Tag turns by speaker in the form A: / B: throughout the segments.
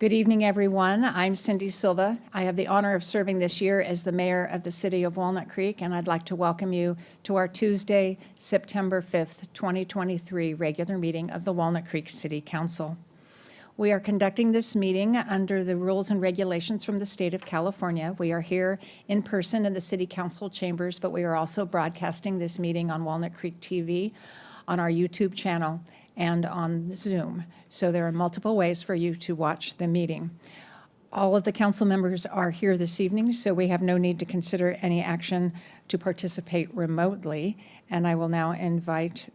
A: Good evening, everyone. I'm Cindy Silva. I have the honor of serving this year as the mayor of the city of Walnut Creek, and I'd like to welcome you to our Tuesday, September 5th, 2023 regular meeting of the Walnut Creek City Council. We are conducting this meeting under the rules and regulations from the state of California. We are here in person in the City Council chambers, but we are also broadcasting this meeting on Walnut Creek TV, on our YouTube channel, and on Zoom. So there are multiple ways for you to watch the meeting. All of the council members are here this evening, so we have no need to consider any action to participate remotely. And I will now invite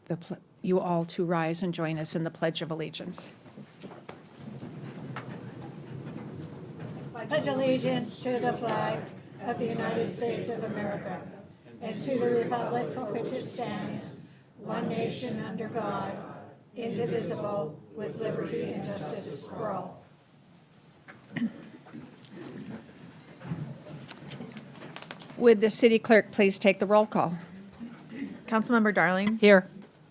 A: you all to rise and join us in the Pledge of Allegiance.
B: Pledge allegiance to the flag of the United States of America and to the republic for which it stands, one nation under God, indivisible, with liberty and justice for all.
A: Would the city clerk please take the roll call?
C: Councilmember Darling.
A: Here.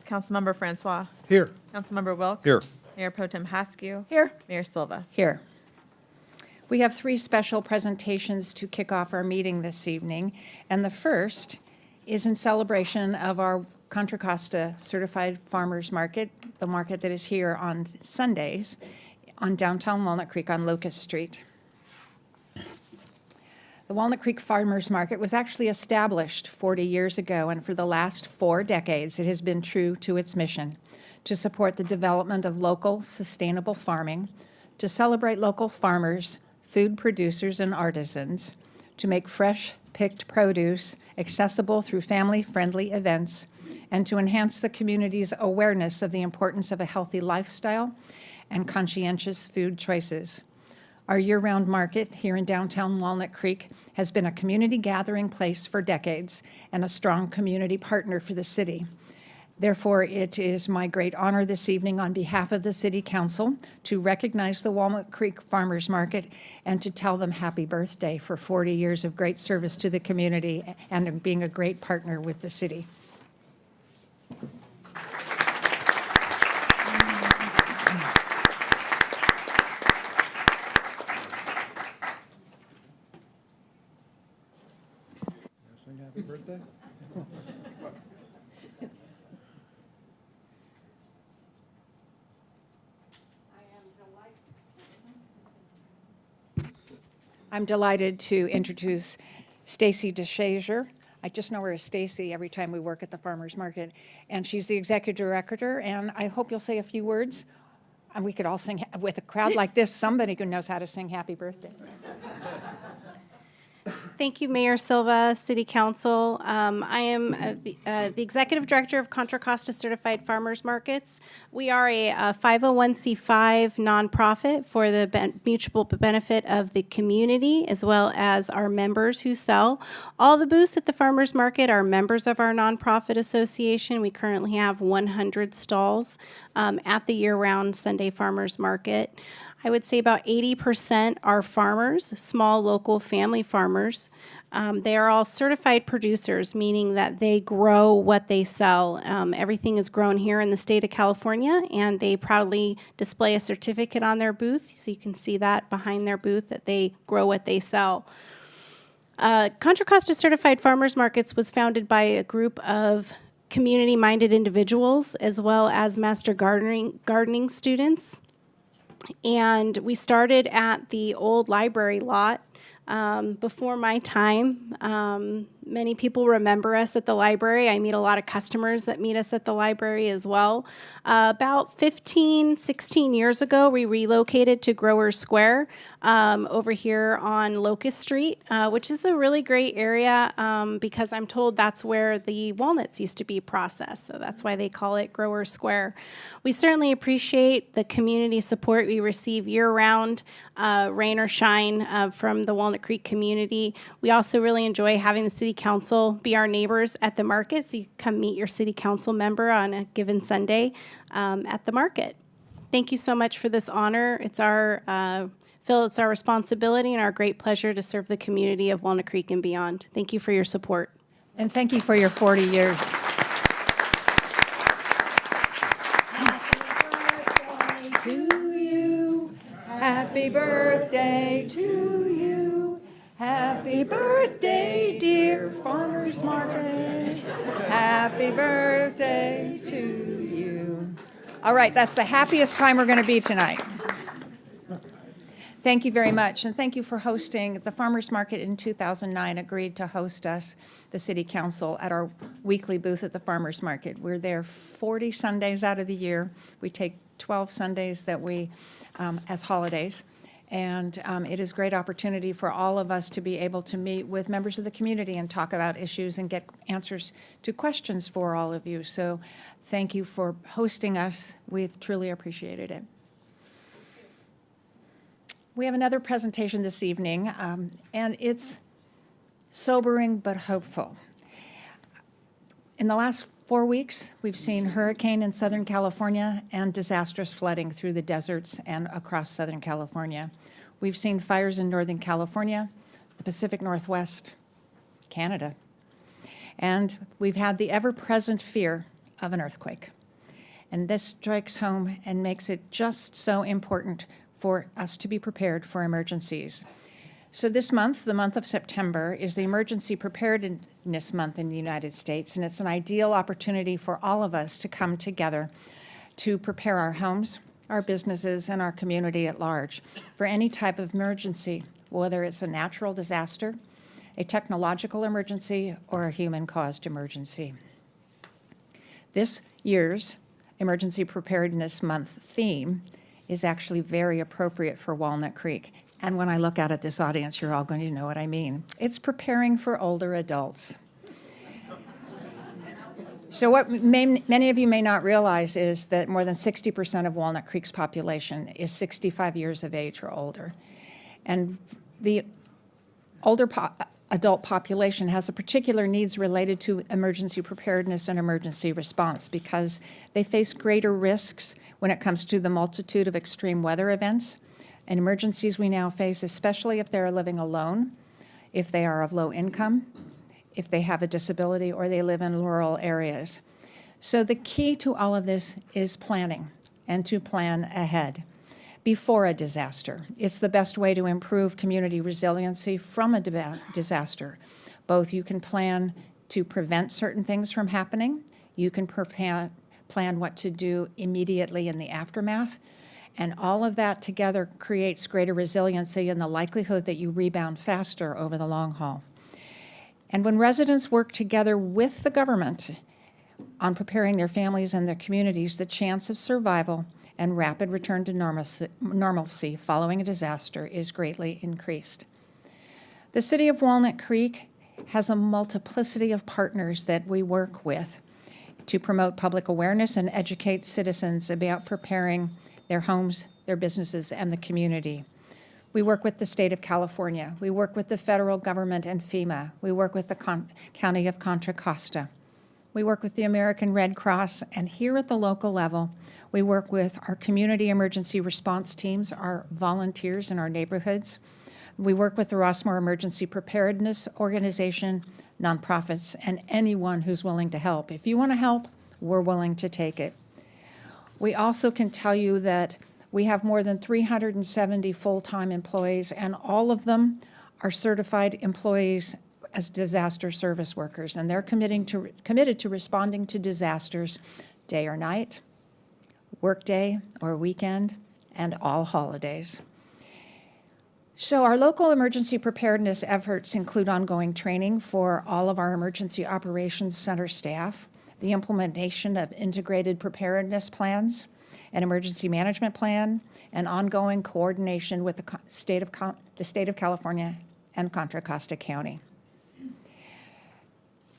C: Councilmember Francois.
D: Here.
C: Councilmember Wilk.
D: Here.
C: Mayor Pro Tem Haskew.
A: Here.
C: Mayor Silva.
A: Here. We have three special presentations to kick off our meeting this evening, and the first is in celebration of our Contra Costa Certified Farmers Market, the market that is here on Sundays on downtown Walnut Creek on Locust Street. The Walnut Creek Farmers Market was actually established 40 years ago, and for the last 4 decades, it has been true to its mission to support the development of local, sustainable farming, to celebrate local farmers, food producers, and artisans, to make fresh, picked produce accessible through family-friendly events, and to enhance the community's awareness of the importance of a healthy lifestyle and conscientious food choices. Our year-round market here in downtown Walnut Creek has been a community gathering place for decades and a strong community partner for the city. Therefore, it is my great honor this evening on behalf of the City Council to recognize the Walnut Creek Farmers Market and to tell them happy birthday for 40 years of great service to the community and being a great partner with the city.
D: Sing happy birthday.
A: I'm delighted to introduce Stacy DeShazer. I just know her as Stacy every time we work at the farmers market, and she's the executive director, and I hope you'll say a few words. And we could all sing with a crowd like this, somebody who knows how to sing happy birthday.
B: Thank you, Mayor Silva, City Council. I am the Executive Director of Contra Costa Certified Farmers Markets. We are a 501c5 nonprofit for the mutual benefit of the community as well as our members who sell. All the booths at the farmers market are members of our nonprofit association. We currently have 100 stalls at the year-round Sunday farmers market. I would say about 80% are farmers, small local family farmers. They are all certified producers, meaning that they grow what they sell. Everything is grown here in the state of California, and they proudly display a certificate on their booth. So you can see that behind their booth, that they grow what they sell. Contra Costa Certified Farmers Markets was founded by a group of community-minded individuals as well as master gardening students. And we started at the old library lot before my time. Many people remember us at the library. I meet a lot of customers that meet us at the library as well. About 15, 16 years ago, we relocated to Grower Square over here on Locust Street, which is a really great area because I'm told that's where the walnuts used to be processed. So that's why they call it Grower Square. We certainly appreciate the community support we receive year-round, rain or shine, from the Walnut Creek community. We also really enjoy having the City Council be our neighbors at the market, so you can come meet your City Council member on a given Sunday at the market. Thank you so much for this honor. It's our Phil, it's our responsibility and our great pleasure to serve the community of Walnut Creek and beyond. Thank you for your support.
A: And thank you for your 40 years. Happy birthday to you. Happy Happy birthday to you. Happy birthday, dear Farmers Market. Happy birthday to you. All right, that's the happiest time we're going to be tonight. Thank you very much, and thank you for hosting. The Farmers Market in 2009 agreed to host us, the City Council, at our weekly booth at the Farmers Market. We're there 40 Sundays out of the year. We take 12 Sundays that we, as holidays. And it is a great opportunity for all of us to be able to meet with members of the community and talk about issues and get answers to questions for all of you. So thank you for hosting us. We've truly appreciated it. We have another presentation this evening, and it's sobering but hopeful. In the last 4 weeks, we've seen hurricane in Southern California and disastrous flooding through the deserts and across Southern California. We've seen fires in Northern California, the Pacific Northwest, Canada, and we've had the ever-present fear of an earthquake. And this strikes home and makes it just so important for us to be prepared for emergencies. So this month, the month of September, is the Emergency Preparedness Month in the United States, and it's an ideal opportunity for all of us to come together to prepare our homes, our businesses, and our community at large for any type of emergency, whether it's a natural disaster, a technological emergency, or a human-caused emergency. This year's Emergency Preparedness Month theme is actually very appropriate for Walnut Creek. And when I look out at this audience, you're all going to know what I mean. It's preparing for older adults. So what many of you may not realize is that more than 60% of Walnut Creek's population is 65 years of age or older. And the older adult population has a particular needs related to emergency preparedness and emergency response because they face greater risks when it comes to the multitude of extreme weather events and emergencies we now face, especially if they're living alone, if they are of low income, if they have a disability, or they live in rural areas. So the key to all of this is planning and to plan ahead before a disaster. It's the best way to improve community resiliency from a disaster. Both you can plan to prevent certain things from happening, you can plan what to do immediately in the aftermath, and all of that together creates greater resiliency and the likelihood that you rebound faster over the long haul. And when residents work together with the government on preparing their families and their communities, the chance of survival and rapid return to normalcy following a disaster is greatly increased. The City of Walnut Creek has a multiplicity of partners that we work with to promote public awareness and educate citizens about preparing their homes, their businesses, and the community. We work with the state of California. We work with the federal government and FEMA. We work with the County of Contra Costa. We work with the American Red Cross, and here at the local level, we work with our community emergency response teams, our volunteers in our neighborhoods. We work with the Rossmore Emergency Preparedness Organization, nonprofits, and anyone who's willing to help. If you want to help, we're willing to take it. We also can tell you that we have more than 370 full-time employees, and all of them are certified employees as disaster service workers, and they're committed to responding to disasters day or night, workday or weekend, and all holidays. So our local emergency preparedness efforts include ongoing training for all of our emergency operations center staff, the implementation of integrated preparedness plans, an emergency management plan, and ongoing coordination with the state of California and Contra Costa County.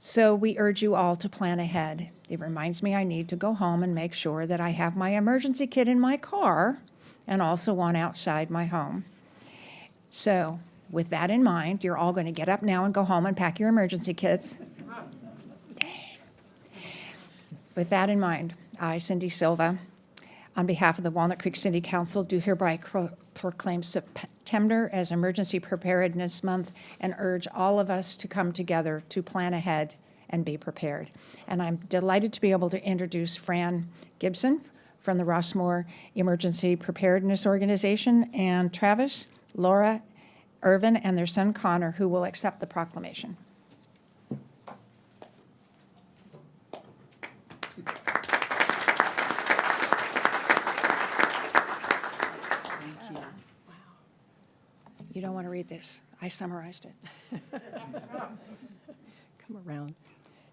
A: So we urge you all to plan ahead. It reminds me I need to go home and make sure that I have my emergency kit in my car and also one outside my home. So with that in mind, you're all going to get up now and go home and pack your emergency kits. With that in mind, I, Cindy Silva, on behalf of the Walnut Creek City Council, do hereby proclaim September as Emergency Preparedness Month and urge all of us to come together to plan ahead and be prepared. And I'm delighted to be able to introduce Fran Gibson from the Rossmore Emergency Preparedness Organization, and Travis, Laura, Irvin, and their son Connor, who will accept the proclamation. You don't want to read this. I summarized it.
E: Come around.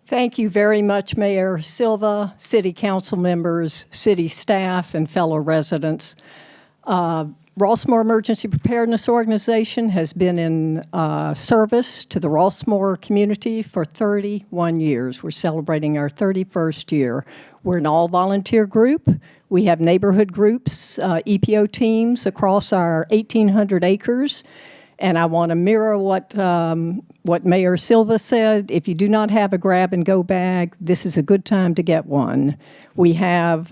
E: Thank you very much, Mayor Silva, City Council members, city staff, and fellow residents. Rossmore Emergency Preparedness Organization has been in service to the Rossmore community for 31 years. We're celebrating our 31st year. We're an all-volunteer group. We have neighborhood groups, EPO teams across our 1,800 acres. And I want to mirror what Mayor Silva said. If you do not have a grab-and-go bag, this is a good time to get one. We have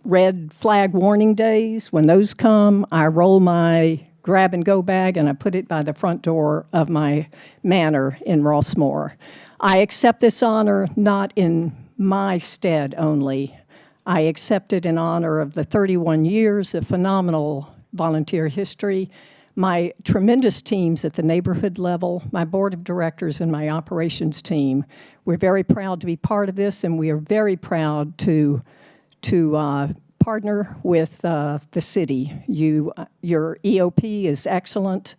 E: red flag warning days. When those come, I roll my grab-and-go bag and I put it by the front door of my manor in Rossmore. I accept this honor not in my stead only. I accept it in honor of the 31 years of phenomenal volunteer history, my tremendous teams at the neighborhood level, my board of directors, and my operations team. We're very proud to be part of this, and we are very proud to partner with the city. Your EOP is excellent,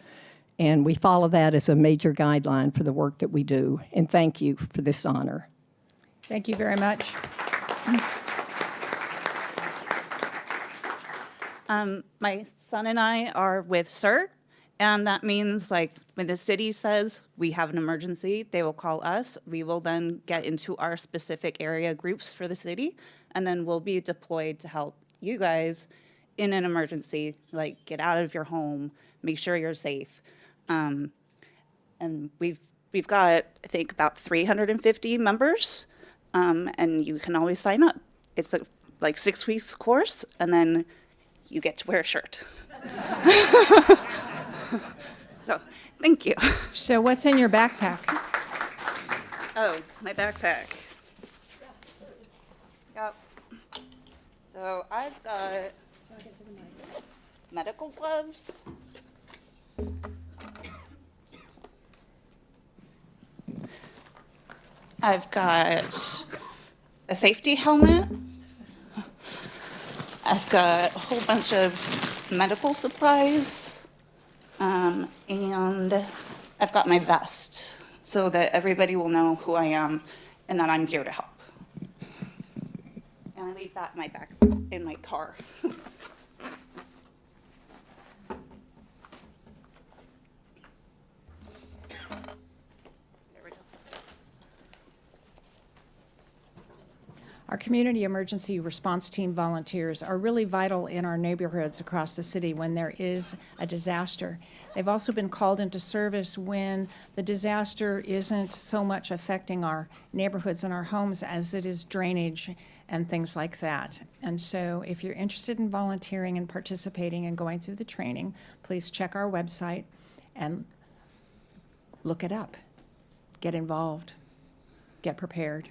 E: and we follow that as a major guideline for the work that we do. And thank you for this honor.
A: Thank you very much.
F: My son and I are with CERT, and that means like when the city says we have an emergency, they will call us. We will then get into our specific area groups for the city, and then we'll be deployed to help you guys in an emergency, like get out of your home, make sure you're safe. And we've got, I think, about 350 members, and you can always sign up. It's like 6 weeks course, and then you get to wear a shirt. So, thank you.
A: So what's in your backpack?
F: Oh, my backpack. Yep. So I've got medical gloves. I've got a safety helmet. I've got a whole bunch of medical supplies, and I've got my vest so that everybody will know who I am and that I'm here to help. And I leave that in my back in my car. There we go.
A: Our community emergency response team volunteers are really vital in our neighborhoods across the city when there is a disaster. They've also been called into service when the disaster isn't so much affecting our neighborhoods and our homes as it is drainage and things like that. And so if you're interested in volunteering and participating and going through the training, please check our website and look it up. Get involved. Get prepared.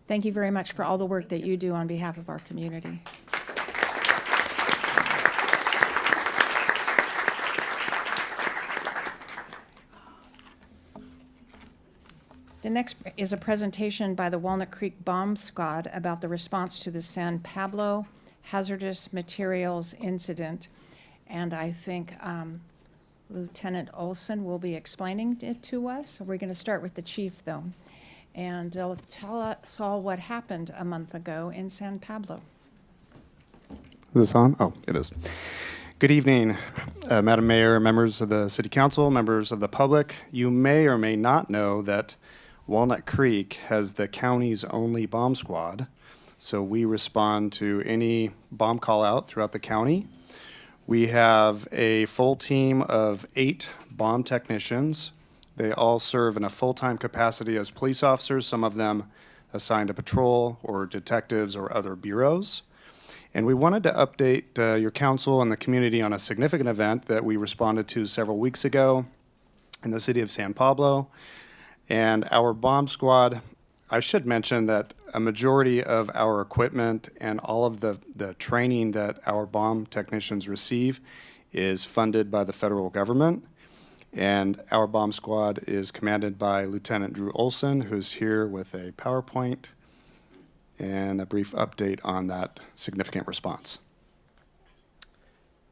A: Thank you very much for all the work that you do on behalf of our community. The next is a presentation by the Walnut Creek Bomb Squad about the response to the San Pablo hazardous materials incident. And I think Lieutenant Olson will be explaining it to us. So we're going to start with the chief, though. And they'll tell us all what happened a month ago in San Pablo.
D: Is this on? Oh, it is. Good evening, Madam Mayor, members of the City Council, members of the public. You may or may not know that Walnut Creek has the county's only bomb squad. So we respond to any bomb call out throughout the county. We have a full team of 8 bomb technicians. They all serve in a full-time capacity as police officers, some of them assigned to patrol or detectives or other bureaus. And we wanted to update your council and the community on a significant event that we responded to several weeks ago in the city of San Pablo. And our bomb squad, I should mention that a majority of our equipment and all of the training that our bomb technicians receive is funded by the federal government. And our bomb squad is commanded by Lieutenant Drew Olson, who's here with a PowerPoint and a brief update on that significant response.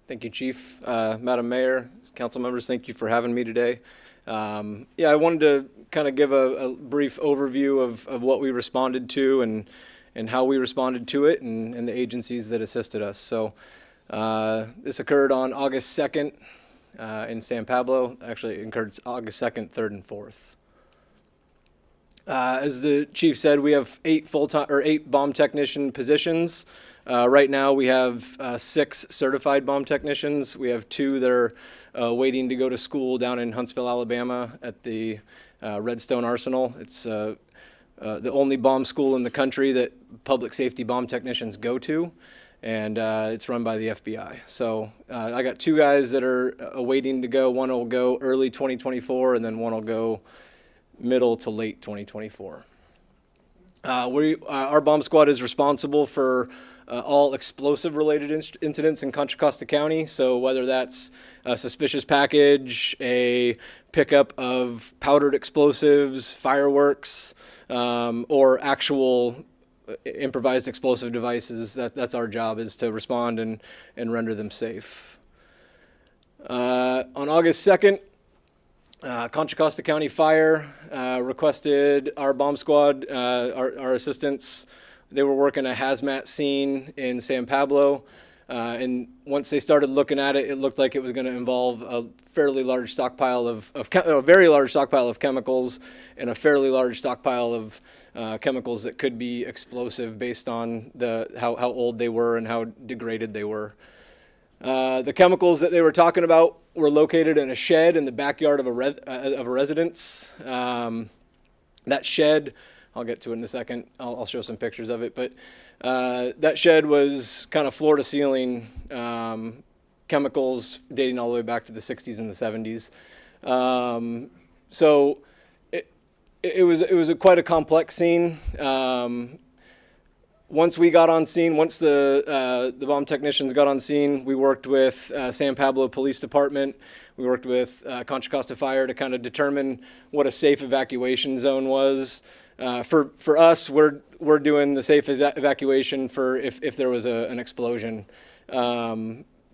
G: Thank you, Chief. Madam Mayor, council members, thank you for having me today. Yeah, I wanted to kind of give a brief overview of what we responded to and how we responded to it and the agencies that assisted us. So this occurred on August 2nd in San Pablo. Actually, it occurred August 2nd, 3rd, and 4th. As the chief said, we have 8 bomb technician positions. Right now, we have 6 certified bomb technicians. We have 2 that are waiting to go to school down in Huntsville, Alabama, at the Redstone Arsenal. It's the only bomb school in the country that public safety bomb technicians go to, and it's run by the FBI. So I got 2 guys that are waiting to go. One will go early 2024, and then one will go middle to late 2024. Our bomb squad is responsible for all explosive-related incidents in Contra Costa County. So whether that's a suspicious package, a pickup of powdered explosives, fireworks, or actual improvised explosive devices, that's our job, is to respond and render them safe. On August 2nd, Contra Costa County Fire requested our bomb squad, our assistants. They were working a hazmat scene in San Pablo, and once they started looking at it, it looked like it was going to involve a fairly large stockpile a very large stockpile of chemicals and a fairly large stockpile of chemicals that could be explosive based on how old they were and how degraded they were. The chemicals that they were talking about were located in a shed in the backyard of a residence. That shed, I'll get to it in a second. I'll show some pictures of it. But that shed was kind of floor to ceiling chemicals dating all the way back to the 60s and the 70s. So it was quite a complex scene. Once we got on scene, once the bomb technicians got on scene, we worked with San Pablo Police Department. We worked with Contra Costa Fire to kind of determine what a safe evacuation zone was. For us, we're doing the safe evacuation for if there was an explosion.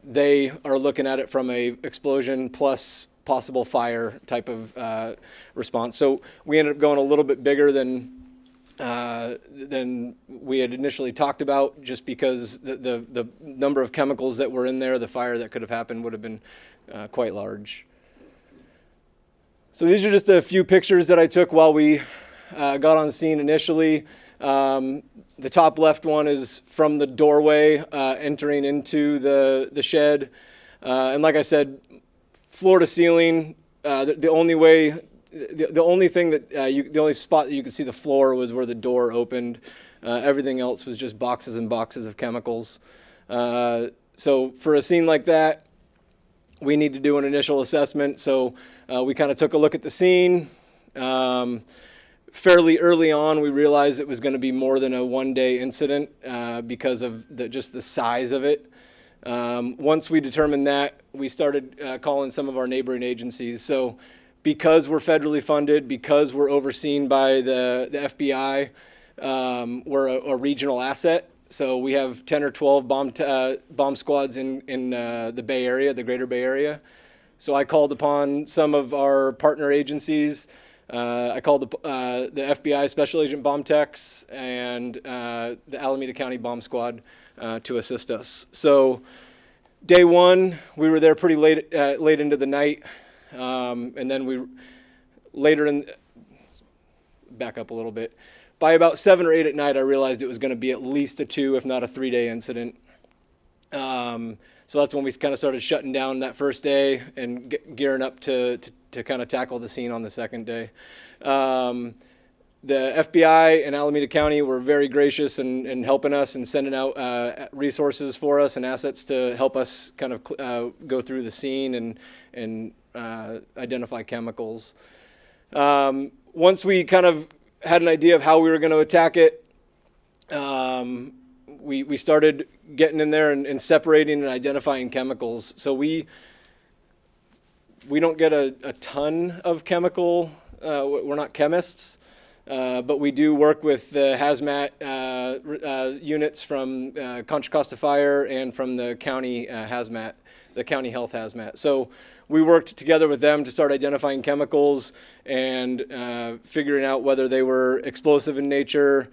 G: They are looking at it from a explosion plus possible fire type of response. So we ended up going a little bit bigger than we had initially talked about, just because the number of chemicals that were in there, the fire that could have happened would have been quite large. So these are just a few pictures that I took while we got on scene initially. The top left one is from the doorway entering into the shed. And like I said, floor to ceiling, the only thing that the only spot that you could see the floor was where the door opened. Everything else was just boxes and boxes of chemicals. So for a scene like that, we need to do an initial assessment. So we kind of took a look at the scene. Fairly early on, we realized it was going to be more than a one-day incident because of just the size of it. Once we determined that, we started calling some of our neighboring agencies. So because we're federally funded, because we're overseen by the FBI, we're a regional asset. So we have 10 or 12 bomb squads in the Bay Area, the greater Bay Area. So I called upon some of our partner agencies. I called the FBI Special Agent Bomb Techs and the Alameda County Bomb Squad to assist us. So day one, we were there pretty late into the night. And then back up a little bit. By about 7 or 8 at night, I realized it was going to be at least a 2, if not a 3-day incident. So that's when we kind of started shutting down that first day and gearing up to kind of tackle the scene on the second day. The FBI and Alameda County were very gracious in helping us and sending out resources for us and assets to help us kind of go through the scene and identify chemicals. Once we kind of had an idea of how we were going to attack it, we started getting in there and separating and identifying chemicals. So we don't get a ton of chemical. We're not chemists, but we do work with the hazmat units from Contra Costa Fire and from the county hazmat, the county health hazmat. So we worked together with them to start identifying chemicals and figuring out whether they were explosive in nature,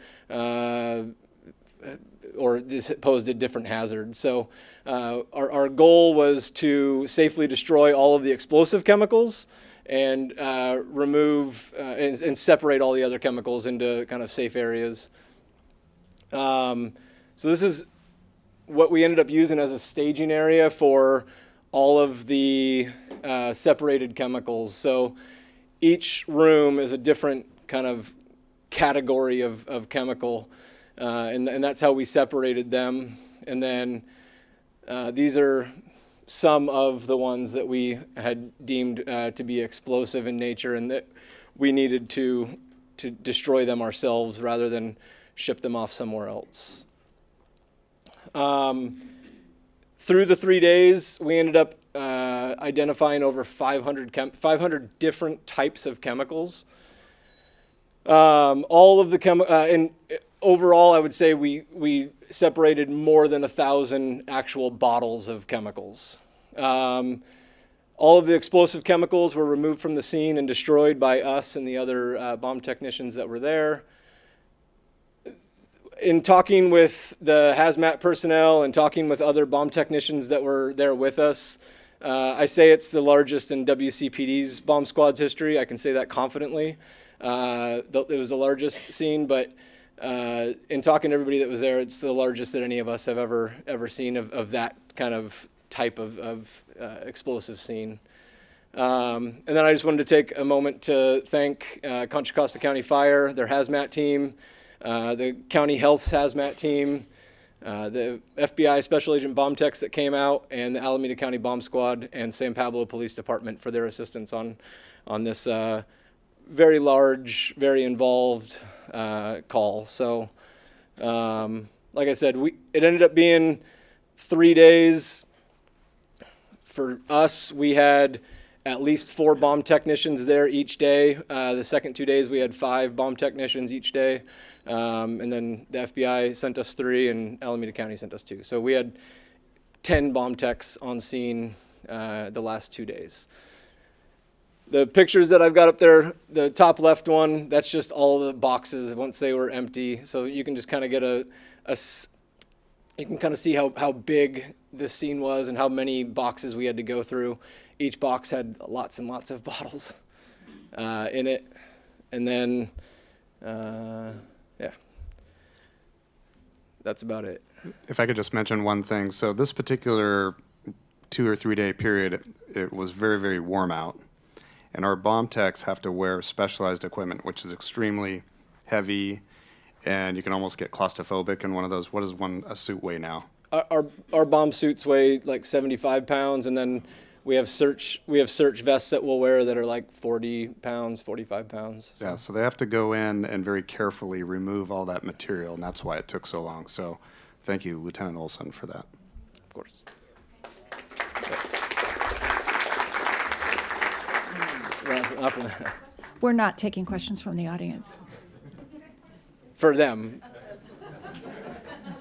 G: or this posed a different hazard. So our goal was to safely destroy all of the explosive chemicals and remove and separate all the other chemicals into kind of safe areas. So this is what we ended up using as a staging area for all of the separated chemicals. So each room is a different kind of category of chemical. And that's how we separated them. And then these are some of the ones that we had deemed to be explosive in nature and that we needed to destroy them ourselves rather than ship them off somewhere else. Through the 3 days, we ended up identifying over 500 different types of chemicals. All of the and overall, I would say we separated more than 1,000 actual bottles of chemicals. All of the explosive chemicals were removed from the scene and destroyed by us and the other bomb technicians that were there. In talking with the hazmat personnel and talking with other bomb technicians that were there with us, I say it's the largest in WCPD's bomb squad's history. I can say that confidently. It was the largest scene, but in talking to everybody that was there, it's the largest that any of us have ever seen of that kind of type of explosive scene. And then I just wanted to take a moment to thank Contra Costa County Fire, their hazmat team, the county health's hazmat team, the FBI Special Agent bomb techs that came out, and the Alameda County Bomb Squad and San Pablo Police Department for their assistance on this very large, very involved call. So, like I said, it ended up being 3 days. For us, we had at least 4 bomb technicians there each day. The second 2 days, we had 5 bomb technicians each day. And then the FBI sent us 3 and Alameda County sent us 2. So we had 10 bomb techs on scene the last 2 days. The pictures that I've got up there, the top left one, that's just all the boxes once they were empty. So you can just kind of get you can kind of see how big this scene was and how many boxes we had to go through. Each box had lots and lots of bottles in it. And then, yeah, that's about it.
D: If I could just mention one thing. So this particular 2 or 3 day period, it was very, very warm out. And our bomb techs have to wear specialized equipment, which is extremely heavy, and you can almost get claustrophobic in one of those. What does a suit weigh now?
G: Our bomb suits weigh like 75 pounds, and then we have search vests that we'll wear that are like 40 pounds, 45 pounds. So.
D: Yeah, so they have to go in and very carefully remove all that material, and that's why it took so long. So thank you, Lieutenant Olson, for that.
G: Of course.
A: We're not taking questions from the audience.
G: For them.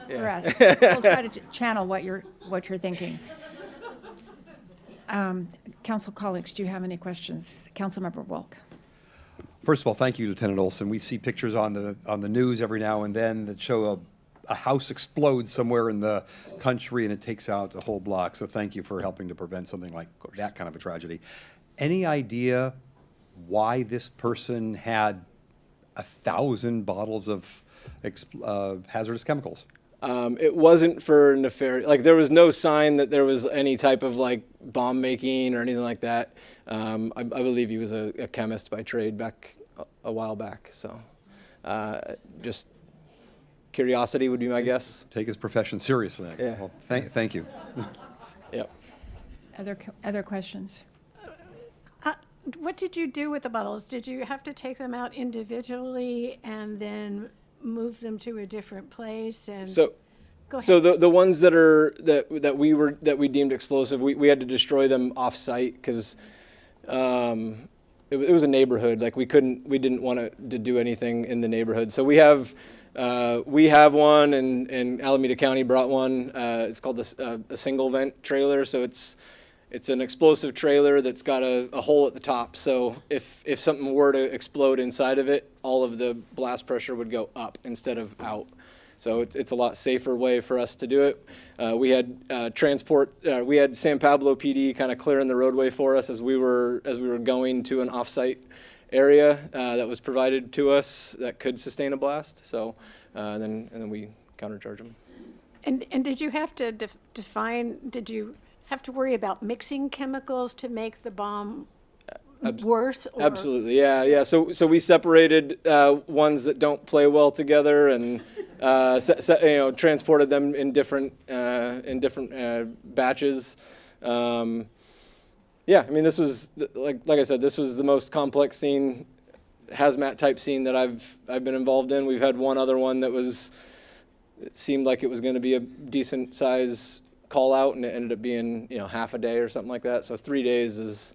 A: For us. We'll try to channel what you're thinking. Council colleagues, do you have any questions? Councilmember Wilk.
H: First of all, thank you, Lieutenant Olson. We see pictures on the news every now and then that show a house explodes somewhere in the country and it takes out a whole block. So thank you for helping to prevent something like that kind of a tragedy. Any idea why this person had 1,000 bottles of hazardous chemicals?
G: It wasn't for nefarious, like there was no sign that there was any type of like bomb making or anything like that. I believe he was a chemist by trade back a while back. So just curiosity would be my guess.
H: Take his profession seriously.
G: Yeah.
H: Well, thank you.
G: Yep.
A: Other questions?
I: What did you do with the bottles? Did you have to take them out individually and then move them to a different place and?
G: So,
I: Go ahead.
G: so the ones that we deemed explosive, we had to destroy them off-site because it was a neighborhood. Like we didn't want to do anything in the neighborhood. So we have one, and Alameda County brought one. It's called a single vent trailer. So it's an explosive trailer that's got a hole at the top. So if something were to explode inside of it, all of the blast pressure would go up instead of out. So it's a lot safer way for us to do it. We had we had San Pablo PD kind of clearing the roadway for us as we were going to an off-site area that was provided to us that could sustain a blast. So and then we countercharge them.
I: And did you have to did you have to worry about mixing chemicals to make the bomb worse? Or?
G: Absolutely, yeah. So we separated ones that don't play well together and transported them in different batches. Yeah, I mean, this was like I said, this was the most complex scene, hazmat type scene that I've been involved in. We've had one other one that it seemed like it was going to be a decent size call out, and it ended up being half a day or something like that. So 3 days it's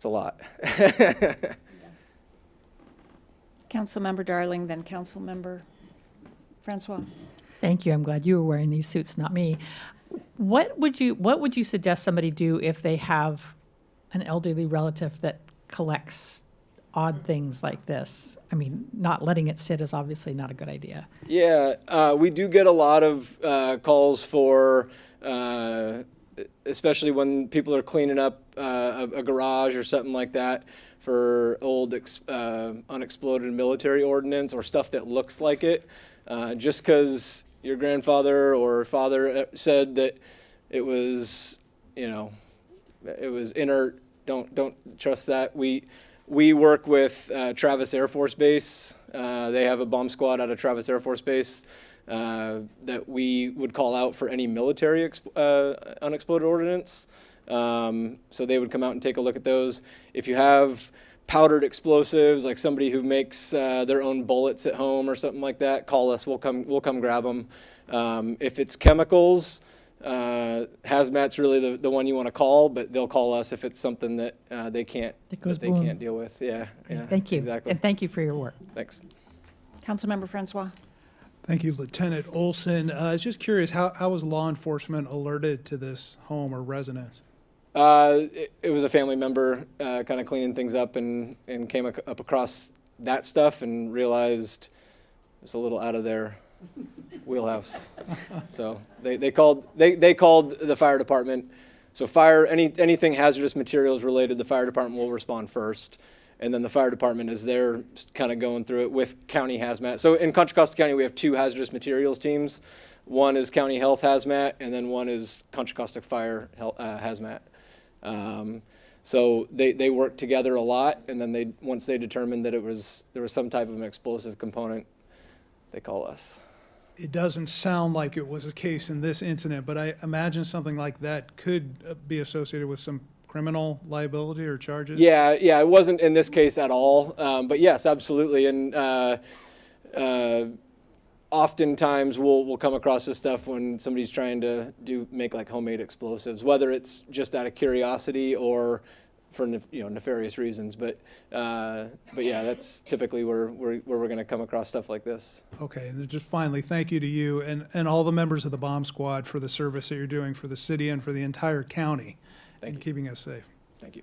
G: a lot.
A: Councilmember Darling, then Councilmember Francois.
J: Thank you. I'm glad you were wearing these suits, not me. What would you suggest somebody do if they have an elderly relative that collects odd things like this? I mean, not letting it sit is obviously not a good idea.
G: Yeah, we do get a lot of calls for, especially when people are cleaning up a garage or something like that, for old unexploded military ordnance or stuff that looks like it. Just because your grandfather or father said that it was, it was inert, don't trust that. We work with Travis Air Force Base. They have a bomb squad out of Travis Air Force Base that we would call out for any military unexploded ordnance. So they would come out and take a look at those. If you have powdered explosives, like somebody who makes their own bullets at home or something like that, call us. We'll come grab them. If it's chemicals, hazmat's really the one you want to call, but they'll call us if it's something that they can't deal with. Yeah.
J: Thank you.
G: Exactly.
J: And thank you for your work.
G: Thanks.
A: Councilmember Francois.
K: Thank you, Lieutenant Olson. I was just curious, how was law enforcement alerted to this home or residence?
G: It was a family member kind of cleaning things up and came up across that stuff and realized it's a little out of their wheelhouse. So they called the fire department. So anything hazardous materials related, the fire department will respond first. And then the fire department is there kind of going through it with county hazmat. So in Contra Costa County, we have two hazardous materials teams. One is county health hazmat, and then one is Contra Costa Fire hazmat. So they work together a lot, and then once they determined that there was some type of an explosive component, they call us.
K: It doesn't sound like it was the case in this incident, but I imagine something like that could be associated with some criminal liability or charges?
G: Yeah, it wasn't in this case at all, but yes, absolutely. And oftentimes we'll come across this stuff when somebody's trying to make like homemade explosives, whether it's just out of curiosity or for nefarious reasons. But yeah, that's typically where we're going to come across stuff like this.
K: Okay, and just finally, thank you to you and all the members of the bomb squad for the service that you're doing for the city and for the entire county and keeping us safe.
G: Thank you.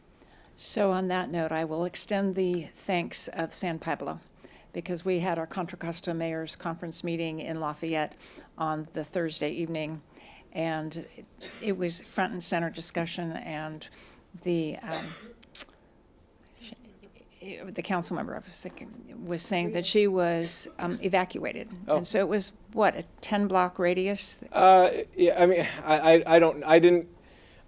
A: So on that note, I will extend the thanks of San Pablo, because we had our Contra Costa Mayor's Conference meeting in Lafayette on the Thursday evening, and it was front and center discussion, and the council member was saying that she was evacuated.
G: Oh.
A: And so it was, what, a 10-block radius?
G: Yeah, I mean,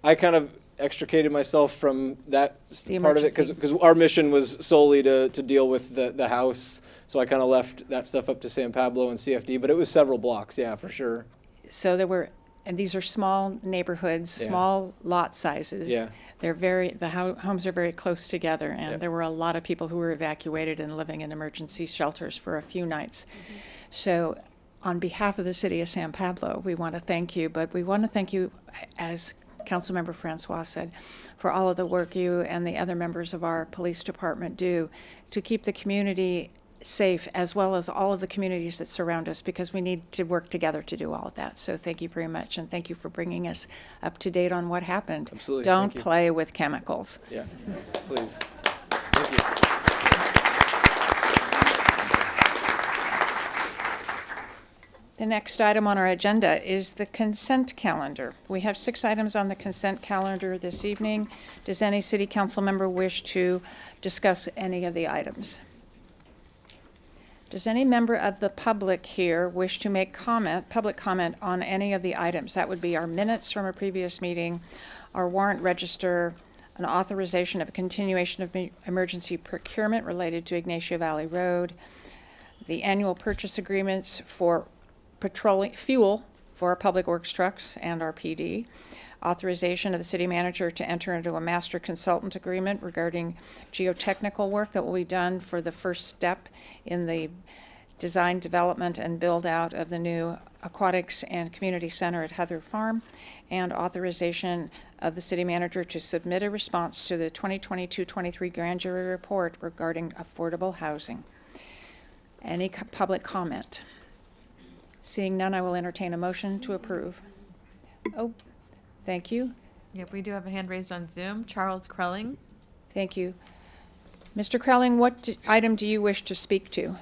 G: I kind of extricated myself from that part of it because our mission was solely to deal with the house. So I kind of left that stuff up to San Pablo and CFD, but it was several blocks, yeah, for sure.
A: So there were, and these are small neighborhoods,
G: Yeah.
A: small lot sizes.
G: Yeah.
A: homes are very close together, and there were a lot of people who were evacuated and living in emergency shelters for a few nights. So on behalf of the city of San Pablo, we want to thank you, but we want to thank you, as Councilmember Francois said, for all of the work you and the other members of our police department do to keep the community safe, as well as all of the communities that surround us, because we need to work together to do all of that. So thank you very much, and thank you for bringing us up to date on what happened.
G: Absolutely.
A: Don't
G: Thank you.
A: play with chemicals.
G: Yeah, please. Thank you.
A: The next item on our agenda is the consent calendar. We have 6 items on the consent calendar this evening. Does any city council member wish to discuss any of the items? Does any member of the public here wish to make public comment on any of the items? That would be our minutes from a previous meeting, our warrant register, an authorization of a continuation of emergency procurement related to Ignacio Valley Road, the annual purchase agreements for fuel for our public works trucks and our PD, authorization of the city manager to enter into a master consultant agreement regarding geotechnical work that will be done for the first step in the design, development, and build out of the new aquatics and community center at Heather Farm, and authorization of the city manager to submit a response to the 2022-23 grand jury report regarding affordable housing. Any public comment? Seeing none, I will entertain a motion to approve. Oh, thank you.
C: Yep, we do have a hand raised on Zoom. Charles Krelling.
A: Thank you. Mr. Krelling, what item do you wish to speak to?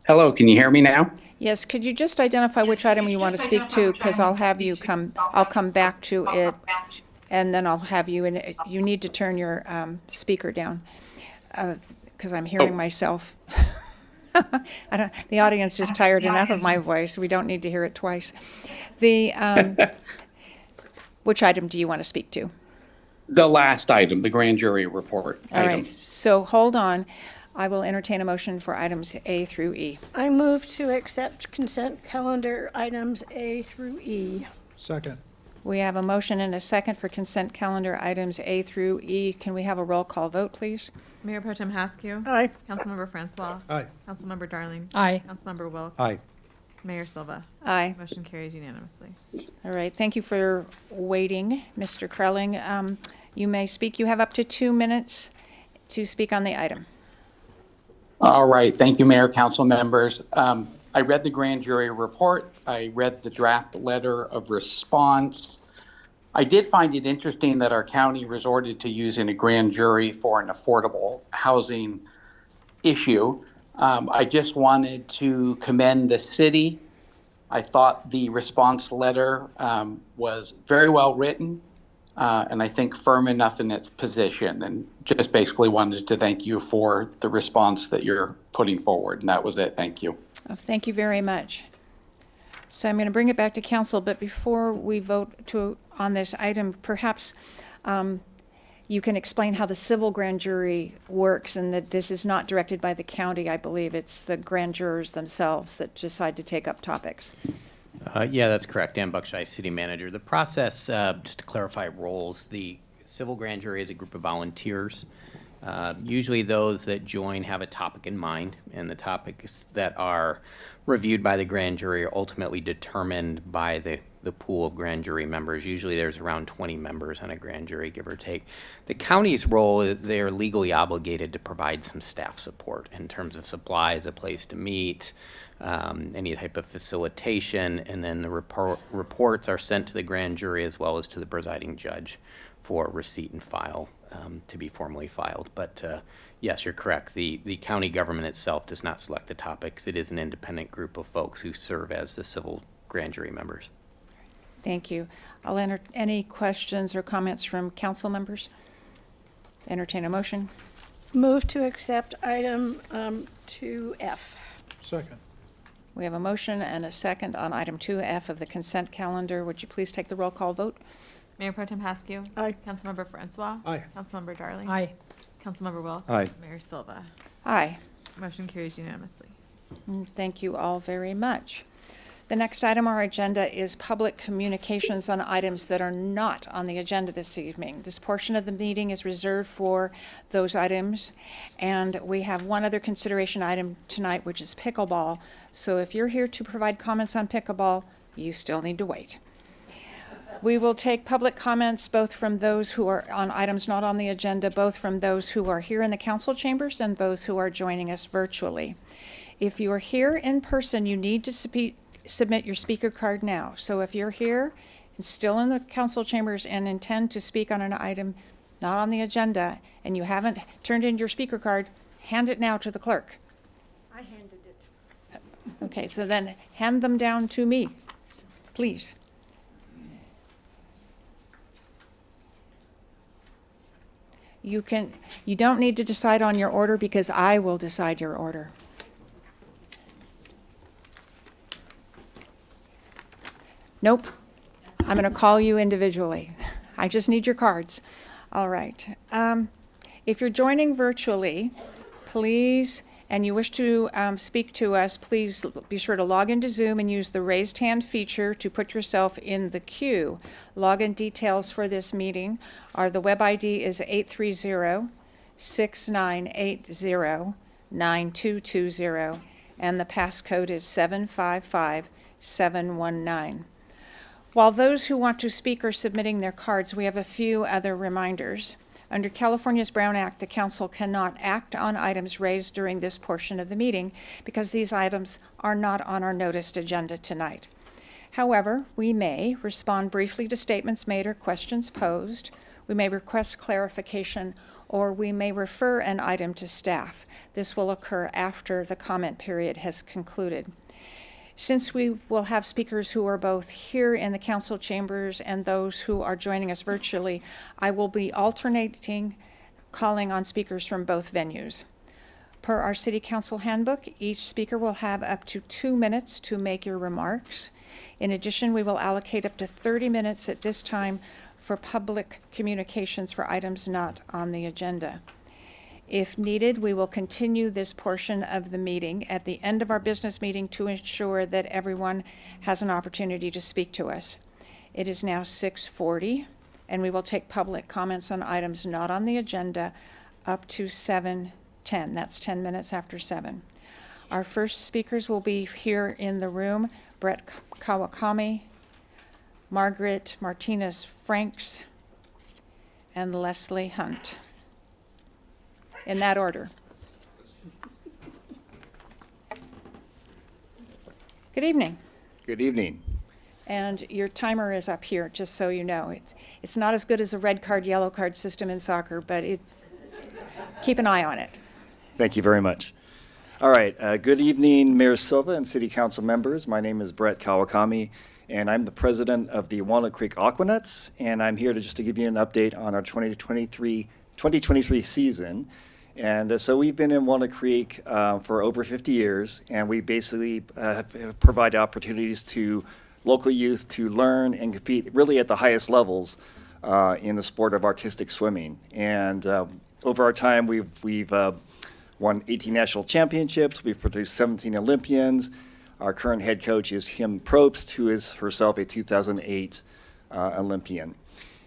L: Hello, can you hear me now?
A: Yes, could you just identify which item you want to speak to? Because I'll come back to it, and then I'll have you, and you need to turn your speaker down, because I'm hearing myself. The audience is tired enough of my voice. We don't need to hear it twice. Which item do you want to speak to?
L: The last item, the grand jury report
A: All
L: item.
A: right, so hold on. I will entertain a motion for items A through E.
I: I move to accept consent calendar items A through E.
K: Second.
A: We have a motion and a second for consent calendar items A through E. Can we have a roll call vote, please?
C: Mayor Pro Tem Haskew.
I: Aye.
C: Councilmember Francois.
K: Aye.
C: Councilmember Darling.
J: Aye.
C: Councilmember Wilk.
H: Aye.
C: Mayor Silva.
A: Aye.
C: Motion carries unanimously.
A: All right, thank you for waiting, Mr. Krelling. You may speak. You have up to 2 minutes to speak on the item.
L: All right, thank you, Mayor, council members. I read the grand jury report. I read the draft letter of response. I did find it interesting that our county resorted to using a grand jury for an affordable housing issue. I just wanted to commend the city. I thought the response letter was very well written, and I think firm enough in its position, and just basically wanted to thank you for the response that you're putting forward, and that was it. Thank you.
A: Thank you very much. So I'm going to bring it back to council, but before we vote on this item, perhaps you can explain how the civil grand jury works, and that this is not directed by the county, I believe. It's the grand jurors themselves that decide to take up topics.
M: Yeah, that's correct. Dan Buckshire, city manager. The process, just to clarify roles, the civil grand jury is a group of volunteers. Usually those that join have a topic in mind, and the topics that are reviewed by the grand jury are ultimately determined by the pool of grand jury members. Usually there's around 20 members on a grand jury, give or take. The county's role, they're legally obligated to provide some staff support in terms of supplies, a place to meet, any type of facilitation, and then the reports are sent to the grand jury as well as to the presiding judge for receipt and file, to be formally filed. But yes, you're correct. The county government itself does not select the topics. It is an independent group of folks who serve as the civil grand jury members.
A: Thank you. I'll enter any questions or comments from council members. Entertain a motion.
I: Move to accept item 2F.
K: Second.
A: We have a motion and a second on item 2F of the consent calendar. Would you please take the roll call vote?
C: Mayor Pro Tem Haskew.
I: Aye.
C: Councilmember Francois.
K: Aye.
C: Councilmember Darling.
J: Aye.
C: Councilmember Wilk.
H: Aye.
C: Mayor Silva.
A: Aye.
C: Motion carries unanimously.
A: Thank you all very much. The next item on our agenda is public communications on items that are not on the agenda this evening. This portion of the meeting is reserved for those items, and we have one other consideration item tonight, which is pickleball. So if you're here to provide comments on pickleball, you still need to wait. We will take public comments both from those who are on items not on the agenda, both from those who are here in the council chambers and those who are joining us virtually. If you are here in person, you need to submit your speaker card now. So if you're here and still in the council chambers and intend to speak on an item not on the agenda and you haven't turned in your speaker card, hand it now to the clerk.
I: I handed it.
A: Okay, so then hand them down to me, please. You don't need to decide on your order because I will decide your order. Nope. I'm going to call you individually. I just need your cards. All right. If you're joining virtually, please, and you wish to speak to us, please be sure to log into Zoom and use the raised hand feature to put yourself in the queue. Login details for this meeting are the web ID is 830-6980-9220, and the passcode is 755719. While those who want to speak are submitting their cards, we have a few other reminders. Under California's Brown Act, the council cannot act on items raised during this portion of the meeting because these items are not on our noticed agenda tonight. However, we may respond briefly to statements made or questions posed. We may request clarification, or we may refer an item to staff. This will occur after the comment period has concluded. Since we will have speakers who are both here in the council chambers and those who are joining us virtually, I will be alternating calling on speakers from both venues. Per our City Council handbook, each speaker will have up to 2 minutes to make your remarks. In addition, we will allocate up to 30 minutes at this time for public communications for items not on the agenda. If needed, we will continue this portion of the meeting at the end of our business meeting to ensure that everyone has an opportunity to speak to us. It is now 6:40, and we will take public comments on items not on the agenda up to 7:10. That's 10 minutes after 7. Our first speakers will be here in the room: Brett Kawakami, Margaret Martinez-Franks, and Leslie Hunt. In that order. Good evening.
N: Good evening.
A: And your timer is up here, just so you know. It's not as good as a red card, yellow card system in soccer, but keep an eye on it.
N: Thank you very much. All right. Good evening, Mayor Silva and City Council members. My name is Brett Kawakami, and I'm the president of the Walnut Creek Aquanuts, and I'm here to give you an update on our 2023 season. And so we've been in Walnut Creek for over 50 years, and we basically provide opportunities to local youth to learn and compete really at the highest levels in the sport of artistic swimming. And over our time, we've won 18 national championships. We've produced 17 Olympians. Our current head coach is Kim Probst, who is herself a 2008 Olympian.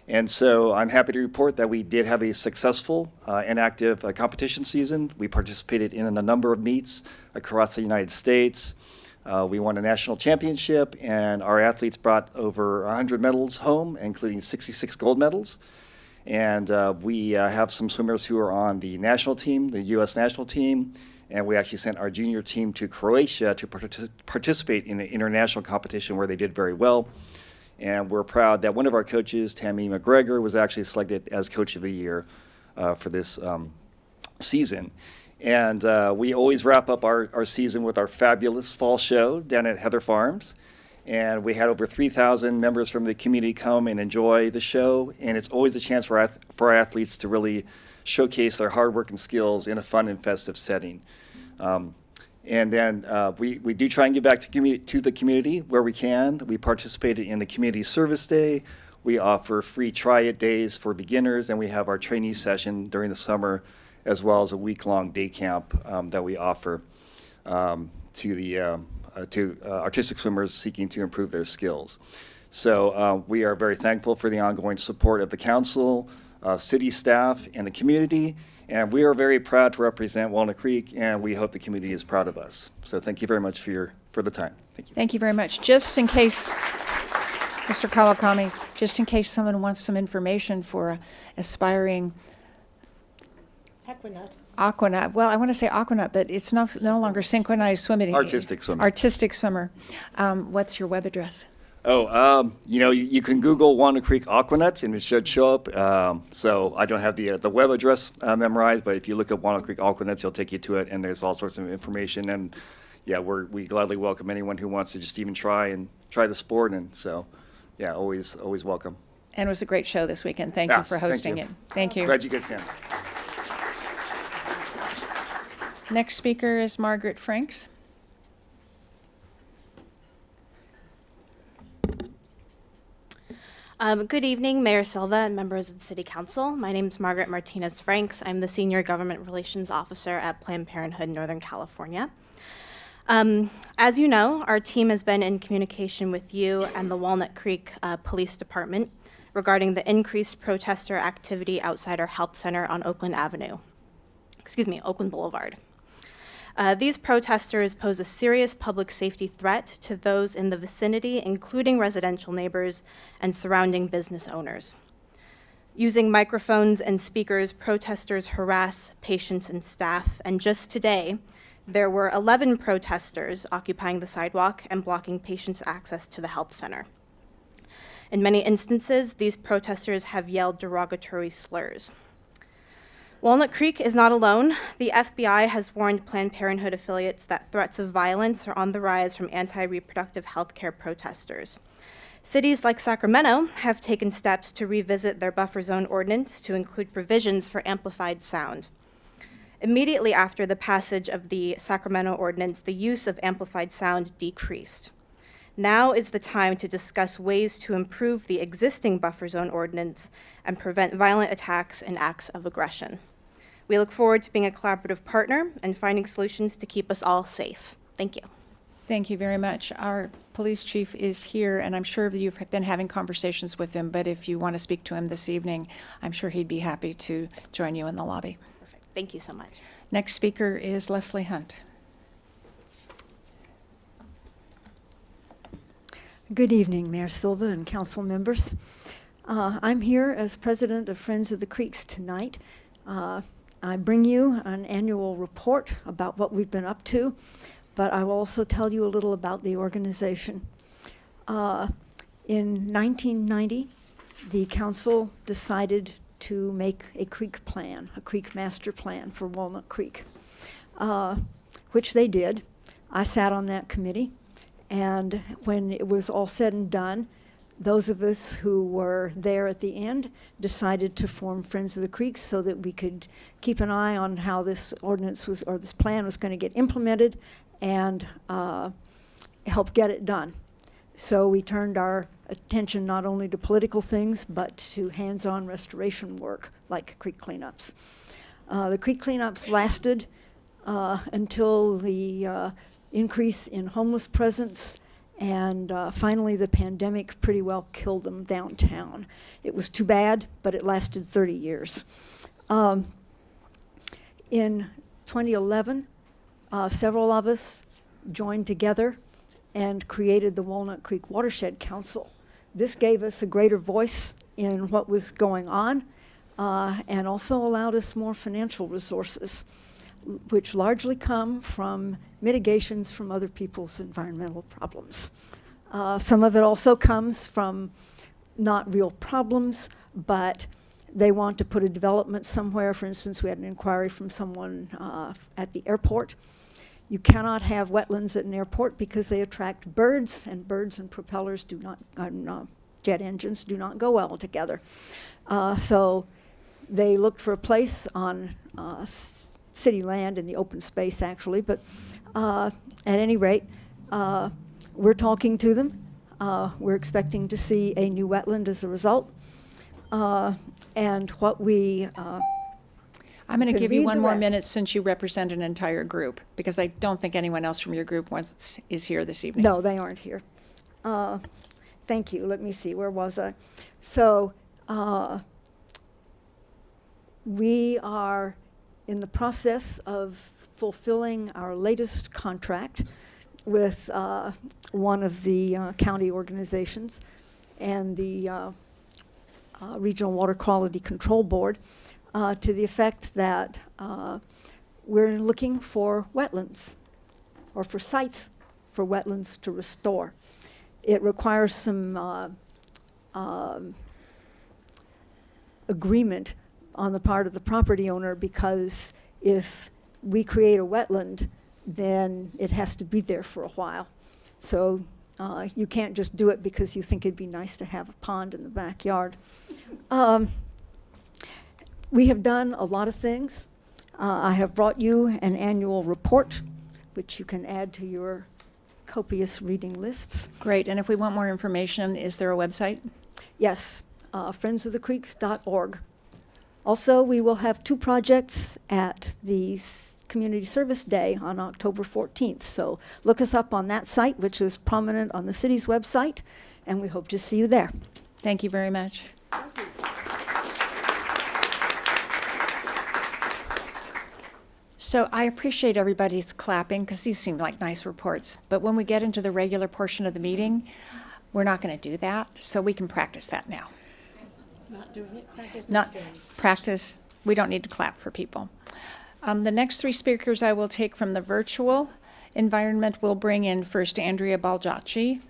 N: And so I'm happy to report that we did have a successful and active competition season. We participated in a number of meets across the United States. We won a national championship, and our athletes brought over 100 medals home, including 66 gold medals. And we have some swimmers who are on the national team, the U.S. national team, and we actually sent our junior team to Croatia to participate in an international competition where they did very well. And we're proud that one of our coaches, Tammy McGregor, was actually selected as Coach of the Year for this season. And we always wrap up our season with our fabulous fall show down at Heather Farms. And we had over 3,000 members from the community come and enjoy the show. And it's always a chance for our athletes to really showcase their hard work and skills in a fun and festive setting. And then we do try and give back to the community where we can. We participated in the Community Service Day. We offer free try-it days for beginners, and we have our trainee session during the summer, as well as a week-long day camp that we offer to artistic swimmers seeking to improve their skills. So we are very thankful for the ongoing support of the council, city staff, and the community. And we are very proud to represent Walnut Creek, and we hope the community is proud of us. So thank you very much for the time. Thank you.
A: Thank you very much. Just in case, Mr. Kawakami, just in case someone wants some information for aspiring Aquanut. Well, I want to say Aquanut, but it's no longer synchronized swimming.
N: Artistic swimmer.
A: Artistic swimmer. What's your web address?
N: You can Google Walnut Creek Aquanuts and it should show up. So I don't have the web address memorized, but if you look up Walnut Creek Aquanuts, it'll take you to it, and there's all sorts of information. And yeah, we gladly welcome anyone who wants to just even try the sport. And so, yeah, always welcome.
A: And it was a great show this weekend. Thank you for hosting it. Thank you.
N: Glad you could attend.
A: Next speaker is Margaret Franks.
O: Good evening, Mayor Silva and members of the City Council. My name is Margaret Martinez Franks. I'm the Senior Government Relations Officer at Planned Parenthood Northern California. As you know, our team has been in communication with you and the Walnut Creek Police Department regarding the increased protester activity outside our health center on Oakland Boulevard. These protesters pose a serious public safety threat to those in the vicinity, including residential neighbors and surrounding business owners. Using microphones and speakers, protesters harass patients and staff, and just today, there were 11 protesters occupying the sidewalk and blocking patients' access to the health center. In many instances, these protesters have yelled derogatory slurs. Walnut Creek is not alone. The FBI has warned Planned Parenthood affiliates that threats of violence are on the rise from anti-reproductive health care protesters. Cities like Sacramento have taken steps to revisit their buffer zone ordinance to include provisions for amplified sound. Immediately after the passage of the Sacramento ordinance, the use of amplified sound decreased. Now is the time to discuss ways to improve the existing buffer zone ordinance and prevent violent attacks and acts of aggression. We look forward to being a collaborative partner and finding solutions to keep us all safe. Thank you.
A: Thank you very much. Our police chief is here, and I'm sure that you've been having conversations with him, but if you want to speak to him this evening, I'm sure he'd be happy to join you in the lobby.
O: Perfect. Thank you so much.
A: Next speaker is Leslie Hunt.
P: Good evening, Mayor Silva and council members. I'm here as president of Friends of the Creeks tonight. I bring you an annual report about what we've been up to, but I will also tell you a little about the organization. In 1990, the council decided to make a creek plan, a creek master plan for Walnut Creek, which they did. I sat on that committee. And when it was all said and done, those of us who were there at the end decided to form Friends of the Creeks so that we could keep an eye on how this ordinance was, or this plan was going to get implemented and help get it done. So we turned our attention not only to political things, but to hands-on restoration work like creek cleanups. The creek cleanups lasted until the increase in homeless presence, and finally the pandemic pretty well killed them downtown. It was too bad, but it lasted 30 years. In 2011, several of us joined together and created the Walnut Creek Watershed Council. This gave us a greater voice in what was going on and also allowed us more financial resources, which largely come from mitigations from other people's environmental problems. Some of it also comes from not real problems, but they want to put a development somewhere. For instance, we had an inquiry from someone at the airport. You cannot have wetlands at an airport because they attract birds, and birds and propellers do not, jet engines do not go well together. So they looked for a place on city land in the open space, actually. But at any rate, we're talking to them. We're expecting to see a new wetland as a result. And what we
A: I'm going to
P: can
A: give you
P: read
A: one
P: the
A: more
P: rest.
A: minute since you represent an entire group, because I don't think anyone else from your group is here this evening.
P: No, they aren't here. Thank you. Let me see. Where was I? So we are in the process of fulfilling our latest contract with one of the county organizations and the Regional Water Quality Control Board to the effect that we're looking for wetlands or for sites for wetlands to restore. It requires some agreement on the part of the property owner, because if we create a wetland, then it has to be there for a while. So you can't just do it because you think it'd be nice to have a pond in the backyard. We have done a lot of things. I have brought you an annual report, which you can add to your copious reading lists.
A: Great. And if we want more information, is there a website?
P: Yes, friendsofthecreeks.org. Also, we will have 2 projects at the Community Service Day on October 14th. So look us up on that site, which is prominent on the city's website, and we hope to see you there.
A: Thank you very much. So I appreciate everybody's clapping, because these seem like nice reports. But when we get into the regular portion of the meeting, we're not going to do that, so we can practice that now.
I: Not doing it.
A: Not practice. We don't need to clap for people. The next 3 speakers I will take from the virtual environment. Will bring in first Andrea Baldacci.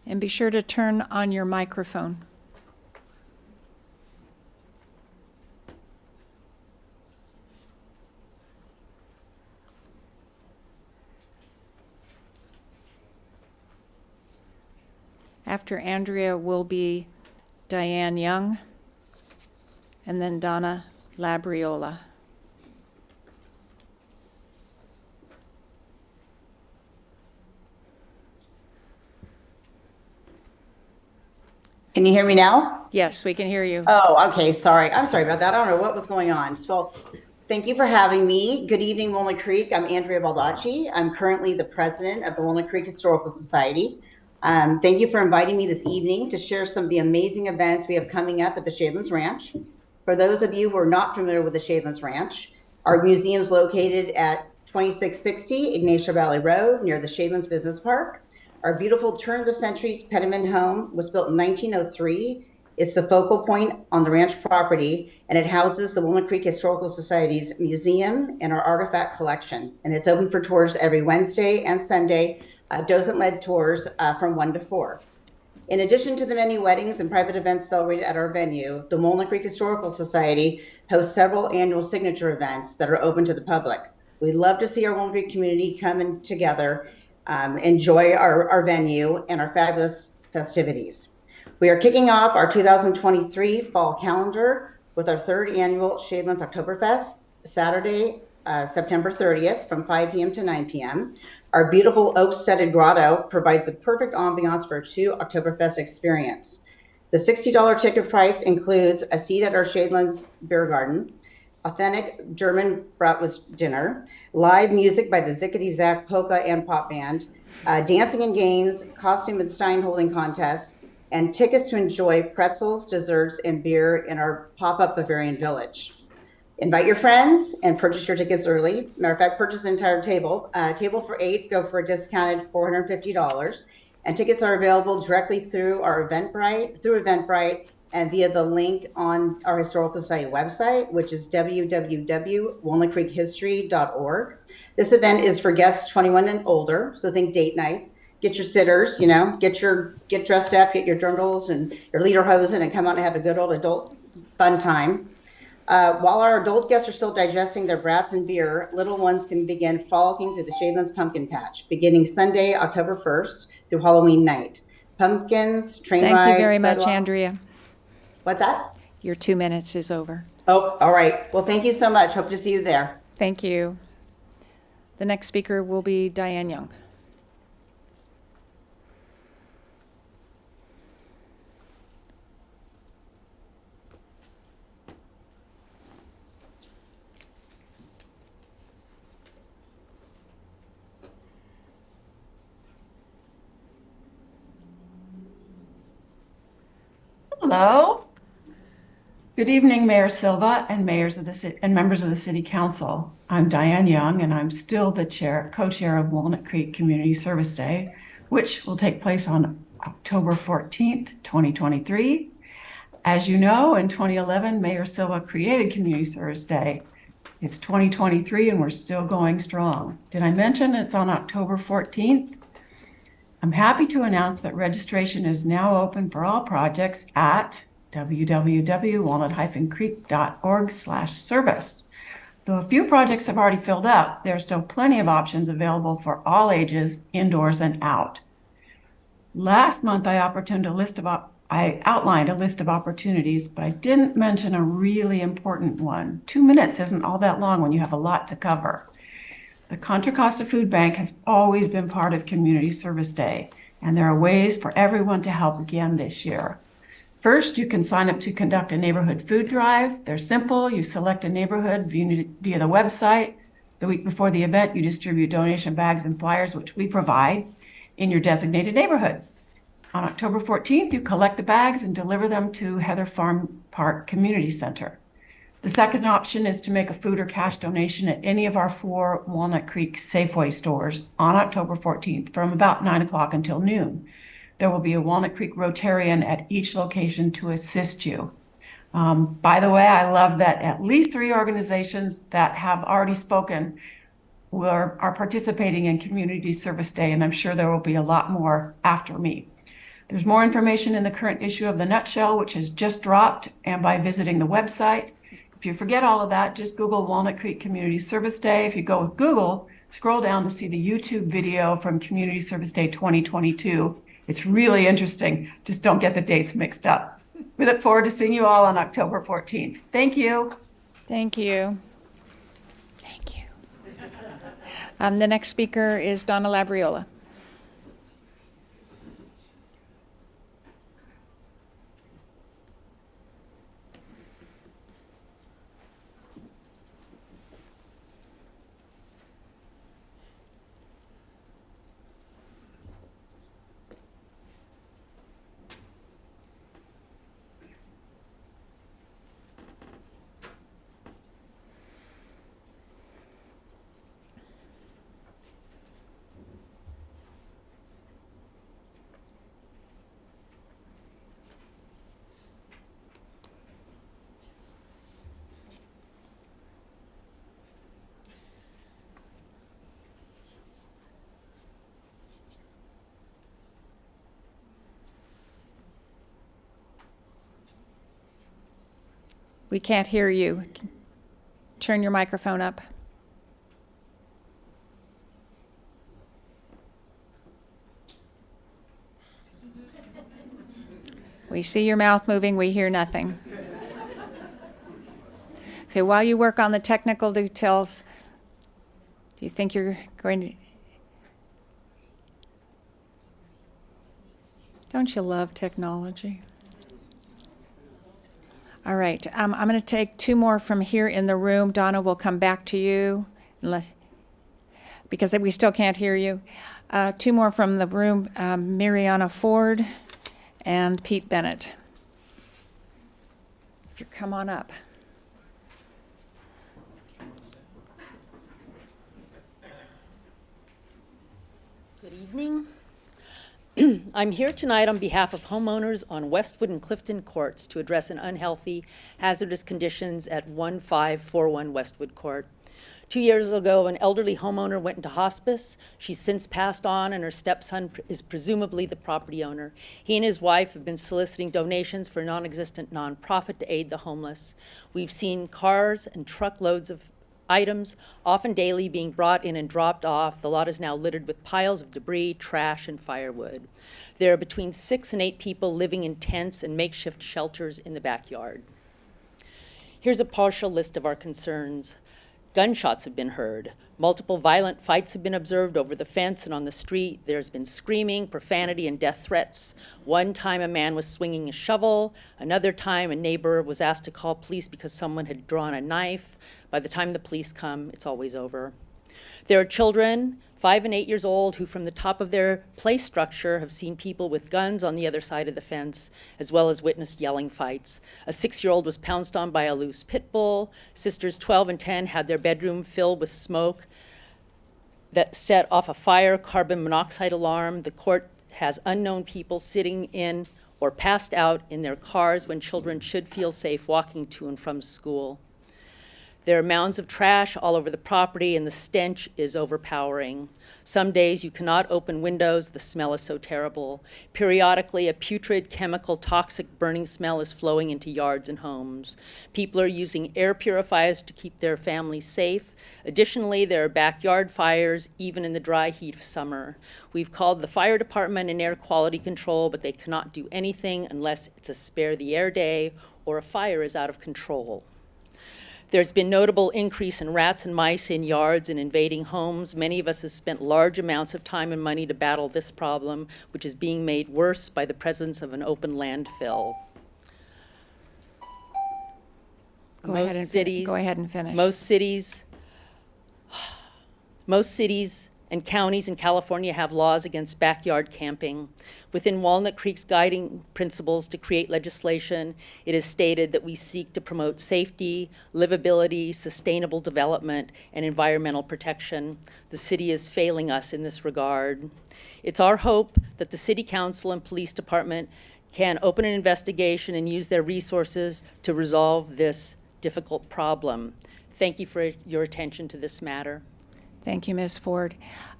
A: And be sure to turn on your microphone. After Andrea will be Diane Young, and then Donna Labriola.
Q: Can you hear me now?
A: Yes, we can hear you.
Q: Oh, okay. Sorry. I'm sorry about that. I don't know what was going on. So thank you for having me. Good evening, Walnut Creek. I'm Andrea Baldacci. I'm currently the president of the Walnut Creek Historical Society. Thank you for inviting me this evening to share some of the amazing events we have coming up at the Shadelands Ranch. For those of you who are not familiar with the Shadelands Ranch, our museum is located at 2660 Ignacia Valley Road near the Shadelands Business Park. Our beautiful turn-of-the-century Penniman home was built in 1903. It's the focal point on the ranch property, and it houses the Walnut Creek Historical Society's museum and our artifact collection. And it's open for tours every Wednesday and Sunday, docent-led tours from 1 to 4. In addition to the many weddings and private events celebrated at our venue, the Walnut Creek Historical Society hosts several annual signature events that are open to the public. We love to see our Walnut Creek community coming together, enjoy our venue and our fabulous festivities. We are kicking off our 2023 fall calendar with our 3rd annual Shadelands Oktoberfest, Saturday, September 30th from 5 p.m. to 9 p.m. Our beautiful oak-studded grotto provides the perfect ambiance for a true Oktoberfest experience. The $60 ticket price includes a seat at our Shadelands Beer Garden, authentic German bratwurst dinner, live music by the Zickety Zack Polka and Pop Band, dancing and games, costume and stein holding contests, and tickets to enjoy pretzels, desserts, and beer in our pop-up Bavarian Village. Invite your friends and purchase your tickets early. Matter of fact, purchase the entire table. Table for 8 go for a discounted $450. And tickets are available directly through our Eventbrite, and via the link on our Historical Society website, which is www.walnutcreekhistory.org. This event is for guests 21 and older, so think date night. Get your sitters, get dressed up, get your dirndls and your lederhosen, and come out and have a good old adult fun time. While our adult guests are still digesting their brats and beer, little ones can begin frolicking through the Shadelands Pumpkin Patch, beginning Sunday, October 1st through Halloween night. Pumpkins, train rides.
A: Thank you very much,
Q: sled walks.
A: Andrea.
Q: What's that?
A: Your 2 minutes is over.
Q: Oh, all right. Well, thank you so much. Hope to see you there.
A: Thank you. The next speaker will be Diane Young.
R: Hello. Good evening, Mayor Silva and members of the City Council. I'm Diane Young, and I'm still the co-chair of Walnut Creek Community Service Day, which will take place on October 14th, 2023. As you know, in 2011, Mayor Silva created Community Service Day. It's 2023, and we're still going strong. Did I mention it's on October 14th? I'm happy to announce that registration is now open for all projects at www.walnut-creek.org/service. Though a few projects have already filled up, there are still plenty of options available for all ages, indoors and out. Last month, I outlined a list of opportunities, but I didn't mention a really important one. 2 minutes isn't all that long when you have a lot to cover. The Contra Costa Food Bank has always been part of Community Service Day, and there are ways for everyone to help again this year. First, you can sign up to conduct a neighborhood food drive. They're simple. You select a neighborhood via the website. The week before the event, you distribute donation bags and flyers, which we provide, in your designated neighborhood. On October 14th, you collect the bags and deliver them to Heather Farm Park Community Center. The second option is to make a food or cash donation at any of our 4 Walnut Creek Safeway stores on October 14th from about 9 o'clock until noon. There will be a Walnut Creek Rotarian at each location to assist you. By the way, I love that at least 3 organizations that have already spoken are participating in Community Service Day, and I'm sure there will be a lot more after me. There's more information in the current issue of the Nutshell, which has just dropped, and by visiting the website. If you forget all of that, just Google Walnut Creek Community Service Day. If you go with Google, scroll down to see the YouTube video from Community Service Day 2022. It's really interesting. Just don't get the dates mixed up. We look forward to seeing you all on October 14th. Thank you.
A: Thank you. Thank you. The next speaker is Donna Labriola. We can't hear you. Turn your microphone up. We see your mouth moving, we hear nothing. So while you work on the technical details, do you think you're going to... Don't you love technology? All right, I'm going to take 2 more from here in the room. Donna will come back to you, because we still can't hear you. 2 more from the room, Mariana Ford and Pete Bennett. If you come on up.
S: evening. I'm here tonight on behalf of homeowners on Westwood and Clifton Courts to address an unhealthy, hazardous conditions at 1541 Westwood Court. 2 years ago, an elderly homeowner went into hospice. She's since passed on, and her stepson is presumably the property owner. He and his wife have been soliciting donations for a non-existent nonprofit to aid the homeless. We've seen cars and truckloads of items, often daily, being brought in and dropped off. The lot is now littered with piles of debris, trash, and firewood. There are between 6 and 8 people living in tents and makeshift shelters in the backyard. Here's a partial list of our concerns. Gunshots have been heard. Multiple violent fights have been observed over the fence and on the street. There's been screaming, profanity, and death threats. One time a man was swinging a shovel. Another time a neighbor was asked to call police because someone had drawn a knife. By the time the police come, it's always over. There are children, 5 and 8 years old, who from the top of their play structure have seen people with guns on the other side of the fence, as well as witnessed yelling fights. A 6-year-old was pounced on by a loose pit bull. Sisters 12 and 10 had their bedroom filled with smoke that set off a fire carbon monoxide alarm. The court has unknown people sitting in or passed out in their cars when children should feel safe walking to and from school. There are mounds of trash all over the property, and the stench is overpowering. Some days you cannot open windows, the smell is so terrible. Periodically, a putrid, chemical, toxic burning smell is flowing into yards and homes. People are using air purifiers to keep their families safe. Additionally, there are backyard fires, even in the dry heat of summer. We've called the fire department and air quality control, but they cannot do anything unless it's a spare the air day or a fire is out of control. There's been notable increase in rats and mice in yards and invading homes. Many of us have spent large amounts of time and money to battle this problem, which is being made worse by the presence of an open landfill.
A: Go ahead and finish.
S: Most cities and counties in California have laws against backyard camping. Within Walnut Creek's guiding principles to create legislation, it is stated that we seek to promote safety, livability, sustainable development, and environmental protection. The city is failing us in this regard. It's our hope that the City Council and Police Department can open an investigation and use their resources to resolve this difficult problem. Thank you for your attention to this matter.
A: Thank you, Ms. Ford.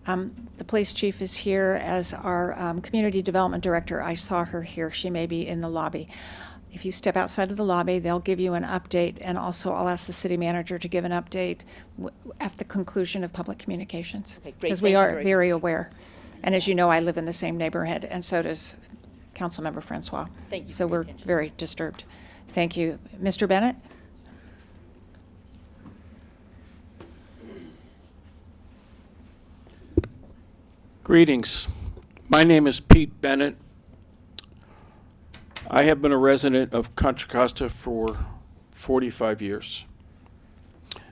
A: The police chief is here as our community development director. I saw her here. She may be in the lobby. If you step outside of the lobby, they'll give you an update, and also I'll ask the city manager to give an update at the conclusion of public communications.
S: Okay, great.
A: Because we
S: Thank you
A: are very aware. And as you know, I live in the same neighborhood, and so does Councilmember Francois.
S: Thank you
A: So
S: for your
A: we're
S: attention.
A: very disturbed. Thank you. Mr. Bennett?
T: Greetings. My name is Pete Bennett. I have been a resident of Contra Costa for 45 years.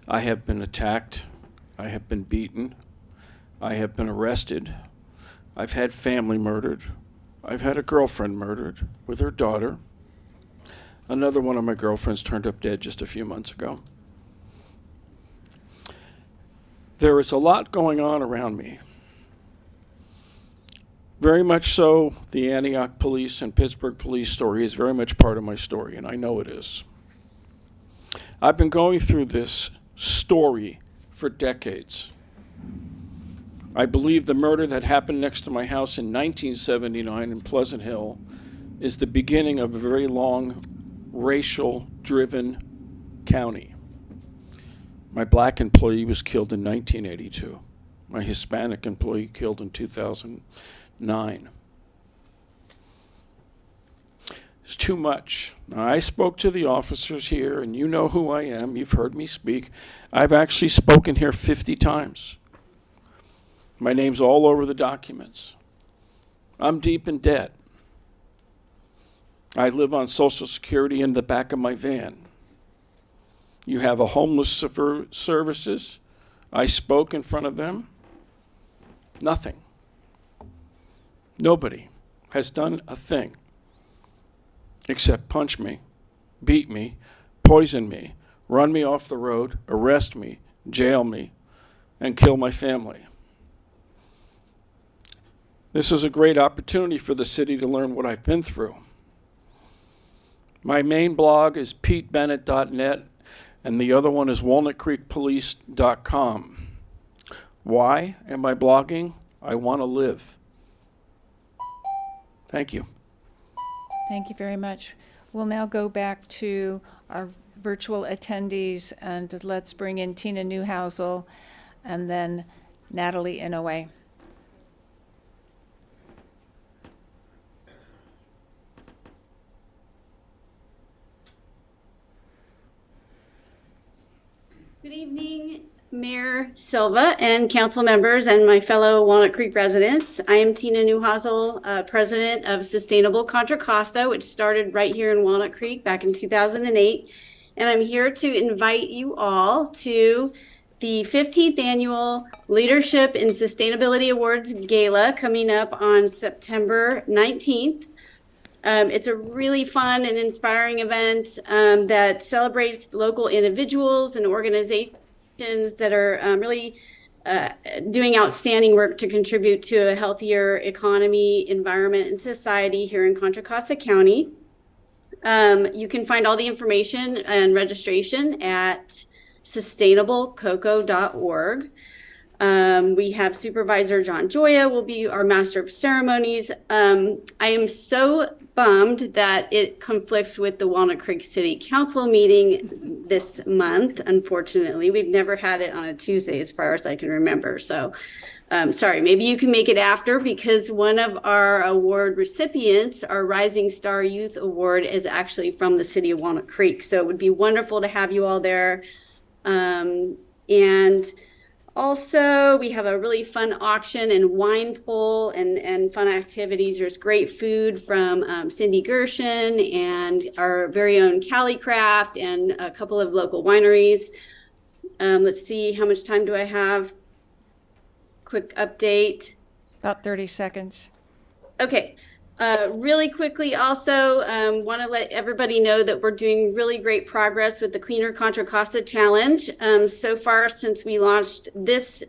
T: I have been attacked. I have been beaten. I have been arrested. I've had family murdered. I've had a girlfriend murdered with her daughter. Another one of my girlfriends turned up dead just a few months ago. There is a lot going on around me. Very much so, the Antioch police and Pittsburgh police story is very much part of my story, and I know it is. I've been going through this story for decades. I believe the murder that happened next to my house in 1979 in Pleasant Hill is the beginning of a very long, racial-driven county. My black employee was killed in 1982. My Hispanic employee killed in 2009. It's too much. Now, I spoke to the officers here, and you know who I am. You've heard me speak. I've actually spoken here 50 times. My name's all over the documents. I'm deep in debt. I live on Social Security in the back of my van. You have a homeless services. I spoke in front of them. Nothing. Nobody has done a thing except punch me, beat me, poison me, run me off the road, arrest me, jail me, and kill my family. This is a great opportunity for the city to learn what I've been through. My main blog is petebennett.net, and the other one is walnutcreekpolice.com. Why am I blogging? I want to live. Thank you.
A: Thank you very much. We'll now go back to our virtual attendees, and let's bring in Tina Newhousel and then Natalie Inouye.
U: Good evening, Mayor Silva and council members and my fellow Walnut Creek residents. I am Tina Newhousel, president of Sustainable Contra Costa, which started right here in Walnut Creek back in 2008. And I'm here to invite you all to the 15th Annual Leadership in Sustainability Awards Gala coming up on September 19th. It's a really fun and inspiring event that celebrates local individuals and organizations that are really doing outstanding work to contribute to a healthier economy, environment, and society here in Contra Costa County. You can find all the information and registration at sustainablecocoa.org. We have Supervisor John Joya will be our Master of Ceremonies. I am so bummed that it conflicts with the Walnut Creek City Council meeting this month. Unfortunately, we've never had it on a Tuesday as far as I can remember. So sorry, maybe you can make it after, because one of our award recipients, our Rising Star Youth Award, is actually from the city of Walnut Creek. So it would be wonderful to have you all there. And also, we have a really fun auction and wine pull and fun activities. There's great food from Cindy Gershon and our very own Cali Craft and a couple of local wineries. Let's see, how much time do I have? Quick update.
A: About 30 seconds.
U: Okay. Really quickly, also want to let everybody know that we're doing really great progress with the Cleaner Contra Costa Challenge. So far, since we launched this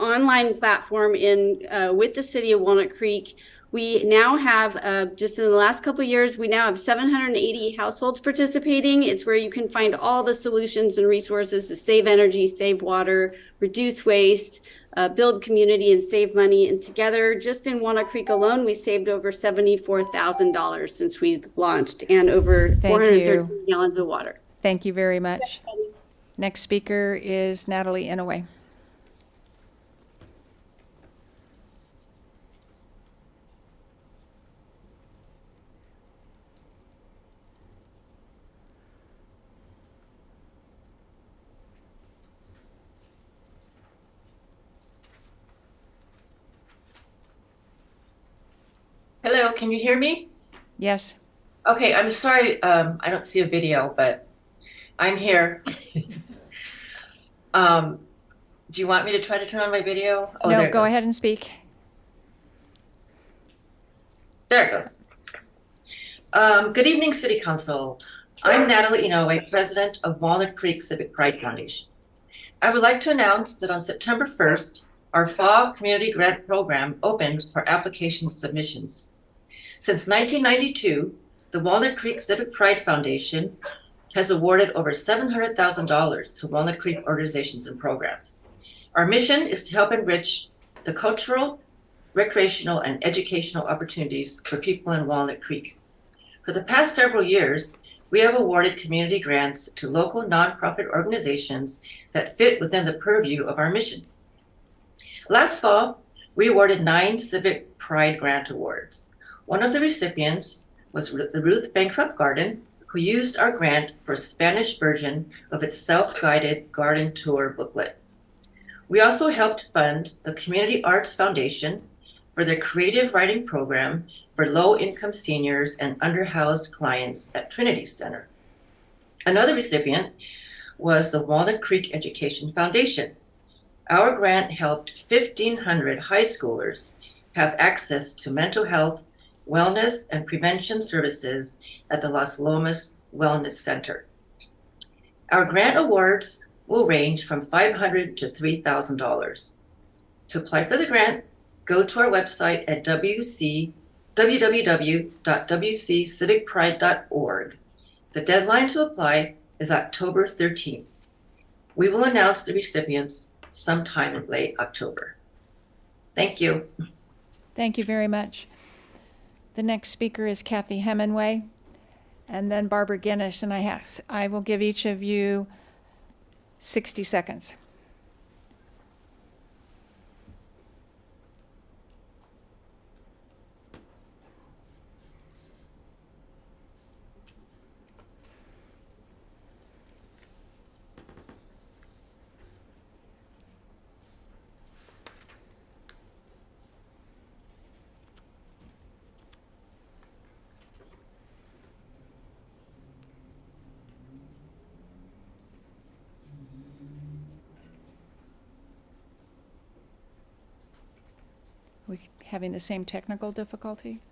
U: online platform with the city of Walnut Creek, we now have, just in the last couple of years, we now have 780 households participating. It's where you can find all the solutions and resources to save energy, save water, reduce waste, build community, and save money. And together, just in Walnut Creek alone, we saved over $74,000 since we launched, and over 413 gallons of water.
A: Thank you very much. Next speaker is Natalie Inouye.
V: Hello, can you hear me?
A: Yes.
V: Okay, I'm sorry, I don't see a video, but I'm here. Do you want me to try to turn on my video? Oh,
A: No, go ahead and speak.
V: There it goes. Good evening, City Council. I'm Natalie Inouye, President of Walnut Creek Civic Pride Foundation. I would like to announce that on September 1st, our Fall Community Grant Program opened for application submissions. Since 1992, the Walnut Creek Civic Pride Foundation has awarded over $700,000 to Walnut Creek organizations and programs. Our mission is to help enrich the cultural, recreational, and educational opportunities for people in Walnut Creek. For the past several years, we have awarded community grants to local nonprofit organizations that fit within the purview of our mission. Last fall, we awarded 9 Civic Pride Grant Awards. One of the recipients was the Ruth Bancroft Garden, who used our grant for a Spanish version of its self-guided garden tour booklet. We also helped fund the Community Arts Foundation for their creative writing program for low-income seniors and underhoused clients at Trinity Center. Another recipient was the Walnut Creek Education Foundation. Our grant helped 1,500 high schoolers have access to mental health, wellness, and prevention services at the Las Lomas Wellness Center. Our grant awards will range from $500 to $3,000. To apply for the grant, go to our website at www.wccivicpride.org. The deadline to apply is October 13th. We will announce the recipients sometime in late October. Thank you.
A: Thank you very much. The next speaker is Kathy Hemingway, and then Barbara Guinness, and I will give each of you 60 seconds. We having the same technical difficulty?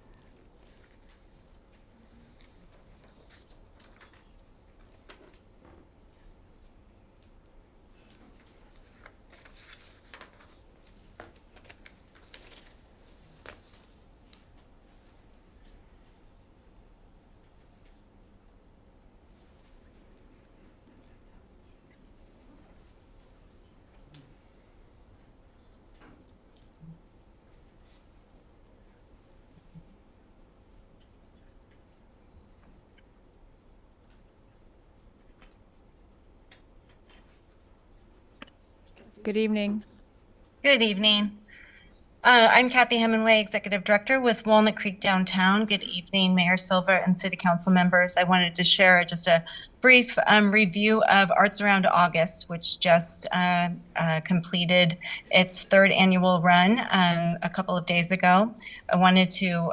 A: Good evening.
B: Good evening. I'm Kathy Hemingway, Executive Director with Walnut Creek Downtown. Good evening, Mayor Silva and City Council members. I wanted to share just a brief review of Arts Around August, which just completed its third annual run a couple of days ago. I wanted to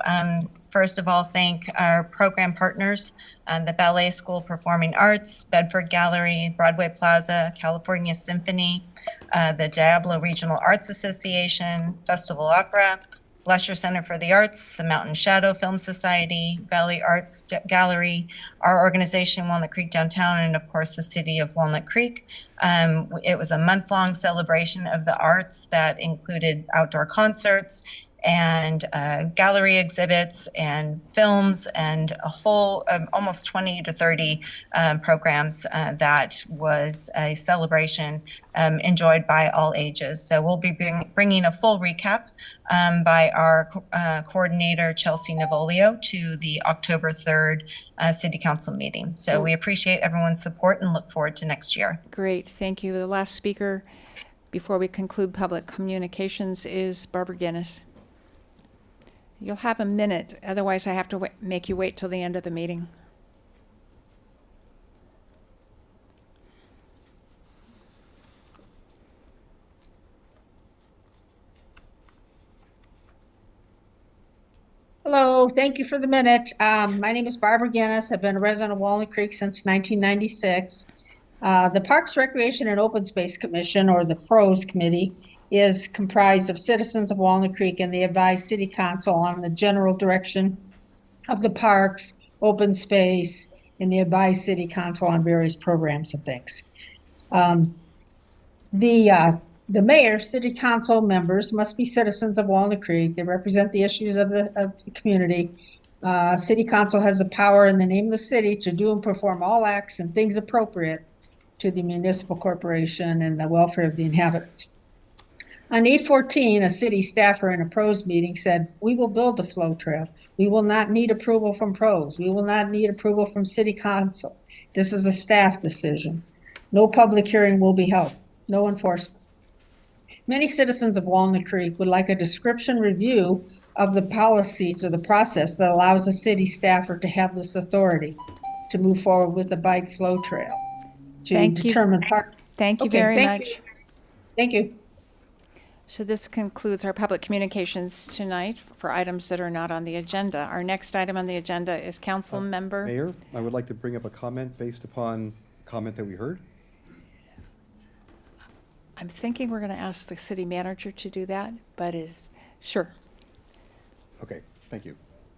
B: first of all thank our program partners, the Ballet School Performing Arts, Bedford Gallery, Broadway Plaza, California Symphony, the Diablo Regional Arts Association, Festival Opera, Lesher Center for the Arts, the Mountain Shadow Film Society, Valley Arts Gallery, our organization, Walnut Creek Downtown, and of course the city of Walnut Creek. It was a month-long celebration of the arts that included outdoor concerts and gallery exhibits and films and a whole almost 20 to 30 programs that was a celebration enjoyed by all ages. So we'll be bringing a full recap by our coordinator, Chelsea Navolio, to the October 3rd City Council meeting. So we appreciate everyone's support and look forward to next year.
A: Great, thank you. The last speaker before we conclude public communications is Barbara Guinness. You'll have a minute, otherwise I have to make you wait till the end of the meeting.
E: Hello, thank you for the minute. My name is Barbara Guinness. I've been a resident of Walnut Creek since 1996. The Parks, Recreation, and Open Space Commission, or the PROS Committee, is comprised of citizens of Walnut Creek, and they advise City Council on the general direction of the parks, open space, and they advise City Council on various programs and things. The mayor, City Council members must be citizens of Walnut Creek. They represent the issues of the community. City Council has the power in the name of the city to do and perform all acts and things appropriate to the municipal corporation and the welfare of the inhabitants. On 8/14, a city staffer in a PROS meeting said, "We will build the flow trail. We will not need approval from PROS. We will not need approval from City Council. This is a staff decision. No public hearing will be held. No enforcement." Many citizens of Walnut Creek would like a description review of the policies or the process that allows a city staffer to have this authority to move forward with the bike flow trail to determine park.
A: Thank you very much.
E: Thank you.
A: So this concludes our public communications tonight for items that are not on the agenda. Our next item on the agenda is council member.
H: Mayor, I would like to bring up a comment based upon a comment that we heard.
A: I'm thinking we're going to ask the city manager to do that, but sure.
H: Okay, thank you.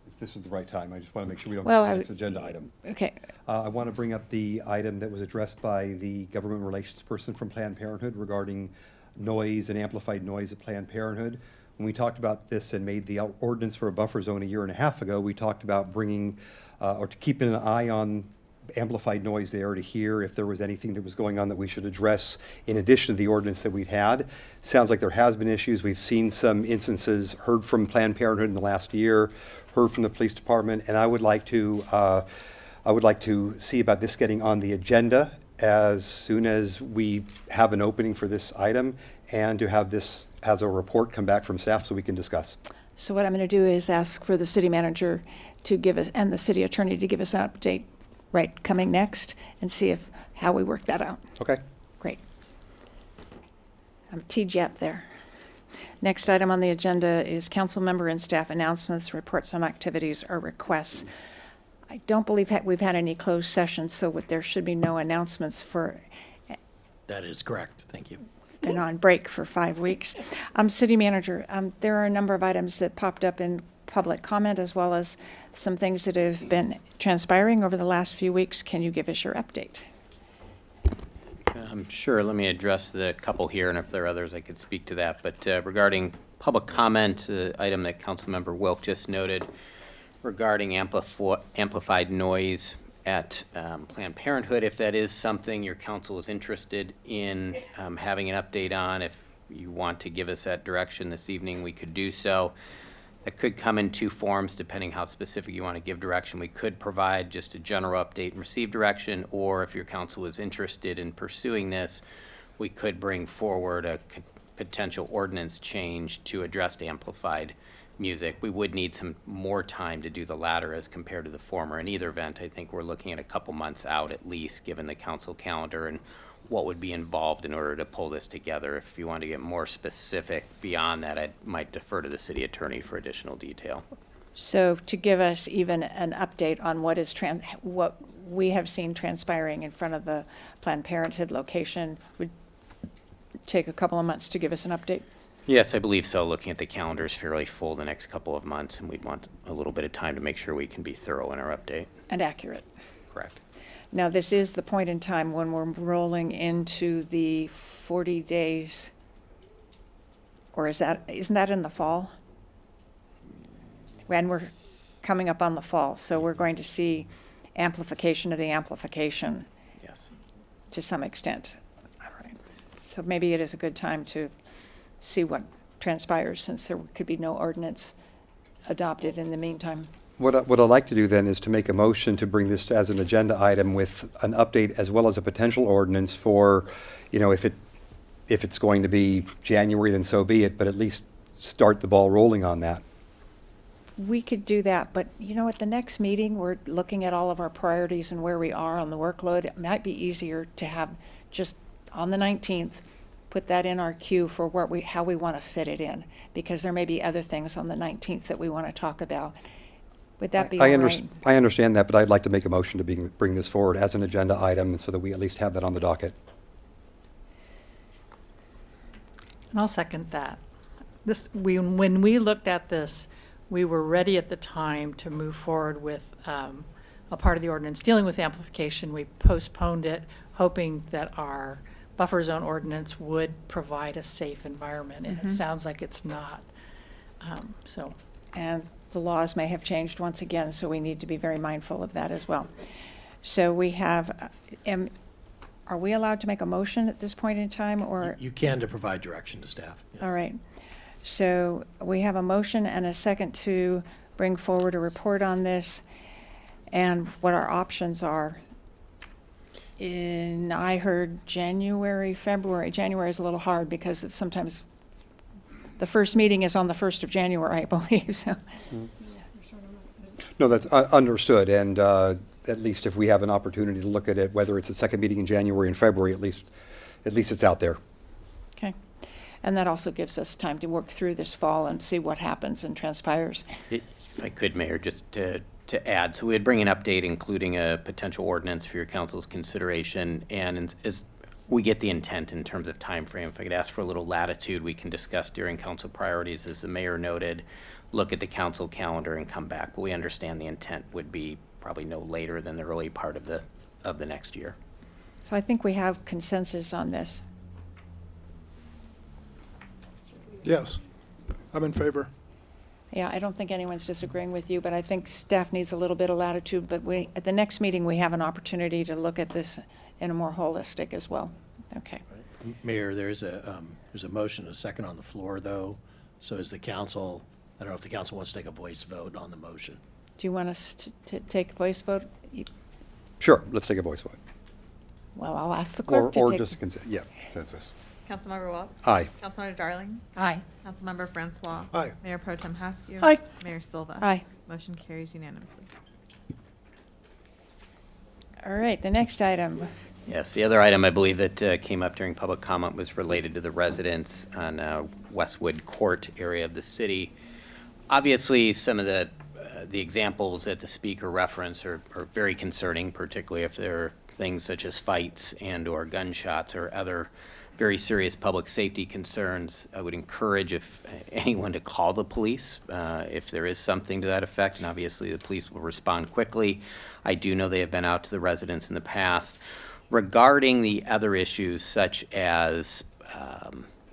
H: If this is the right time, I just want to make sure we don't
A: Well,
H: get to the next agenda item.
A: Okay.
H: I want to bring up the item that was addressed by the government relations person from Planned Parenthood regarding noise and amplified noise at Planned Parenthood. When we talked about this and made the ordinance for a buffer zone a year and a half ago, we talked about bringing, or to keeping an eye on amplified noise there to hear if there was anything that was going on that we should address in addition to the ordinance that we've had. Sounds like there has been issues. We've seen some instances, heard from Planned Parenthood in the last year, heard from the police department, and I would like to see about this getting on the agenda as soon as we have an opening for this item, and to have this as a report come back from staff so we can discuss.
A: So what I'm going to do is ask for the city manager to give us, and the city attorney to give us an update right coming next, and see how we work that out.
H: Okay.
A: Great. I'm teed you up there. Next item on the agenda is council member and staff announcements, reports on activities, or requests. I don't believe we've had any closed sessions, so there should be no announcements for.
D: That is correct. Thank you.
A: Been on break for 5 weeks. City manager, there are a number of items that popped up in public comment, as well as some things that have been transpiring over the last few weeks. Can you give us your update?
M: Sure. Let me address the couple here, and if there are others, I could speak to that. But regarding public comment, item that Councilmember Wilk just noted regarding amplified noise at Planned Parenthood, if that is something your council is interested in having an update on, if you want to give us that direction this evening, we could do so. It could come in two forms, depending how specific you want to give direction. We could provide just a general update and receive direction, or if your council is interested in pursuing this, we could bring forward a potential ordinance change to address amplified music. We would need some more time to do the latter as compared to the former. In either event, I think we're looking at a couple months out at least, given the council calendar and what would be involved in order to pull this together. If you want to get more specific beyond that, I might defer to the city attorney for additional detail.
A: So to give us even an update on what we have seen transpiring in front of the Planned Parenthood location would take a couple of months to give us an update?
M: Yes, I believe so. Looking at the calendar is fairly full the next couple of months, and we'd want a little bit of time to make sure we can be thorough in our update.
A: And accurate.
M: Correct.
A: Now, this is the point in time when we're rolling into the 40 days, or isn't that in the fall? When we're coming up on the fall, so we're going to see amplification of the amplification.
M: Yes.
A: To some extent. All right. So maybe it is a good time to see what transpires, since there could be no ordinance adopted in the meantime.
H: What I'd like to do then is to make a motion to bring this as an agenda item with an update as well as a potential ordinance for, if it's going to be January, then so be it, but at least start the ball rolling on that.
A: We could do that, but at the next meeting, we're looking at all of our priorities and where we are on the workload. It might be easier to have just on the 19th, put that in our queue for how we want to fit it in, because there may be other things on the 19th that we want to talk about. Would that be all right?
H: I understand that, but I'd like to make a motion to bring this forward as an agenda item so that we at least have that on the docket.
J: And I'll second that. When we looked at this, we were ready at the time to move forward with a part of the ordinance dealing with amplification. We postponed it, hoping that our buffer zone ordinance would provide a safe environment, and it sounds like it's not.
A: And the laws may have changed once again, so we need to be very mindful of that as well. So we have, are we allowed to make a motion at this point in time, or?
D: You can, to provide direction to staff. Yes.
A: All right. So we have a motion and a second to bring forward a report on this and what our options are. I heard January, February. January is a little hard because sometimes the first meeting is on the 1st of January, I believe, so.
H: No, that's understood, and at least if we have an opportunity to look at it, whether it's the second meeting in January and February, at least it's out there.
A: Okay. And that also gives us time to work through this fall and see what happens and transpires.
M: If I could, Mayor, just to add, so we'd bring an update including a potential ordinance for your council's consideration, and as we get the intent in terms of time frame, if I could ask for a little latitude, we can discuss during council priorities, as the mayor noted, look at the council calendar and come back. But we understand the intent would be probably no later than the early part of the next year.
A: So I think we have consensus on this.
K: Yes. I'm in favor.
A: Yeah, I don't think anyone's disagreeing with you, but I think staff needs a little bit of latitude. But at the next meeting, we have an opportunity to look at this in a more holistic as well. Okay.
D: Mayor, there's a motion, a second on the floor, though. So is the council, I don't know if the council wants to take a voice vote on the motion.
A: Do you want us to take a voice vote?
H: Sure, let's take a voice vote.
A: Well, I'll ask the clerk to
H: Or
A: take.
H: just a consensus.
C: Councilmember Welch?
H: Aye.
C: Councilmember Darling?
A: Aye.
C: Councilmember Francois?
K: Aye.
C: Mayor Pro Tem Haskew?
A: Aye.
C: Mayor Silva?
A: Aye.
C: Motion carries unanimously.
A: All right, the next item.
M: Yes, the other item I believe that came up during public comment was related to the residents on Westwood Court area of the city. Obviously, some of the examples that the speaker referenced are very concerning, particularly if there are things such as fights and or gunshots or other very serious public safety concerns. I would encourage anyone to call the police if there is something to that effect, and obviously the police will respond quickly. I do know they have been out to the residents in the past. Regarding the other issues such as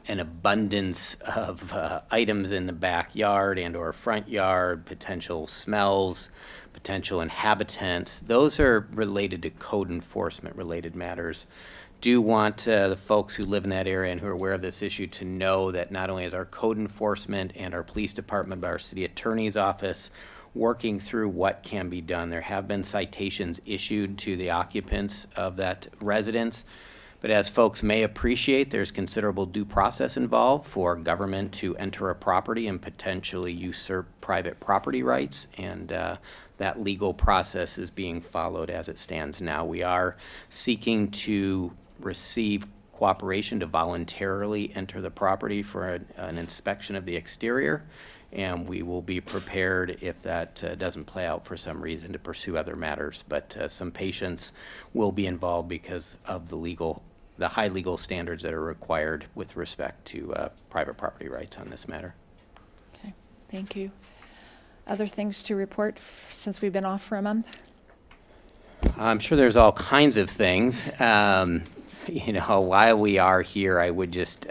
M: an abundance of items in the backyard and or front yard, potential smells, potential inhabitants, those are related to code enforcement related matters. Do want the folks who live in that area and who are aware of this issue to know that not only is our code enforcement and our police department, but our city attorney's office working through what can be done. There have been citations issued to the occupants of that residence. But as folks may appreciate, there's considerable due process involved for government to enter a property and potentially usurp private property rights. And that legal process is being followed as it stands now. We are seeking to receive cooperation to voluntarily enter the property for an inspection of the exterior. And we will be prepared if that doesn't play out for some reason to pursue other matters. But some patience will be involved because of the high legal standards that are required with respect to private property rights on this matter.
A: Okay, thank you. Other things to report since we've been off for a month?
M: I'm sure there's all kinds of things. While we are here, I would just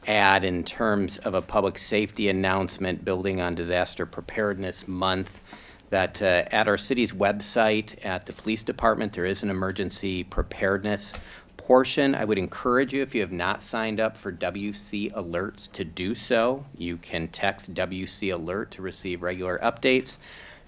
M: add in terms of a public safety announcement building on Disaster Preparedness Month that at our city's website, at the police department, there is an emergency preparedness portion. I would encourage you, if you have not signed up for WC Alerts, to do so. You can text WC Alert to receive regular updates.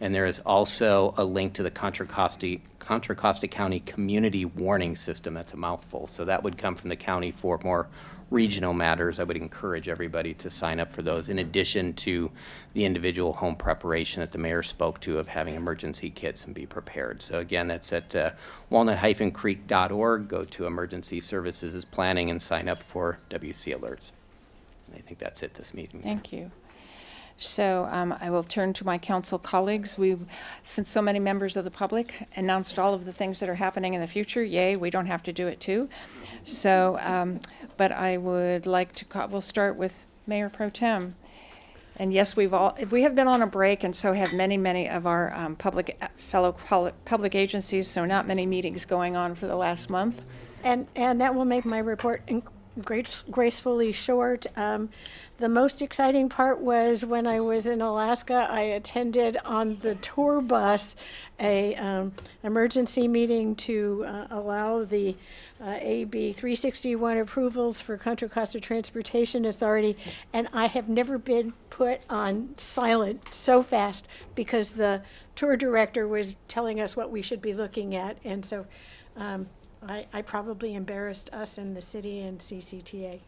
M: And there is also a link to the Contra Costa County Community Warning System. That's a mouthful. So that would come from the county for more regional matters. I would encourage everybody to sign up for those, in addition to the individual home preparation that the mayor spoke to of having emergency kits and be prepared. So again, that's at walnut-creek.org. Go to Emergency Services Planning and sign up for WC Alerts. And I think that's it this meeting.
A: Thank you. So I will turn to my council colleagues. Since so many members of the public announced all of the things that are happening in the future, yay, we don't have to do it too. So, but I would like to, we'll start with Mayor Pro Tem. And yes, we have been on a break, and so have many of our fellow public agencies, so not many meetings going on for the last month.
I: And that will make my report gracefully short. The most exciting part was when I was in Alaska, I attended on the tour bus a emergency meeting to allow the AB 361 approvals for Contra Costa Transportation Authority, and I have never been put on silent so fast because the tour director was telling us what we should be looking at, and so I probably embarrassed us in the city and CCTA.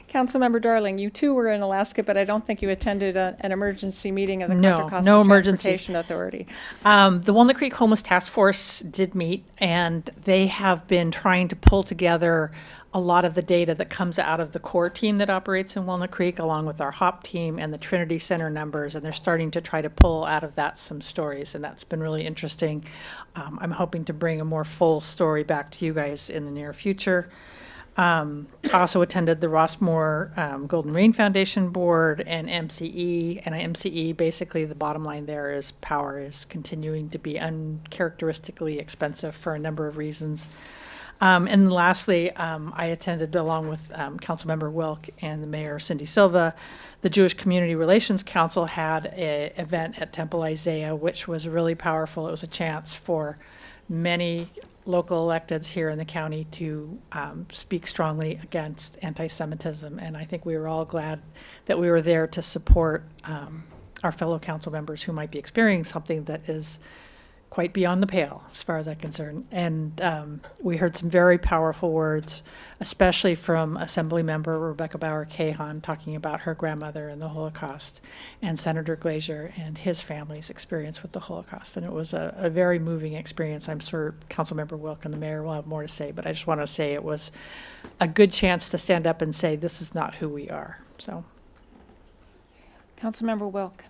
A: Councilmember Darling, you too were in Alaska, but I don't think you attended an emergency meeting of the
J: No,
A: Contra Costa
J: no emergencies.
A: Transportation Authority.
J: The Walnut Creek Homeless Task Force did meet, and they have been trying to pull together a lot of the data that comes out of the core team that operates in Walnut Creek, along with our HOP team and the Trinity Center numbers, and they're starting to try to pull out of that some stories, and that's been really interesting. I'm hoping to bring a more full story back to you guys in the near future. I also attended the Rossmore Golden Rain Foundation Board and MCE. And MCE, basically the bottom line there is power is continuing to be uncharacteristically expensive for a number of reasons. And lastly, I attended along with Councilmember Wilk and the Mayor Cindy Silva. The Jewish Community Relations Council had an event at Temple Isaiah, which was really powerful. It was a chance for many local electeds here in the county to speak strongly against anti-Semitism. And I think we were all glad that we were there to support our fellow council members who might be experiencing something that is quite beyond the pale, as far as I'm concerned. And we heard some very powerful words, especially from Assemblymember Rebecca Bauer-Cahan talking about her grandmother and the Holocaust, and Senator Glazer and his family's experience with the Holocaust. And it was a very moving experience. I'm sure Councilmember Wilk and the mayor will have more to say, but I just want to say it was a good chance to stand up and say, this is not who we are. So,
A: Councilmember Wilk.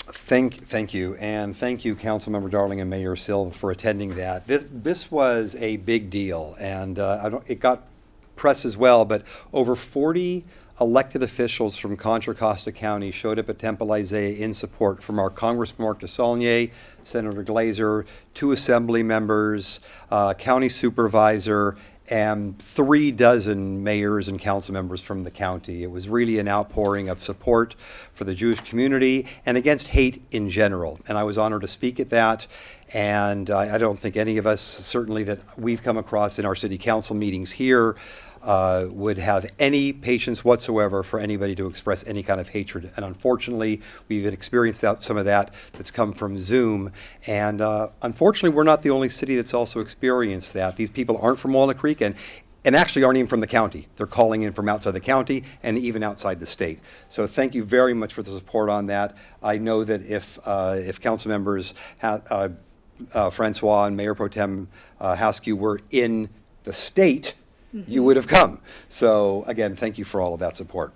H: Thank you, and thank you, Councilmember Darling and Mayor Silva, for attending that. This was a big deal, and it got press as well, but over 40 elected officials from Contra Costa County showed up at Temple Isaiah in support, from our Congressman Mark DeSaulnier, Senator Glazer, 2 assembly members, county supervisor, and 36 mayors and council members from the county. It was really an outpouring of support for the Jewish community and against hate in general. And I was honored to speak at that. And I don't think any of us, certainly that we've come across in our city council meetings here, would have any patience whatsoever for anybody to express any kind of hatred. And unfortunately, we've experienced some of that that's come from Zoom. And unfortunately, we're not the only city that's also experienced that. These people aren't from Walnut Creek and actually aren't even from the county. They're calling in from outside the county and even outside the state. So thank you very much for the support on that. I know that if council members, Francois and Mayor Pro Tem Haskew, were in the state, you would have come. So again, thank you for all of that support.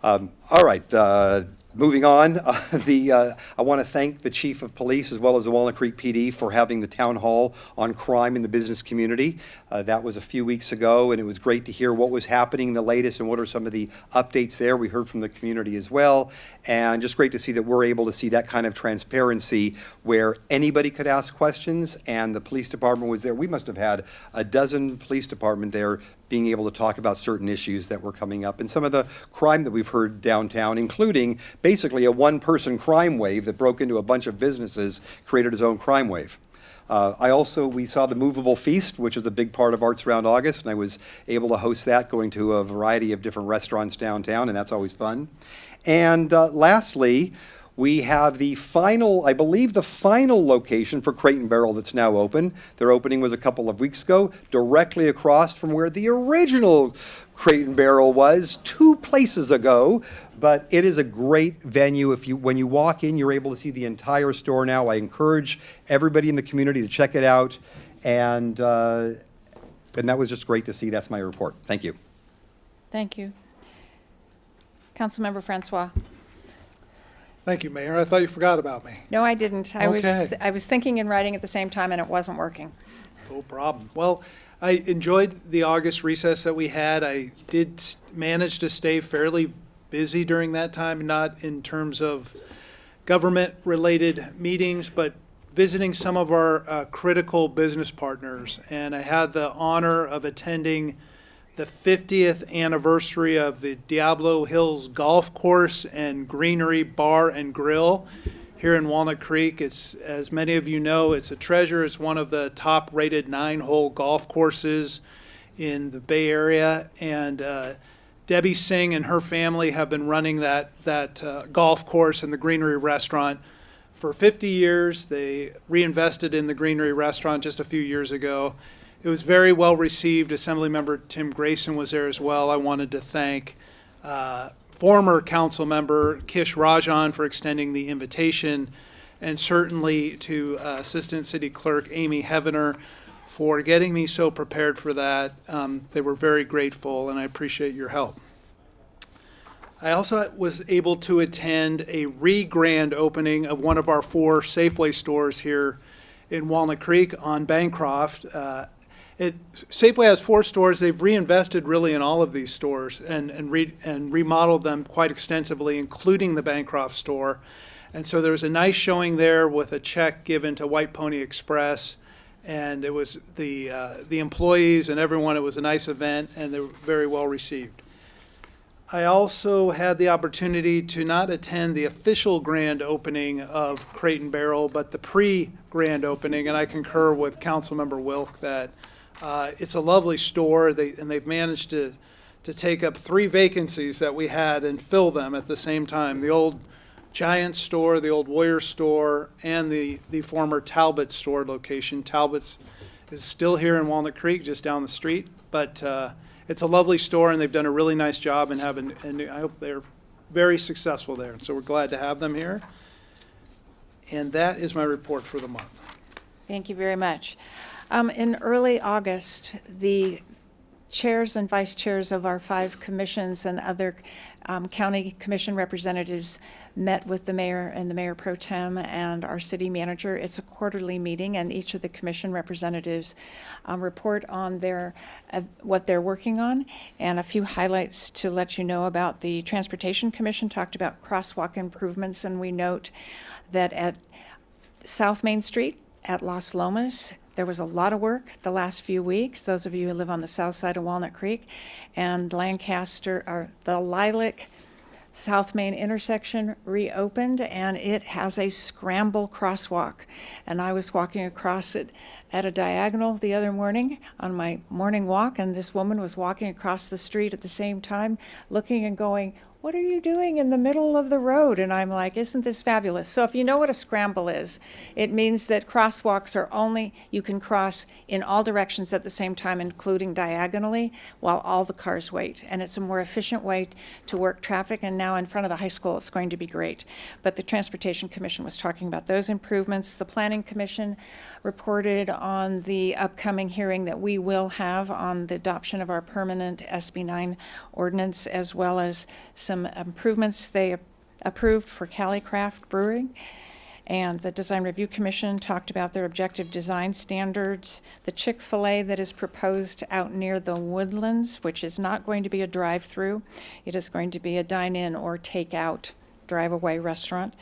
H: All right, moving on. I want to thank the Chief of Police as well as the Walnut Creek PD for having the town hall on crime in the business community. That was a few weeks ago, and it was great to hear what was happening, the latest, and what are some of the updates there. We heard from the community as well, and just great to see that we're able to see that kind of transparency where anybody could ask questions, and the police department was there. We must have had a dozen police department there being able to talk about certain issues that were coming up and some of the crime that we've heard downtown, including basically a one-person crime wave that broke into a bunch of businesses, created its own crime wave. We saw the Movable Feast, which is a big part of Arts Around August, and I was able to host that, going to a variety of different restaurants downtown, and that's always fun. And lastly, we have the final, I believe the final location for Crate and Barrel that's now open. Their opening was a couple of weeks ago, directly across from where the original Crate and Barrel was 2 places ago. But it is a great venue. When you walk in, you're able to see the entire store now. I encourage everybody in the community to check it out. And that was just great to see. That's my report. Thank you.
A: Thank you. Councilmember Francois.
K: Thank you, Mayor. I thought you forgot about me.
A: No, I didn't.
K: Okay.
A: I was thinking and writing at the same time, and it wasn't working.
K: No problem. Well, I enjoyed the August recess that we had. I did manage to stay fairly busy during that time, not in terms of government-related meetings, but visiting some of our critical business partners. And I had the honor of attending the 50th anniversary of the Diablo Hills Golf Course and Greenery Bar and Grill here in Walnut Creek. It's, as many of you know, it's a treasure. It's one of the top-rated 9-hole golf courses in the Bay Area. And Debbie Singh and her family have been running that golf course and the Greenery Restaurant for 50 years. They reinvested in the Greenery Restaurant just a few years ago. It was very well received. Assemblymember Tim Grayson was there as well. I wanted to thank former council member Kish Rajan for extending the invitation, and certainly to Assistant City Clerk Amy Heavener for getting me so prepared for that. They were very grateful, and I appreciate your help. I also was able to attend a re-grand opening of one of our 4 Safeway stores here in Walnut Creek on Bancroft. Safeway has 4 stores. They've reinvested really in all of these stores and remodeled them quite extensively, including the Bancroft store. And so there was a nice showing there with a check given to White Pony Express. And it was the employees and everyone, it was a nice event, and they were very well received. I also had the opportunity to not attend the official grand opening of Crate and Barrel, but the pre-grand opening, and I concur with Councilmember Wilk that it's a lovely store, and they've managed to take up 3 vacancies that we had and fill them at the same time. The old Giant store, the old Warrior store, and the former Talbot store location. Talbot's is still here in Walnut Creek, just down the street, but it's a lovely store, and they've done a really nice job, and I hope they're very successful there. So we're glad to have them here. And that is my report for the month.
A: Thank you very much. In early August, the chairs and vice chairs of our 5 commissions and other county commission representatives met with the mayor and the mayor pro tem and our city manager. It's a quarterly meeting, and each of the commission representatives report on what they're working on. And a few highlights to let you know about: the Transportation Commission talked about crosswalk improvements, and we note that at South Main Street at Las Lomas, there was a lot of work the last few weeks, those of you who live on the south side of Walnut Creek, and Lancaster, or the Lilac South Main intersection reopened, and it has a scramble crosswalk. And I was walking across it at a diagonal the other morning on my morning walk, and this woman was walking across the street at the same time, looking and going, "What are you doing in the middle of the road?" And I'm like, "Isn't this fabulous?" So if you know what a scramble is, it means that crosswalks are only, you can cross in all directions at the same time, including diagonally, while all the cars wait. And it's a more efficient way to work traffic, and now in front of the high school, it's going to be great. But the Transportation Commission was talking about those improvements. The Planning Commission reported on the upcoming hearing that we will have on the adoption of our permanent SB 9 ordinance, as well as some improvements they approved for Cali Craft Brewing. And the Design Review Commission talked about their objective design standards. The Chick-fil-A that is proposed out near the Woodlands, which is not going to be a drive-through. It is going to be a dine-in or take-out drive-away restaurant.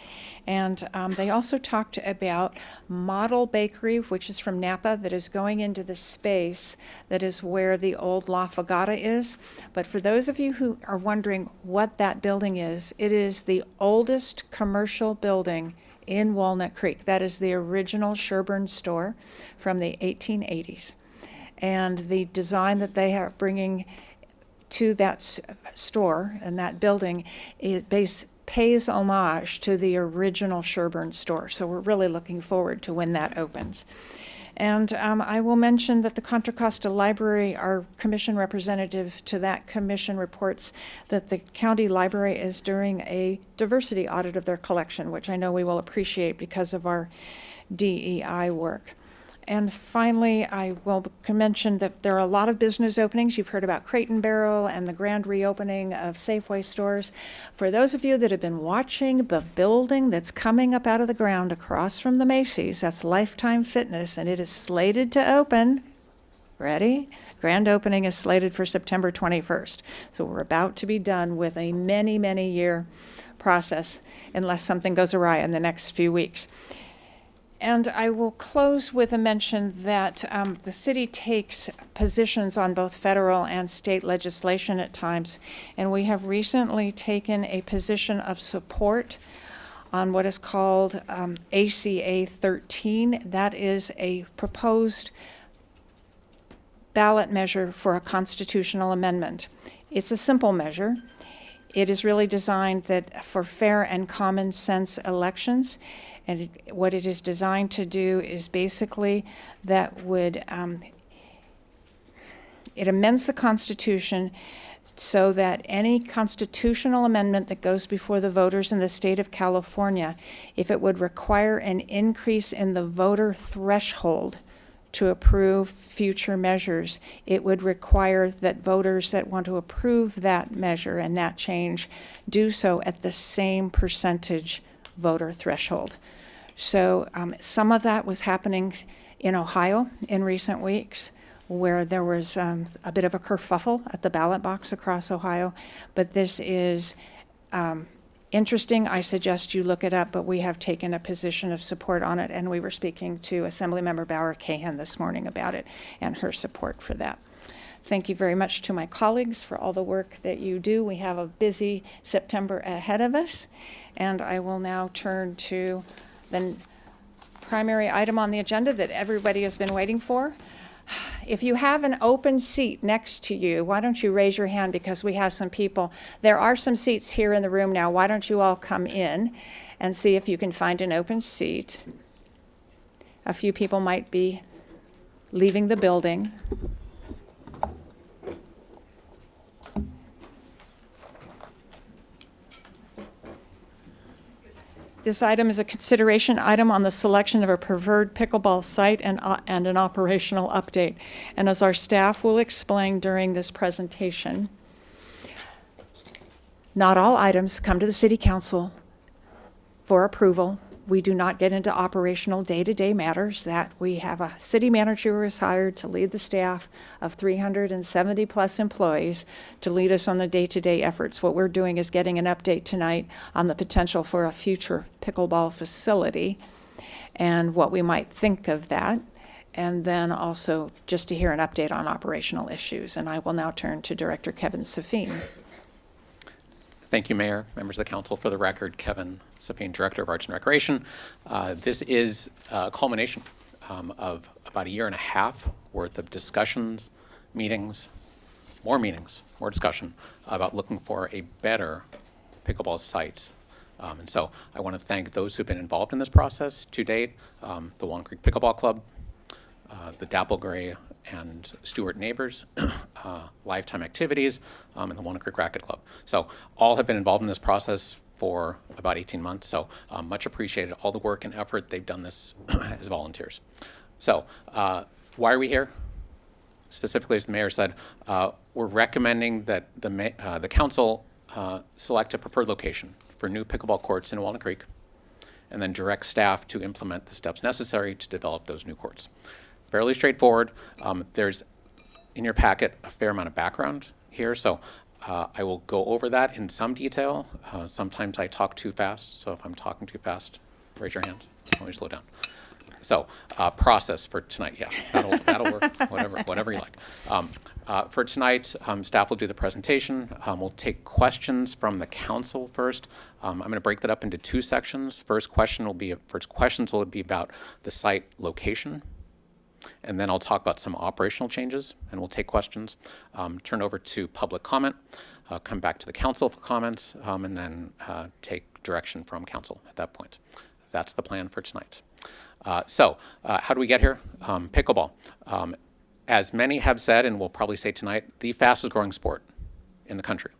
A: And they also talked about Model Bakery, which is from Napa, that is going into the space that is where the old La Fogata is. But for those of you who are wondering what that building is, it is the oldest commercial building in Walnut Creek. That is the original Sherburne store from the 1880s. And the design that they are bringing to that store and that building pays homage to the original Sherburne store. So we're really looking forward to when that opens. And I will mention that the Contra Costa Library, our commission representative to that commission, reports that the county library is doing a diversity audit of their collection, which I know we will appreciate because of our DEI work. And finally, I will mention that there are a lot of business openings. You've heard about Crate and Barrel and the grand reopening of Safeway stores. For those of you that have been watching the building that's coming up out of the ground across from the Macy's, that's Lifetime Fitness, and it is slated to open. Ready? Grand opening is slated for September 21st. So we're about to be done with a many, many year process unless something goes awry in the next few weeks. And I will close with a mention that the city takes positions on both federal and state legislation at times, and we have recently taken a position of support on what is called ACA 13. That is a proposed ballot measure for a constitutional amendment. It's a simple measure. It is really designed for fair and common sense elections. And what it is designed to do is basically it amends the Constitution so that any constitutional amendment that goes before the voters in the state of California, if it would require an increase in the voter threshold to approve future measures, it would require that voters that want to approve that measure and that change do so at the same percentage voter threshold. So some of that was happening in Ohio in recent weeks, where there was a bit of a kerfuffle at the ballot box across Ohio. But this is interesting, I suggest you look it up, but we have taken a position of support on it, and we were speaking to Assemblymember Bauer Cahan this morning about it and her support for that. Thank you very much to my colleagues for all the work that you do. We have a busy September ahead of us, and I will now turn to the primary item on the agenda that everybody has been waiting for. If you have an open seat next to you, why don't you raise your hand, because we have some people. There are some seats here in the room now. Why don't you all come in and see if you can find an open seat? A few people might be leaving the building. This item is a consideration item on the selection of a preferred pickleball site and an operational update. And as our staff will explain during this presentation, not all items come to the City Council for approval. We do not get into operational day-to-day matters. That we have a city manager who is hired to lead the staff of 370 plus employees to lead us on the day-to-day efforts. What we're doing is getting an update tonight on the potential for a future pickleball facility and what we might think of that, and then also just to hear an update on operational issues. And I will now turn to Director Kevin Safine.
F: Thank you, Mayor, members of the council. For the record, Kevin Safine, Director of Arts and Recreation. This is a culmination of about a year and a half worth of discussions, meetings, more discussion about looking for a better pickleball site. And so I want to thank those who've been involved in this process to date, the Walnut Creek Pickleball Club, the Dapplegray and Stewart Neighbors, Lifetime Activities, and the Walnut Creek Racket Club. So all have been involved in this process for about 18 months. So much appreciated all the work and effort. They've done this as volunteers. So why are we here? Specifically, as the mayor said, we're recommending that the council select a preferred location for new pickleball courts in Walnut Creek, and then direct staff to implement the steps necessary to develop those new courts. Fairly straightforward. There's in your packet a fair amount of background here, so I will go over that in some detail. Sometimes I talk too fast, so if I'm talking too fast, raise your hand. Let me slow down. So process for tonight, yeah, that'll work. Whatever you like. For tonight, staff will do the presentation. We'll take questions from the council first. I'm going to break that up into two sections. First questions will be about the site location. And then I'll talk about some operational changes, and we'll take questions, turn over to public comment, come back to the council for comments, and then take direction from council at that point. That's the plan for tonight. So how do we get here? Pickleball. As many have said, and will probably say tonight, the fastest growing sport in the country.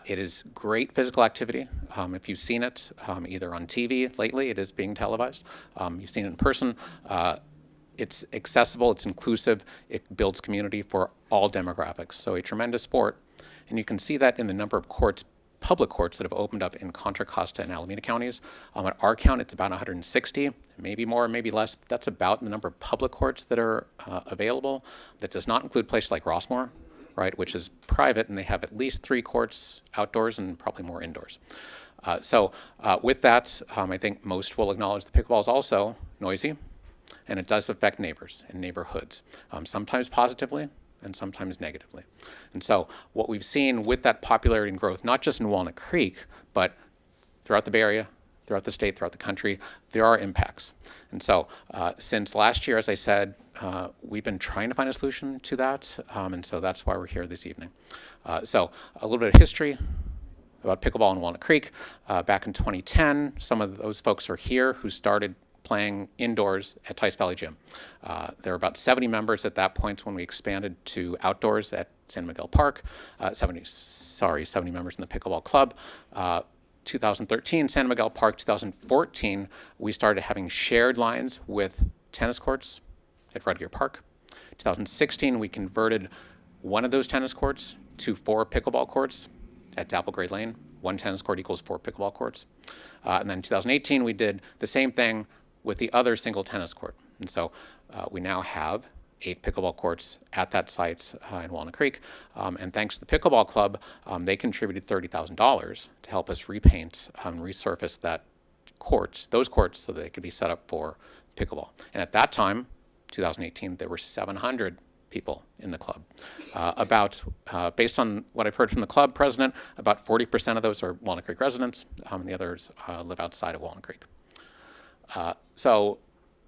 F: It is great physical activity. If you've seen it either on TV lately, it is being televised. You've seen it in person. It's accessible, it's inclusive, it builds community for all demographics. So a tremendous sport. And you can see that in the number of courts, public courts that have opened up in Contra Costa and Alameda counties. At our count, it's about 160, maybe more, maybe less. That's about the number of public courts that are available. That does not include places like Rossmore, right, which is private, and they have at least 3 courts outdoors and probably more indoors. So with that, I think most will acknowledge the pickleball is also noisy. And it does affect neighbors and neighborhoods, sometimes positively and sometimes negatively. And so what we've seen with that popularity and growth, not just in Walnut Creek, but throughout the Bay Area, throughout the state, throughout the country, there are impacts. And so since last year, as I said, we've been trying to find a solution to that. And so that's why we're here this evening. So a little bit of history about pickleball in Walnut Creek. Back in 2010, some of those folks are here who started playing indoors at Tice Valley Gym. There were about 70 members at that point when we expanded to outdoors at San Miguel Park. 70 members in the pickleball club. 2013, San Miguel Park. 2014, we started having shared lines with tennis courts at Rudgear Park. 2016, we converted one of those tennis courts to 4 pickleball courts at Dapplegray Lane. 1 tennis court equals 4 pickleball courts. And then 2018, we did the same thing with the other single tennis court. And so we now have 8 pickleball courts at that site in Walnut Creek. And thanks to the Pickleball Club, they contributed $30,000 to help us repaint and resurface those courts so that they could be set up for pickleball. And at that time, 2018, there were 700 people in the club. Based on what I've heard from the club president, about 40% of those are Walnut Creek residents, and the others live outside of Walnut Creek. So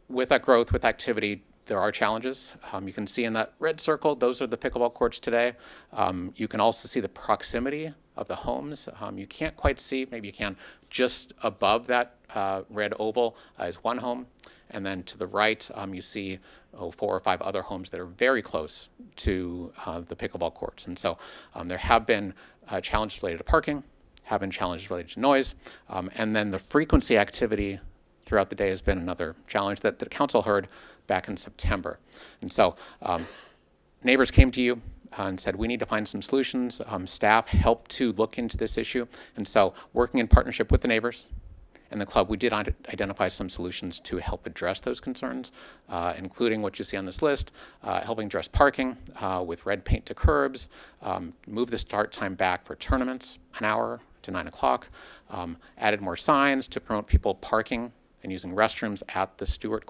F: with that growth, with activity, there are challenges. You can see in that red circle, those are the pickleball courts today. You can also see the proximity of the homes. You can't quite see, maybe you can, just above that red oval is one home. And then to the right, you see 4 or 5 other homes that are very close to the pickleball courts. And so there have been challenges related to parking, have been challenges related to noise, and then the frequency activity throughout the day has been another challenge that the council heard back in September. And so neighbors came to you and said, we need to find some solutions. Staff helped to look into this issue. And so working in partnership with the neighbors and the club, we did identify some solutions to help address those concerns, including what you see on this list, helping address parking with red paint to curbs, move the start time back for tournaments an hour to 9 o'clock, added more signs to promote people parking and using restrooms at the Stewart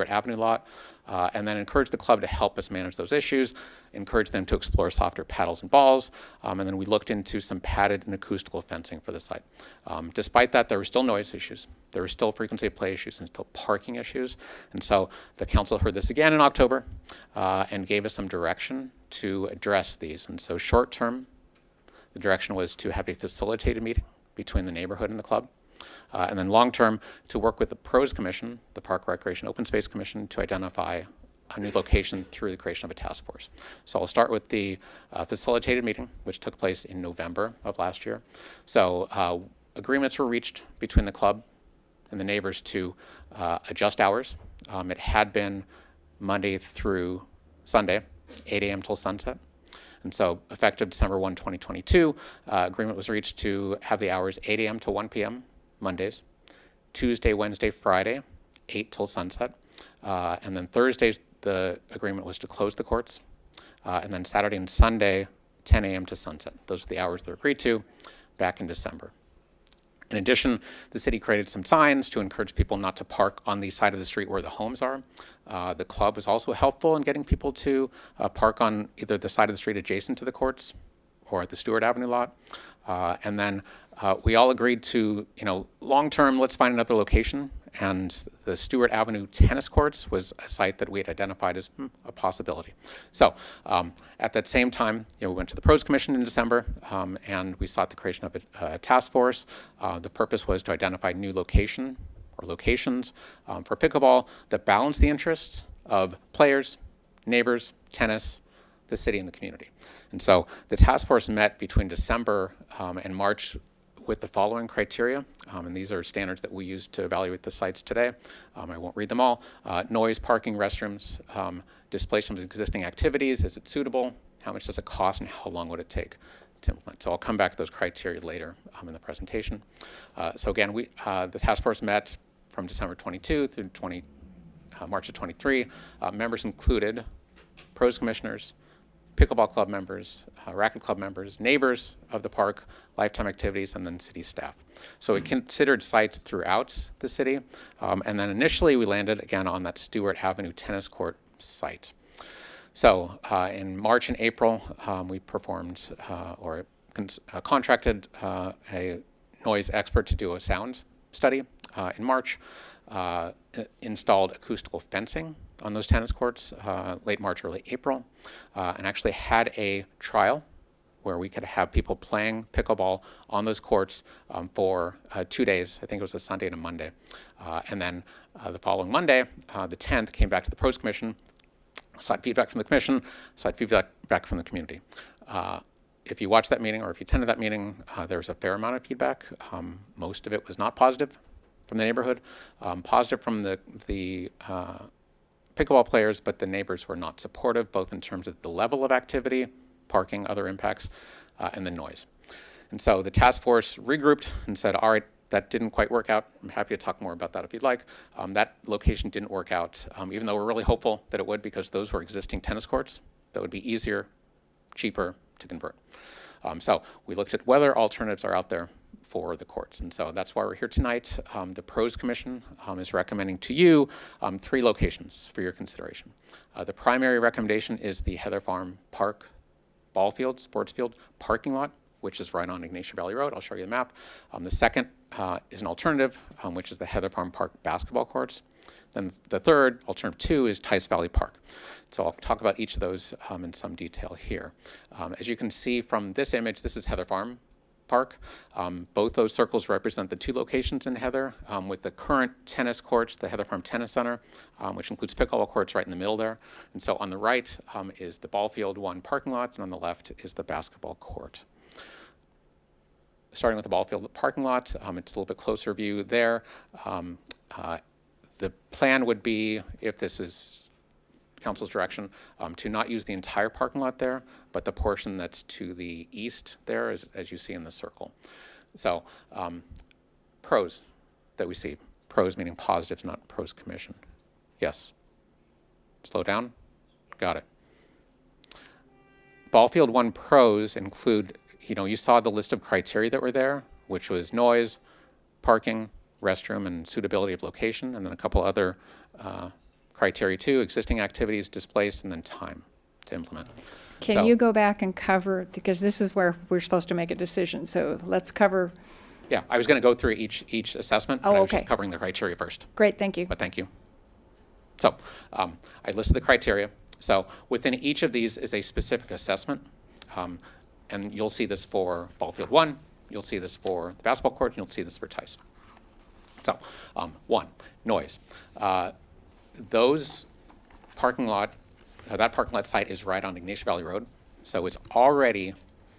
F: Avenue lot, and then encourage the club to help us manage those issues, encourage them to explore softer paddles and balls, and then we looked into some padded and acoustical fencing for the site. Despite that, there were still noise issues, there were still frequency of play issues, and still parking issues, and so the council heard this again in October and gave us some direction to address these. And so short term, the direction was to have a facilitated meeting between the neighborhood and the club. And then long-term, to work with the PROS Commission, the Park Recreation Open Space Commission, to identify a new location through the creation of a task force. So I'll start with the facilitated meeting, which took place in November of last year. So agreements were reached between the club and the neighbors to adjust hours. It had been Monday through Sunday, 8 a.m. till sunset. And so effective December 1, 2022, agreement was reached to have the hours 8 a.m. to 1 p.m. Mondays, Tuesday, Wednesday, Friday, 8 till sunset. And then Thursdays, the agreement was to close the courts. And then Saturday and Sunday, 10 a.m. to sunset. Those are the hours that were agreed to back in December. In addition, the city created some signs to encourage people not to park on the side of the street where the homes are. The club was also helpful in getting people to park on either the side of the street adjacent to the courts or at the Stewart Avenue lot. And then we all agreed to, long-term, let's find another location. And the Stewart Avenue tennis courts was a site that we had identified as a possibility. So at that same time, we went to the PROS Commission in December, and we sought the creation of a task force. The purpose was to identify new locations for pickleball that balance the interests of players, neighbors, tennis, the city, and the community. And so the task force met between December and March with the following criteria, and these are standards that we use to evaluate the sites today. I won't read them all. Noise, parking, restrooms, displacement of existing activities, is it suitable? How much does it cost, and how long would it take to implement? So I'll come back to those criteria later in the presentation. So again, the task force met from December 22 through March of 23. Members included PROS commissioners, pickleball club members, racket club members, neighbors of the park, lifetime activities, and then city staff. So we considered sites throughout the city, and then initially we landed again on that Stewart Avenue tennis court site. So in March and April, we performed contracted a noise expert to do a sound study. In March, installed acoustical fencing on those tennis courts late March, early April, and actually had a trial where we could have people playing pickleball on those courts for 2 days. I think it was a Sunday and a Monday. And then the following Monday, the 10th, came back to the PROS Commission, sought feedback from the commission, sought feedback back from the community. If you watched that meeting or if you attended that meeting, there was a fair amount of feedback. Most of it was not positive from the neighborhood, positive from the pickleball players, but the neighbors were not supportive, both in terms of the level of activity, parking, other impacts, and the noise. And so the task force regrouped and said, all right, that didn't quite work out. I'm happy to talk more about that if you'd like. That location didn't work out, even though we're really hopeful that it would, because those were existing tennis courts that would be easier, cheaper to convert. So we looked at whether alternatives are out there for the courts. And so that's why we're here tonight. The Pros Commission is recommending to you 3 locations for your consideration. The primary recommendation is the Heather Farm Park ball field, sports field parking lot, which is right on Ignatia Valley Road. I'll show you the map. The second is an alternative, which is the Heather Farm Park basketball courts. Then the third, alternative 2, is Tice Valley Park. So I'll talk about each of those in some detail here. As you can see from this image, this is Heather Farm Park. Both those circles represent the 2 locations in Heather, with the current tennis courts, the Heather Farm Tennis Center, which includes pickleball courts right in the middle there. And so on the right is the Ball Field 1 parking lot, and on the left is the basketball court. Starting with the ball field parking lot, it's a little bit closer view there. The plan would be, if this is council's direction, to not use the entire parking lot there, but the portion that's to the east there, as you see in the circle. So pros that we see, pros meaning positives, not pros commission. Yes. Slow down. Got it. Ball field 1 pros include, you saw the list of criteria that were there, which was noise, parking, restroom, and suitability of location, and then a couple other criteria too: existing activities, displaced, and then time to implement.
A: Can you go back and cover, because this is where we're supposed to make a decision, so let's cover.
F: Yeah, I was going to go through each assessment, but I was just covering the criteria first.
A: Great, thank you.
F: But thank you. So I listed the criteria. So within each of these is a specific assessment. And you'll see this for Ball Field 1, you'll see this for the basketball court, and you'll see this for Tice. So, 1, noise. Those parking lot, that parking lot site is right on Ignatia Valley Road, so it's already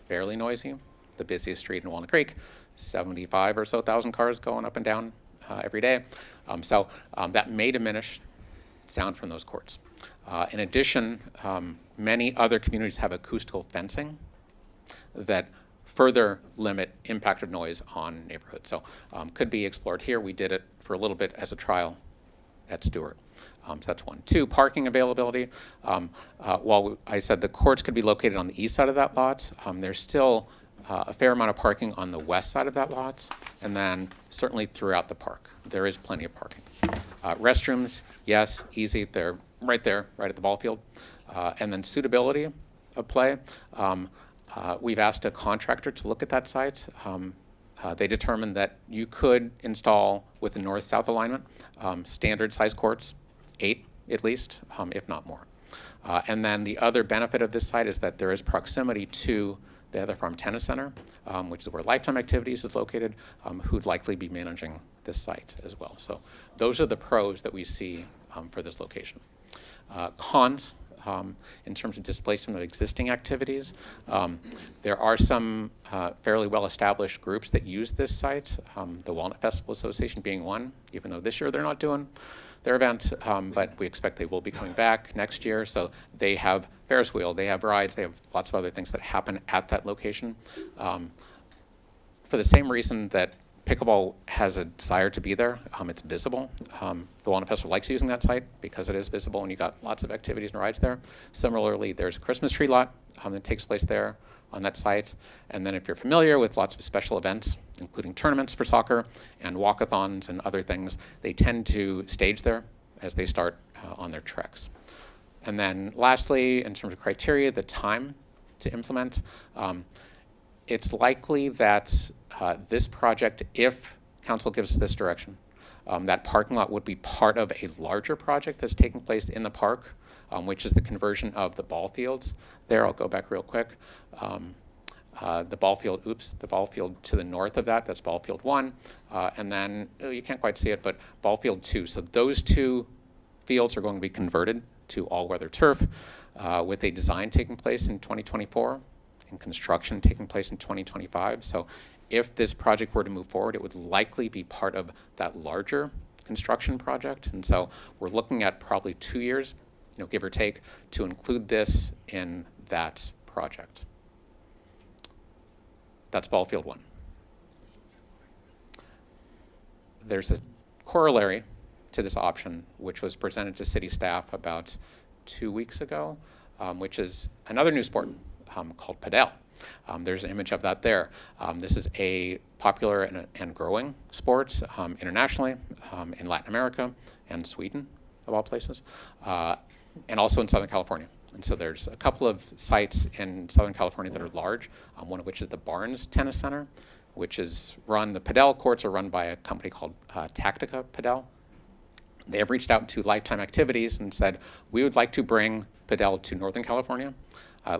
F: fairly noisy, the busiest street in Walnut Creek, 75 or so thousand cars going up and down every day. So that may diminish sound from those courts. In addition, many other communities have acoustical fencing that further limit impact of noise on neighborhoods. So could be explored here. We did it for a little bit as a trial at Stewart. So that's 1. 2, parking availability. While I said the courts could be located on the east side of that lot, there's still a fair amount of parking on the west side of that lot, and then certainly throughout the park. There is plenty of parking. Restrooms, yes, easy. They're right there, right at the ball field. And then suitability of play. We've asked a contractor to look at that site. They determined that you could install with a north-south alignment standard size courts, 8 at least, if not more. And then the other benefit of this site is that there is proximity to the Heather Farm Tennis Center, which is where Lifetime Activities is located, who'd likely be managing this site as well. So those are the pros that we see for this location. Cons, in terms of displacement of existing activities. There are some fairly well-established groups that use this site, the Walnut Festival Association being one, even though this year they're not doing their event, but we expect they will be coming back next year. So they have Ferris wheel, they have rides, they have lots of other things that happen at that location. For the same reason that pickleball has a desire to be there, it's visible. The Walnut Festival likes using that site because it is visible and you got lots of activities and rides there. Similarly, there's a Christmas tree lot that takes place there on that site. And then if you're familiar with lots of special events, including tournaments for soccer and walkathons and other things, they tend to stage there as they start on their treks. And then lastly, in terms of criteria, the time to implement. It's likely that this project, if council gives us this direction, that parking lot would be part of a larger project that's taking place in the park, which is the conversion of the ball fields. There, I'll go back real quick. The ball field to the north of that, that's ball field 1. And then, you can't quite see it, but ball field 2. So those 2 fields are going to be converted to all-weather turf with a design taking place in 2024 and construction taking place in 2025. So if this project were to move forward, it would likely be part of that larger construction project. And so we're looking at probably 2 years, give or take, to include this in that project. That's ball field 1. there's a corollary to this option, which was presented to city staff about 2 weeks ago, which is another new sport called padel. There's an image of that there. This is a popular and growing sport internationally in Latin America and Sweden, of all places, and also in Southern California. And so there's a couple of sites in Southern California that are large, one of which is the Barnes Tennis Center, which is the padel courts are run by a company called Tactica Padel. They have reached out to Lifetime Activities and said, we would like to bring padel to Northern California.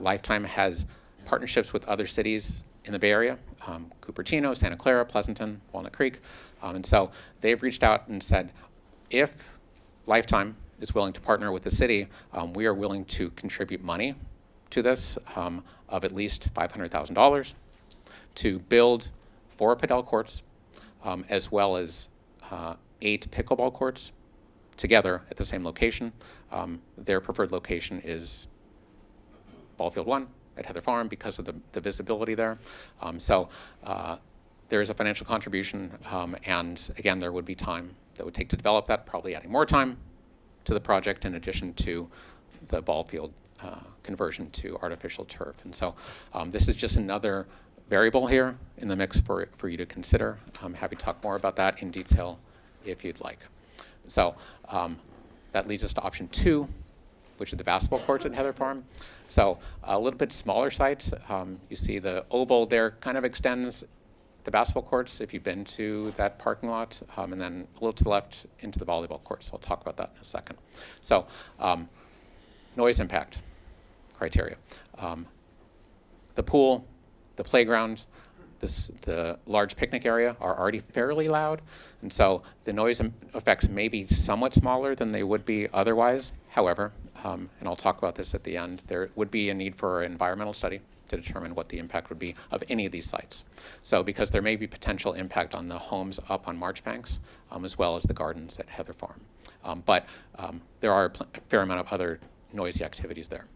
F: Lifetime has partnerships with other cities in the Bay Area, Cupertino, Santa Clara, Pleasanton, Walnut Creek. And so they've reached out and said, if Lifetime is willing to partner with the city, we are willing to contribute money to this of at least $500,000 to build 4 padel courts, as well as 8 pickleball courts together at the same location. Their preferred location is Ballfield 1 at Heather Farm because of the visibility there. So there is a financial contribution, and again, there would be time that would take to develop that, probably adding more time to the project in addition to the ball field conversion to artificial turf. And so this is just another variable here in the mix for you to consider. I'm happy to talk more about that in detail if you'd like. So that leads us to option 2, which is the basketball courts at Heather Farm. So a little bit smaller site. You see the oval there kind of extends the basketball courts if you've been to that parking lot, and then a little to the left into the volleyball courts. So I'll talk about that in a second. So noise impact criteria. The pool, the playground, the large picnic area are already fairly loud, and so the noise effects may be somewhat smaller than they would be otherwise. However, and I'll talk about this at the end, there would be a need for an environmental study to determine what the impact would be of any of these sites. So because there may be potential impact on the homes up on Marchbanks, as well as the gardens at Heather Farm. But there are a fair amount of other noisy activities there.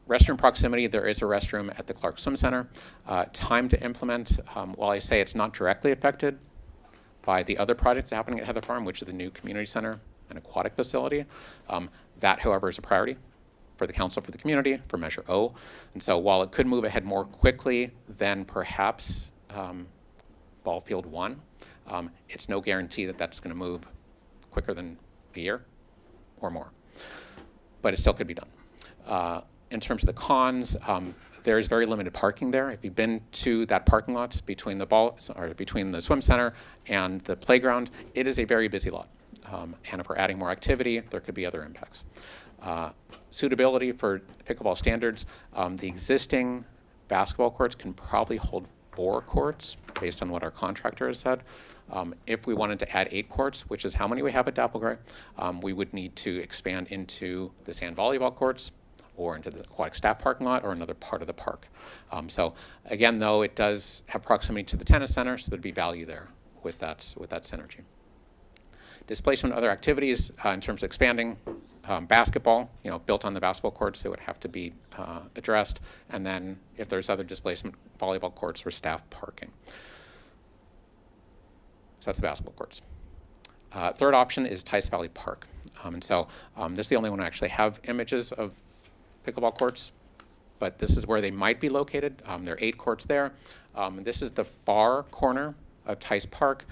F: Restroom proximity, there is a restroom at the Clark Swim Center. Time to implement, while I say it's not directly affected by the other projects happening at Heather Farm, which is the new community center and aquatic facility, that, however, is a priority for the Council for the Community for Measure O. And so while it could move ahead more quickly than perhaps Ballfield 1, it's no guarantee that that's going to move quicker than a year or more. But it still could be done. In terms of the cons, there is very limited parking there. If you've been to that parking lot between the swim center and the playground, it is a very busy lot. And if we're adding more activity, there could be other impacts. Suitability for pickleball standards, the existing basketball courts can probably hold 4 courts based on what our contractor has said. If we wanted to add 8 courts, which is how many we have at Dapplegray, we would need to expand into the sand volleyball courts or into the aquatic staff parking lot or another part of the park. So again, though, it does have proximity to the tennis center, so there'd be value there with that synergy. Displacement of other activities in terms of expanding basketball, built on the basketball courts, it would have to be addressed. And then if there's other displacement, volleyball courts or staff parking. So that's the basketball courts. Third option is Tice Valley Park. And so this is the only one I actually have images of pickleball courts, but this is where they might be located. There are 8 courts there. This is the far corner of Tice Park.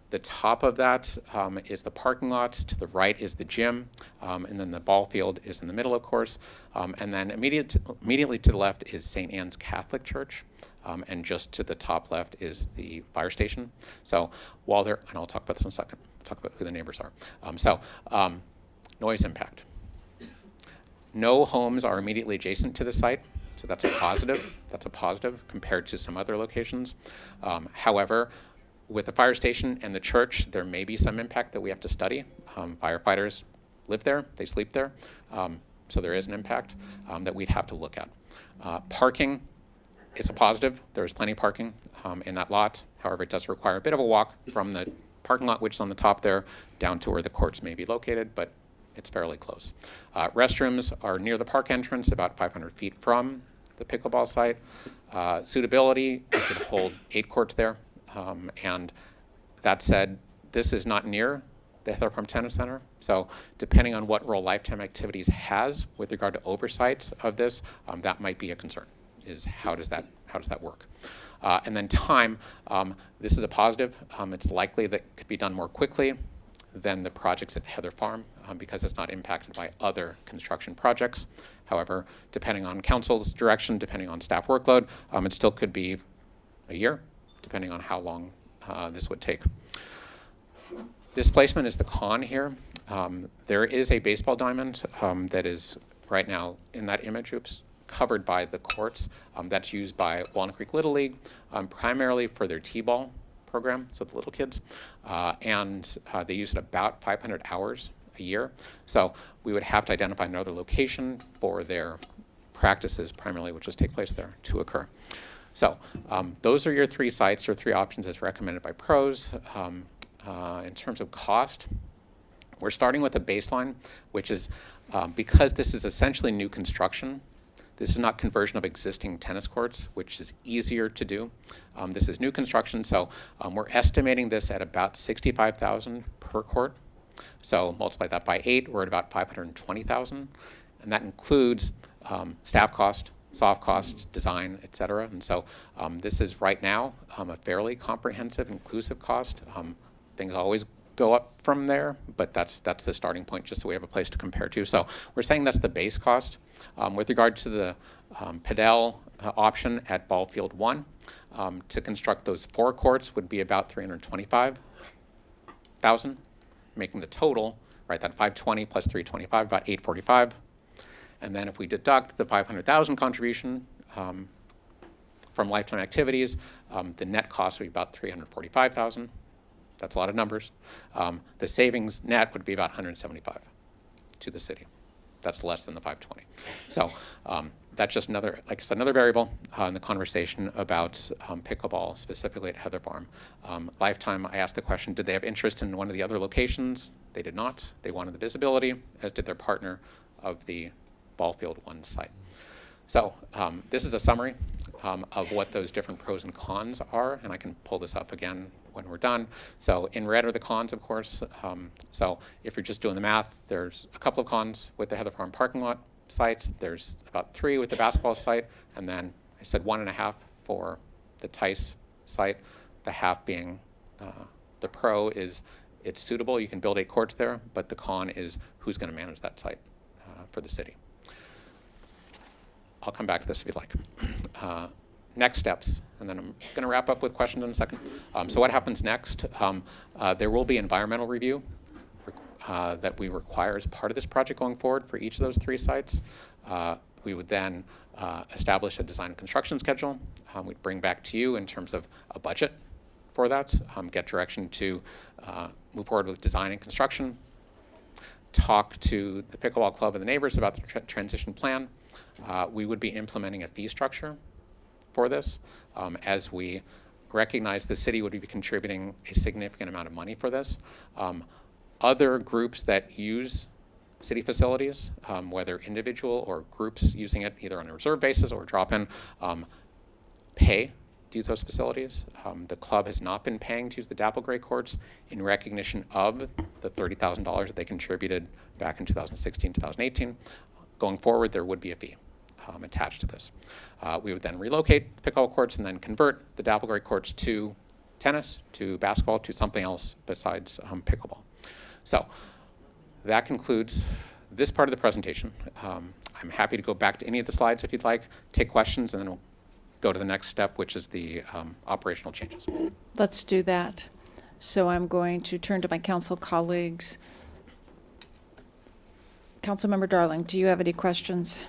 F: The top of that is the parking lot. To the right is the gym, and then the ball field is in the middle, of course. And then immediately to the left is St. Anne's Catholic Church, and just to the top left is the fire station. So while they're, and I'll talk about this in a second, talk about who the neighbors are. Noise impact. No homes are immediately adjacent to the site, so that's a positive. That's a positive compared to some other locations. However, with the fire station and the church, there may be some impact that we have to study. Firefighters live there, they sleep there, so there is an impact that we'd have to look at. Parking is a positive. There is plenty of parking in that lot. However, it does require a bit of a walk from the parking lot, which is on the top there, down to where the courts may be located, but it's fairly close. Restrooms are near the park entrance, about 500 feet from the pickleball site. Suitability, you could hold 8 courts there, and That said, this is not near the Heather Farm Tennis Center, so depending on what role Lifetime Activities has with regard to oversight of this, that might be a concern, is how does that work? And then time, this is a positive. It's likely that it could be done more quickly than the projects at Heather Farm because it's not impacted by other construction projects. However, depending on council's direction, depending on staff workload, it still could be a year, depending on how long this would take. Displacement is the con here. There is a baseball diamond that is right now in that image, covered by the courts. That's used by Walnut Creek Little League, primarily for their T-ball program, so the little kids. And they use it about 500 hours a year. So we would have to identify another location for their practices, primarily, which just take place there, to occur. So those are your three sites or three options as recommended by pros. In terms of cost, we're starting with a baseline, which is because this is essentially new construction. This is not conversion of existing tennis courts, which is easier to do. This is new construction, so we're estimating this at about $65,000 per court. So multiply that by 8, we're at about $520,000, and that includes staff cost, soft costs, design, et cetera. And so this is right now a fairly comprehensive, inclusive cost. Things always go up from there, but that's the starting point, just so we have a place to compare to. So we're saying that's the base cost. With regard to the Padel option at Ball Field 1, to construct those 4 courts would be about $325,000, making the total, right, that 520 plus 325, about 845. And then if we deduct the 500,000 contribution from Lifetime Activities, the net cost would be about 345,000. That's a lot of numbers. The savings net would be about 175 to the city. That's less than the 520. So that's just another, like I said, another variable in the conversation about pickleball, specifically at Heather Farm. Lifetime, I asked the question, did they have interest in one of the other locations? They did not. They wanted the visibility, as did their partner of the Ball Field 1 site. So this is a summary of what those different pros and cons are, and I can pull this up again when we're done. So in red are the cons, of course. So if you're just doing the math, there's a couple of cons with the Heather Farm parking lot sites. There's about 3 with the basketball site, and then I said 1.5 for the Tice site. The half being the pro is it's suitable. You can build 8 courts there, but the con is who's going to manage that site for the city. I'll come back to this if you'd like. Next steps, and then I'm going to wrap up with questions in a second. So what happens next? There will be environmental review that we require as part of this project going forward for each of those 3 sites. We would then establish a design and construction schedule. We'd bring back to you in terms of a budget for that, get direction to move forward with design and construction, talk to the pickleball club and the neighbors about the transition plan. We would be implementing a fee structure for this, as we recognize the city would be contributing a significant amount of money for this. Other groups that use city facilities, whether individual or groups using it either on a reserve basis or drop-in, pay to use those facilities. The club has not been paying to use the Dapple Gray courts in recognition of the $30,000 that they contributed back in 2016, 2018. Going forward, there would be a fee attached to this. We would then relocate the pickleball courts and then convert the Dapple Gray courts to tennis, to basketball, to something else besides pickleball. So that concludes this part of the presentation. I'm happy to go back to any of the slides if you'd like, take questions, and then we'll go to the next step, which is the operational changes.
A: Let's do that. So I'm going to turn to my council colleagues. Councilmember Darling, do you have any questions?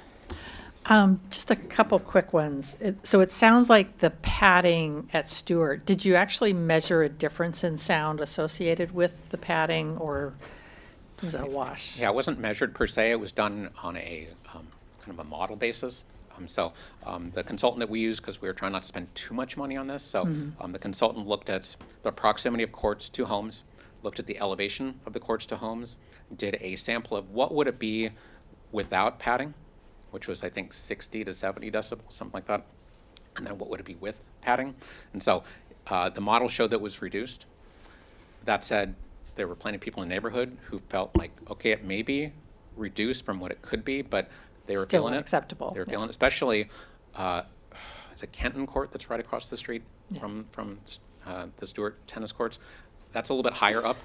J: Just a couple quick ones. So it sounds like the padding at Stewart, did you actually measure a difference in sound associated with the padding, or was it a wash?
F: Yeah, it wasn't measured per se. It was done on a kind of a model basis. So the consultant that we used, because we were trying not to spend too much money on this, so the consultant looked at the proximity of courts to homes, looked at the elevation of the courts to homes, did a sample of what would it be without padding, which was, I think, 60 to 70 decibels, something like that. And then what would it be with padding? And so the model showed that it was reduced. That said, there were plenty of people in the neighborhood who felt like, okay, it may be reduced from what it could be, but they were
J: Still
F: feeling it.
J: unacceptable,
F: They were
J: yeah.
F: feeling it, especially, is it Kenton Court that's right across the street from the Stewart tennis courts? That's a little bit higher up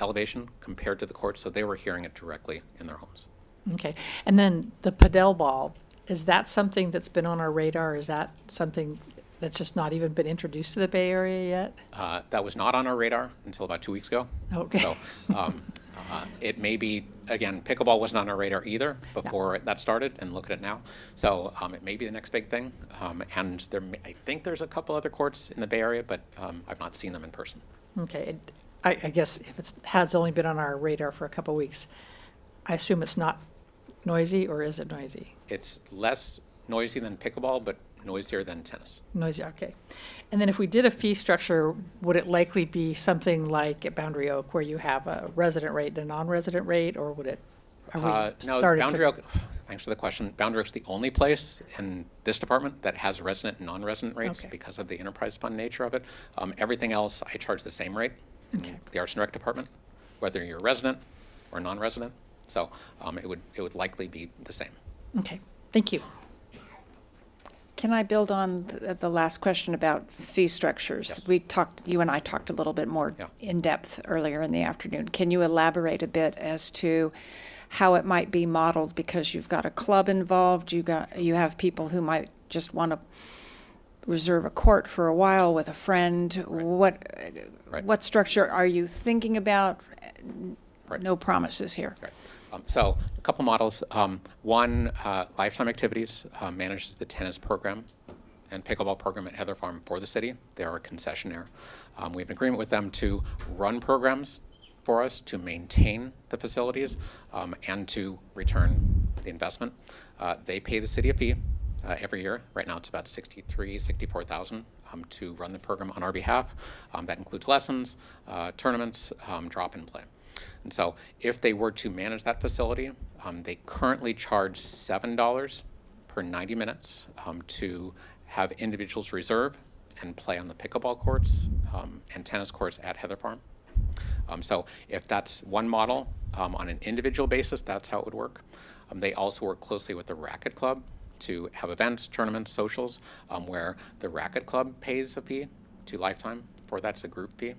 F: elevation compared to the court, so they were hearing it directly in their homes.
J: Okay. And then the padel ball, is that something that's been on our radar? Is that something that's just not even been introduced to the Bay Area yet?
F: That was not on our radar until about 2 weeks ago.
J: Okay.
F: So it may be, again, pickleball wasn't on our radar either before that started, and look at it now. So it may be the next big thing. And I think there's a couple other courts in the Bay Area, but I've not seen them in person.
J: Okay. I guess if it has only been on our radar for a couple weeks, I assume it's not noisy, or is it noisy?
F: It's less noisy than pickleball, but noisier than tennis.
J: Noisy, okay. And then if we did a fee structure, would it likely be something like at Boundary Oak where you have a resident rate and a non-resident rate, or would it? Are we
F: No,
J: starting to-
F: Boundary Oak, thanks for the question. Boundary Oak's the only place in this department that has resident and non-resident rates
J: Okay.
F: because of the enterprise fund nature of it. Everything else, I charge the same rate in the Arts and Rec department, whether you're a resident or non-resident. So it would likely be the same.
J: Okay, thank you.
A: Can I build on the last question about fee structures?
F: Yes.
A: You and I talked a little bit more
F: Yeah.
A: in depth earlier in the afternoon. Can you elaborate a bit as to how it might be modeled? Because you've got a club involved, you have people who might just want to reserve a court for a while with a friend. What structure are you thinking about?
F: Right.
A: No promises here.
F: Right. So a couple models. One, Lifetime Activities manages the tennis program and pickleball program at Heather Farm for the city. They are a concessionaire. We have an agreement with them to run programs for us, to maintain the facilities, and to return the investment. They pay the city a fee every year. Right now it's about $64,000 to run the program on our behalf. That includes lessons, tournaments, drop-in play. And so if they were to manage that facility, they currently charge $7 per 90 minutes to have individuals reserve and play on the pickleball courts and tennis courts at Heather Farm. So if that's one model, on an individual basis, that's how it would work. They also work closely with the Racket Club to have events, tournaments, socials, where the Racket Club pays a fee to Lifetime for that. It's a group fee.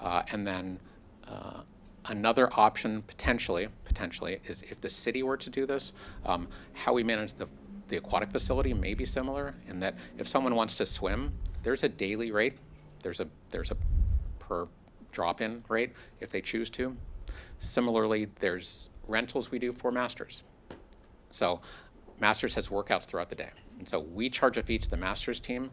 F: And then another option potentially is if the city were to do this, how we manage the aquatic facility may be similar in that if someone wants to swim, there's a daily rate, there's a per drop-in rate if they choose to. Similarly, there's rentals we do for Masters. So Masters has workouts throughout the day. And so we charge a fee to the Masters team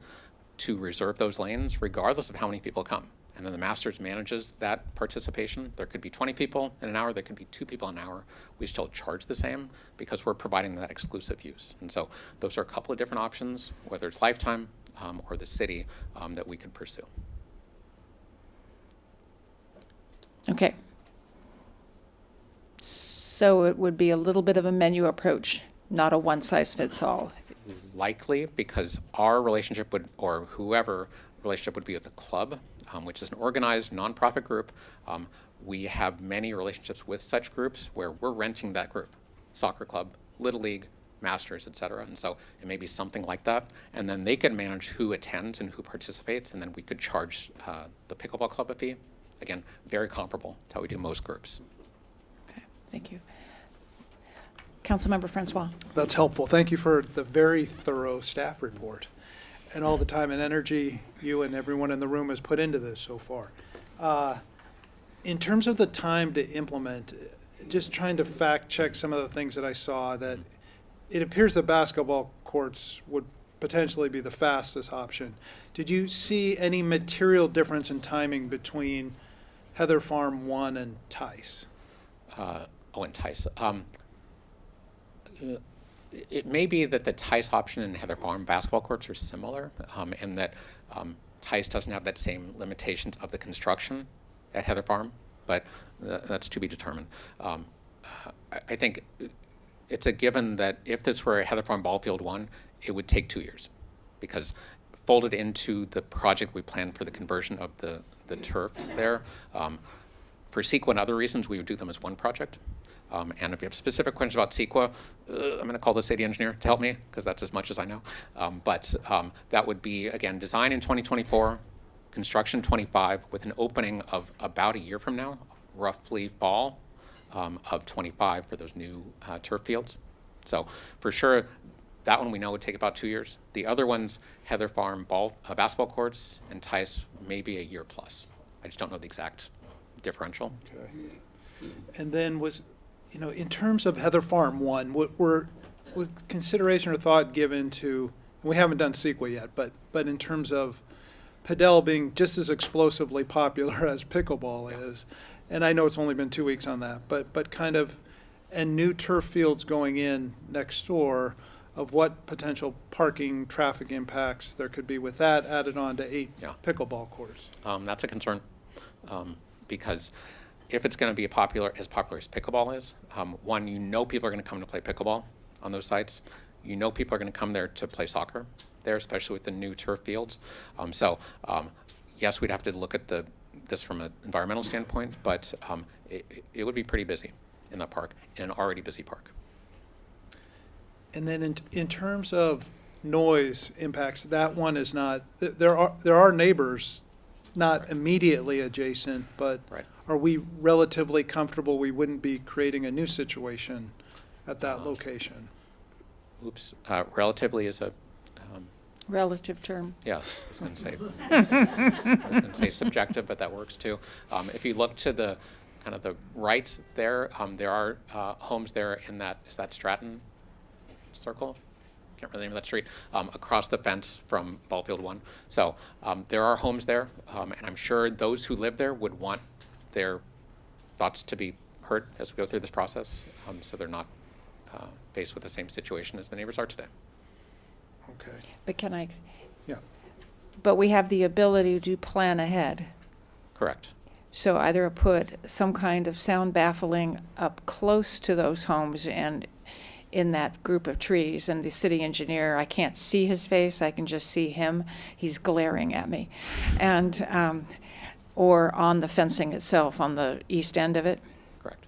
F: to reserve those lanes regardless of how many people come. And then the Masters manages that participation. There could be 20 people in an hour, there could be 2 people an hour. We still charge the same because we're providing that exclusive use. And so those are a couple of different options, whether it's Lifetime or the city, that we could pursue.
A: Okay. So it would be a little bit of a menu approach, not a one-size-fits-all.
F: Likely, because our relationship would, or whoever relationship would be with the club, which is an organized nonprofit group. We have many relationships with such groups where we're renting that group, soccer club, Little League, Masters, et cetera. And so it may be something like that. And then they can manage who attends and who participates, and then we could charge the pickleball club a fee. Again, very comparable to how we do most groups.
A: Okay, thank you. Councilmember Francois.
K: That's helpful. Thank you for the very thorough staff report and all the time and energy you and everyone in the room has put into this so far. In terms of the time to implement, just trying to fact check some of the things that I saw, that it appears that basketball courts would potentially be the fastest option. Did you see any material difference in timing between Heather Farm 1 and Tice?
F: And Tice. It may be that the Tice option and Heather Farm basketball courts are similar in that Tice doesn't have that same limitations of the construction at Heather Farm, but that's to be determined. I think it's a given that if this were a Heather Farm Ballfield 1, it would take 2 years because folded into the project we planned for the conversion of the turf there. For CEQA and other reasons, we would do them as one project. And if you have specific questions about CEQA, I'm going to call the city engineer to help me, because that's as much as I know. But that would be, again, design in 2024, construction 25, with an opening of about a year from now, roughly fall of 25 for those new turf fields. So for sure, that one we know would take about 2 years. The other ones, Heather Farm basketball courts and Tice, maybe a year plus. I just don't know the exact differential.
K: Okay. And then in terms of Heather Farm 1, with consideration or thought given to, and we haven't done CEQA yet, but in terms of padel being just as explosively popular as pickleball is, and I know it's only been 2 weeks on that, but kind of, and new turf fields going in next door, of what potential parking traffic impacts there could be with that added on to 8 pickleball courts.
F: That's a concern, because if it's going to be as popular as pickleball is, one, people are going to come to play pickleball on those sites. People are going to come there to play soccer there, especially with the new turf fields. Yes, we'd have to look at this from an environmental standpoint, but it would be pretty busy in that park, in an already busy park.
K: And then in terms of noise impacts, that one is not, there are neighbors not immediately adjacent, but are we relatively comfortable we wouldn't be creating a new situation at that location?
F: Oops, relatively is a
A: relative term.
F: Yeah, I was going to say subjective, but that works too. If you look to the kind of the right there, there are homes there in that, is that Stratton Circle? Can't remember the name of that street, across the fence from Ballfield 1. So there are homes there, and I'm sure those who live there would want their thoughts to be heard as we go through this process, so they're not faced with the same situation as the neighbors are today.
K: Okay.
A: But can I?
K: Yeah.
A: But we have the ability to plan ahead.
F: Correct.
A: So either put some kind of sound baffling up close to those homes and in that group of trees, and the city engineer, I can't see his face, I can just see him. He's glaring at me. And, or on the fencing itself, on the east end of it.
F: Correct.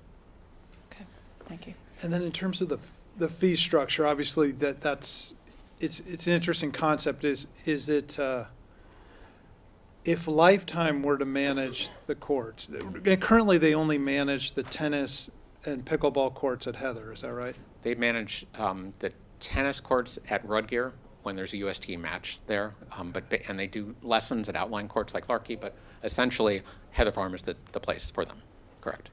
A: Okay, thank you.
K: And then in terms of the fee structure, obviously it's an interesting concept. Is it, if Lifetime were to manage the courts, and currently they only manage the tennis and pickleball courts at Heather, is that right?
F: They manage the tennis courts at Rudgear when there's a UST match there, and they do lessons at outline courts like Larkey, but essentially Heather Farm is the place for them. Correct.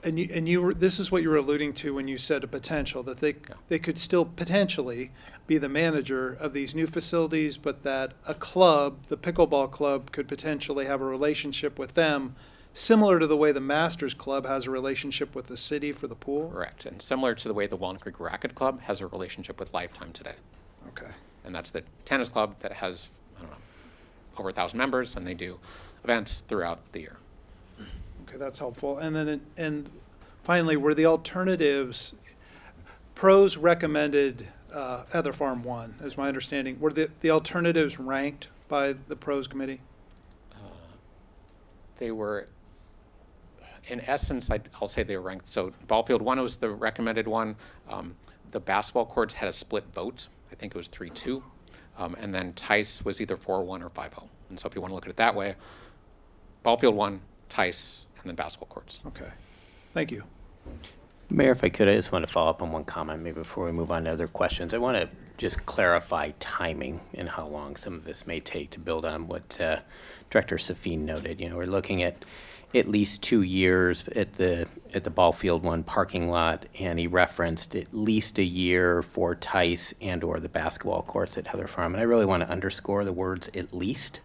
K: And you were, this is what you were alluding to when you said a potential, that they could still potentially be the manager of these new facilities, but that a club, the pickleball club, could potentially have a relationship with them, similar to the way the Masters Club has a relationship with the city for the pool?
F: Correct, and similar to the way the Walnut Creek Racket Club has a relationship with Lifetime today.
K: Okay.
F: And that's the tennis club that has, I don't know, over 1,000 members, and they do events throughout the year.
K: Okay, that's helpful. And then, and finally, were the alternatives, pros recommended Heather Farm 1, is my understanding. Were the alternatives ranked by the pros committee?
F: They were, in essence, I'll say they were ranked. So Ballfield 1 was the recommended one. The basketball courts had a split vote. I think it was 3-2. And then Tice was either 4-1 or 5-0. And so if you want to look at it that way, Ballfield 1, Tice, and then basketball courts.
K: Okay. Thank you.
M: Mayor, if I could, I just want to follow up on one comment maybe before we move on to other questions. I want to just clarify timing and how long some of this may take to build on what Director Safin noted. We're looking at least 2 years at the Ballfield 1 parking lot, and he referenced at least a year for Tice and or the basketball courts at Heather Farm. And I really want to underscore the words "at least,"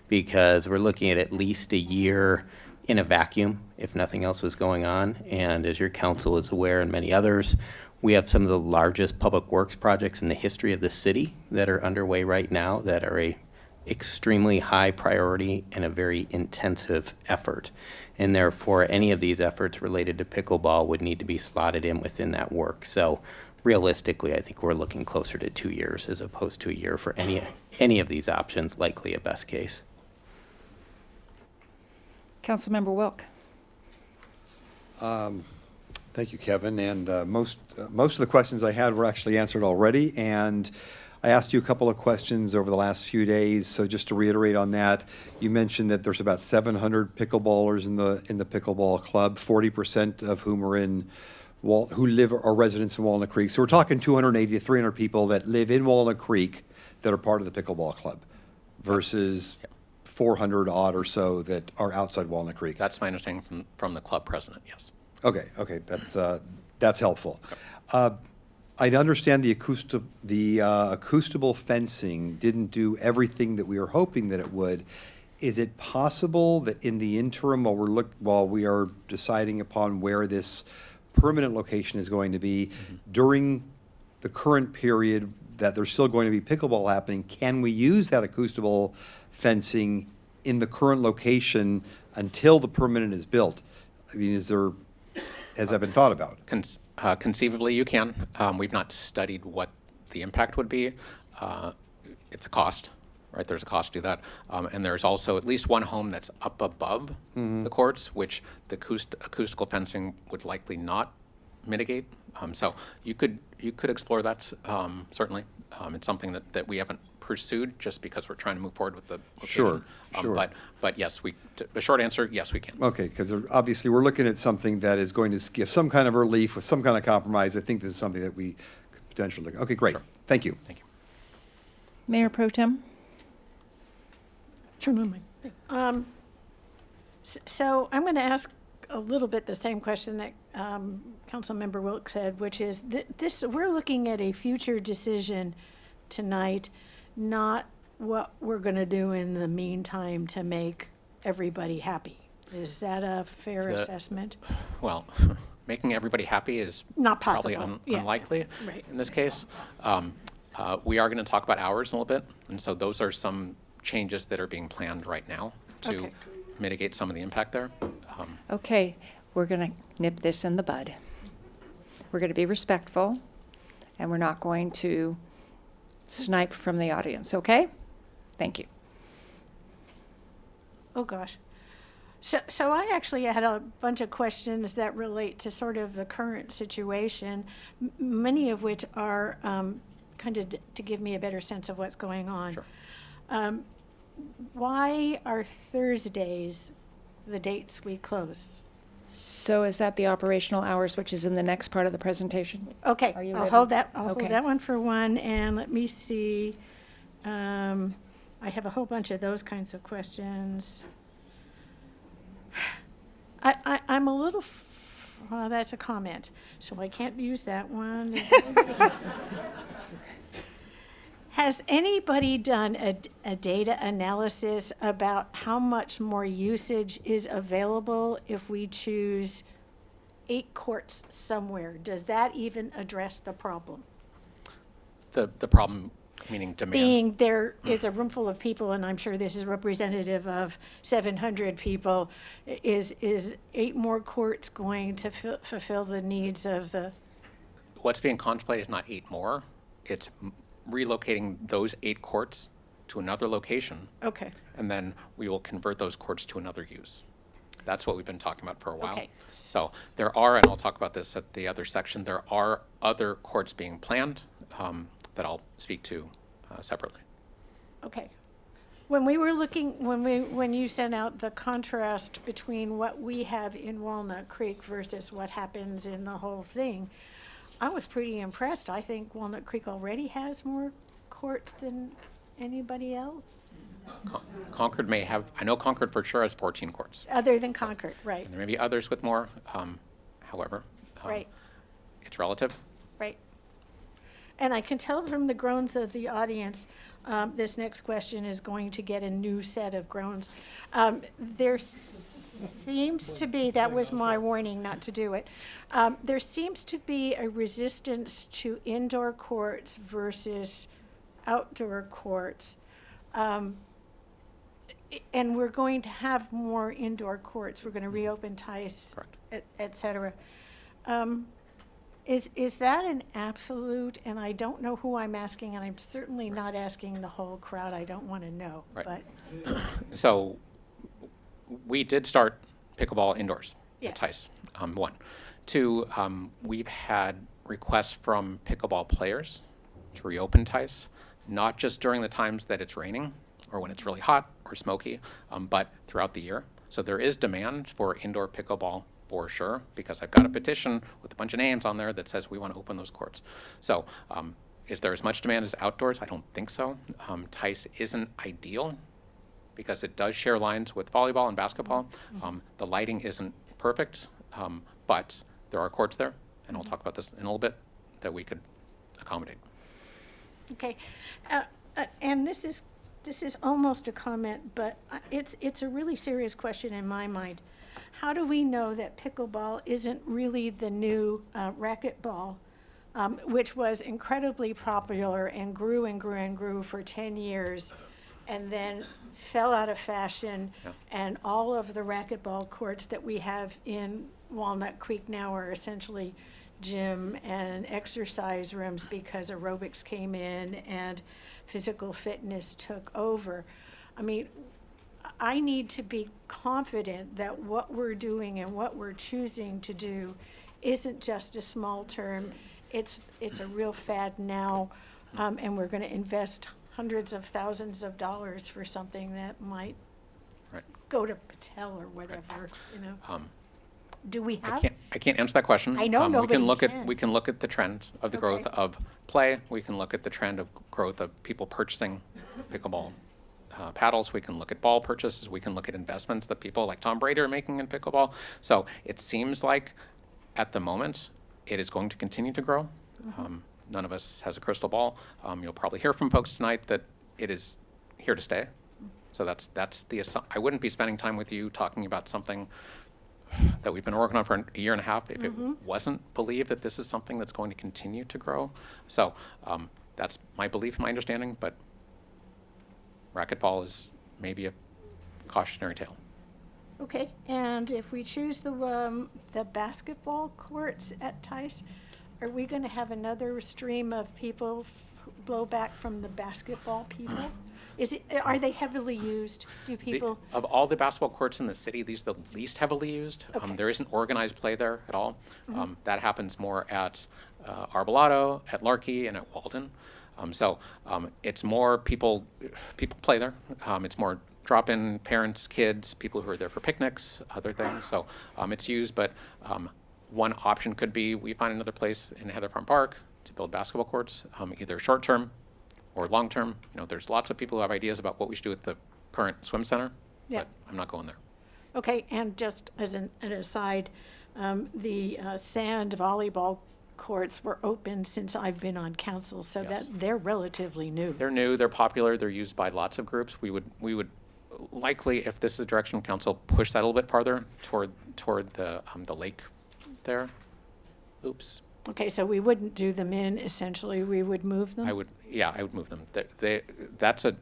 M: because we're looking at least a year in a vacuum if nothing else was going on. And as your council is aware, and many others, we have some of the largest public works projects in the history of the city that are underway right now that are a extremely high priority and a very intensive effort. And therefore, any of these efforts related to pickleball would need to be slotted in within that work. So realistically, I think we're looking closer to 2 years as opposed to a year for any of these options, likely a best case.
A: Councilmember Wilk.
H: Thank you, Kevin. And most of the questions I had were actually answered already. And I asked you a couple of questions over the last few days. So just to reiterate on that, you mentioned that there's about 700 pickleballers in the pickleball club, 40% of whom are who live are residents in Walnut Creek. So we're talking 280 to 300 people that live in Walnut Creek that are part of the pickleball club versus 400 odd or so that are outside Walnut Creek.
F: That's my understanding from the club president, yes.
H: Okay, that's helpful. I understand the acoustable fencing didn't do everything that we were hoping that it would. Is it possible that in the interim, while we are deciding upon where this permanent location is going to be, during the current period that there's still going to be pickleball happening, can we use that acoustable fencing in the current location until the permanent is built? I mean, has that been thought about?
F: Conceivably, you can. We've not studied what the impact would be. It's a cost, right? There's a cost to do that. And there's also at least one home that's up above the courts, which the acoustical fencing would likely not mitigate. So you could explore that, certainly. It's something that we haven't pursued just because we're trying to move forward with the location.
H: Sure.
F: But yes, the short answer, yes, we can.
H: Okay, because obviously we're looking at something that is going to give some kind of relief with some kind of compromise. I think this is something that we could potentially look. Okay, great.
F: Sure.
H: Thank you.
F: Thank you.
A: Mayor Pro Tem.
I: Turn on my thing. So I'm going to ask a little bit the same question that Councilmember Wilk said, which is this: we're looking at a future decision tonight, not what we're going to do in the meantime to make everybody happy. Is that a fair assessment?
F: Well, making everybody happy is
I: not
F: probably
I: possible.
F: Unlikely
I: Right.
F: in this case. We are going to talk about hours in a little bit, and so those are some changes that are being planned right now to mitigate some of the impact there.
A: Okay, we're going to nip this in the bud. We're going to be respectful, and we're not going to snipe from the audience, okay? Thank you.
I: Oh, gosh. So I actually had a bunch of questions that relate to sort of the current situation, many of which are kind of to give me a better sense of what's going on.
F: Sure.
I: Why are Thursdays the dates we close?
A: So is that the operational hours, which is in the next part of the presentation?
I: Okay,
A: Are you
I: I'll
A: ready?
I: hold that. I'll
A: Okay.
I: hold that one for one, and let me see. I have a whole bunch of those kinds of questions. I'm a little. Well, that's a comment, so I can't use that one. Has anybody done a data analysis about how much more usage is available if we choose 8 courts somewhere? Does that even address the problem?
F: The problem, meaning demand.
I: Being there is a room full of people, and I'm sure this is representative of 700 people, is 8 more courts going to fulfill the needs of the?
F: What's being contemplated is not 8 more. It's relocating those 8 courts to another location.
I: Okay.
F: And then we will convert those courts to another use. That's what we've been talking about for a while.
I: Okay.
F: So there are, and I'll talk about this at the other section, there are other courts being planned that I'll speak to separately.
I: Okay. When we were looking, when you sent out the contrast between what we have in Walnut Creek versus what happens in the whole thing, I was pretty impressed. I think Walnut Creek already has more courts than anybody else.
F: Concord may have, I know Concord for sure has 14 courts.
I: Other than Concord, right,
F: And there may be others with more, however.
I: right,
F: It's relative.
I: right. And I can tell from the groans of the audience, this next question is going to get a new set of groans. There seems to be, that was my warning not to do it, there seems to be a resistance to indoor courts versus outdoor courts. And we're going to have more indoor courts. We're going to reopen Tice,
F: Correct.
I: et cetera. Is that an absolute, and I don't know who I'm asking, and I'm certainly not asking the whole crowd, I don't want to know,
F: Right.
I: but,
F: So we did start pickleball indoors
I: Yes.
F: at Tice, one. Two, we've had requests from pickleball players to reopen Tice, not just during the times that it's raining or when it's really hot or smoky, but throughout the year. So there is demand for indoor pickleball for sure, because I've got a petition with a bunch of names on there that says we want to open those courts. So is there as much demand as outdoors? I don't think so. Tice isn't ideal because it does share lines with volleyball and basketball. The lighting isn't perfect, but there are courts there, and I'll talk about this in a little bit, that we could accommodate.
I: okay. And this is almost a comment, but it's a really serious question in my mind. How do we know that pickleball isn't really the new racquetball, which was incredibly popular and grew and grew and grew for 10 years, and then fell out of fashion, and all of the racquetball courts that we have in Walnut Creek now are essentially gym and exercise rooms because aerobics came in and physical fitness took over. I mean, I need to be confident that what we're doing and what we're choosing to do isn't just a small term. It's a real fad now, and we're going to invest hundreds of thousands of dollars for something that might
F: Right.
I: go to Patel or whatever, you know. Do we
F: I
I: have?
F: can't answer that question.
I: I know
F: we
I: nobody
F: can look
I: can.
F: at we can look at the trend of the
I: Okay.
F: growth of play. We can look at the trend of growth of people purchasing pickleball paddles. We can look at ball purchases. We can look at investments that people like Tom Brady are making in pickleball. So it seems like at the moment it is going to continue to grow. None of us has a crystal ball. You'll probably hear from folks tonight that it is here to stay. So that's I wouldn't be spending time with you talking about something that we've been working on for a year and a half if it wasn't believed that this is something that's going to continue to grow. So that's my belief, my understanding, but racquetball is maybe a cautionary tale.
I: Okay, and if we choose the basketball courts at Tice, are we going to have another stream of people blow back from the basketball people? Are they heavily used? Do people?
F: Of all the basketball courts in the city, these are the least heavily used.
I: Okay.
F: There isn't organized play there at all. That happens more at Arbolado, at Larkey, and at Walden. So it's more people play there. It's more drop-in parents, kids, people who are there for picnics, other things. So it's used, but one option could be we find another place in Heather Farm Park to build basketball courts, either short-term or long-term. You know, there's lots of people who have ideas about what we should do with the current swim center, but I'm not going there.
I: Okay, and just as an aside, the sand volleyball courts were open since I've been on council, so that they're relatively new.
F: They're new, they're popular, they're used by lots of groups. We would likely, if this is the direction of council, push that a little bit farther toward the lake there. Oops.
I: Okay, so we wouldn't do them in, essentially, we would move them?
F: I would move them. That's a,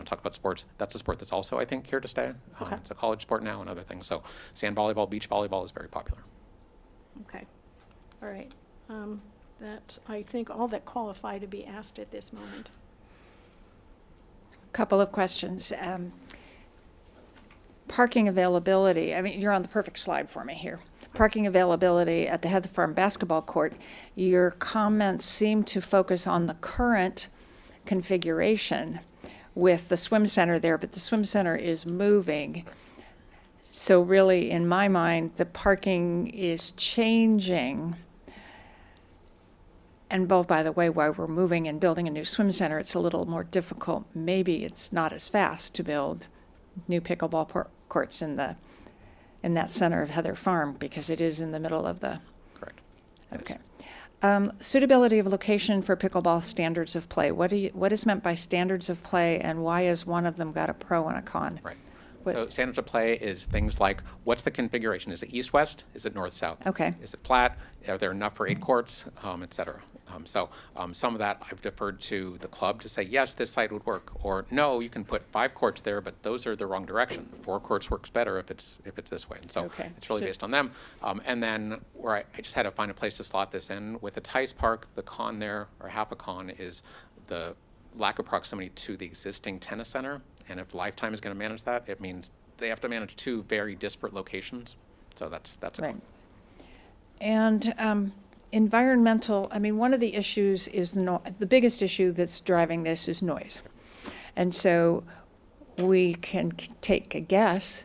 F: talk about sports. That's a sport that's also, I think, here to stay.
I: Okay.
F: It's a college sport now and other things. So sand volleyball, beach volleyball is very popular.
I: Okay, all right. That's, I think, all that qualify to be asked at this moment.
A: Couple of questions. Parking availability, I mean, you're on the perfect slide for me here. Parking availability at the Heather Farm basketball court, your comments seem to focus on the current configuration with the swim center there, but the swim center is moving. So really, in my mind, the parking is changing. And by the way, while we're moving and building a new swim center, it's a little more difficult. Maybe it's not as fast to build new pickleball courts in that center of Heather Farm because it is in the middle of the.
F: Correct.
A: Okay. Suitability of location for pickleball standards of play. What is meant by standards of play, and why has one of them got a pro and a con?
F: Right. So standards of play is things like, what's the configuration? Is it east-west? Is it north-south?
A: Okay.
F: Is it flat? Are there enough for 8 courts, et cetera? Some of that I've deferred to the club to say, yes, this site would work, or no, you can put 5 courts there, but those are the wrong direction. 4 courts works better if it's this way. And so
A: Okay.
F: it's really
A: So-
F: based on them. And then where I just had to find a place to slot this in. With the Tice Park, the con there, or half a con, is the lack of proximity to the existing tennis center. And if Lifetime is going to manage that, it means they have to manage 2 very disparate locations. So that's a
A: Right.
F: con.
A: And environmental, I mean, one of the issues is the biggest issue that's driving this is noise. And so we can take a guess.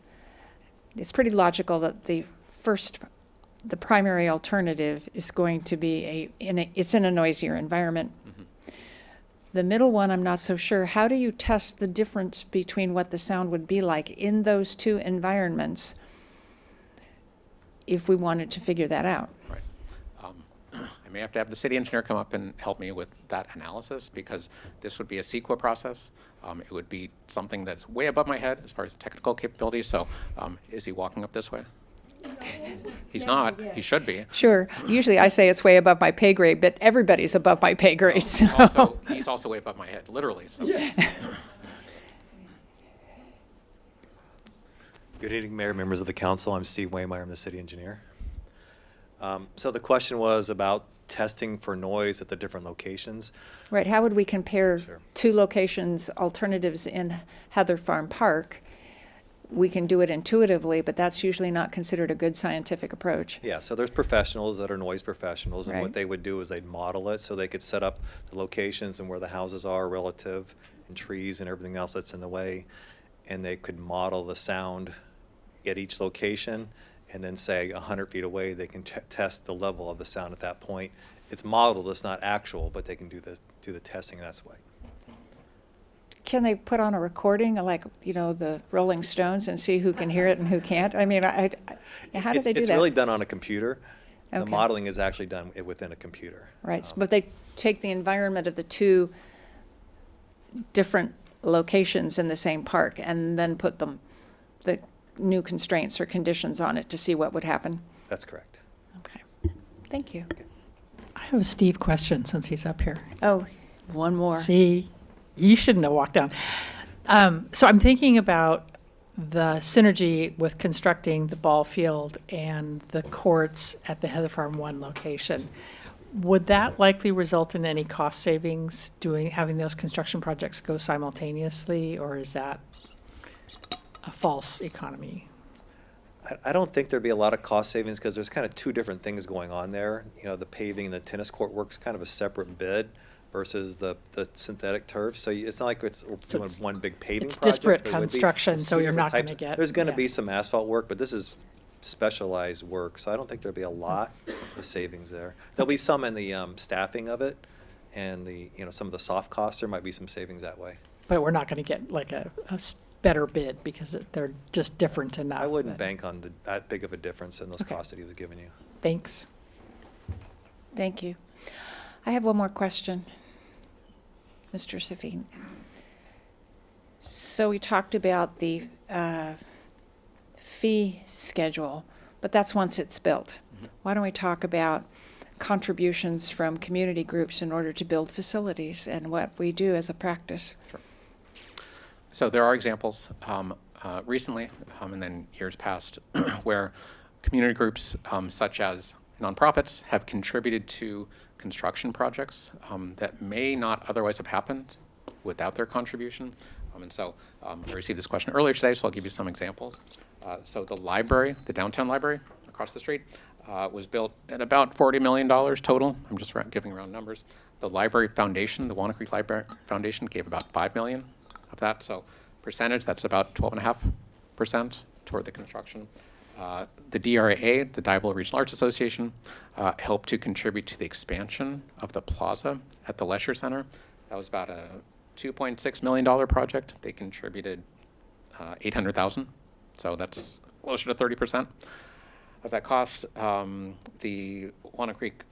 A: It's pretty logical that the primary alternative is going to be it's in a noisier environment. The middle one, I'm not so sure. How do you test the difference between what the sound would be like in those 2 environments if we wanted to figure that out?
F: Right. I may have to have the city engineer come up and help me with that analysis, because this would be a CEQA process. It would be something that's way above my head as far as technical capabilities. So is he walking up this way? He's not. He should be.
A: Sure. Usually I say it's way above my pay grade, but everybody's above my pay grade. So.
F: He's also way above my head, literally. So.
G: Good evening, Mayor, members of the council. I'm Steve Waymeyer. I'm the city engineer. So the question was about testing for noise at the different locations.
A: Right. How would we compare 2 locations, alternatives in Heather Farm Park? We can do it intuitively, but that's usually not considered a good scientific approach.
G: Yeah, so there's professionals that are noise professionals, and
A: Right.
G: what they would do is they'd model it so they could set up the locations and where the houses are relative, and trees and everything else that's in the way, and they could model the sound at each location, and then say 100 feet away they can test the level of the sound at that point. It's modeled, it's not actual, but they can do the testing that way.
A: Can they put on a recording like, the Rolling Stones and see who can hear it and who can't? I mean, how do they do
G: It's
A: that?
G: really done on a computer. The
A: Okay.
G: modeling is actually done within a computer.
A: Right, but they take the environment of the 2 different locations in the same park and then put the new constraints or conditions on it to see what would happen.
G: That's correct.
A: Okay, thank you.
J: I have a Steve question since he's up here.
A: Oh, one more.
J: See, you shouldn't have walked down. So I'm thinking about the synergy with constructing the ball field and the courts at the Heather Farm 1 location. Would that likely result in any cost savings having those construction projects go simultaneously, or is that a false economy?
G: I don't think there'd be a lot of cost savings because there's kind of 2 different things going on there. The paving and the tennis court work's kind of a separate bid versus the synthetic turf. So it's not like we're doing one big paving project.
J: It's disparate
G: but it would be-
J: construction,
G: it's
J: so
G: 2
J: you're
G: different
J: not gonna
G: types.
J: get-
G: There's gonna
J: yeah.
G: be some asphalt work, but this is specialized work, so I don't think there'd be a lot of savings there. There'll be some in the staffing of it and some of the soft costs. There might be some savings that way.
J: But we're not going to get like a better bid because they're just different enough.
G: I wouldn't bank on that big of a difference in those
J: Okay.
G: costs that he was giving you.
J: Thanks.
A: Thank you. I have one more question, Mr. Safin. So we talked about the fee schedule, but that's once it's built. Why don't we talk about contributions from community groups in order to build facilities and what we do as a practice?
F: Sure. So there are examples recently and then years past where community groups such as nonprofits have contributed to construction projects that may not otherwise have happened without their contribution. And so I received this question earlier today, so I'll give you some examples. So the library, the downtown library across the street, was built at about $40 million total. I'm just giving round numbers. The library foundation, the Walnut Creek Library Foundation, gave about $5 million of that. So percentage, that's about 12.5% toward the construction. The DRAA, the Dival Regional Arts Association, helped to contribute to the expansion of the plaza at the Leisure Center. That was about a $2.6 million project. They contributed $800,000, so that's closer to 30% of that cost. The Walnut Creek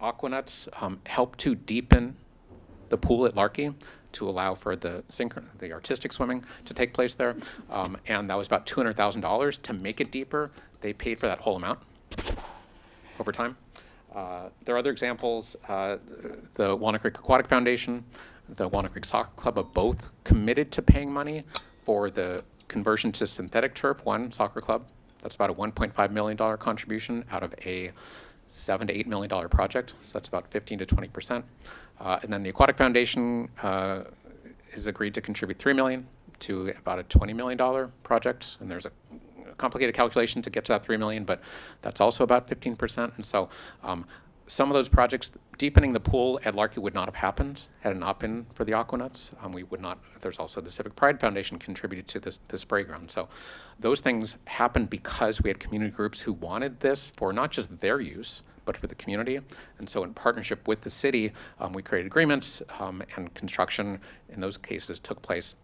F: Aquanuts helped to deepen the pool at Larkey. to allow for the artistic swimming to take place there. And that was about $200,000. To make it deeper, they paid for that whole amount over time. There are other examples. The Walnut Creek Aquatic Foundation, the Walnut Creek Soccer Club have both committed to paying money for the conversion to synthetic turf. One soccer club, that's about a $1.5 million contribution out of a $7 to $8 million project. So that's about 15 to 20%. And then the Aquatic Foundation has agreed to contribute $3 million to about a $20 million project. And there's a complicated calculation to get to that $3 million, but that's also about 15%. And so some of those projects, deepening the pool at Larky would not have happened had it not been for the Aquanuts. We would not. There's also the Civic Pride Foundation contributed to this spray ground. So those things happened because we had community groups who wanted this for not just their use, but for the community. And so in partnership with the city, we created agreements, and construction in those cases took place,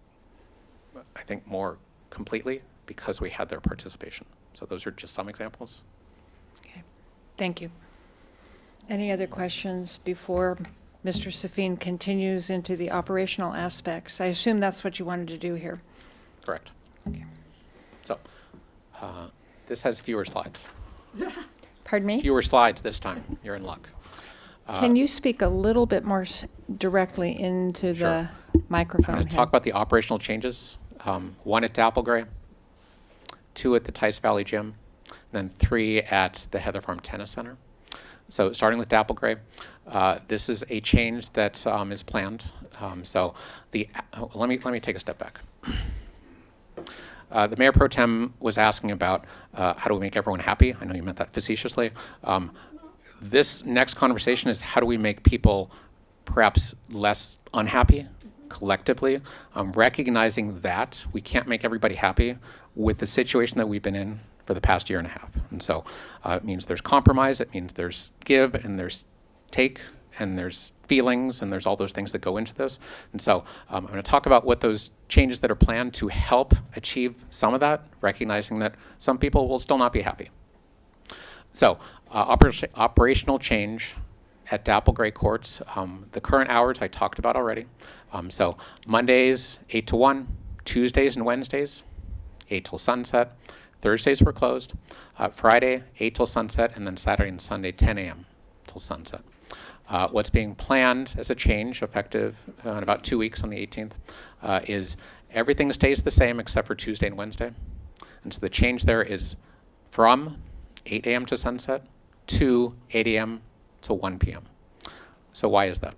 F: I think, more completely because we had their participation. So those are just some examples.
A: Okay, thank you. Any other questions before Mr. Safin continues into the operational aspects? I assume that's what you wanted to do here.
F: Correct. Okay. So this has fewer slides.
A: Pardon me?
F: Fewer slides this time. You're in luck.
A: Can you speak a little bit more directly into the microphone?
F: I'm going to talk about the operational changes. 1 at Dapplegray, 2 at the Tice Valley Gym, and then 3 at the Heather Farm Tennis Center. So starting with Dapplegray, this is a change that is planned. Let me take a step back. The Mayor Pro Tem was asking about how do we make everyone happy. I know you meant that facetiously. This next conversation is how do we make people perhaps less unhappy collectively, recognizing that we can't make everybody happy with the situation that we've been in for the past year and a half. And so it means there's compromise, it means there's give, and there's take, and there's feelings, and there's all those things that go into this. And so I'm going to talk about what those changes that are planned to help achieve some of that, recognizing that some people will still not be happy. So operational change at Dapplegray Courts. The current hours I talked about already. So Mondays, 8 to 1, Tuesdays and Wednesdays, 8 till sunset. Thursdays were closed. Friday, 8 till sunset, and then Saturday and Sunday, 10 a.m. till sunset. What's being planned as a change, effective in about 2 weeks on the 18th, is everything stays the same except for Tuesday and Wednesday. And so the change there is from 8 a.m. to sunset to 8 a.m. to 1 p.m. So why is that?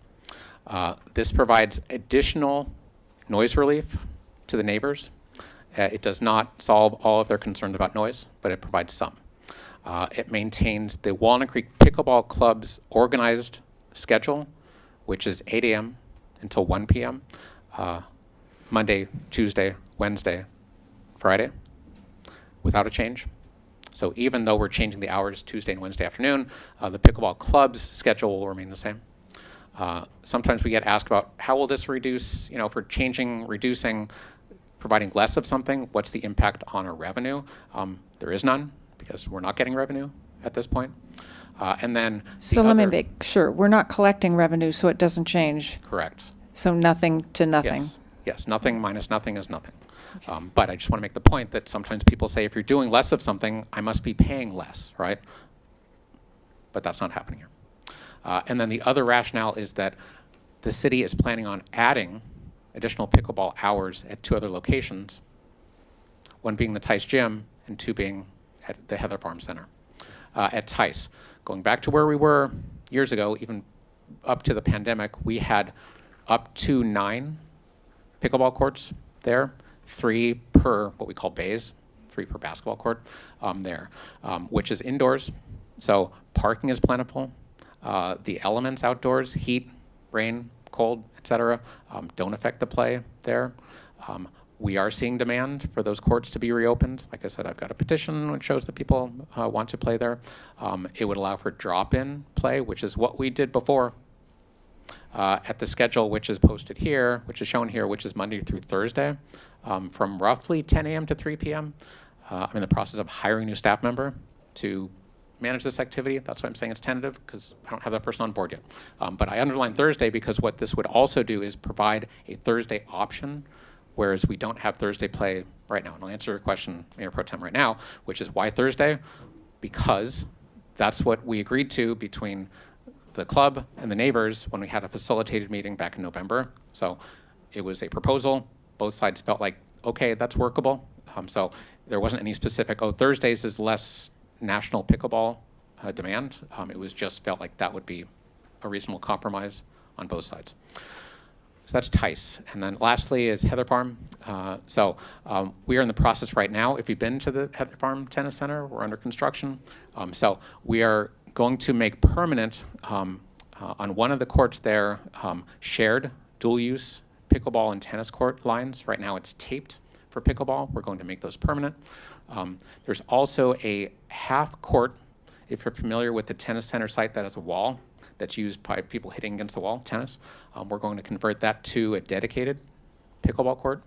F: This provides additional noise relief to the neighbors. It does not solve all of their concerns about noise, but it provides some. It maintains the Walnut Creek Pickleball Club's organized schedule, which is 8 a.m. until 1 p.m., Monday, Tuesday, Wednesday, Friday, without a change. So even though we're changing the hours Tuesday and Wednesday afternoon, the Pickleball Club's schedule will remain the same. Sometimes we get asked about how will this reduce, if we're changing, reducing, providing less of something, what's the impact on our revenue? There is none, because we're not getting revenue at this point. And then
A: so let me make sure, we're not collecting revenue, so it doesn't change.
F: Correct.
A: So nothing to nothing.
F: Yes, nothing minus nothing is nothing. Okay. But I just want to make the point that sometimes people say, if you're doing less of something, I must be paying less, right? But that's not happening here. And then the other rationale is that the city is planning on adding additional pickleball hours at 2 other locations, one being the Tice Gym and 2 being at the Heather Farm Center. At Tice, going back to where we were years ago, even up to the pandemic, we had up to 9 pickleball courts there, 3 per what we call bays, 3 per basketball court there, which is indoors. So parking is plentiful. The elements outdoors, heat, rain, cold, etc., don't affect the play there. We are seeing demand for those courts to be reopened. Like I said, I've got a petition which shows that people want to play there. It would allow for drop-in play, which is what we did before at the schedule, which is posted here, which is shown here, which is Monday through Thursday, from roughly 10 a.m. to 3 p.m. I'm in the process of hiring a new staff member to manage this activity. That's why I'm saying it's tentative, because I don't have that person on board yet. But I underline Thursday because what this would also do is provide a Thursday option, whereas we don't have Thursday play right now. And I'll answer your question, Mayor Pro Tem, right now, which is why Thursday? Because that's what we agreed to between the club and the neighbors when we had a facilitated meeting back in November. So it was a proposal. Both sides felt like, okay, that's workable. So there wasn't any specific, oh, Thursdays is less national pickleball demand. It was just felt like that would be a reasonable compromise on both sides. So that's Tice. And then lastly is Heather Farm. We are in the process right now. If you've been to the Heather Farm Tennis Center, we're under construction. So we are going to make permanent on one of the courts there shared dual use pickleball and tennis court lines. Right now it's taped for pickleball. We're going to make those permanent. There's also a half court, if you're familiar with the tennis center site that has a wall that's used by people hitting against the wall, tennis. We're going to convert that to a dedicated pickleball court.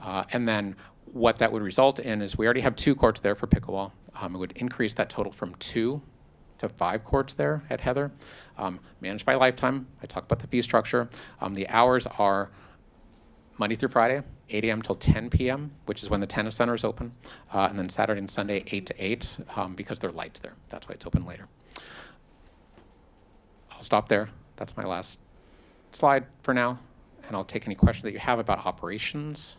F: And then what that would result in is we already have 2 courts there for pickleball. It would increase that total from 2 to 5 courts there at Heather, managed by Lifetime. I talked about the fee structure. The hours are Monday through Friday, 8 a.m. till 10 p.m., which is when the tennis center is open, and then Saturday and Sunday, 8 to 8, because there are lights there. That's why it's open later. I'll stop there. That's my last slide for now, and I'll take any questions that you have about operations.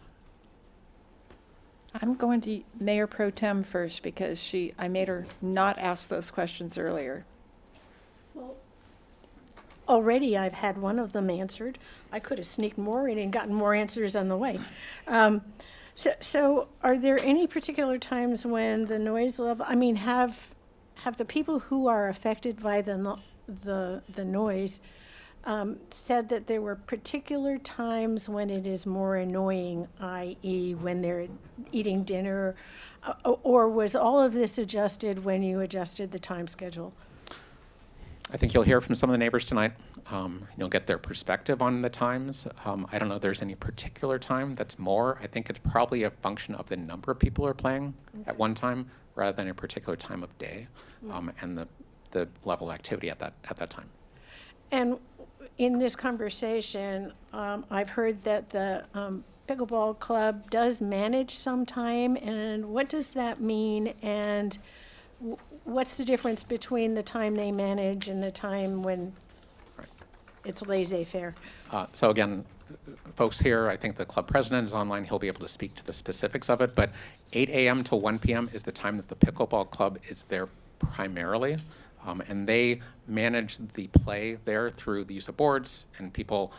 A: I'm going to Mayor Pro Tem first because I made her not ask those questions earlier.
I: Already I've had one of them answered. I could have sneaked more in and gotten more answers on the way. So are there any particular times when the noise level, I mean, have the people who are affected by the noise said that there were particular times when it is more annoying, i.e. when they're eating dinner, or was all of this adjusted when you adjusted the time schedule?
F: I think you'll hear from some of the neighbors tonight. You'll get their perspective on the times. I don't know if there's any particular time that's more. I think it's probably a function of the number of people who are playing at one time rather than a particular time of day, and the level of activity at that time.
I: And in this conversation, I've heard that the pickleball club does manage some time, and what does that mean? And what's the difference between the time they manage and the time when it's laissez-faire?
F: So again, folks here, I think the club president is online. He'll be able to speak to the specifics of it. But 8 a.m. till 1 p.m. is the time that the pickleball club is there primarily. And they manage the play there through the use of boards, and people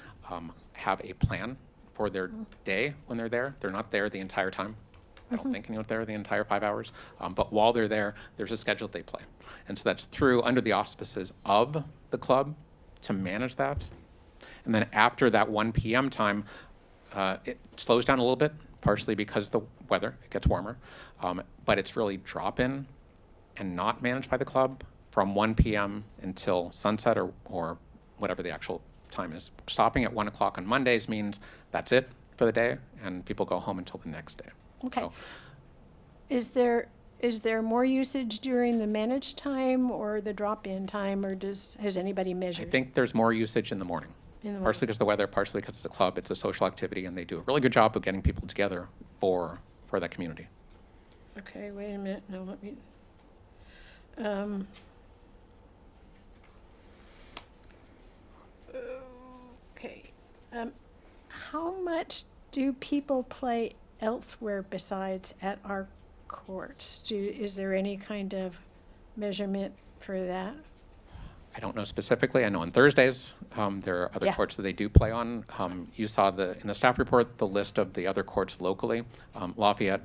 F: have a plan for their day when they're there. They're not there the entire time. I don't think anyone's there the entire 5 hours. But while they're there, there's a schedule they play. And so that's through under the auspices of the club to manage that. And then after that 1 p.m. time, it slows down a little bit, partially because of the weather, it gets warmer. But it's really drop-in and not managed by the club from 1 p.m. until sunset or whatever the actual time is. Stopping at 1 o'clock on Mondays means that's it for the day, and people go home until the next day.
I: Okay.
F: So,
I: Is there more usage during the managed time or the drop-in time, or has anybody
F: I
I: measured?
F: think there's more usage in the morning. Partially because of the weather, partially because it's the club. It's a social activity, and they do a really good job of getting people together for that community.
I: Okay, wait a minute. No, let me. Okay. How much do people play elsewhere besides at our courts? Is there any kind of measurement for that?
F: I don't know specifically. I know on Thursdays, there are other courts that they do play on. You saw in the staff report the list of the other courts locally, Lafayette,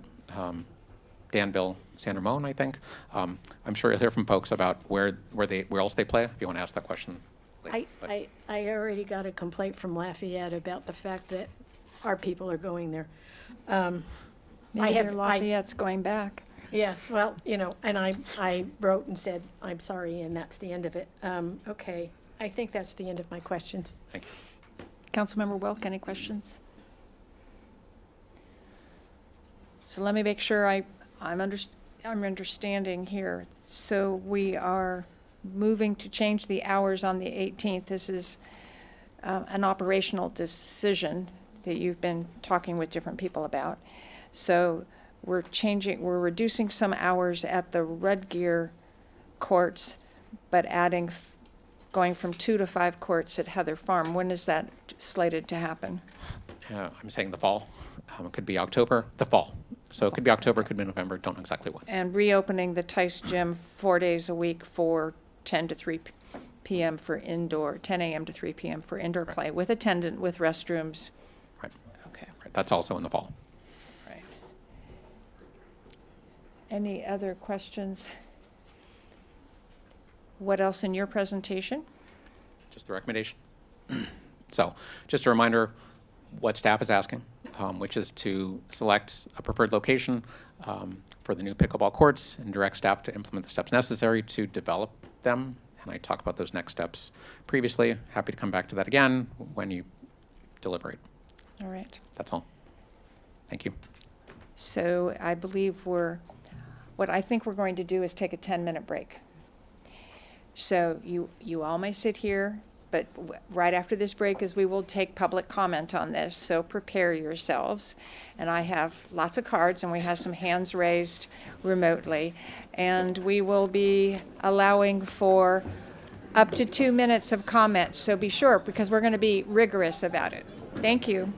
F: Danville, San Ramon, I think. I'm sure you'll hear from folks about where else they play, if you want to ask that question later.
I: I already got a complaint from Lafayette about the fact that our people are going there.
A: Maybe Lafayette's going back.
I: Yeah, well, and I wrote and said, I'm sorry, and that's the end of it. Okay, I think that's the end of my questions.
F: Thank you.
A: Councilmember Wilk, any questions? So let me make sure I'm understanding here. So we are moving to change the hours on the 18th. This is an operational decision that you've been talking with different people about. So we're reducing some hours at the Red Gear courts, but going from 2 to 5 courts at Heather Farm. When is that slated to happen?
F: I'm saying the fall. It could be October, the fall. So it could be October, could be November, don't know exactly when.
A: And reopening the Tice Gym 4 days a week for 10 to 3 p.m. for indoor, 10 a.m. to 3 p.m. for indoor play with attendant, with restrooms.
F: Right.
A: Okay.
F: Right. That's also in the fall.
A: Right. Any other questions? What else in your presentation?
F: Just the recommendation. So just a reminder what staff is asking, which is to select a preferred location for the new pickleball courts and direct staff to implement the steps necessary to develop them. And I talked about those next steps previously. Happy to come back to that again when you deliberate.
A: All right.
F: That's all. Thank you.
A: So I believe what I think we're going to do is take a 10-minute break. So you all may sit here, but right after this break is we will take public comment on this, so prepare yourselves. And I have lots of cards, and we have some hands raised remotely. And we will be allowing for up to 2 minutes of comments, so be sure, because we're going to be rigorous about it. Thank you.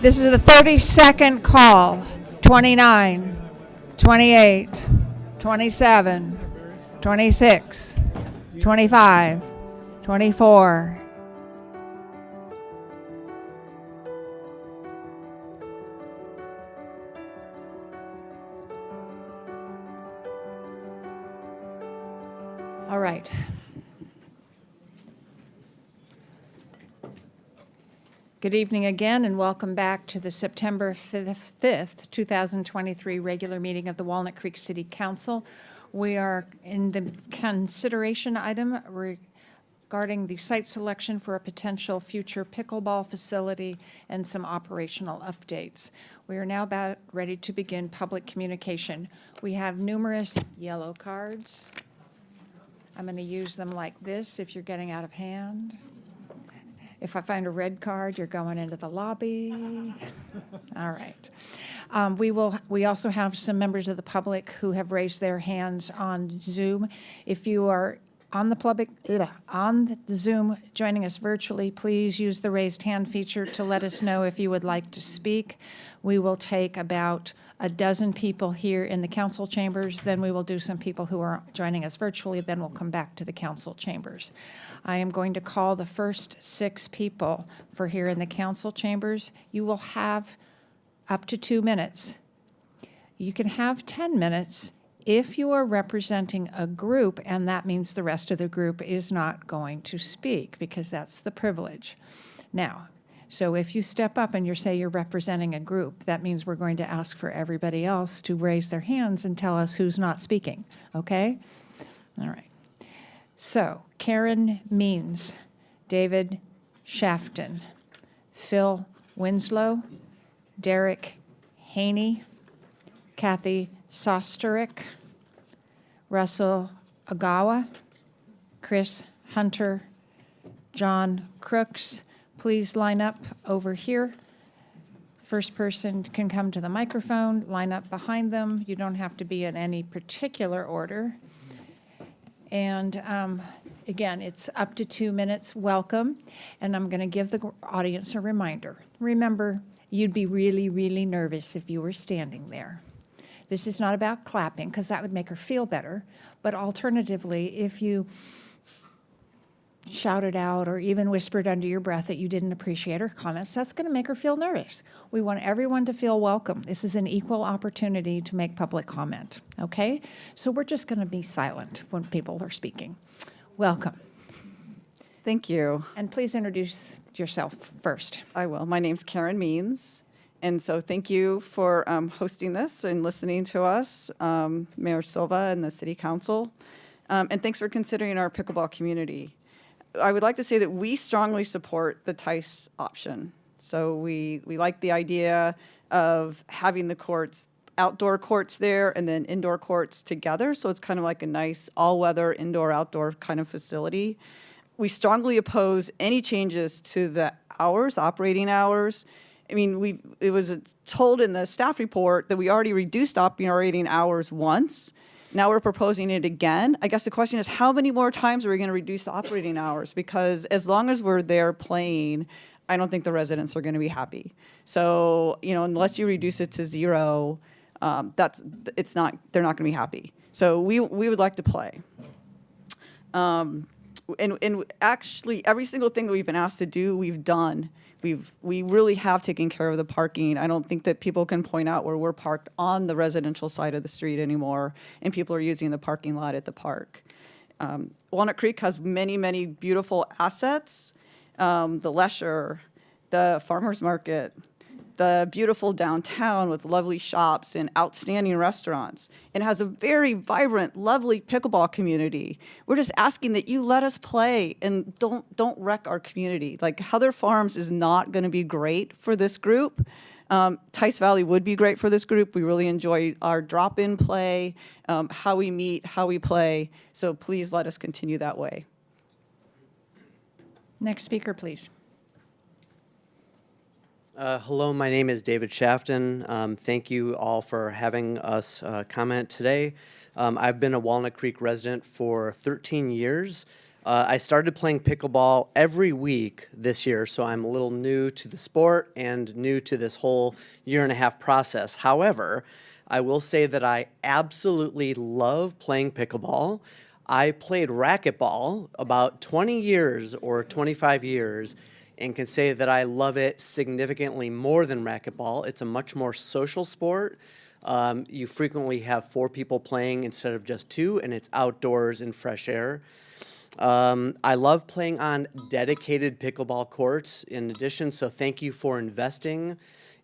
A: This is the 32nd call. 29, 28, 27, 26, 25, 24. All right. Good evening again, and welcome back to the September 5th, 2023 regular meeting of the Walnut Creek City Council. We are in the consideration item regarding the site selection for a potential future pickleball facility and some operational updates. We are now about ready to begin public communication. We have numerous yellow cards. I'm going to use them like this if you're getting out of hand. If I find a red card, you're going into the lobby. All right. We also have some members of the public who have raised their hands on Zoom. If you are on the Zoom joining us virtually, please use the raised hand feature to let us know if you would like to speak. We will take about a dozen people here in the council chambers, then we will do some people who are joining us virtually, then we'll come back to the council chambers. I am going to call the first 6 people for here in the council chambers. You will have up to 2 minutes. You can have 10 minutes if you are representing a group, and that means the rest of the group is not going to speak, because that's the privilege. Now, so if you step up and you say you're representing a group, that means we're going to ask for everybody else to raise their hands and tell us who's not speaking, okay? All right. So, Karen Means, David Shafton, Phil Winslow, Derek Haney, Kathy Sosterick, Russell Agawa, Chris Hunter, John Crooks. Please line up over here. First person can come to the microphone, line up behind them. You don't have to be in any particular order. And again, it's up to 2 minutes. Welcome. And I'm going to give the audience a reminder. Remember, you'd be really, really nervous if you were standing there. This is not about clapping, because that would make her feel better. But alternatively, if you shouted out or even whispered under your breath that you didn't appreciate her comments, that's going to make her feel nervous. We want everyone to feel welcome. This is an equal opportunity to make public comment, okay? So we're just going to be silent when people are speaking. Welcome.
L: Thank you.
A: And please introduce yourself first.
L: I will. My name's Karen Means. And so thank you for hosting this and listening to us, Mayor Silva and the City Council. And thanks for considering our pickleball community. I would like to say that we strongly support the Tice option. So we like the idea of having the courts, outdoor courts there and then indoor courts together. So it's kind of like a nice all-weather indoor-outdoor kind of facility. We strongly oppose any changes to the hours, operating hours. I mean, it was told in the staff report that we already reduced operating hours once. Now we're proposing it again. I guess the question is, how many more times are we going to reduce the operating hours? Because as long as we're there playing, I don't think the residents are going to be happy. So, you know, unless you reduce it to 0, they're not going to be happy. So we would like to play. And actually, every single thing that we've been asked to do, we've done. We really have taken care of the parking. I don't think that people can point out where we're parked on the residential side of the street anymore, and people are using the parking lot at the park. Walnut Creek has many, many beautiful assets. The leisure, the farmer's market, the beautiful downtown with lovely shops and outstanding restaurants. It has a very vibrant, lovely pickleball community. We're just asking that you let us play and don't wreck our community. Like, Heather Farms is not going to be great for this group. Tice Valley would be great for this group. We really enjoy our drop-in play, how we meet, how we play. So please let us continue that way.
A: Next speaker, please.
N: Hello, my name is David Shafton. Thank you all for having us comment today. I've been a Walnut Creek resident for 13 years. I started playing pickleball every week this year, so I'm a little new to the sport and new to this whole year and a half process. However, I will say that I absolutely love playing pickleball. I played racquetball about 20 years or 25 years and can say that I love it significantly more than racquetball. It's a much more social sport. You frequently have 4 people playing instead of just 2, and it's outdoors in fresh air. I love playing on dedicated pickleball courts in addition, so thank you for investing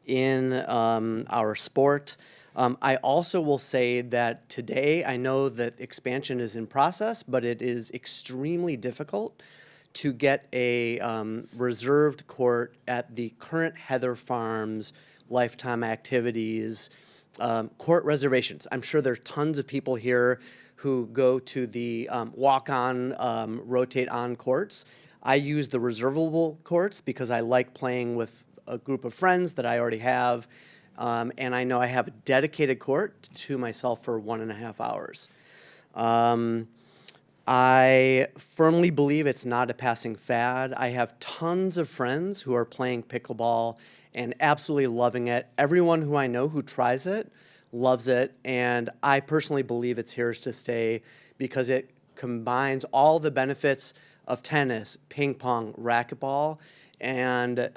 N: in our sport. I also will say that today, I know that expansion is in process, but it is extremely difficult to get a reserved court at the current Heather Farms Lifetime Activities court reservations. I'm sure there are tons of people here who go to the walk-on, rotate-on courts. I use the reservable courts because I like playing with a group of friends that I already have, and I know I have a dedicated court to myself for 1.5 hours. I firmly believe it's not a passing fad. I have tons of friends who are playing pickleball and absolutely loving it. Everyone who I know who tries it loves it, and I personally believe it's here to stay because it combines all the benefits of tennis, ping pong, racquetball, and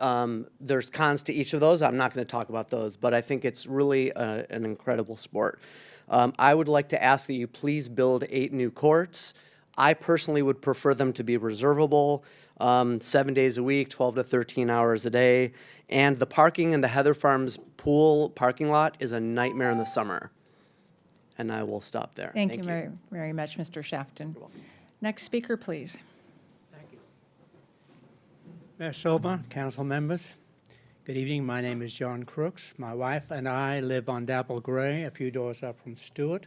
N: there's cons to each of those. I'm not going to talk about those, but I think it's really an incredible sport. I would like to ask that you please build 8 new courts. I personally would prefer them to be reservable, 7 days a week, 12 to 13 hours a day. And the parking in the Heather Farms pool parking lot is a nightmare in the summer. And I will stop there.
A: Thank you very, very much, Mr. Shafton. Next speaker, please.
O: Mayor Silva, council members, good evening. My name is John Crooks. My wife and I live on Dapple Gray, a few doors up from Stewart.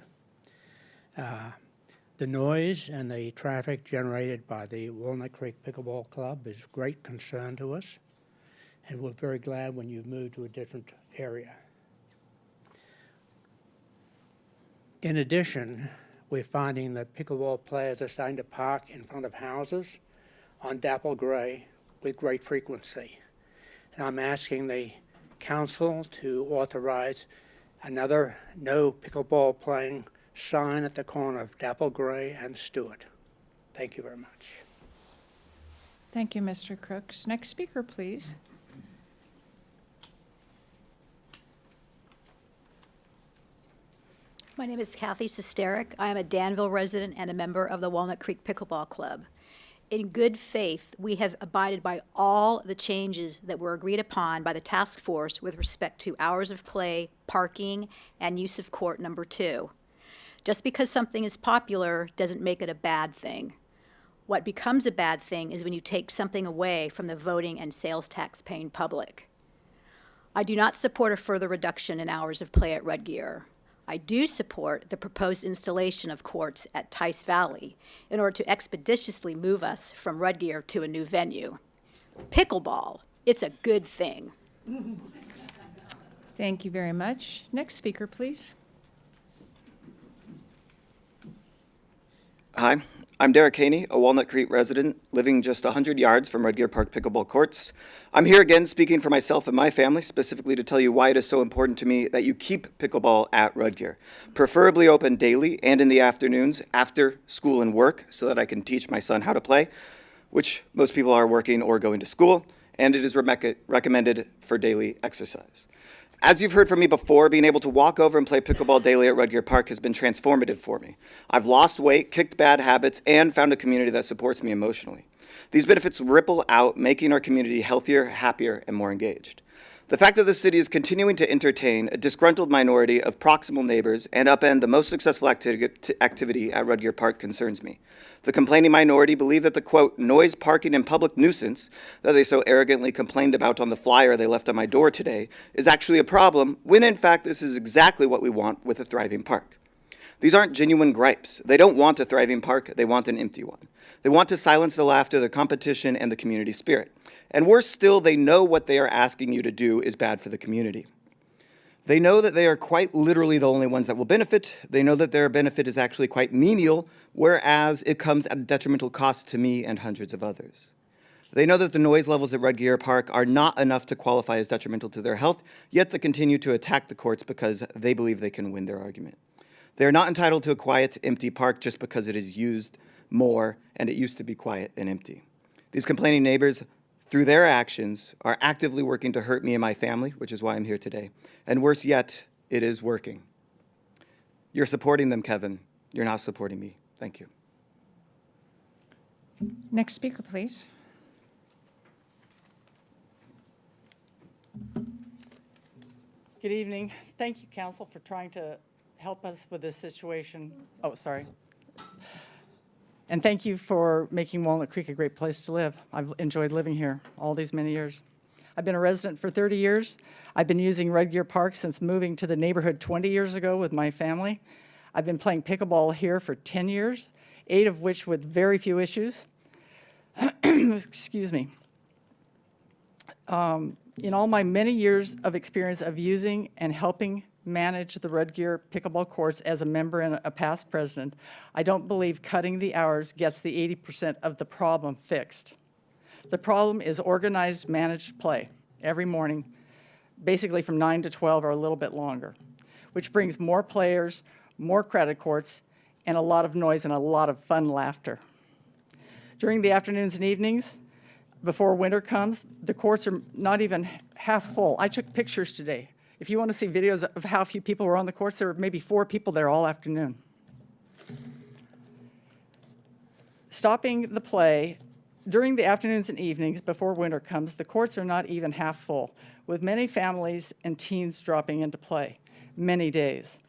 O: The noise and the traffic generated by the Walnut Creek Pickleball Club is of great concern to us, and we're very glad when you've moved to a different area. In addition, we're finding that pickleball players are starting to park in front of houses on Dapple Gray with great frequency. And I'm asking the council to authorize another no pickleball playing sign at the corner of Dapple Gray and Stewart. Thank you very much.
A: Thank you, Mr. Crooks. Next speaker, please.
P: My name is Kathy Sesterick. I am a Danville resident and a member of the Walnut Creek Pickleball Club. In good faith, we have abided by all the changes that were agreed upon by the task force with respect to hours of play, parking, and use of court number 2. Just because something is popular doesn't make it a bad thing. What becomes a bad thing is when you take something away from the voting and sales tax paying public. I do not support a further reduction in hours of play at Red Gear. I do support the proposed installation of courts at Tice Valley in order to expeditiously move us from Red Gear to a new venue. Pickleball, it's a good thing.
A: Thank you very much. Next speaker, please.
W: Hi, I'm Derek Haney, a Walnut Creek resident living just 100 yards from Red Gear Park pickleball courts. I'm here again speaking for myself and my family, specifically to tell you why it is so important to me that you keep pickleball at Red Gear, preferably open daily and in the afternoons after school and work so that I can teach my son how to play, which most people are working or going to school, and it is recommended for daily exercise. As you've heard from me before, being able to walk over and play pickleball daily at Red Gear Park has been transformative for me. I've lost weight, kicked bad habits, and found a community that supports me emotionally. These benefits ripple out, making our community healthier, happier, and more engaged. The fact that the city is continuing to entertain a disgruntled minority of proximal neighbors and upend the most successful activity at Red Gear Park concerns me. The complaining minority believe that the, quote, noise, parking, and public nuisance that they so arrogantly complained about on the flyer they left on my door today is actually a problem, when in fact this is exactly what we want with a thriving park. These aren't genuine gripes. They don't want a thriving park, they want an empty one. They want to silence the laughter, the competition, and the community spirit. And worse still, they know what they are asking you to do is bad for the community. They know that they are quite literally the only ones that will benefit. They know that their benefit is actually quite menial, whereas it comes at a detrimental cost to me and hundreds of others. They know that the noise levels at Red Deer Park are not enough to qualify as detrimental to their health, yet they continue to attack the courts because they believe they can win their argument. They are not entitled to a quiet, empty park just because it is used more and it used to be quiet and empty. These complaining neighbors, through their actions, are actively working to hurt me and my family, which is why I'm here today. And worse yet, it is working. You're supporting them, Kevin. You're not supporting me. Thank you.
A: Next speaker, please.
Q: Good evening. Thank you, council, for trying to help us with this situation. Oh, sorry. And thank you for making Walnut Creek a great place to live. I've enjoyed living here all these many years. I've been a resident for 30 years. I've been using Red Deer Park since moving to the neighborhood 20 years ago with my family. I've been playing pickleball here for 10 years, 8 of which with very few issues. Excuse me. In all my many years of experience of using and helping manage the Red Deer pickleball courts as a member and a past president, I don't believe cutting the hours gets the 80% of the problem fixed. The problem is organized, managed play every morning, basically from 9 to 12 or a little bit longer, which brings more players, more credit courts, and a lot of noise and a lot of fun laughter. During the afternoons and evenings, before winter comes, the courts are not even half full. I took pictures today. If you want to see videos of how few people were on the courts, there were maybe 4 people there all afternoon. Stopping the play during the afternoons and evenings before winter comes, the courts are not even half full, with many families and teens dropping into play many days.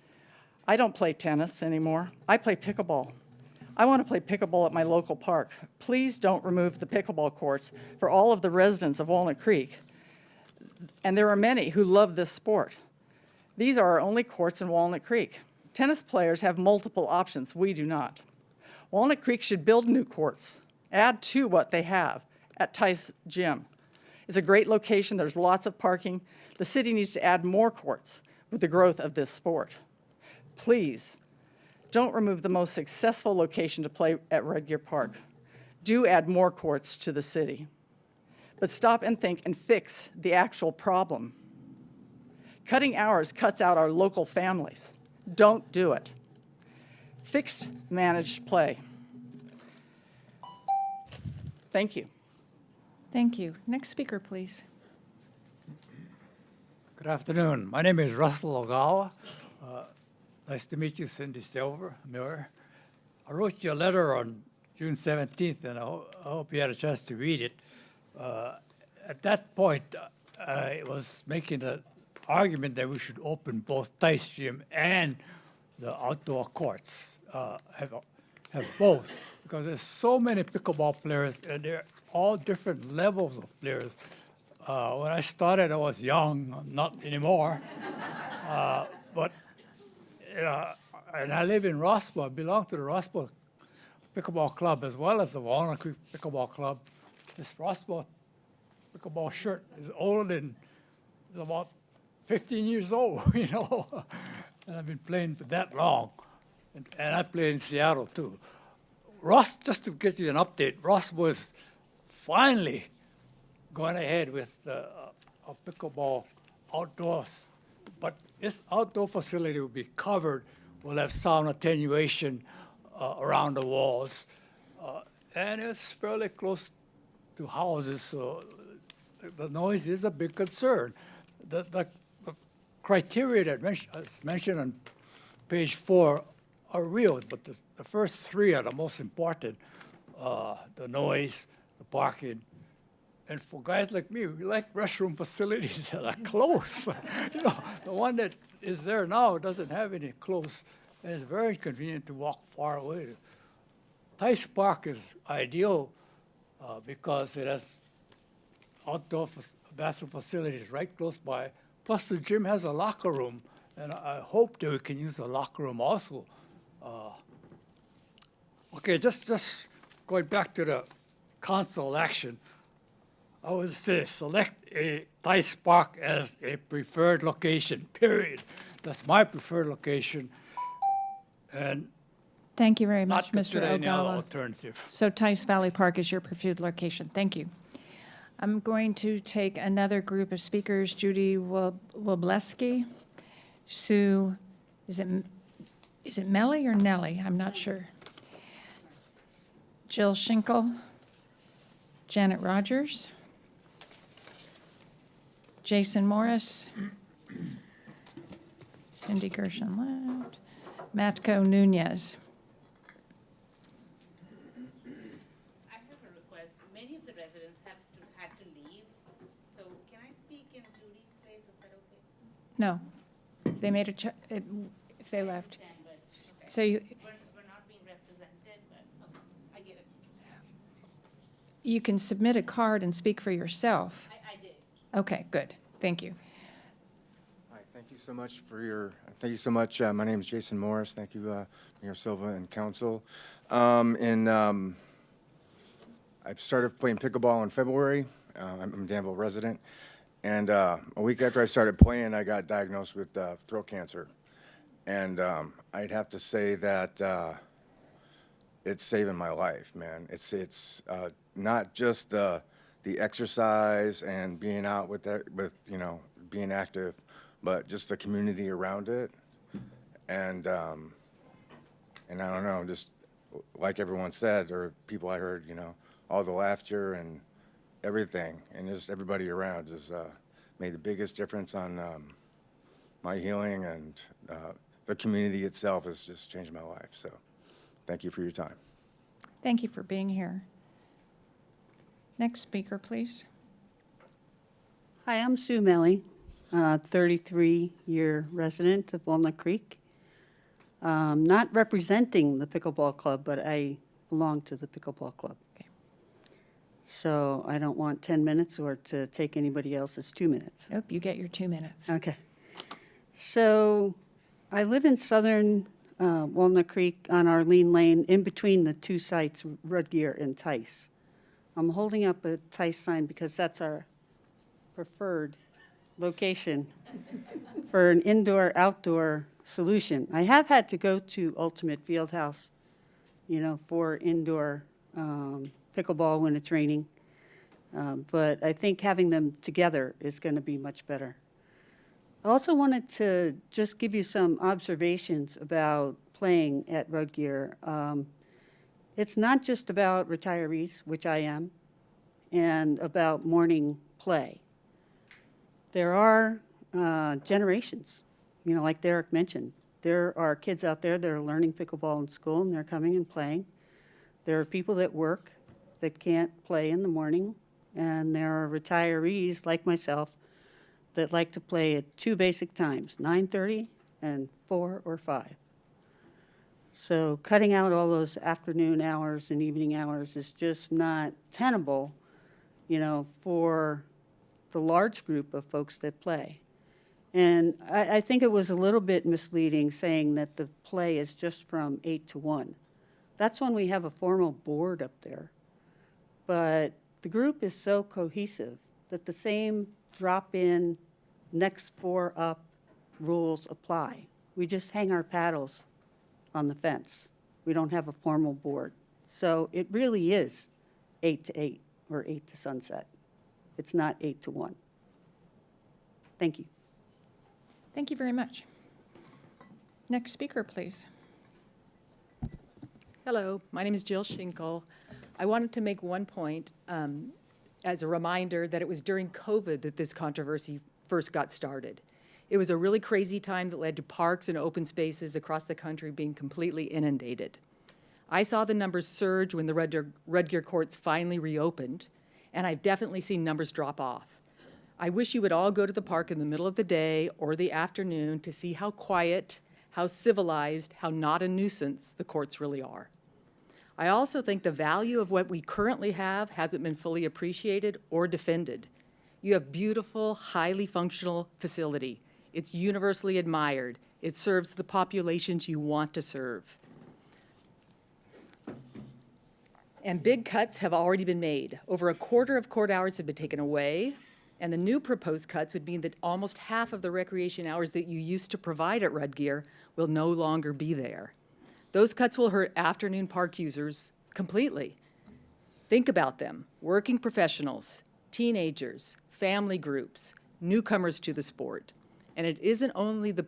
Q: I don't play tennis anymore. I play pickleball. I want to play pickleball at my local park. Please don't remove the pickleball courts for all of the residents of Walnut Creek. And there are many who love this sport. These are our only courts in Walnut Creek. Tennis players have multiple options. We do not. Walnut Creek should build new courts, add to what they have at Tice Gym. It's a great location. There's lots of parking. The city needs to add more courts with the growth of this sport. Please, don't remove the most successful location to play at Red Deer Park. Do add more courts to the city. But stop and think and fix the actual problem. Cutting hours cuts out our local families. Don't do it. Fixed managed play. Thank you.
A: Thank you. Next speaker, please.
R: Good afternoon. My name is Russell Ogawa. Nice to meet you, Cindy Silver, Mayor. I wrote you a letter on June 17th, and I hope you had a chance to read it. At that point, I was making an argument that we should open both Tice Gym and the outdoor courts, have both, because there's so many pickleball players, and they're all different levels of players. When I started, I was young, I'm not anymore, but and I live in Rossboro. I belong to the Rossboro Pickleball Club as well as the Walnut Creek Pickleball Club. This Rossboro pickleball shirt is old and is about 15 years old, you know. And I've been playing for that long. And I play in Seattle too. Ross, just to get you an update, Rossboro is finally going ahead with a pickleball outdoors. But this outdoor facility will be covered. We'll have sound attenuation around the walls. And it's fairly close to houses, so the noise is a big concern. The criteria that is mentioned on page 4 are real, but the first 3 are the most important. The noise, the parking. And for guys like me, we like restroom facilities that are close. You know, the one that is there now doesn't have any close, and it's very convenient to walk far away. Tice Park is ideal because it has outdoor bathroom facilities right close by. Plus, the gym has a locker room, and I hope that we can use the locker room also. Okay, just going back to the council action. I would say select a Tice Park as a preferred location, period. That's my preferred location, and
A: Thank you very
R: not
A: much, Mr.
R: consider any other
A: Ogawa.
R: alternative.
A: So Tice Valley Park is your preferred location. Thank you. I'm going to take another group of speakers, Judy Wobleski, Sue, is it Melly or Nellie? I'm not sure. Jill Schinkel, Janet Rogers, Jason Morris, Cindy Gershon-Lett, Matko Nunez.
S: I have a request. Many of the residents had to leave, so can I speak in Judy's place? Is that okay?
A: No, they made if they left. So you,
S: We're not being represented, but okay, I get it.
A: you can submit a card and speak for yourself.
S: I did.
A: Okay, good. Thank you.
T: Hi, thank you so much for your, thank you so much. My name is Jason Morris. Thank you, Mayor Silva and council. I started playing pickleball in February. I'm a Danville resident. And a week after I started playing, I got diagnosed with throat cancer. And I'd have to say that it's saving my life, man. It's not just the exercise and being out with you know, being active, but just the community around it. And I don't know, just like everyone said, or people I heard, you know, all the laughter and everything, and just everybody around has made the biggest difference on my healing, and the community itself has just changed my life. So thank you for your time.
A: Thank you for being here. Next speaker, please.
U: Hi, I'm Sue Melly, 33-year resident of Walnut Creek. Not representing the pickleball club, but I belong to the pickleball club.
A: Okay.
U: So I don't want 10 minutes or to take anybody else's 2 minutes.
A: Nope, you get your 2 minutes.
U: Okay. So I live in southern Walnut Creek on Arlene Lane, in between the two sites, Rudgear and Tice. I'm holding up a Tice sign because that's our preferred location for an indoor-outdoor solution. I have had to go to Ultimate Fieldhouse, you know, for indoor pickleball when it's raining. But I think having them together is going to be much better. I also wanted to just give you some observations about playing at Rudgear. It's not just about retirees, which I am, and about morning play. There are generations, you know, like Derek mentioned. There are kids out there that are learning pickleball in school, and they're coming and playing. There are people that work that can't play in the morning, and there are retirees like myself that like to play at two basic times, 9:30 and 4 or 5. So cutting out all those afternoon hours and evening hours is just not tenable, you know, for the large group of folks that play. And I think it was a little bit misleading saying that the play is just from 8 to 1. That's when we have a formal board up there. But the group is so cohesive that the same drop-in, next 4 up rules apply. We just hang our paddles on the fence. We don't have a formal board. So it really is 8 to 8 or 8 to sunset. It's not 8 to 1. Thank you.
A: Thank you very much. Next speaker, please.
X: Hello, my name is Jill Schinkel. I wanted to make one point as a reminder that it was during COVID that this controversy first got started. It was a really crazy time that led to parks and open spaces across the country being completely inundated. I saw the numbers surge when the Rudgear courts finally reopened, and I've definitely seen numbers drop off. I wish you would all go to the park in the middle of the day or the afternoon to see how quiet, how civilized, how not a nuisance the courts really are. I also think the value of what we currently have hasn't been fully appreciated or defended. You have beautiful, highly functional facility. It's universally admired. It serves the populations you want to serve. And big cuts have already been made. Over a quarter of court hours have been taken away, and the new proposed cuts would mean that almost half of the recreation hours that you used to provide at Red Gear will no longer be there. Those cuts will hurt afternoon park users completely. Think about them: working professionals, teenagers, family groups, newcomers to the sport. And it isn't only the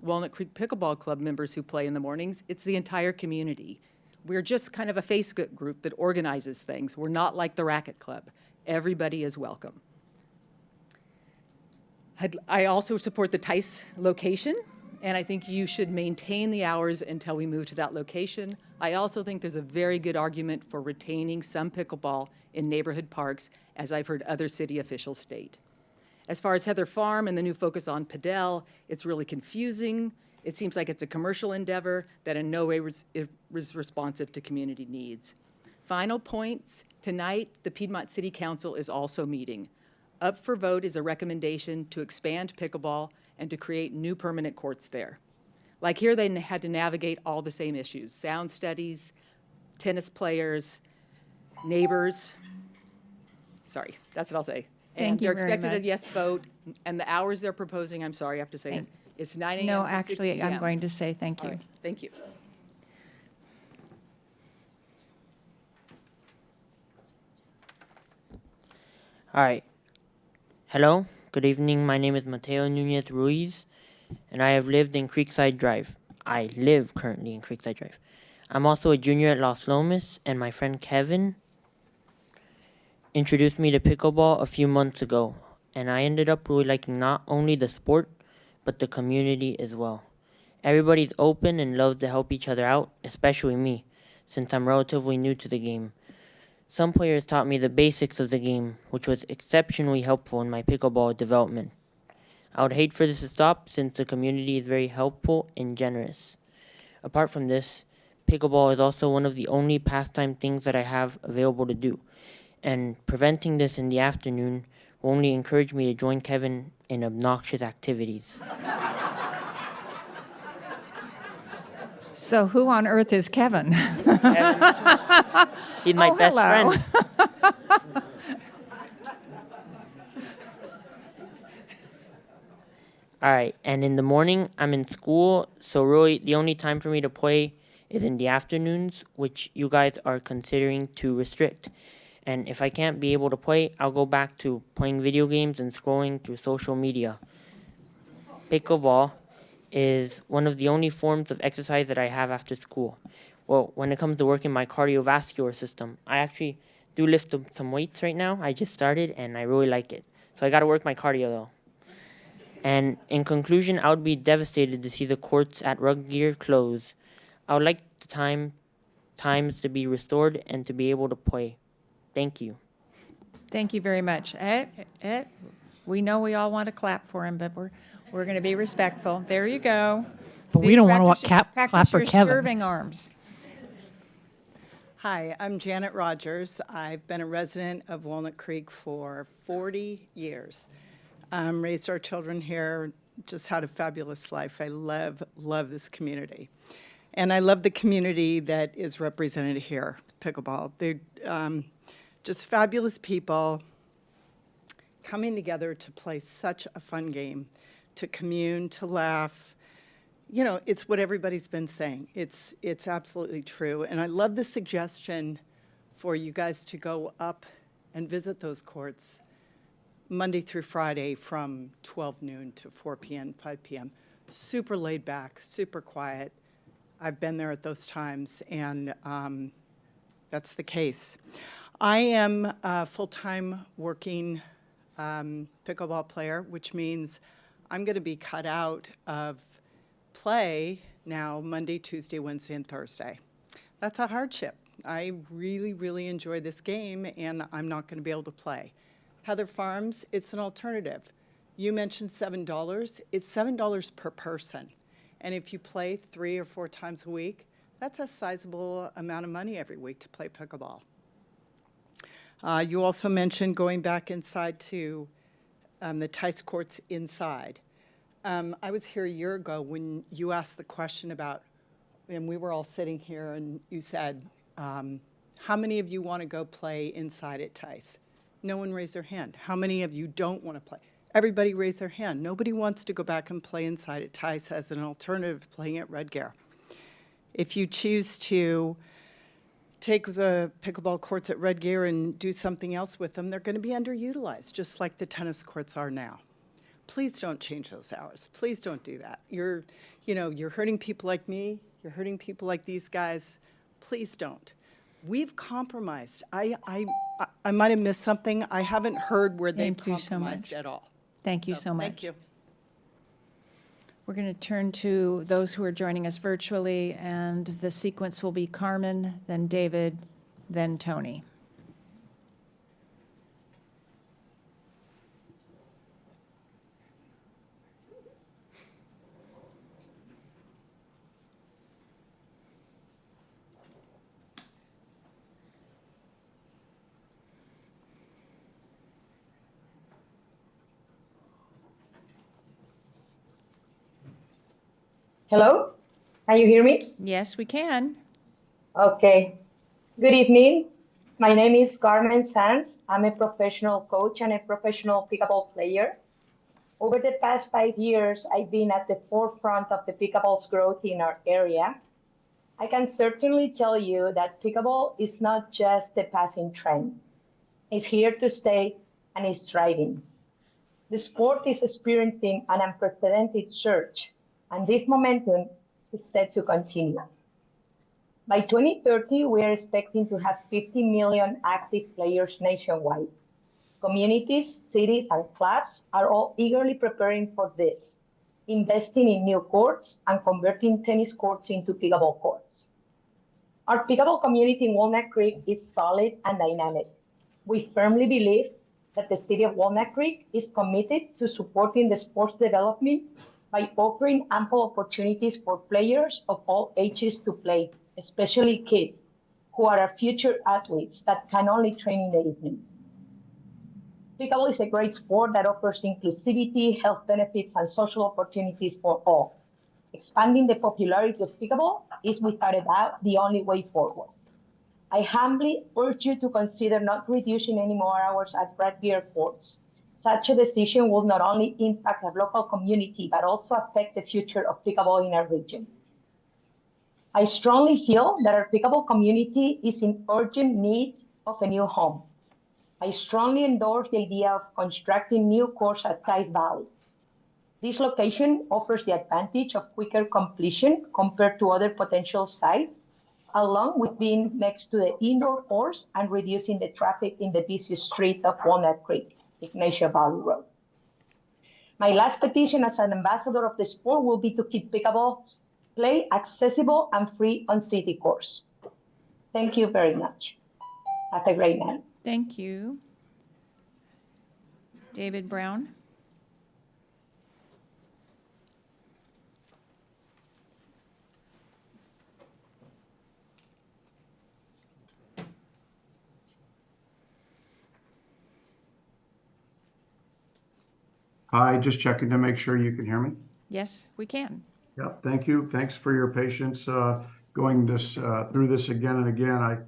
X: Walnut Creek Pickleball Club members who play in the mornings, it's the entire community. We're just kind of a Facebook group that organizes things. We're not like the Racket Club. Everybody is welcome. I also support the Tice location, and I think you should maintain the hours until we move to that location. I also think there's a very good argument for retaining some pickleball in neighborhood parks, as I've heard other city officials state. As far as Heather Farm and the new focus on Padel, it's really confusing. It seems like it's a commercial endeavor that in no way is responsive to community needs. Final points: tonight, the Piedmont City Council is also meeting. Up for vote is a recommendation to expand pickleball and to create new permanent courts there. Like here, they had to navigate all the same issues: sound studies, tennis players, neighbors. Sorry, that's what I'll say.
A: Thank you
X: they're
A: very
X: expected a
A: much.
X: yes vote, and the hours they're proposing, I'm sorry, I have to say it, it's 9 a.m.
A: No,
X: to 6
A: actually, I'm
X: p.m.
A: going to say thank
X: All
A: you.
X: right, thank you.
B: All right. Hello. Good evening. My name is Mateo Nunez Ruiz, and I have lived in Creekside Drive. I live currently in Creekside Drive. I'm also a junior at Los Lomas, and my friend Kevin introduced me to pickleball a few months ago, and I ended up really liking not only the sport, but the community as well. Everybody's open and loves to help each other out, especially me, since I'm relatively new to the game. Some players taught me the basics of the game, which was exceptionally helpful in my pickleball development. I would hate for this to stop, since the community is very helpful and generous. Apart from this, pickleball is also one of the only pastime things that I have available to do, and preventing this in the afternoon will only encourage me to join Kevin in obnoxious activities.
A: So who on earth is Kevin?
B: He's my best
A: hello.
B: friend. All right, and in the morning, I'm in school, so really the only time for me to play is in the afternoons, which you guys are considering to restrict. And if I can't be able to play, I'll go back to playing video games and scrolling through social media. Pickleball is one of the only forms of exercise that I have after school. Well, when it comes to working my cardiovascular system, I actually do lift some weights right now. I just started, and I really like it. So I got to work my cardio, though. And in conclusion, I would be devastated to see the courts at Red Gear close. I would like the times to be restored and to be able to play. Thank you.
A: Thank you very much. We know we all want to clap for him, but we're going to be respectful. There you go.
J: But we don't want to clap
A: Practice
J: for
A: your
J: Kevin.
A: serving arms.
D: Hi, I'm Janet Rogers. I've been a resident of Walnut Creek for 40 years. Raised our children here, just had a fabulous life. I love this community. And I love the community that is represented here, pickleball. They're just fabulous people coming together to play such a fun game, to commune, to laugh. You know, it's what everybody's been saying. It's absolutely true. And I love the suggestion for you guys to go up and visit those courts Monday through Friday from 12 noon to 4 p.m., 5 p.m. Super laid back, super quiet. I've been there at those times, and that's the case. I am a full-time working pickleball player, which means I'm going to be cut out of play now Monday, Tuesday, Wednesday, and Thursday. That's a hardship. I really, really enjoy this game, and I'm not going to be able to play. Heather Farms, it's an alternative. You mentioned $7. It's $7 per person. And if you play 3 or 4 times a week, that's a sizable amount of money every week to play pickleball. You also mentioned going back inside to the Tice courts inside. I was here a year ago when you asked the question about, and we were all sitting here, and you said, How many of you want to go play inside at Tice? No one raised their hand. How many of you don't want to play? Everybody raised their hand. Nobody wants to go back and play inside at Tice as an alternative to playing at Red Gare. If you choose to take the pickleball courts at Red Gare and do something else with them, they're going to be underutilized, just like the tennis courts are now. Please don't change those hours. Please don't do that. You're hurting people like me. You're hurting people like these guys. Please don't. We've compromised. I might have missed something. I haven't heard where they've
A: Thank you so
D: compromised
A: much.
D: at all.
A: Thank you so much.
D: Thank you.
A: We're going to turn to those who are joining us virtually, and the sequence will be Carmen, then David, then Tony.
C: Hello? Can you hear me?
A: Yes, we can.
C: Okay. Good evening. My name is Carmen Sanz. I'm a professional coach and a professional pickleball player. Over the past 5 years, I've been at the forefront of the pickleball's growth in our area. I can certainly tell you that pickleball is not just a passing trend. It's here to stay and it's thriving. The sport is experiencing an unprecedented surge, and this momentum is set to continue. By 2030, we are expecting to have 50 million active players nationwide. Communities, cities, and clubs are all eagerly preparing for this, investing in new courts and converting tennis courts into pickleball courts. Our pickleball community in Walnut Creek is solid and dynamic. We firmly believe that the city of Walnut Creek is committed to supporting the sports development by offering ample opportunities for players of all ages to play, especially kids, who are our future athletes that can only train in the evenings. Pickleball is a great sport that offers inclusivity, health benefits, and social opportunities for all. Expanding the popularity of pickleball is without a doubt the only way forward. I humbly urge you to consider not reducing any more hours at Red Gare courts. Such a decision will not only impact our local community, but also affect the future of pickleball in our region. I strongly feel that our pickleball community is in urgent need of a new home. I strongly endorse the idea of constructing new courts at Tice Valley. This location offers the advantage of quicker completion compared to other potential sites, along with being next to the indoor course and reducing the traffic in the busy street of Walnut Creek, Ignacia Valley Road. My last petition as an ambassador of the sport will be to keep pickleball play accessible and free on city courts. Thank you very much. Have a great night.
A: Thank you. David Brown.
E: Hi, just checking to make sure you can hear me.
A: Yes, we can.
E: Yep, thank you. Thanks for your patience going through this again and again.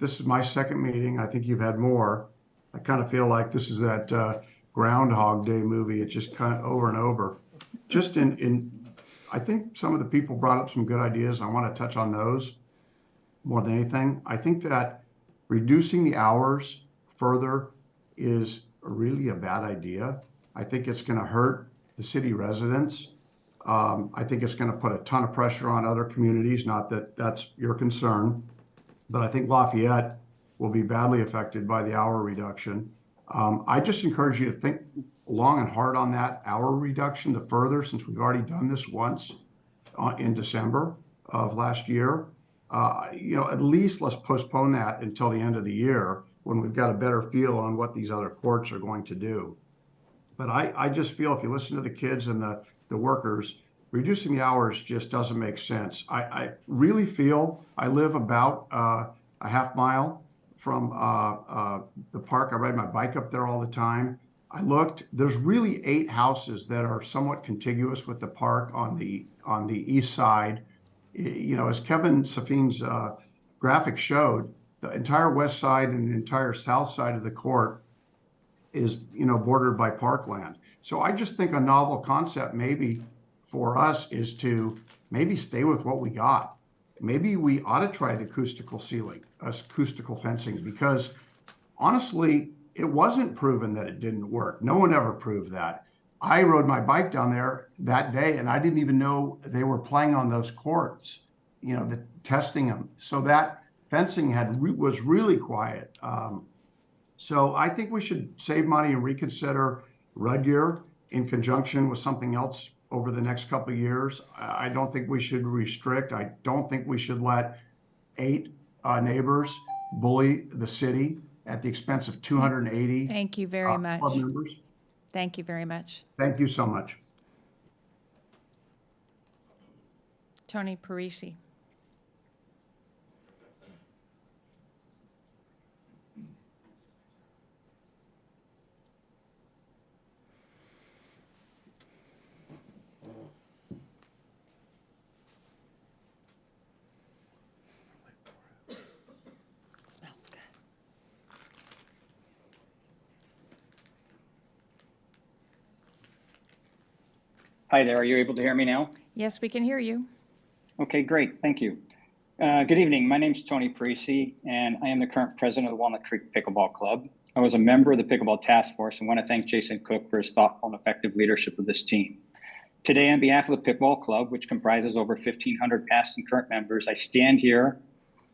E: This is my second meeting. I think you've had more. I kind of feel like this is that Groundhog Day movie. It's just kind of over and over. Just I think some of the people brought up some good ideas. I want to touch on those more than anything. I think that reducing the hours further is really a bad idea. I think it's going to hurt the city residents. I think it's going to put a ton of pressure on other communities, not that that's your concern, but I think Lafayette will be badly affected by the hour reduction. I just encourage you to think long and hard on that hour reduction, the further, since we've already done this once in December of last year. At least let's postpone that until the end of the year when we've got a better feel on what these other courts are going to do. But I just feel if you listen to the kids and the workers, reducing the hours just doesn't make sense. I really feel I live about a half mile from the park. I ride my bike up there all the time. I looked, there's really 8 houses that are somewhat contiguous with the park on the east side. As Kevin Safine's graphic showed, the entire west side and the entire south side of the court is, bordered by parkland. So I just think a novel concept maybe for us is to maybe stay with what we got. Maybe we ought to try the acoustical fencing, because honestly, it wasn't proven that it didn't work. No one ever proved that. I rode my bike down there that day and I didn't even know they were playing on those courts, testing them. So that fencing was really quiet. So I think we should save money and reconsider Rudgear in conjunction with something else over the next couple of years. I don't think we should restrict. I don't think we should let 8 neighbors bully the city at the expense of 280
A: Thank you very much.
E: club members.
A: Thank you very much.
E: Thank you so much.
A: Tony Parisi.
J: Smells good.
H: Hi there, are you able to hear me now?
A: Yes, we can hear you.
H: Okay, great, thank you. Good evening, my name's Tony Parisi, and I am the current president of the Walnut Creek Pickleball Club. I was a member of the Pickleball Task Force and want to thank Jason Cook for his thoughtful and effective leadership of this team. Today, on behalf of the Pickleball Club, which comprises over 1,500 past and current members, I stand here,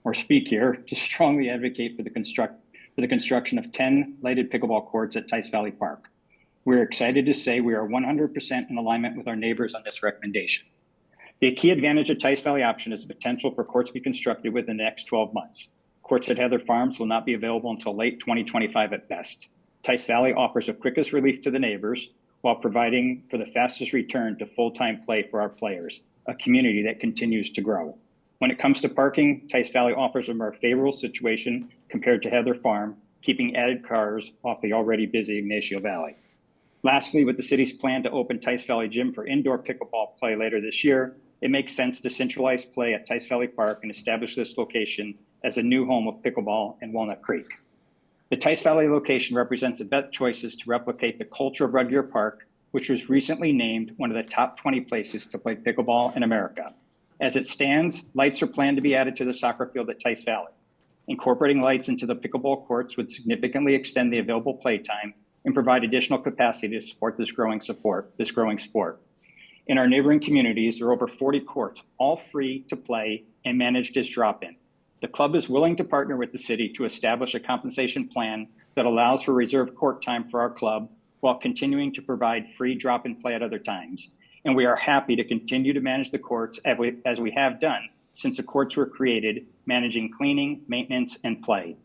H: or speak here, to strongly advocate for the construction of 10 lighted pickleball courts at Tice Valley Park. We're excited to say we are 100% in alignment with our neighbors on this recommendation. The key advantage of Tice Valley option is the potential for courts to be constructed within the next 12 months. Courts at Heather Farms will not be available until late 2025 at best. Tice Valley offers the quickest relief to the neighbors while providing for the fastest return to full-time play for our players, a community that continues to grow. When it comes to parking, Tice Valley offers a more favorable situation compared to Heather Farm, keeping added cars off the already busy Ignacio Valley. Lastly, with the city's plan to open Tice Valley Gym for indoor pickleball play later this year, it makes sense to centralize play at Tice Valley Park and establish this location as a new home of pickleball in Walnut Creek. The Tice Valley location represents the best choices to replicate the culture of Rudgear Park, which was recently named one of the top 20 places to play pickleball in America. As it stands, lights are planned to be added to the soccer field at Tice Valley. Incorporating lights into the pickleball courts would significantly extend the available play time and provide additional capacity to support this growing sport. In our neighboring communities, there are over 40 courts, all free to play and managed as drop-in. The club is willing to partner with the city to establish a compensation plan that allows for reserved court time for our club while continuing to provide free drop-in play at other times. And we are happy to continue to manage the courts as we have done since the courts were created, managing cleaning, maintenance, and play.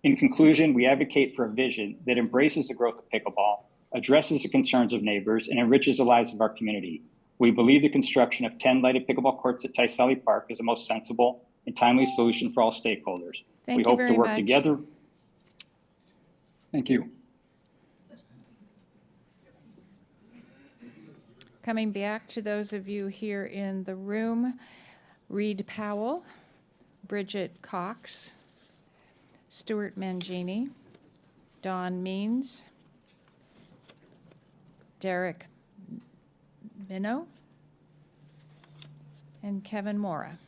H: In conclusion, we advocate for a vision that embraces the growth of pickleball, addresses the concerns of neighbors, and enriches the lives of our community. We believe the construction of 10 lighted pickleball courts at Tice Valley Park is the most sensible and timely solution for all stakeholders.
A: Thank
H: we
A: you
H: hope
A: very
H: to work
A: much.
H: together. Thank you.
A: Coming back to those of you here in the room, Reed Powell, Bridget Cox, Stuart Mangini, Don Means, Derek Minnow, and Kevin Mora.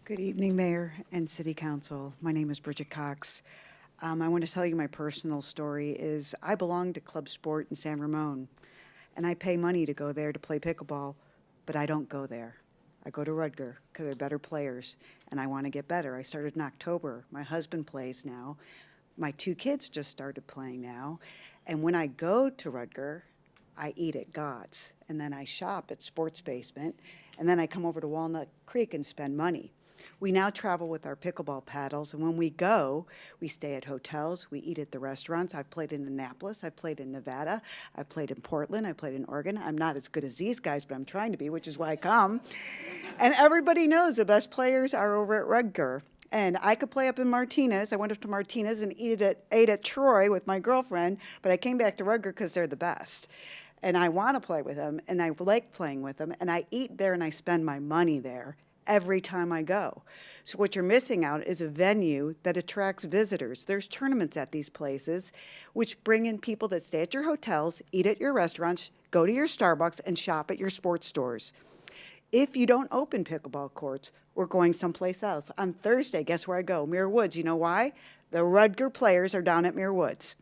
K: Good evening, Mayor and City Council. My name is Bridget Cox. I want to tell you my personal story is I belong to Club Sport in San Ramon, and I pay money to go there to play pickleball, but I don't go there. I go to Rudgear because they're better players, and I want to get better. I started in October. My husband plays now. My 2 kids just started playing now. And when I go to Rudgear, I eat at God's, and then I shop at Sports Basement, and then I come over to Walnut Creek and spend money. We now travel with our pickleball paddles, and when we go, we stay at hotels, we eat at the restaurants. I've played in Annapolis, I've played in Nevada, I've played in Portland, I've played in Oregon. I'm not as good as these guys, but I'm trying to be, which is why I come. And everybody knows the best players are over at Rudgear. And I could play up in Martinez. I went up to Martinez and ate at Troy with my girlfriend, but I came back to Rudgear because they're the best. and I want to play with them, and I like playing with them, and I eat there and I spend my money there every time I go. So what you're missing out is a venue that attracts visitors. There's tournaments at these places, which bring in people that stay at your hotels, eat at your restaurants, go to your Starbucks, and shop at your sports stores. If you don't open pickleball courts, we're going someplace else. On Thursday, guess where I go? Muir Woods. You know why? The Rudger players are down at Muir Woods.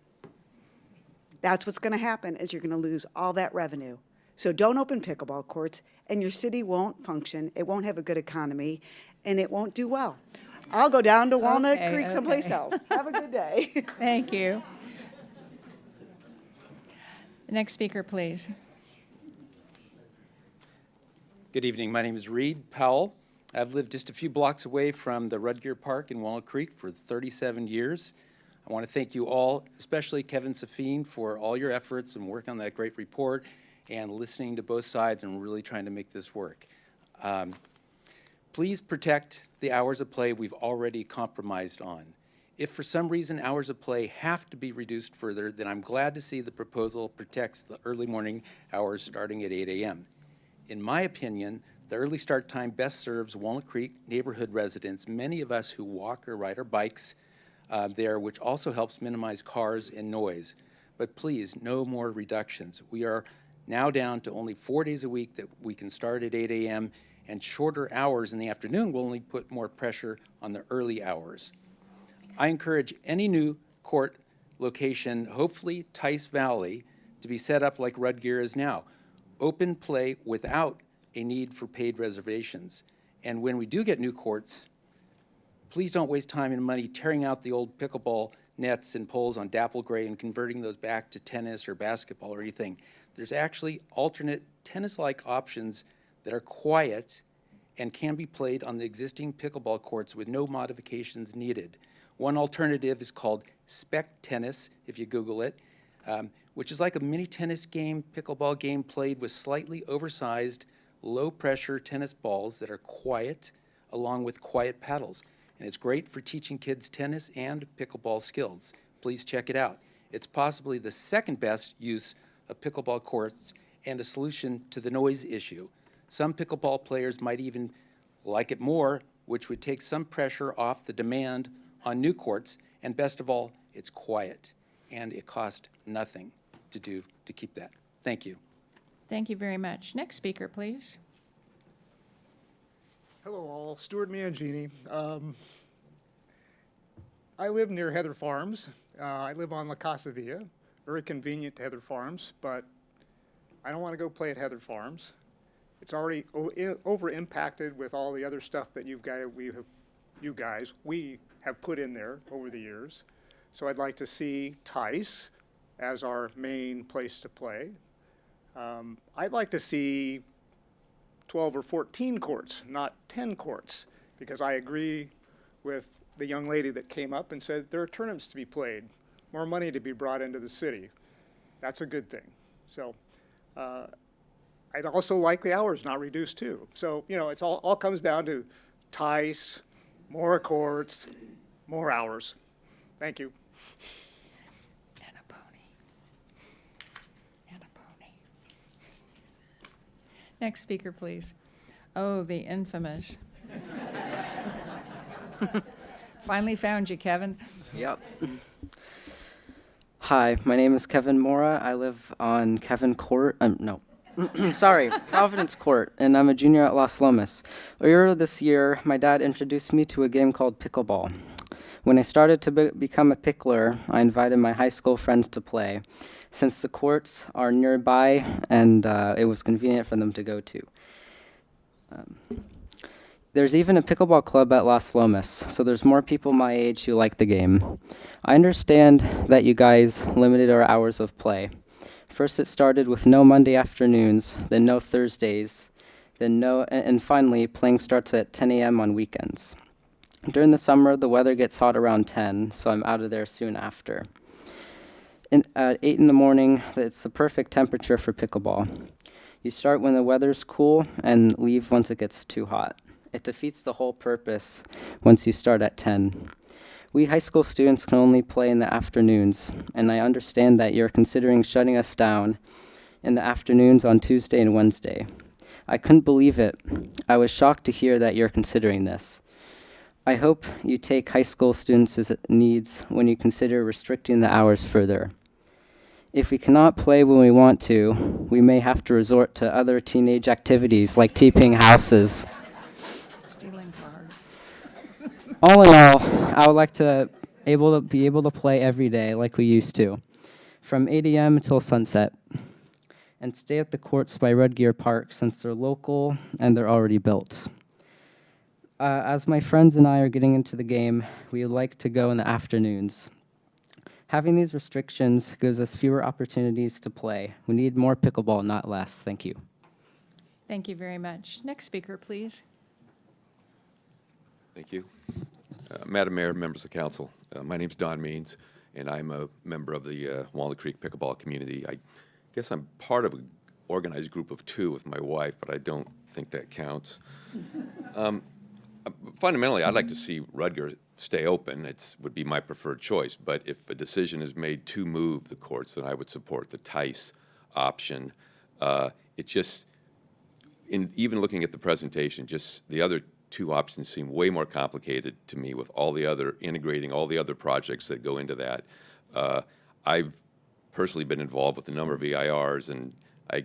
K: That's what's going to happen, is you're going to lose all that revenue. So don't open pickleball courts, and your city won't function. It won't have a good economy, and it won't do well. I'll go down to Walnut Creek someplace else. Have a good day.
A: Thank you. Next speaker, please.
G: Good evening. My name is Reed Powell. I've lived just a few blocks away from the Rudger Park in Walnut Creek for 37 years. I want to thank you all, especially Kevin Safine, for all your efforts and work on that great report and listening to both sides and really trying to make this work. Please protect the hours of play we've already compromised on. If for some reason hours of play have to be reduced further, then I'm glad to see the proposal protects the early morning hours starting at 8 a.m. In my opinion, the early start time best serves Walnut Creek neighborhood residents, many of us who walk or ride our bikes there, which also helps minimize cars and noise. But please, no more reductions. We are now down to only 4 days a week that we can start at 8 a.m., and shorter hours in the afternoon will only put more pressure on the early hours. I encourage any new court location, hopefully Tice Valley, to be set up like Rudger is now. Open play without a need for paid reservations. And when we do get new courts, please don't waste time and money tearing out the old pickleball nets and poles on Dapple Gray and converting those back to tennis or basketball or anything. There's actually alternate tennis-like options that are quiet and can be played on the existing pickleball courts with no modifications needed. One alternative is called Spec Tennis, if you Google it, which is like a mini tennis game, pickleball game played with slightly oversized, low-pressure tennis balls that are quiet, along with quiet paddles. And it's great for teaching kids tennis and pickleball skills. Please check it out. It's possibly the second best use of pickleball courts and a solution to the noise issue. Some pickleball players might even like it more, which would take some pressure off the demand on new courts. And best of all, it's quiet, and it costs nothing to do to keep that. Thank you.
A: Thank you very much. Next speaker, please.
I: Hello all, Stuart Mangini. I live near Heather Farms. I live on La Casa Villa, very convenient to Heather Farms, but I don't want to go play at Heather Farms. It's already over impacted with all the other stuff that we have put in there over the years. So I'd like to see Tice as our main place to play. I'd like to see 12 or 14 courts, not 10 courts, because I agree with the young lady that came up and said there are tournaments to be played, more money to be brought into the city. That's a good thing. So I'd also like the hours not reduced too. So, you know, it's all comes down to Tice, more courts, more hours. Thank you.
A: And a pony. And a pony. Next speaker, please. Oh, the infamous. Finally found you, Kevin.
M: Yep. Hi, my name is Kevin Mora. I live on Kevin Court. Providence Court, and I'm a junior at Las Lomas. Earlier this year, my dad introduced me to a game called pickleball. When I started to become a pickler, I invited my high school friends to play, since the courts are nearby and it was convenient for them to go to. There's even a pickleball club at Las Lomas, so there's more people my age who like the game. I understand that you guys limited our hours of play. First it started with no Monday afternoons, then no Thursdays, and finally playing starts at 10 a.m. on weekends. During the summer, the weather gets hot around 10, so I'm out of there soon after. At 8 in the morning, it's the perfect temperature for pickleball. You start when the weather's cool and leave once it gets too hot. It defeats the whole purpose once you start at 10. We high school students can only play in the afternoons, and I understand that you're considering shutting us down in the afternoons on Tuesday and Wednesday. I couldn't believe it. I was shocked to hear that you're considering this. I hope you take high school students' needs when you consider restricting the hours further. If we cannot play when we want to, we may have to resort to other teenage activities like TPing houses.
U: Stealing cars.
M: All in all, I would like to be able to play every day like we used to, from 8 a.m. until sunset, and stay at the courts by Red Gear Park since they're local and they're already built. As my friends and I are getting into the game, we would like to go in the afternoons. Having these restrictions gives us fewer opportunities to play. We need more pickleball, not less. Thank you.
A: Thank you very much. Next speaker, please.
F: Thank you. Madam Mayor, members of the council, my name's Don Means, and I'm a member of the Walnut Creek pickleball community. I guess I'm part of an organized group of two with my wife, but I don't think that counts. Fundamentally, I'd like to see Rutger stay open. It would be my preferred choice, but if a decision is made to move the courts, then I would support the Tice option. It just, even looking at the presentation, just the other two options seem way more complicated to me with all the other, integrating all the other projects that go into that. I've personally been involved with a number of EIRs, and I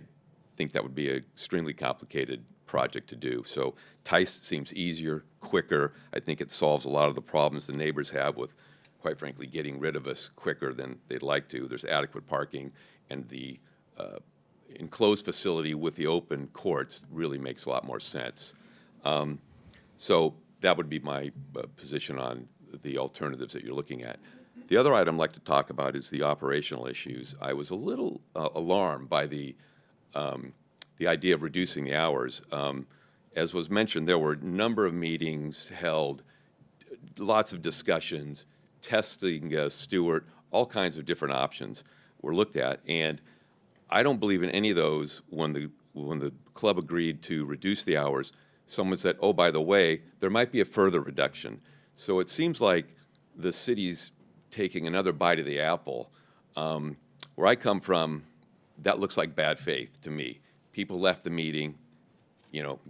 F: think that would be an extremely complicated project to do. So Tice seems easier, quicker. I think it solves a lot of the problems the neighbors have with, quite frankly, getting rid of us quicker than they'd like to. There's adequate parking, and the enclosed facility with the open courts really makes a lot more sense. So that would be my position on the alternatives that you're looking at. The other item I'd like to talk about is the operational issues. I was a little alarmed by the idea of reducing the hours. As was mentioned, there were a number of meetings held, lots of discussions, testing Stewart, all kinds of different options were looked at, and I don't believe in any of those. When the club agreed to reduce the hours, someone said, oh, by the way, there might be a further reduction. So it seems like the city's taking another bite of the apple. Where I come from, that looks like bad faith to me. People left the meeting,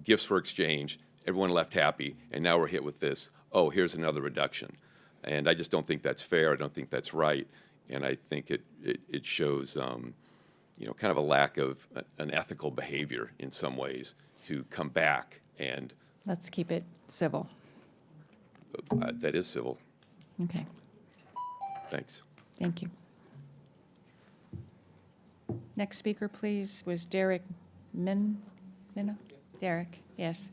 F: gifts were exchanged, everyone left happy, and now we're hit with this, oh, here's another reduction. And I just don't think that's fair. I don't think that's right. And I think it shows, kind of a lack of an ethical behavior in some ways to come back and.
A: Let's keep it civil.
F: That is civil.
A: Okay.
F: Thanks.
A: Thank you. Next speaker, please, was Derek Minno? Derek, yes.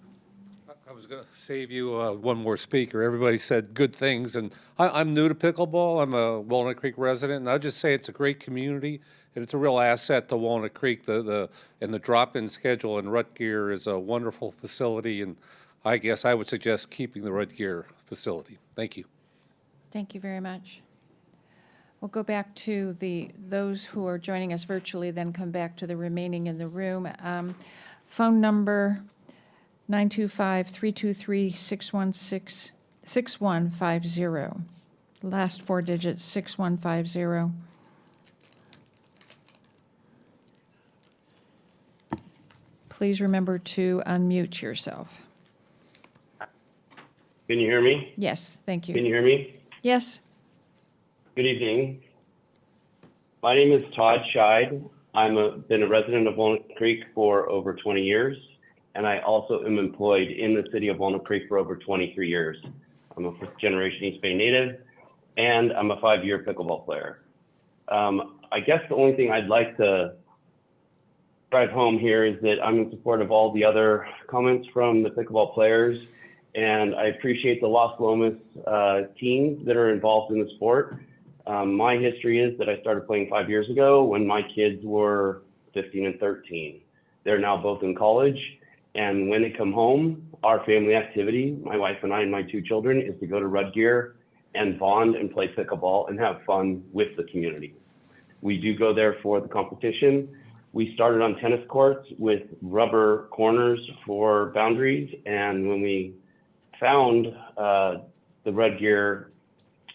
L: I was going to save you one more speaker. Everybody said good things, and I'm new to pickleball. I'm a Walnut Creek resident, and I'll just say it's a great community, and it's a real asset to Walnut Creek. And the drop-in schedule in Rutgear is a wonderful facility, and I guess I would suggest keeping the Rutgear facility. Thank you.
A: Thank you very much. We'll go back to those who are joining us virtually, then come back to the remaining in the room. Phone number 925-323-6150. Last four digits, 6150. Please remember to unmute yourself.
N: Can you hear me?
A: Yes, thank you.
N: Can you hear me?
A: Yes.
N: Good evening. My name is Todd Scheid. Been a resident of Walnut Creek for over 20 years, and I also am employed in the city of Walnut Creek for over 23 years. I'm a first-generation East Bay native, and I'm a 5-year pickleball player. I guess the only thing I'd like to drive home here is that I'm in support of all the other comments from the pickleball players, and I appreciate the Las Lomas teams that are involved in the sport. My history is that I started playing 5 years ago when my kids were 15 and 13. They're now both in college, and when they come home, our family activity, my wife and I and my 2 children, is to go to Rutgear and bond and play pickleball and have fun with the community. We do go there for the competition. We started on tennis courts with rubber corners for boundaries, and when we found the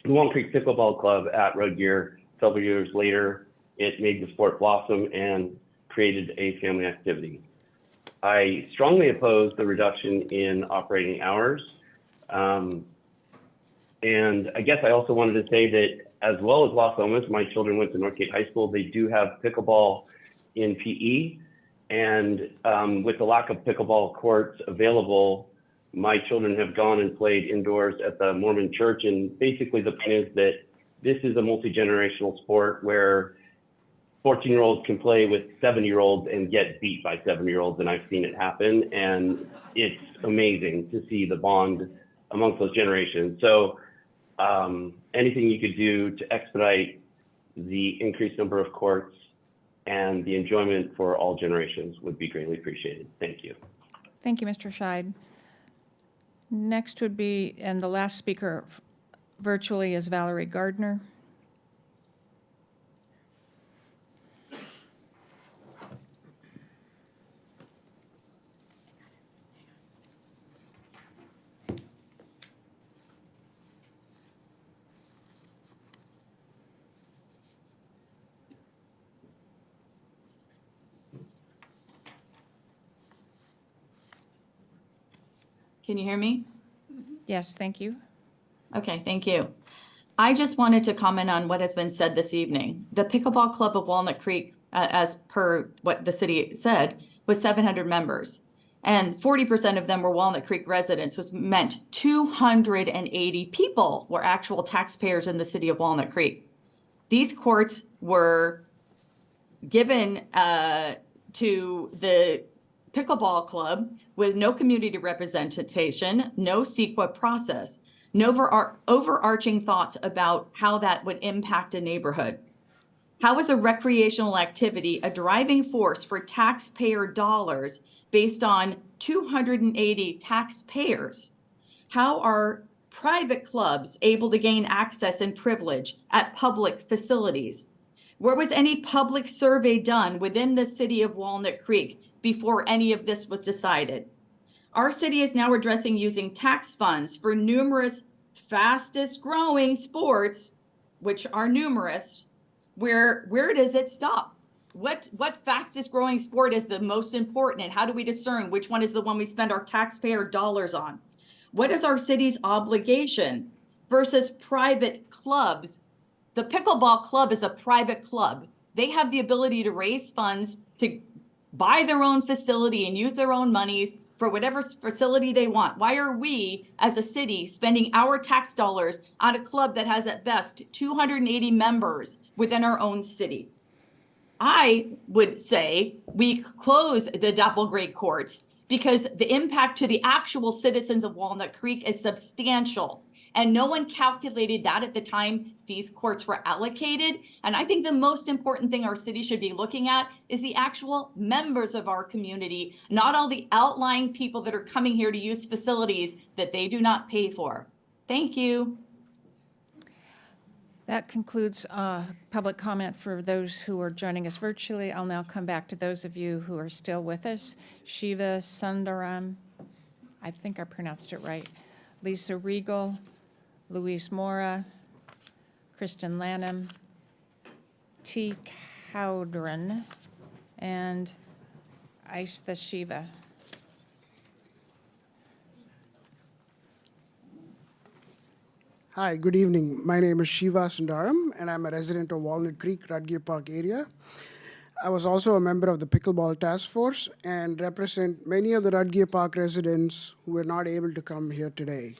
N: Walnut Creek Pickleball Club at Rutgear several years later, it made the sport blossom and created a family activity. I strongly oppose the reduction in operating hours. And I guess I also wanted to say that as well as Las Lomas, my children went to Northgate High School. They do have pickleball in PE. And with the lack of pickleball courts available, my children have gone and played indoors at the Mormon church. And basically the point is that this is a multi-generational sport where 14-year-olds can play with 70-year-olds and get beat by 70-year-olds, and I've seen it happen, and it's amazing to see the bond amongst those generations. So anything you could do to expedite the increased number of courts and the enjoyment for all generations would be greatly appreciated. Thank you.
A: Thank you, Mr. Scheid. Next would be, and the last speaker virtually is Valerie Gardner.
O: Can you hear me?
A: Yes, thank you.
O: Okay, thank you. I just wanted to comment on what has been said this evening. The Pickleball Club of Walnut Creek, as per what the city said, was 700 members. And 40% of them were Walnut Creek residents, which meant 280 people were actual taxpayers in the city of Walnut Creek. These courts were given to the Pickleball Club with no community representation, no CEQA process, no overarching thoughts about how that would impact a neighborhood. How is a recreational activity a driving force for taxpayer dollars based on 280 taxpayers? How are private clubs able to gain access and privilege at public facilities? Where was any public survey done within the city of Walnut Creek before any of this was decided? Our city is now addressing using tax funds for numerous fastest growing sports, which are numerous. Where does it stop? What fastest growing sport is the most important, and how do we discern which one is the one we spend our taxpayer dollars on? What is our city's obligation versus private clubs? The Pickleball Club is a private club. They have the ability to raise funds to buy their own facility and use their own monies for whatever facility they want. Why are we, as a city, spending our tax dollars on a club that has at best 280 members within our own city? I would say we close the double grade courts because the impact to the actual citizens of Walnut Creek is substantial. And no one calculated that at the time these courts were allocated. And I think the most important thing our city should be looking at is the actual members of our community, not all the outlying people that are coming here to use facilities that they do not pay for. Thank you.
A: That concludes public comment for those who are joining us virtually. I'll now come back to those of you who are still with us. Shiva Sundaram, I think I pronounced it right. Lisa Regal, Luis Mora, Kristen Lanham, T. Cowdron, and Aishta Shiva.
P: Hi, good evening. My name is Shiva Sundaram, and I'm a resident of Walnut Creek, Rudgir Park area. I was also a member of the Pickleball Task Force and represent many of the Rudgir Park residents who were not able to come here today.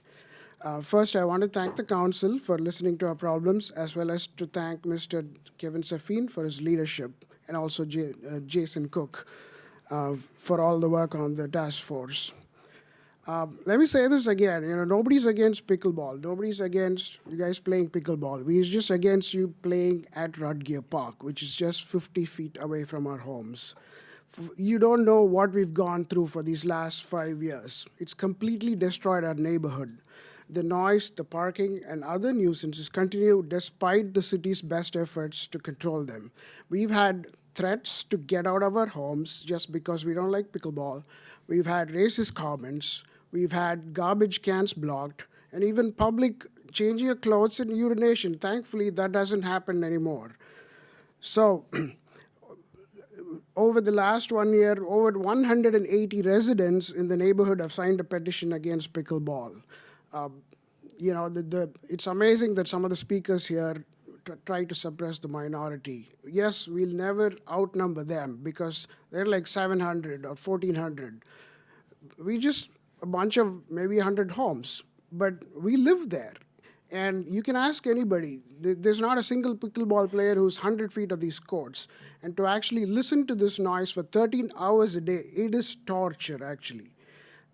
P: First, I want to thank the council for listening to our problems, as well as to thank Mr. Kevin Safin for his leadership, and also Jason Cook for all the work on the task force. Let me say this again, nobody's against pickleball. Nobody's against you guys playing pickleball. We're just against you playing at Rudgir Park, which is just 50 feet away from our homes. You don't know what we've gone through for these last 5 years. It's completely destroyed our neighborhood. The noise, the parking, and other nuisances continue despite the city's best efforts to control them. We've had threats to get out of our homes just because we don't like pickleball. We've had racist comments. We've had garbage cans blocked, and even public changing of clothes and urination. Thankfully, that doesn't happen anymore. So over the last 1 year, over 180 residents in the neighborhood have signed a petition against pickleball. You know, it's amazing that some of the speakers here try to suppress the minority. Yes, we'll never outnumber them because they're like 700 or 1,400. We just a bunch of maybe 100 homes, but we live there. And you can ask anybody, there's not a single pickleball player who's 100 feet of these courts. And to actually listen to this noise for 13 hours a day, it is torture, actually.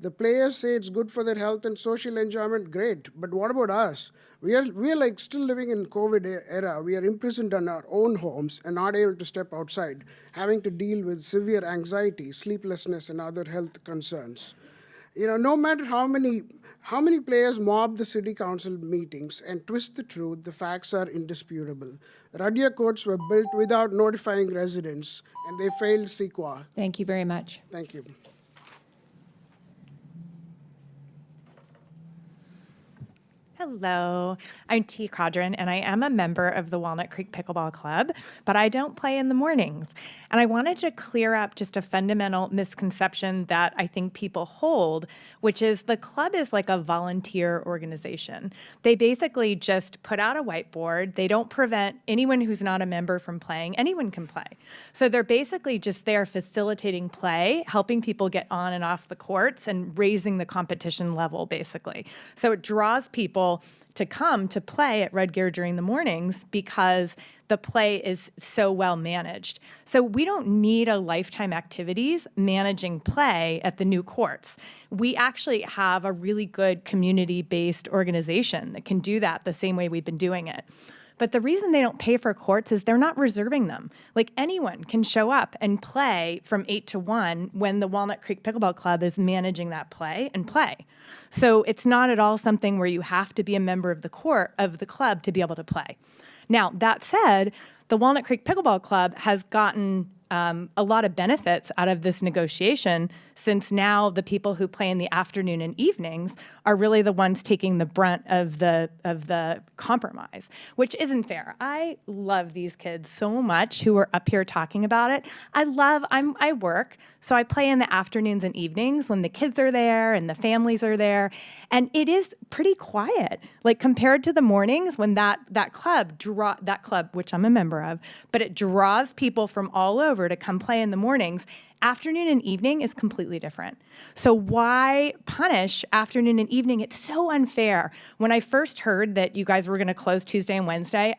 P: The players say it's good for their health and social enjoyment, great. But what about us? We are like still living in COVID era. We are imprisoned in our own homes and not able to step outside, having to deal with severe anxiety, sleeplessness, and other health concerns. You know, no matter how many players mob the city council meetings and twist the truth, the facts are indisputable. Rudyer courts were built without notifying residents, and they failed CEQA.
A: Thank you very much.
P: Thank you.
Q: Hello, I'm T. Crodron, and I am a member of the Walnut Creek Pickleball Club, but I don't play in the mornings. And I wanted to clear up just a fundamental misconception that I think people hold, which is the club is like a volunteer organization. They basically just put out a whiteboard. They don't prevent anyone who's not a member from playing. Anyone can play. So they're basically just there facilitating play, helping people get on and off the courts and raising the competition level, basically. So it draws people to come to play at Red Gear during the mornings because the play is so well managed. So we don't need a Lifetime Activities managing play at the new courts. We actually have a really good community-based organization that can do that the same way we've been doing it. But the reason they don't pay for courts is they're not reserving them. Like anyone can show up and play from 8 to 1 when the Walnut Creek Pickleball Club is managing that play and play. So it's not at all something where you have to be a member of the club to be able to play. Now, that said, the Walnut Creek Pickleball Club has gotten a lot of benefits out of this negotiation, since now the people who play in the afternoon and evenings are really the ones taking the brunt of the compromise, which isn't fair. I love these kids so much who are up here talking about it. I work, so I play in the afternoons and evenings when the kids are there and the families are there, and it is pretty quiet, like compared to the mornings when that club, which I'm a member of, but it draws people from all over to come play in the mornings. Afternoon and evening is completely different. So why punish afternoon and evening? It's so unfair. When I first heard that you guys were going to close Tuesday and Wednesday,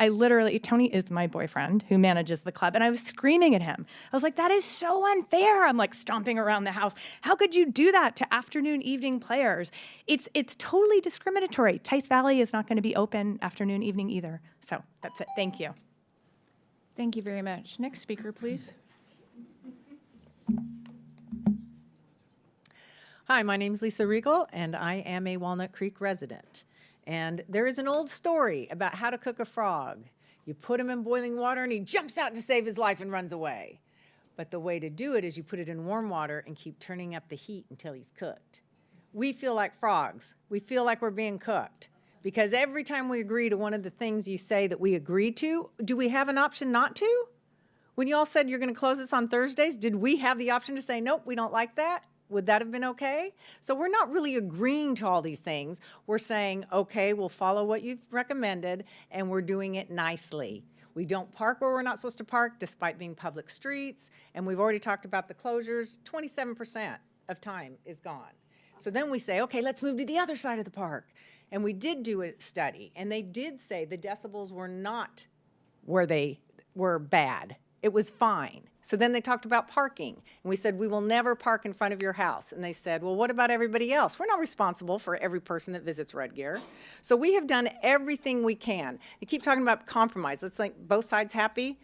Q: Tony is my boyfriend who manages the club, and I was screaming at him. I was like, that is so unfair. I'm like stomping around the house. How could you do that to afternoon, evening players? It's totally discriminatory. Tice Valley is not going to be open afternoon, evening either. So that's it. Thank you.
A: Thank you very much. Next speaker, please.
R: Hi, my name is Lisa Regal, and I am a Walnut Creek resident. And there is an old story about how to cook a frog. You put him in boiling water, and he jumps out to save his life and runs away. But the way to do it is you put it in warm water and keep turning up the heat until he's cooked. We feel like frogs. We feel like we're being cooked. Because every time we agree to one of the things you say that we agree to, do we have an option not to? When you all said you're going to close this on Thursdays, did we have the option to say, nope, we don't like that? Would that have been okay? So we're not really agreeing to all these things. We're saying, okay, we'll follow what you've recommended, and we're doing it nicely. We don't park where we're not supposed to park, despite being public streets. And we've already talked about the closures. 27% of time is gone. So then we say, okay, let's move to the other side of the park. And we did do a study, and they did say the decibels were not where they were bad. It was fine. So then they talked about parking. And we said, we will never park in front of your house. And they said, well, what about everybody else? We're not responsible for every person that visits Red Gear. So we have done everything we can. They keep talking about compromise. It's like both sides happy.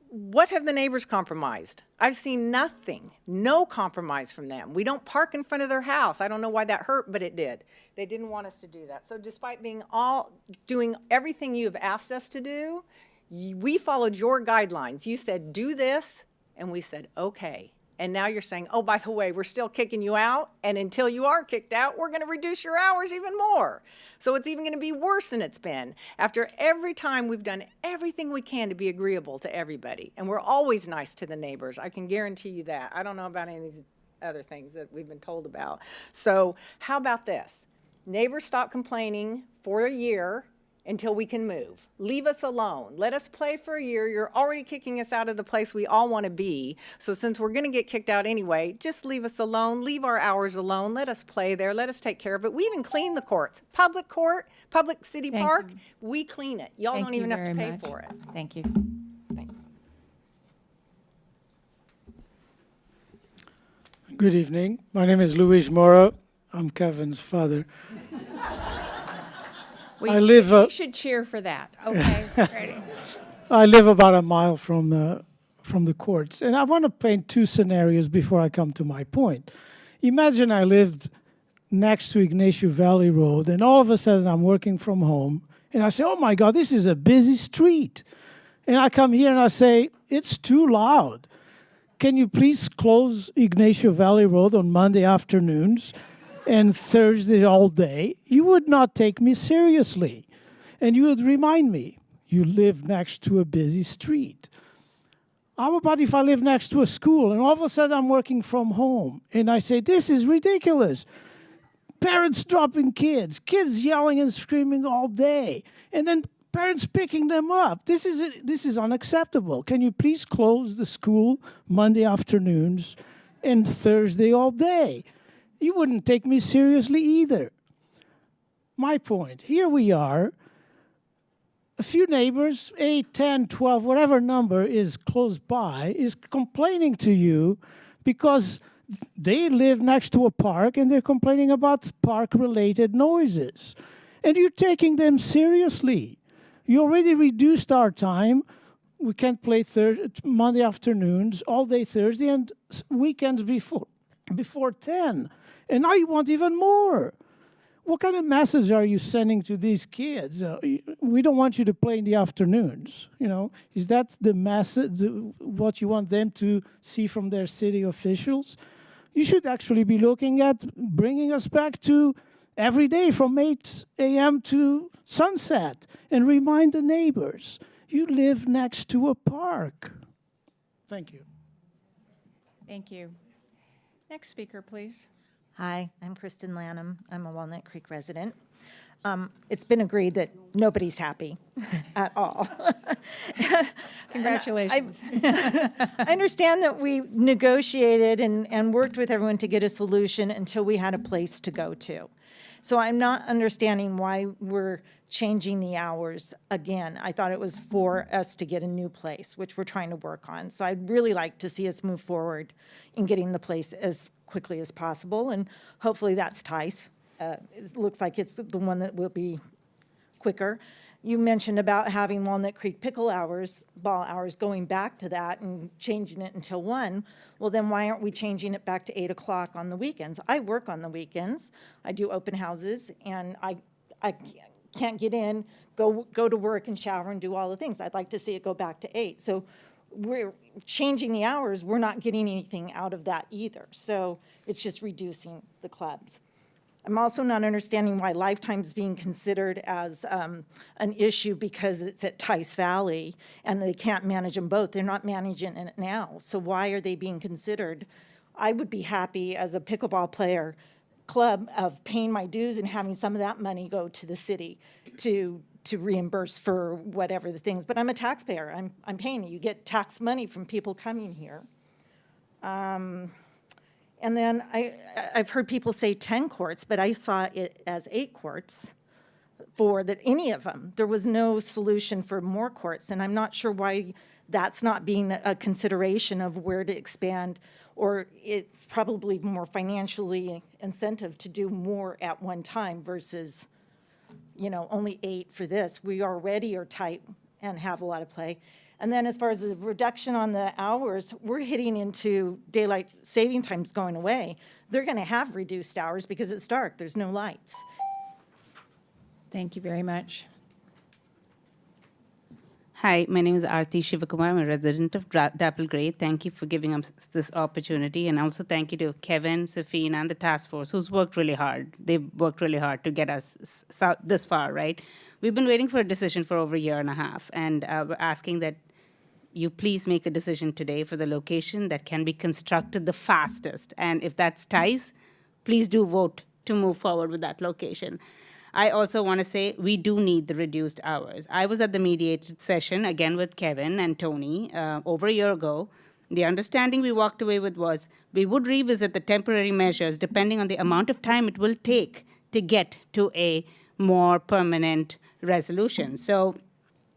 R: What have the neighbors compromised? I've seen nothing, no compromise from them. We don't park in front of their house. I don't know why that hurt, but it did. They didn't want us to do that. So despite doing everything you have asked us to do, we followed your guidelines. You said, do this, and we said, okay. And now you're saying, oh, by the way, we're still kicking you out. And until you are kicked out, we're going to reduce your hours even more. So it's even going to be worse than it's been. After every time we've done everything we can to be agreeable to everybody. And we're always nice to the neighbors. I can guarantee you that. I don't know about any of these other things that we've been told about. So how about this? Neighbors stop complaining for a year until we can move. Leave us alone. Let us play for a year. You're already kicking us out of the place we all want to be. So since we're going to get kicked out anyway, just leave us alone. Leave our hours alone. Let us play there. Let us take care of it. We even clean the courts. Public court, public city
A: Thank
R: park,
A: you.
R: we clean it. Y'all
A: Thank
R: don't
A: you
R: even have to
A: very
R: pay
A: much.
R: for it.
A: Thank you.
S: Good evening. My name is Luis Mora. I'm Kevin's father. I live.
A: We should cheer for that. Okay. Ready.
S: I live about a mile from the courts, and I want to paint two scenarios before I come to my point. Imagine I lived next to Ignacio Valley Road, and all of a sudden I'm working from home, and I say, "Oh my God, this is a busy street," and I come here and I say, "It's too loud. Can you please close Ignacio Valley Road on Monday afternoons and Thursday all day?" You would not take me seriously. And you would remind me, you live next to a busy street. How about if I live next to a school and all of a sudden I'm working from home and I say, this is ridiculous. Parents dropping kids yelling and screaming all day, and then parents picking them up. This is unacceptable. Can you please close the school Monday afternoons and Thursday all day? You wouldn't take me seriously either. My point, here we are, a few neighbors, 8, 10, 12, whatever number is close by, is complaining to you because they live next to a park and they're complaining about park-related noises. And you're taking them seriously. You already reduced our time. We can't play Monday afternoons, all day Thursday, and weekends before 10. And now you want even more. What kind of message are you sending to these kids? We don't want you to play in the afternoons. Is that the message, what you want them to see from their city officials? You should actually be looking at bringing us back to every day from 8 a.m. to sunset and remind the neighbors, you live next to a park. Thank you.
A: Thank you. Next speaker, please.
T: Hi, I'm Kristen Lanham. I'm a Walnut Creek resident. It's been agreed that nobody's happy at all.
A: Congratulations.
T: I understand that we negotiated and worked with everyone to get a solution until we had a place to go to. So I'm not understanding why we're changing the hours again. I thought it was for us to get a new place, which we're trying to work on. So I'd really like to see us move forward in getting the place as quickly as possible, and hopefully that's Tice. It looks like it's the one that will be quicker. You mentioned about having Walnut Creek ball hours, going back to that and changing it until 1. Well, then why aren't we changing it back to 8 o'clock on the weekends? I work on the weekends. I do open houses, and I can't get in, go to work and shower and do all the things. I'd like to see it go back to 8. So we're changing the hours. We're not getting anything out of that either. So it's just reducing the clubs. I'm also not understanding why Lifetime's being considered as an issue because it's at Tice Valley and they can't manage them both. They're not managing it now. So why are they being considered? I would be happy as a pickleball player club of paying my dues and having some of that money go to the city to reimburse for whatever the things. But I'm a taxpayer. I'm paying you. You get tax money from people coming here. And then I've heard people say 10 courts, but I saw it as 8 courts for any of them. There was no solution for more courts, and I'm not sure why that's not being a consideration of where to expand, or it's probably more financially incentive to do more at one time versus, only 8 for this. We already are tight and have a lot of play. And then as far as the reduction on the hours, we're hitting into daylight saving times going away. They're going to have reduced hours because it's dark. There's no lights.
A: Thank you very much.
B: Hi, my name is Aarti Shivakumar. I'm a resident of Dapple Gray. Thank you for giving us this opportunity. And also thank you to Kevin, Safine, and the task force who's worked really hard. They've worked really hard to get us this far, right? We've been waiting for a decision for over a year and a half. And we're asking that you please make a decision today for the location that can be constructed the fastest. And if that's Tice, please do vote to move forward with that location. I also want to say we do need the reduced hours. I was at the mediated session, again with Kevin and Tony, over a year ago. The understanding we walked away with was we would revisit the temporary measures depending on the amount of time it will take to get to a more permanent resolution. So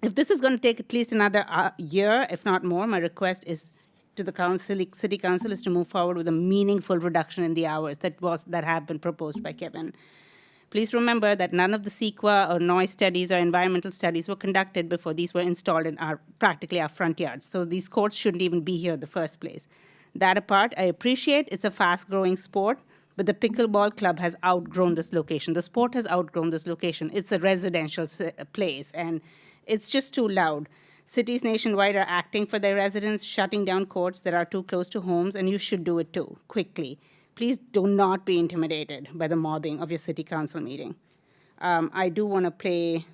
B: if this is going to take at least another year, if not more, my request is to the city council is to move forward with a meaningful reduction in the hours that have been proposed by Kevin. Please remember that none of the CEQA or noise studies or environmental studies were conducted before these were installed in practically our front yards. So these courts shouldn't even be here in the first place. That apart, I appreciate it's a fast-growing sport, but the pickleball club has outgrown this location. The sport has outgrown this location. It's a residential place, and it's just too loud. Cities nationwide are acting for their residents, shutting down courts that are too close to homes, and you should do it too, quickly. Please do not be intimidated by the mobbing of your city council meeting. I do want to play,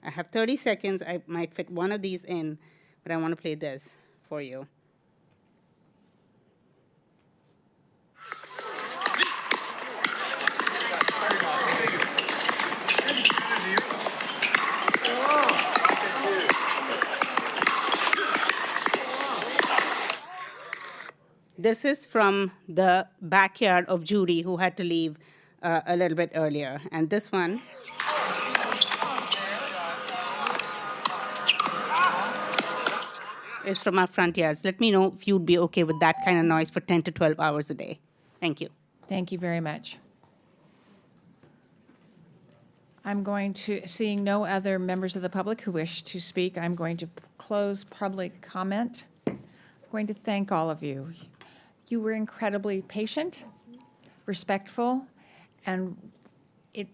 B: I have 30 seconds. I might fit one of these in, but I want to play this for you. This is from the backyard of Judy, who had to leave a little bit earlier. And this one is from our front yards. Let me know if you'd be okay with that kind of noise for 10 to 12 hours a day. Thank you.
A: Thank you very much. I'm going to, seeing no other members of the public who wish to speak, I'm going to close public comment. I'm going to thank all of you. You were incredibly patient, respectful, and it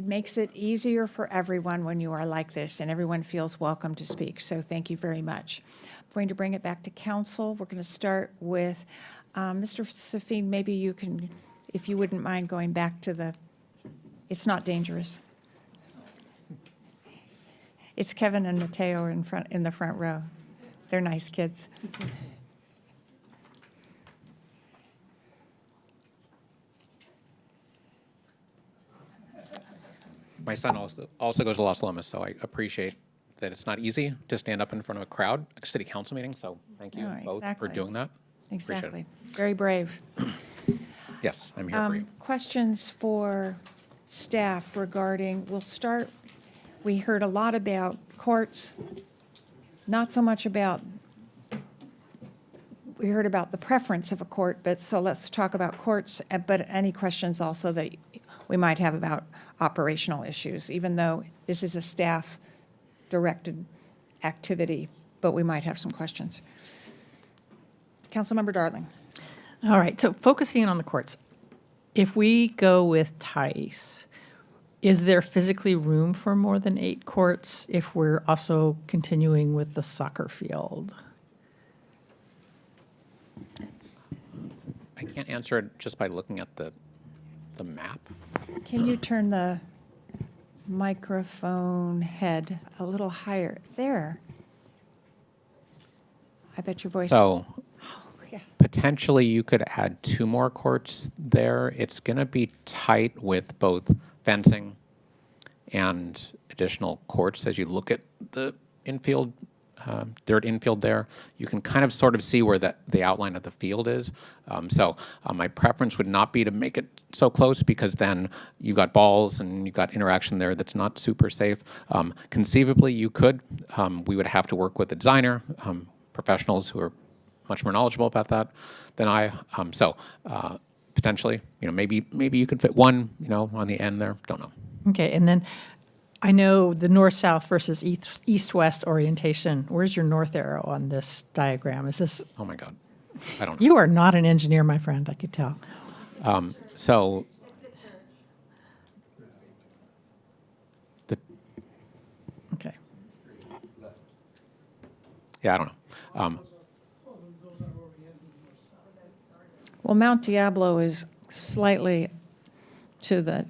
A: makes it easier for everyone when you are like this, and everyone feels welcome to speak. So thank you very much. I'm going to bring it back to council. We're going to start with Mr. Safine. Maybe you can, if you wouldn't mind going back to the, it's not dangerous. It's Kevin and Mateo in the front row. They're nice kids.
V: My son also goes to Los Lomas, so I appreciate that it's not easy to stand up in front of a crowd, a city council meeting, so thank you both
A: exactly.
V: for doing that.
A: Exactly. Very brave.
V: Yes, I'm here for you.
A: Questions for staff regarding, we'll start, we heard a lot about courts, not so much about, we heard about the preference of a court, but so let's talk about courts, but any questions also that we might have about operational issues, even though this is a staff-directed activity, but we might have some questions. Councilmember Darling.
J: All right, so focusing on the courts, if we go with Tice, is there physically room for more than 8 courts if we're also continuing with the soccer field?
V: I can't answer it just by looking at the map.
A: Can you turn the microphone head a little higher? There. I bet your voice.
V: So
A: yeah.
V: potentially you could add 2 more courts there. It's going to be tight with both fencing and additional courts as you look at the infield, dirt infield there. You can kind of sort of see where the outline of the field is. So my preference would not be to make it so close because then you got balls and you got interaction there that's not super safe. Conceivably, you could. We would have to work with a designer, professionals who are much more knowledgeable about that than I. Potentially, maybe you could fit 1, on the end there. Don't know.
J: Okay, and then I know the north-south versus east-west orientation. Where's your north arrow on this diagram? Is this?
V: Oh my God, I don't know.
J: You are not an engineer, my friend, I could tell.
V: So
J: okay.
V: Yeah, I don't know.
A: Well, Mount Diablo is slightly to the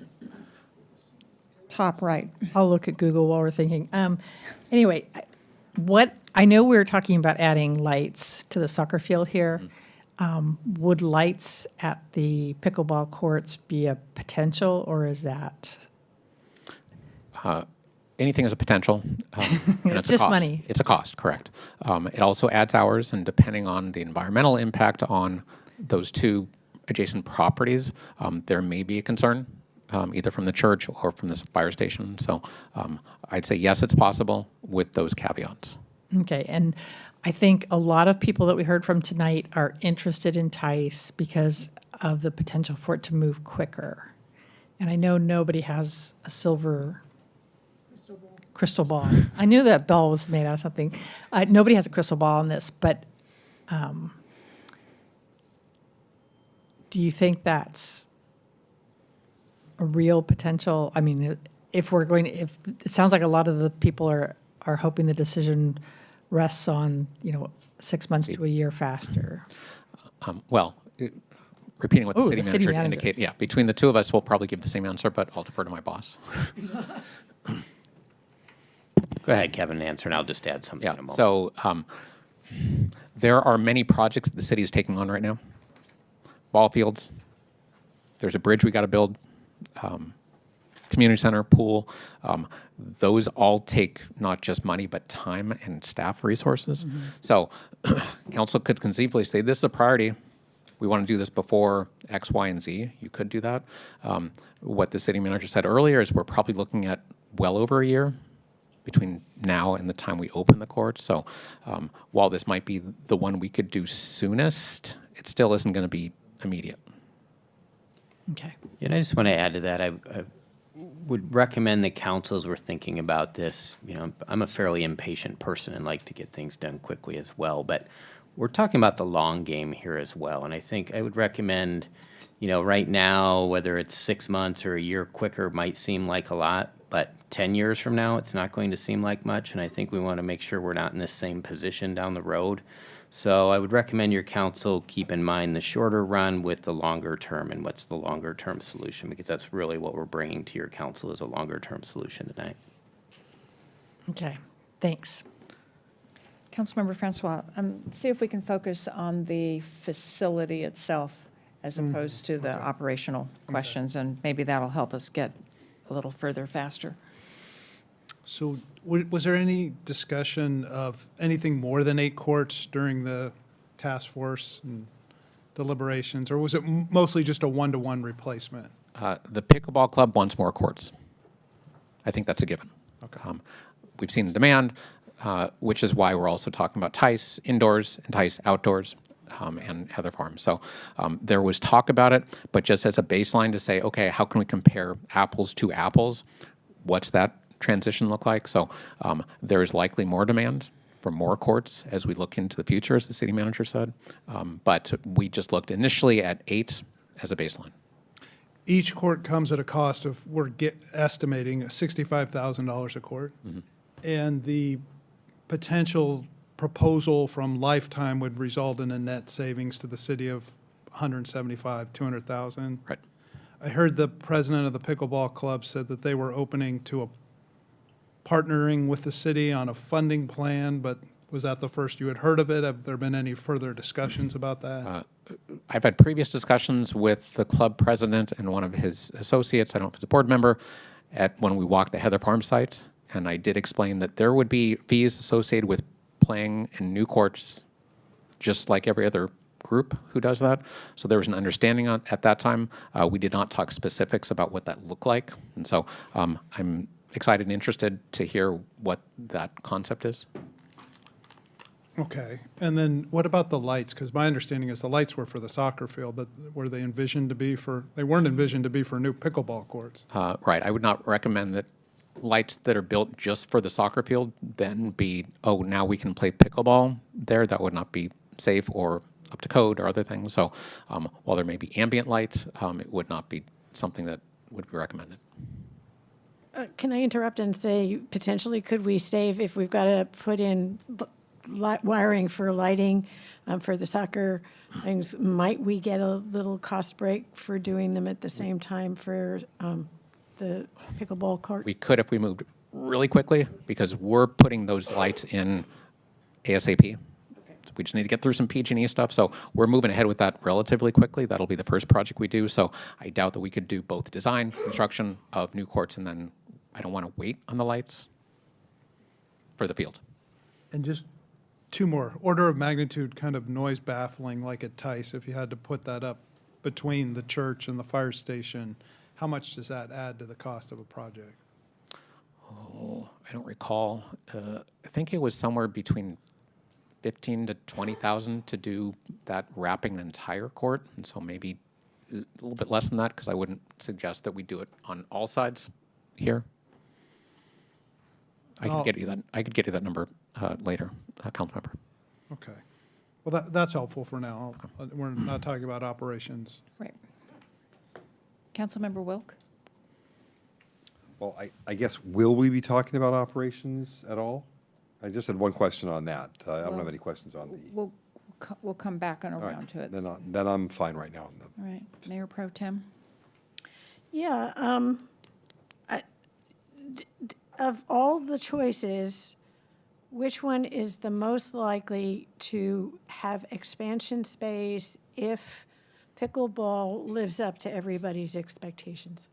A: top right.
J: I'll look at Google while we're thinking. Anyway, what I know we're talking about adding lights to the soccer field here. Would lights at the pickleball courts be a potential, or is that?
V: Anything is a potential. And
J: It's
V: a
J: just
V: cost.
J: money.
V: It's a cost, correct. It also adds hours, and depending on the environmental impact on those two adjacent properties, there may be a concern, either from the church or from the fire station. So I'd say yes, it's possible with those caveats.
J: Okay, and I think a lot of people that we heard from tonight are interested in TICE because of the potential for it to move quicker. And I know nobody has a silver crystal ball. I knew that ball was made out of something. Nobody has a crystal ball on this, but do you think that's a real potential? I mean, if it sounds like a lot of the people are hoping the decision rests on, 6 months to a year faster.
V: Repeating what the
J: Ooh,
V: city
J: the city
V: manager
J: manager.
V: indicated, yeah, between the two of us, we'll probably give the same answer, but I'll defer to my boss.
C: Go ahead, Kevin, and answer, and I'll just add something in a moment.
V: So there are many projects that the city is taking on right now. Ball fields. There's a bridge we got to build. Community center, pool. Those all take not just money, but time and staff resources. So council could conceivably say, this is a priority. We want to do this before X, Y, and Z. You could do that. What the city manager said earlier is we're probably looking at well over a year between now and the time we open the court. So while this might be the one we could do soonest, it still isn't going to be immediate.
J: Okay.
C: And I just want to add to that. I would recommend that council, as we're thinking about this, I'm a fairly impatient person and like to get things done quickly as well, but we're talking about the long game here as well. And I think I would recommend, right now, whether it's 6 months or a year quicker might seem like a lot, but 10 years from now, it's not going to seem like much. And I think we want to make sure we're not in the same position down the road. So I would recommend your council keep in mind the shorter run with the longer term and what's the longer term solution, because that's really what we're bringing to your council is a longer term solution tonight.
J: Okay, thanks.
A: Councilmember Francois, see if we can focus on the facility itself as opposed to the operational questions, and maybe that'll help us get a little further faster.
D: So was there any discussion of anything more than 8 courts during the task force and deliberations, or was it mostly just a one-to-one replacement?
V: The pickleball club wants more courts. I think that's a given.
D: Okay.
V: We've seen the demand, which is why we're also talking about TICE indoors and TICE outdoors and Heather Farm. So there was talk about it, but just as a baseline to say, okay, how can we compare apples to apples? What's that transition look like? So there is likely more demand for more courts as we look into the future, as the city manager said. But we just looked initially at 8 as a baseline.
D: Each court comes at a cost of, we're estimating $65,000 a court. And the potential proposal from Lifetime would result in a net savings to the city of $175,000-$200,000.
V: Right.
D: I heard the president of the pickleball club said that they were opening to partnering with the city on a funding plan, but was that the first you had heard of it? Have there been any further discussions about that?
V: I've had previous discussions with the club president and one of his associates, I don't know if it's a board member, when we walked the Heather Farm site, and I did explain that there would be fees associated with playing in new courts, just like every other group who does that. So there was an understanding at that time. We did not talk specifics about what that looked like, and so I'm excited and interested to hear what that concept is.
D: Okay. And then what about the lights? Because my understanding is the lights were for the soccer field, but were they envisioned to be they weren't envisioned to be for new pickleball courts.
V: Right. I would not recommend that lights that are built just for the soccer field then be, oh, now we can play pickleball there. That would not be safe or up to code or other things. So while there may be ambient lights, it would not be something that would be recommended.
W: Can I interrupt and say potentially could we save if we've got to put in
E: wiring for lighting for the soccer things. Might we get a little cost break for doing them at the same time for the pickleball courts?
V: We could if we moved really quickly, because we're putting those lights in ASAP. So we just need to get through some PG&E stuff. So we're moving ahead with that relatively quickly. That'll be the first project we do. So I doubt that we could do both design, construction of new courts, and then I don't want to wait on the lights for the field.
D: And just two more, order of magnitude kind of noise baffling like at Tice, if you had to put that up between the church and the fire station, how much does that add to the cost of a project?
V: Oh, I don't recall. I think it was somewhere between 15 to 20,000 to do that, wrapping an entire court, and so maybe a little bit less than that, because I wouldn't suggest that we do it on all sides here. I could get you that. I could get you that number later, council member.
D: Okay. Well, that's helpful for now. We're not talking about operations.
A: Right. Councilmember Wilk?
H: Well, I guess, will we be talking about operations at all? I just had one question on that. I don't have any questions on the.
A: We'll come back and
H: All right,
A: around to it.
H: Then I'm fine right now.
A: All right. Mayor Pro Tem?
E: Yeah, of all the choices, which one is the most likely to have expansion space if pickleball lives up to everybody's expectations?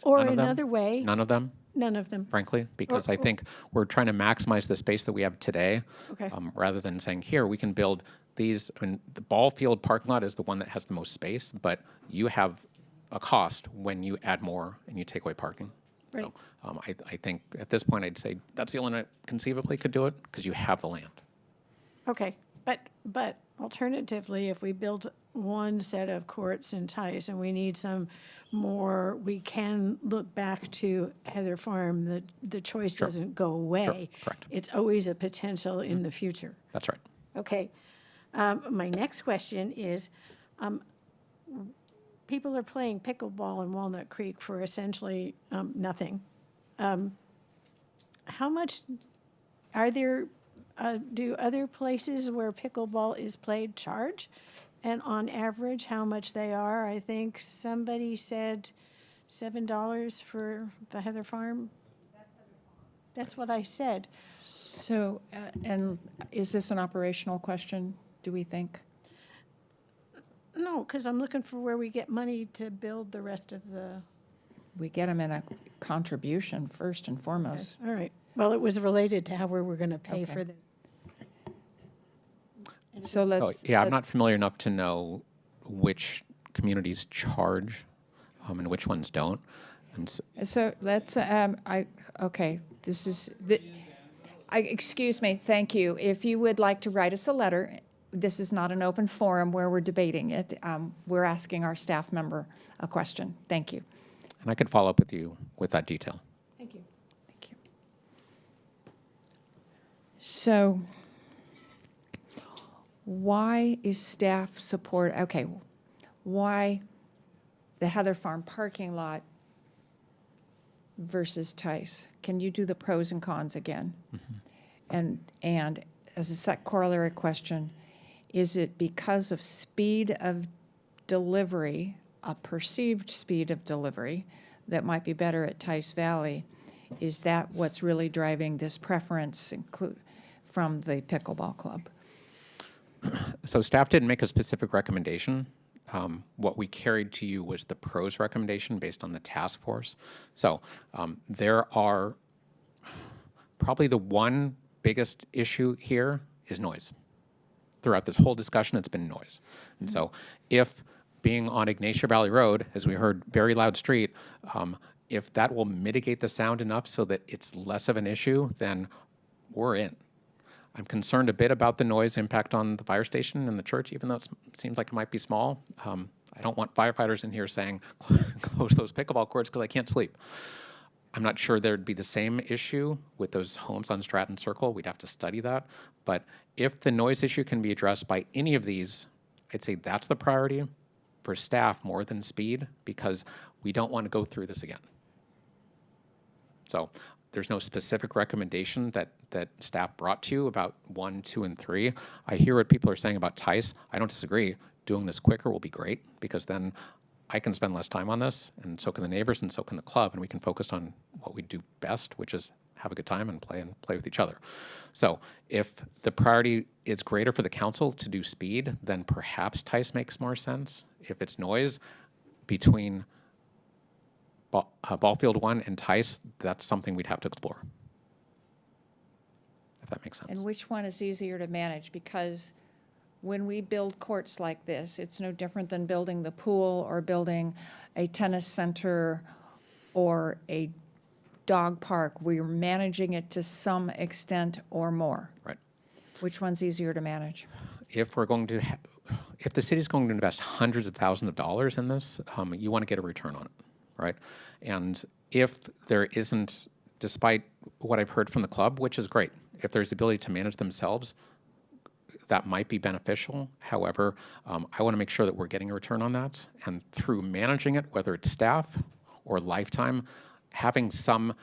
E: Or
V: None of them.
E: another way?
V: None of them.
E: None of them.
V: Frankly, because I think we're trying to maximize the space that we have today,
E: Okay.
V: rather than saying, here, we can build these. I mean, the ball field parking lot is the one that has the most space, but you have a cost when you add more and you take away parking.
E: Right.
V: So I think at this point, I'd say that's the only one that conceivably could do it, because you have the land.
E: Okay, but alternatively, if we build one set of courts in Tice and we need some more, we can look back to Heather Farm. The choice
V: Sure.
E: doesn't go away.
V: Correct.
E: It's always a potential in the future.
V: That's right.
E: Okay. My next question is, people are playing pickleball in Walnut Creek for essentially nothing. How much are there? Do other places where pickleball is played charge? And on average, how much they are? I think somebody said $7 for the Heather Farm. That's what I said.
A: So, and is this an operational question, do we think?
E: No, because I'm looking for where we get money to build the rest of the.
A: We get them in a contribution first and foremost.
E: All right. Well, it was related to how we were going to pay
A: Okay.
E: for this.
A: So let's.
V: Oh, yeah, I'm not familiar enough to know which communities charge and which ones don't. And
A: So let's, okay, this is, excuse me, thank you. If you would like to write us a letter, this is not an open forum where we're debating it. We're asking our staff member a question. Thank you.
V: and I could follow up with you with that detail.
E: Thank you.
A: Thank you. So why is staff support, okay, why the Heather Farm parking lot versus Tice? Can you do the pros and cons again? And as a corollary question, is it because of speed of delivery, a perceived speed of delivery that might be better at Tice Valley? Is that what's really driving this preference from the pickleball club?
V: So staff didn't make a specific recommendation. What we carried to you was the pros recommendation based on the task force. So there are probably the one biggest issue here is noise. Throughout this whole discussion, it's been noise. And so if being on Ignatia Valley Road, as we heard, very loud street, if that will mitigate the sound enough so that it's less of an issue, then we're in. I'm concerned a bit about the noise impact on the fire station and the church, even though it seems like it might be small. I don't want firefighters in here saying, close those pickleball courts because I can't sleep. I'm not sure there'd be the same issue with those homes on Stratton Circle. We'd have to study that. But if the noise issue can be addressed by any of these, I'd say that's the priority for staff more than speed, because we don't want to go through this again. So there's no specific recommendation that staff brought to you about 1, 2, and 3. I hear what people are saying about Tice. I don't disagree. Doing this quicker will be great because then I can spend less time on this, and so can the neighbors, and so can the club, and we can focus on what we do best, which is have a good time and play with each other. So if the priority is greater for the council to do speed, then perhaps Tice makes more sense. If it's noise between Ballfield 1 and Tice, that's something we'd have to explore, if that makes sense.
A: And which one is easier to manage? Because when we build courts like this, it's no different than building the pool or building a tennis center or a dog park. We're managing it to some extent or more.
V: Right.
A: Which one's easier to manage?
V: If we're going to, if the city's going to invest hundreds of thousands of dollars in this, you want to get a return on it, right? And if there isn't, despite what I've heard from the club, which is great, if there's the ability to manage themselves, that might be beneficial. However, I want to make sure that we're getting a return on that. And through managing it, whether it's staff or lifetime, having some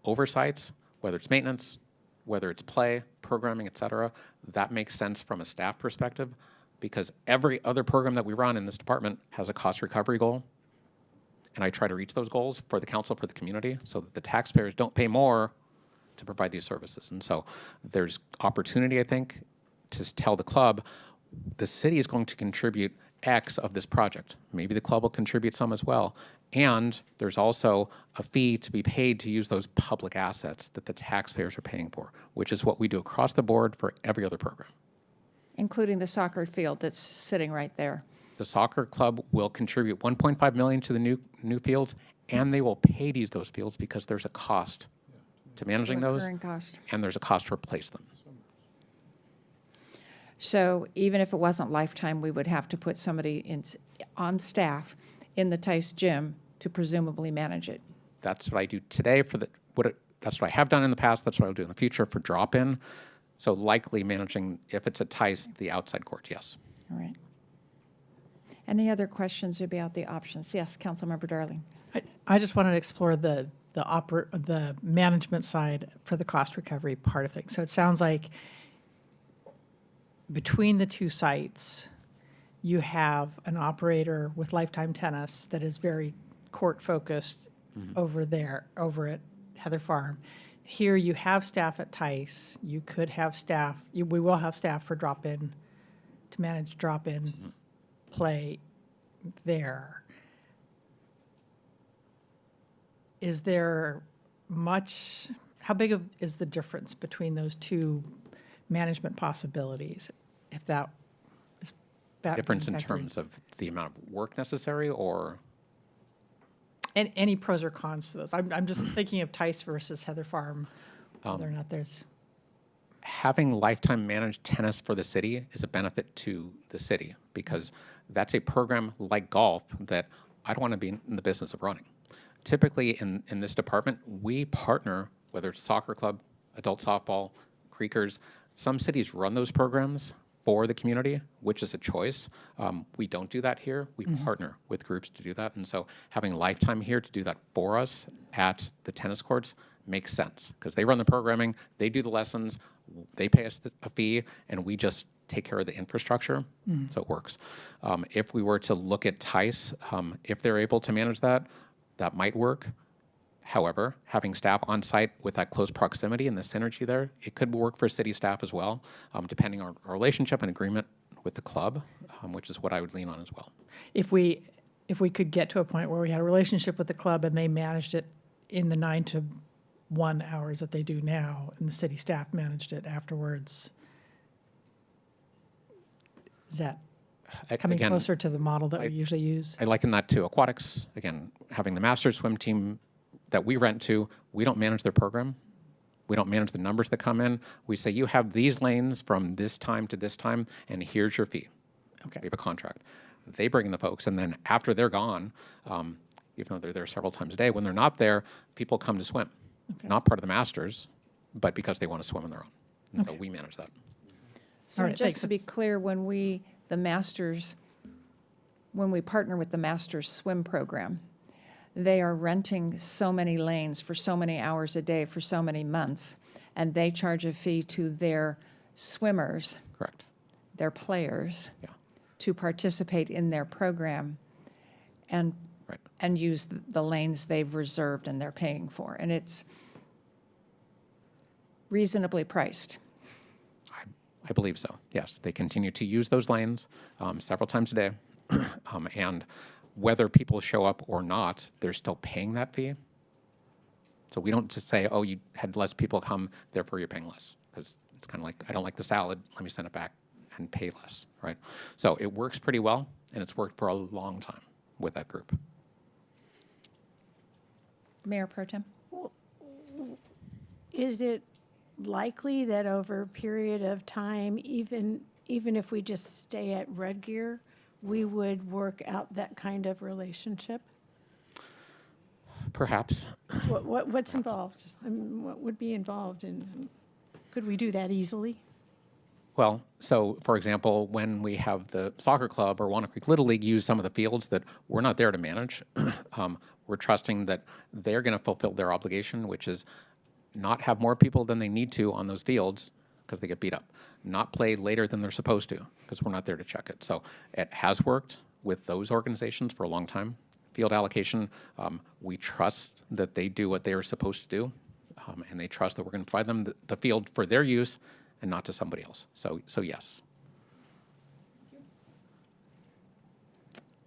V: oversight, whether it's maintenance, whether it's play, programming, et cetera, that makes sense from a staff perspective because every other program that we run in this department has a cost recovery goal. And I try to reach those goals for the council, for the community, so that the taxpayers don't pay more to provide these services. And so there's opportunity, I think, to tell the club, the city is going to contribute X of this project. Maybe the club will contribute some as well. And there's also a fee to be paid to use those public assets that the taxpayers are paying for, which is what we do across the board for every other program.
A: Including the soccer field that's sitting right there.
V: The soccer club will contribute $1.5 million to the new fields, and they will pay to use those fields because there's a cost to managing those,
A: Recurring cost.
V: and there's a cost to replace them.
A: So even if it wasn't lifetime, we would have to put somebody on staff in the Tice gym to presumably manage it.
V: That's what I do today for that's what I have done in the past. That's what I'll do in the future for drop-in. So likely managing, if it's a Tice, the outside court, yes.
A: All right. Any other questions about the options? Yes, Councilmember Darling.
J: I just wanted to explore the management side for the cost recovery part of things. So it sounds like between the two sites, you have an operator with Lifetime Tennis that is very court-focused over at Heather Farm. Here you have staff at Tice. You could have staff, we will have staff for drop-in, to manage drop-in play there. Is there much, how big is the difference between those two management possibilities, if that is
V: Difference in terms of the amount of work necessary, or?
J: And any pros or cons to those? I'm just thinking of Tice versus Heather Farm, whether or not there's.
V: Having Lifetime manage tennis for the city is a benefit to the city because that's a program like golf that I don't want to be in the business of running. Typically in this department, we partner, whether it's soccer club, adult softball, Creekers. Some cities run those programs for the community, which is a choice. We don't do that here. We partner with groups to do that. And so having Lifetime here to do that for us at the tennis courts makes sense because they run the programming, they do the lessons, they pay us a fee, and we just take care of the infrastructure, so it works. If we were to look at Tice, if they're able to manage that, that might work. However, having staff on site with that close proximity and the synergy there, it could work for city staff as well, depending on our relationship and agreement with the club, which is what I would lean on as well.
J: If we could get to a point where we had a relationship with the club and they managed it in the 9 to 1 hours that they do now, and the city staff managed it afterwards, is that coming
V: Again,
J: closer to the model that we usually use?
V: I liken that to aquatics. Again, having the master's swim team that we rent to, we don't manage their program. We don't manage the numbers that come in. We say, you have these lanes from this time to this time, and here's your fee.
J: Okay.
V: We have a contract. They bring in the folks, and then after they're gone, even though they're there several times a day, when they're not there, people come to swim.
J: Okay.
V: Not part of the masters, but because they want to swim on their own. And so we manage that.
A: So
J: All right,
A: just
J: thanks.
A: to be clear, when we partner with the Masters swim program, they are renting so many lanes for so many hours a day for so many months, and they charge a fee to their swimmers,
V: Correct.
A: their players,
V: Yeah.
A: to participate in their program and
V: Right.
A: and use the lanes they've reserved and they're paying for. And it's reasonably priced.
V: I believe so, yes. They continue to use those lanes several times a day. And whether people show up or not, they're still paying that fee. So we don't just say, oh, you had less people come, therefore you're paying less. Because it's kind of like, I don't like the salad, let me send it back and pay less, right? So it works pretty well, and it's worked for a long time with that group.
A: Mayor Pro Tem?
E: Is it likely that over a period of time, even if we just stay at Red Gear, we would work out that kind of relationship?
V: Perhaps.
E: What's involved? I mean, what would be involved, and could we do that easily?
V: Well, so for example, when we have the soccer club or Walnut Creek Little League use some of the fields that we're not there to manage, we're trusting that they're going to fulfill their obligation, which is not have more people than they need to on those fields because they get beat up, not play later than they're supposed to because we're not there to check it. So it has worked with those organizations for a long time. Field allocation, we trust that they do what they are supposed to do, and they trust that we're going to provide them the field for their use and not to somebody else. So yes.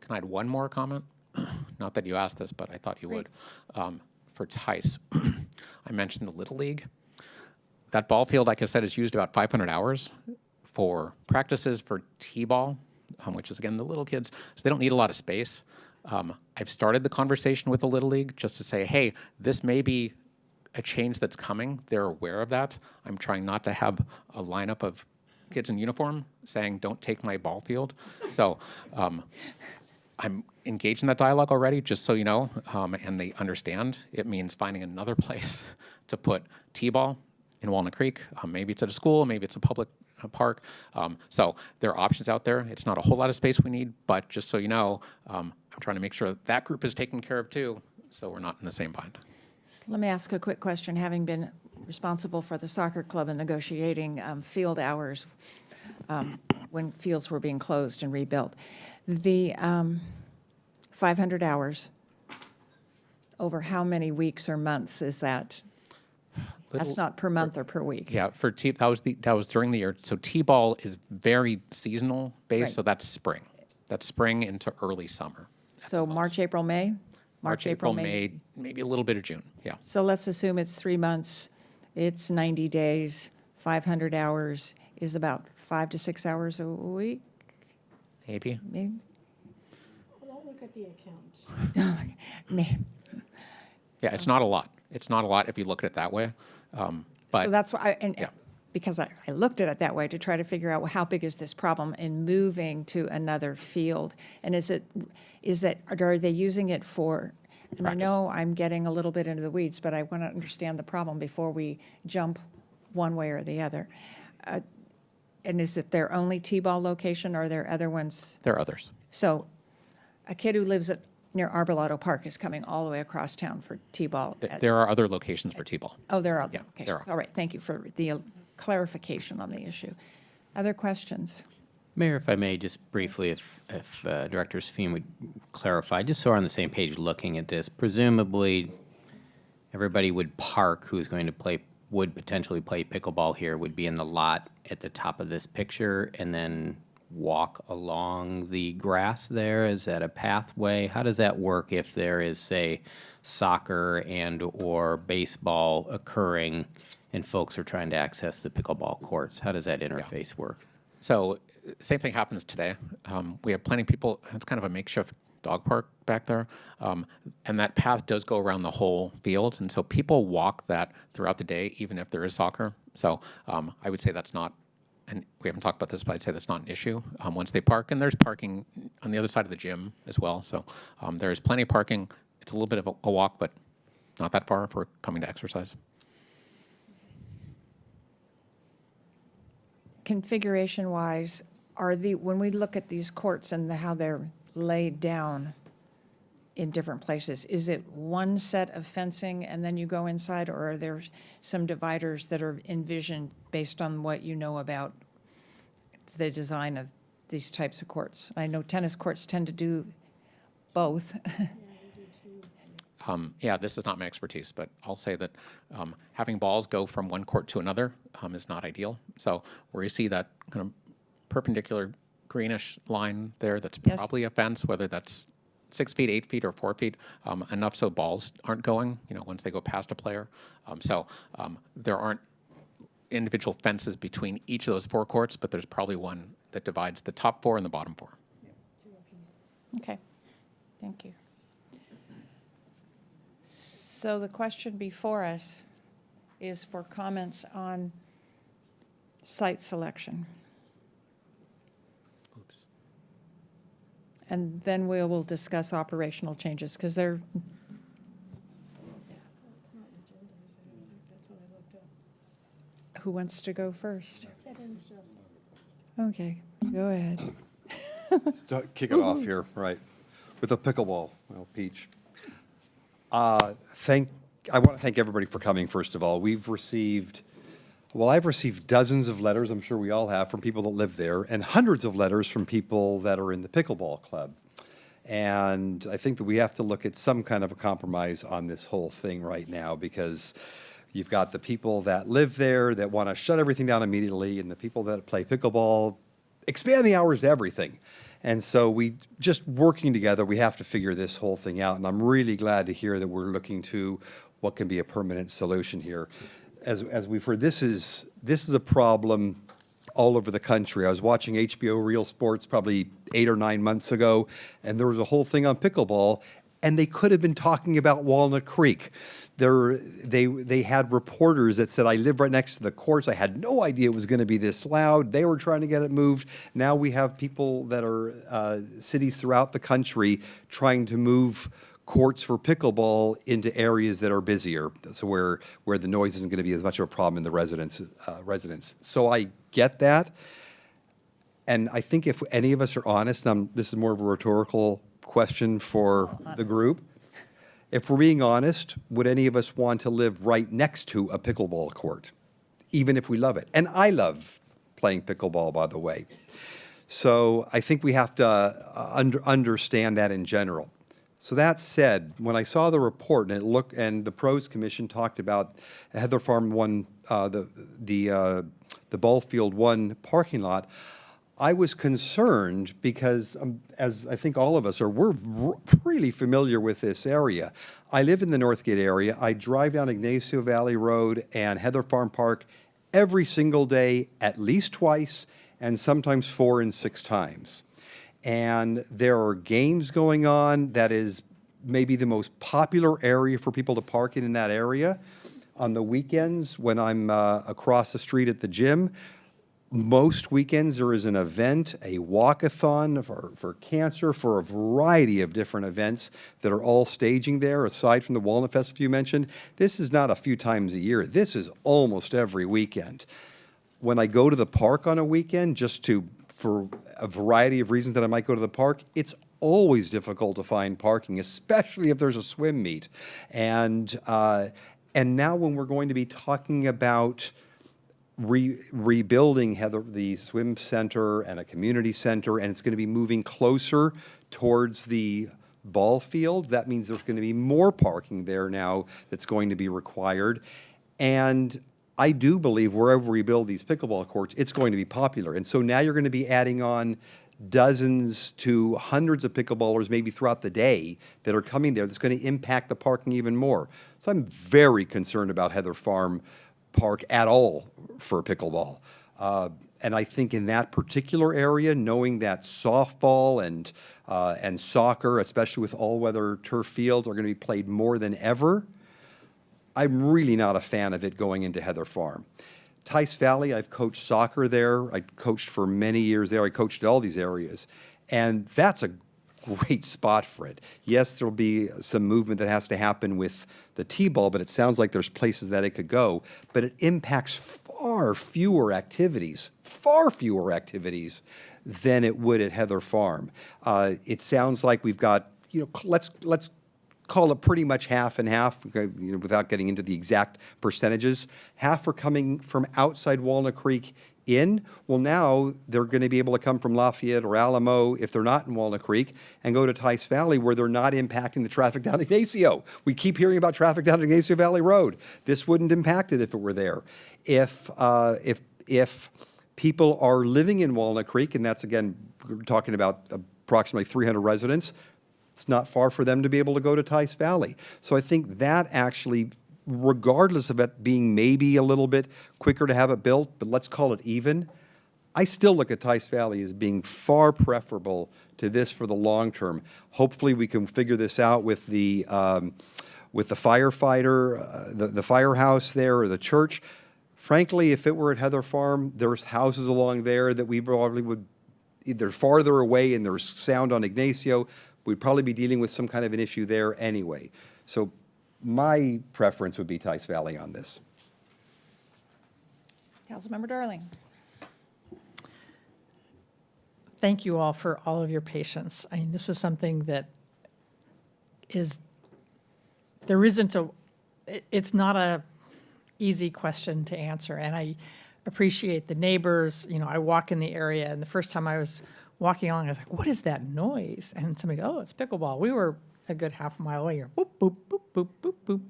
V: Can I add one more comment? Not that you asked this, but I thought you would. For Tice, I mentioned the Little League. That ball field, like I said, is used about 500 hours for practices for T-ball, which is, again, the little kids, so they don't need a lot of space. I've started the conversation with the Little League just to say, hey, this may be a change that's coming. They're aware of that. I'm trying not to have a lineup of kids in uniform saying, don't take my ball field. So I'm engaged in that dialogue already, just so you know, and they understand. It means finding another place to put T-ball in Walnut Creek. Maybe it's at a school, maybe it's a public park. So there are options out there. It's not a whole lot of space we need, but just so you know, I'm trying to make sure that group is taken care of too, so we're not in the same bind.
A: Let me ask a quick question. Having been responsible for the soccer club and negotiating field hours when fields were being closed and rebuilt, the 500 hours, over how many weeks or months is that? That's not per month or per week.
V: Yeah, for that was during the year. So T-ball is very seasonal based,
A: Right.
V: so that's spring. That's spring into early summer.
A: So March, April, May?
V: March, April, May, maybe a little bit of June. Yeah.
A: So let's assume it's 3 months, it's 90 days, 500 hours is about 5 to 6 hours a week?
V: Maybe.
A: Maybe?
E: Well, I'll look at the accounts.
V: Yeah, it's not a lot. It's not a lot if you look at it that way. But
A: So that's why,
V: yeah.
A: because I looked at it that way to try to figure out, well, how big is this problem in moving to another field? And are they using it for, and I know I'm getting a little bit into the weeds, but I want to understand the problem before we jump one way or the other. And is it their only T-ball location, or are there other ones?
V: There are others.
A: So a kid who lives near Arbolado Park is coming all the way across town for T-ball.
V: There are other locations for T-ball.
A: Oh, there are other
V: Yeah,
A: locations.
V: there are.
A: All right, thank you for the clarification on the issue. Other questions?
C: Mayor, if I may, just briefly, if Director Safin would clarify, just so we're on the same page looking at this, presumably everybody would park who's going to would potentially play pickleball here would be in the lot at the top of this picture and then walk along the grass there? Is that a pathway? How does that work if there is, say, soccer and or baseball occurring and folks are trying to access the pickleball courts? How does that interface work?
V: So same thing happens today. We have plenty of people. It's kind of a makeshift dog park back there. And that path does go around the whole field. And so people walk that throughout the day, even if there is soccer. So I would say that's not, and we haven't talked about this, but I'd say that's not an issue once they park. And there's parking on the other side of the gym as well. So there's plenty of parking. It's a little bit of a walk, but not that far if we're coming to exercise.
A: Configuration-wise, when we look at these courts and how they're laid down, in different places? Is it one set of fencing and then you go inside, or are there some dividers that are envisioned based on what you know about the design of these types of courts? I know tennis courts tend to do both.
V: Yeah, this is not my expertise, but I'll say that having balls go from one court to another is not ideal. So where you see that kind of perpendicular greenish line there, that's
A: Yes.
V: probably a fence, whether that's 6 feet, 8 feet, or 4 feet, enough so balls aren't going, once they go past a player. There aren't individual fences between each of those 4 courts, but there's probably one that divides the top 4 and the bottom 4.
A: Okay, thank you. So the question before us is for comments on site selection.
V: Oops.
A: And then we will discuss operational changes, because they're, who wants to go first? Okay, go ahead.
H: Kick it off here, right, with the pickleball. Well, Peach. I want to thank everybody for coming, first of all. I've received dozens of letters, I'm sure we all have, from people that live there, and hundreds of letters from people that are in the pickleball club. And I think that we have to look at some kind of a compromise on this whole thing right now, because you've got the people that live there that want to shut everything down immediately, and the people that play pickleball expand the hours to everything. And so we just working together, we have to figure this whole thing out. And I'm really glad to hear that we're looking to what can be a permanent solution here. As we've heard, this is a problem all over the country. I was watching HBO Real Sports probably 8 or 9 months ago, and there was a whole thing on pickleball, and they could have been talking about Walnut Creek. They had reporters that said, I live right next to the courts. I had no idea it was going to be this loud. They were trying to get it moved. Now we have people that are cities throughout the country trying to move courts for pickleball into areas that are busier, so where the noise isn't going to be as much of a problem in the residents. So I get that. And I think if any of us are honest, and this is more of a rhetorical question for the group. If we're being honest, would any of us want to live right next to a pickleball court, even if we love it? And I love playing pickleball, by the way. So I think we have to understand that in general. So that said, when I saw the report and the Pros Commission talked about Heather Farm 1, the ball field 1 parking lot, I was concerned because, as I think all of us are, we're really familiar with this area. I live in the Northgate area. I drive down Ignacio Valley Road and Heather Farm Park every single day, at least twice, and sometimes 4 and 6 times. And there are games going on. That is maybe the most popular area for people to park in that area. On the weekends, when I'm across the street at the gym, most weekends there is an event, a walkathon for cancer, for a variety of different events that are all staging there, aside from the Walnut Festival you mentioned. This is not a few times a year. This is almost every weekend. When I go to the park on a weekend, for a variety of reasons that I might go to the park, it's always difficult to find parking, especially if there's a swim meet. And now when we're going to be talking about rebuilding the swim center and a community center, and it's going to be moving closer towards the ball field, that means there's going to be more parking there now that's going to be required. And I do believe wherever we build these pickleball courts, it's going to be popular. And so now you're going to be adding on dozens to hundreds of pickleballers maybe throughout the day that are coming there. That's going to impact the parking even more. So I'm very concerned about Heather Farm Park at all for pickleball. And I think in that particular area, knowing that softball and soccer, especially with all-weather turf fields, are going to be played more than ever, I'm really not a fan of it going into Heather Farm. Tice Valley, I've coached soccer there. I coached for many years there. I coached all these areas. And that's a great spot for it. Yes, there'll be some movement that has to happen with the T-ball, but it sounds like there's places that it could go. But it impacts far fewer activities than it would at Heather Farm. It sounds like we've got let's call it pretty much half and half, without getting into the exact percentages. Half are coming from outside Walnut Creek in. Well, now they're going to be able to come from Lafayette or Alamo if they're not in Walnut Creek and go to Tice Valley where they're not impacting the traffic down Ignacio. We keep hearing about traffic down Ignacio Valley Road. This wouldn't impact it if it were there. If people are living in Walnut Creek, and that's, again, we're talking about approximately 300 residents, it's not far for them to be able to go to Tice Valley. So I think that actually, regardless of it being maybe a little bit quicker to have it built, but let's call it even, I still look at Tice Valley as being far preferable to this for the long term. Hopefully we can figure this out with the firefighter, the firehouse there, or the church. Frankly, if it were at Heather Farm, there's houses along there that we probably would, either farther away and there's sound on Ignacio, we'd probably be dealing with some kind of an issue there anyway. So my preference would be Tice Valley on this.
A: Councilmember Darling.
J: Thank you all for all of your patience. I mean, this is something that it's not a easy question to answer. And I appreciate the neighbors. I walk in the area, and the first time I was walking along, I was like, what is that noise? And somebody goes, oh, it's pickleball. We were a good half a mile away here. Boop, boop, boop, boop, boop, boop.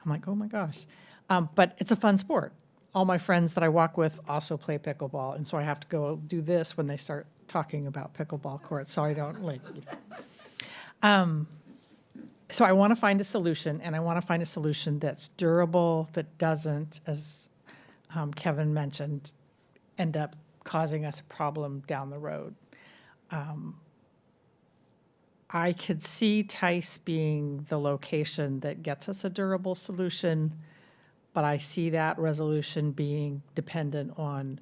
J: I'm like, oh my gosh. But it's a fun sport. All my friends that I walk with also play pickleball, and so I have to go do this when they start talking about pickleball courts, so I don't so I want to find a solution, and I want to find a solution that's durable, that doesn't, as Kevin mentioned, end up causing us a problem down the road. I could see Tice being the location that gets us a durable solution, but I see that resolution being dependent on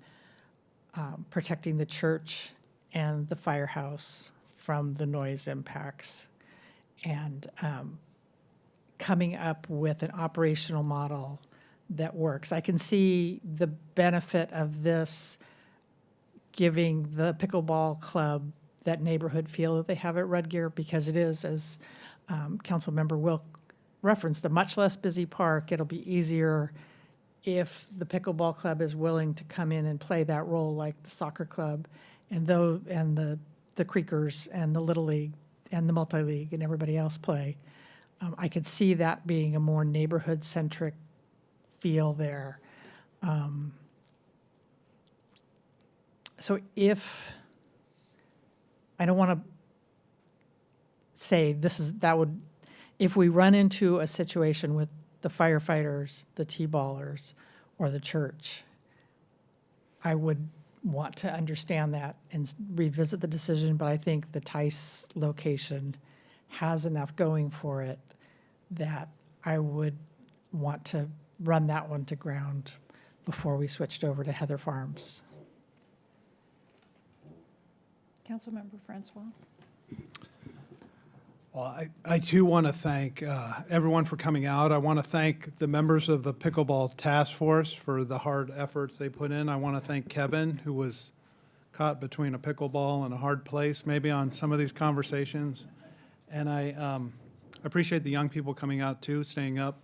J: protecting the church and the firehouse from the noise impacts, and coming up with an operational model that works. I can see the benefit of this giving the pickleball club that neighborhood feel that they have at Red Gear, because it is, as Councilmember Wilk referenced, a much less busy park. It'll be easier if the pickleball club is willing to come in and play that role like the soccer club and the Creekers and the Little League and the Multi-League and everybody else play. I could see that being a more neighborhood-centric feel there. So if, I don't want to say if we run into a situation with the firefighters, the T-ballers, or the church, I would want to understand that and revisit the decision, but I think the Tice location has enough going for it that I would want to run that one to ground before we switched over to Heather Farms.
A: Councilmember Francois.
D: Well, I too want to thank everyone for coming out. I want to thank the members of the Pickleball Task Force for the hard efforts they put in. I want to thank Kevin, who was caught between a pickleball and a hard place, maybe on some of these conversations. And I appreciate the young people coming out too, staying up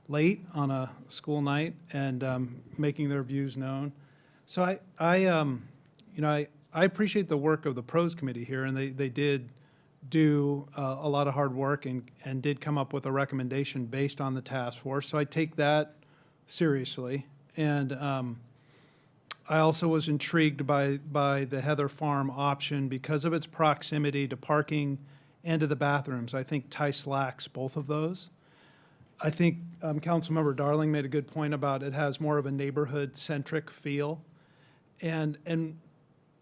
D: late on a school night and making their views known. So I appreciate the work of the pros committee here, and they did do a lot of hard work and did come up with a recommendation based on the task force. So I take that seriously. And I also was intrigued by the Heather Farm option because of its proximity to parking and to the bathrooms. I think Tice lacks both of those. I think Councilmember Darling made a good point about it has more of a neighborhood-centric feel. And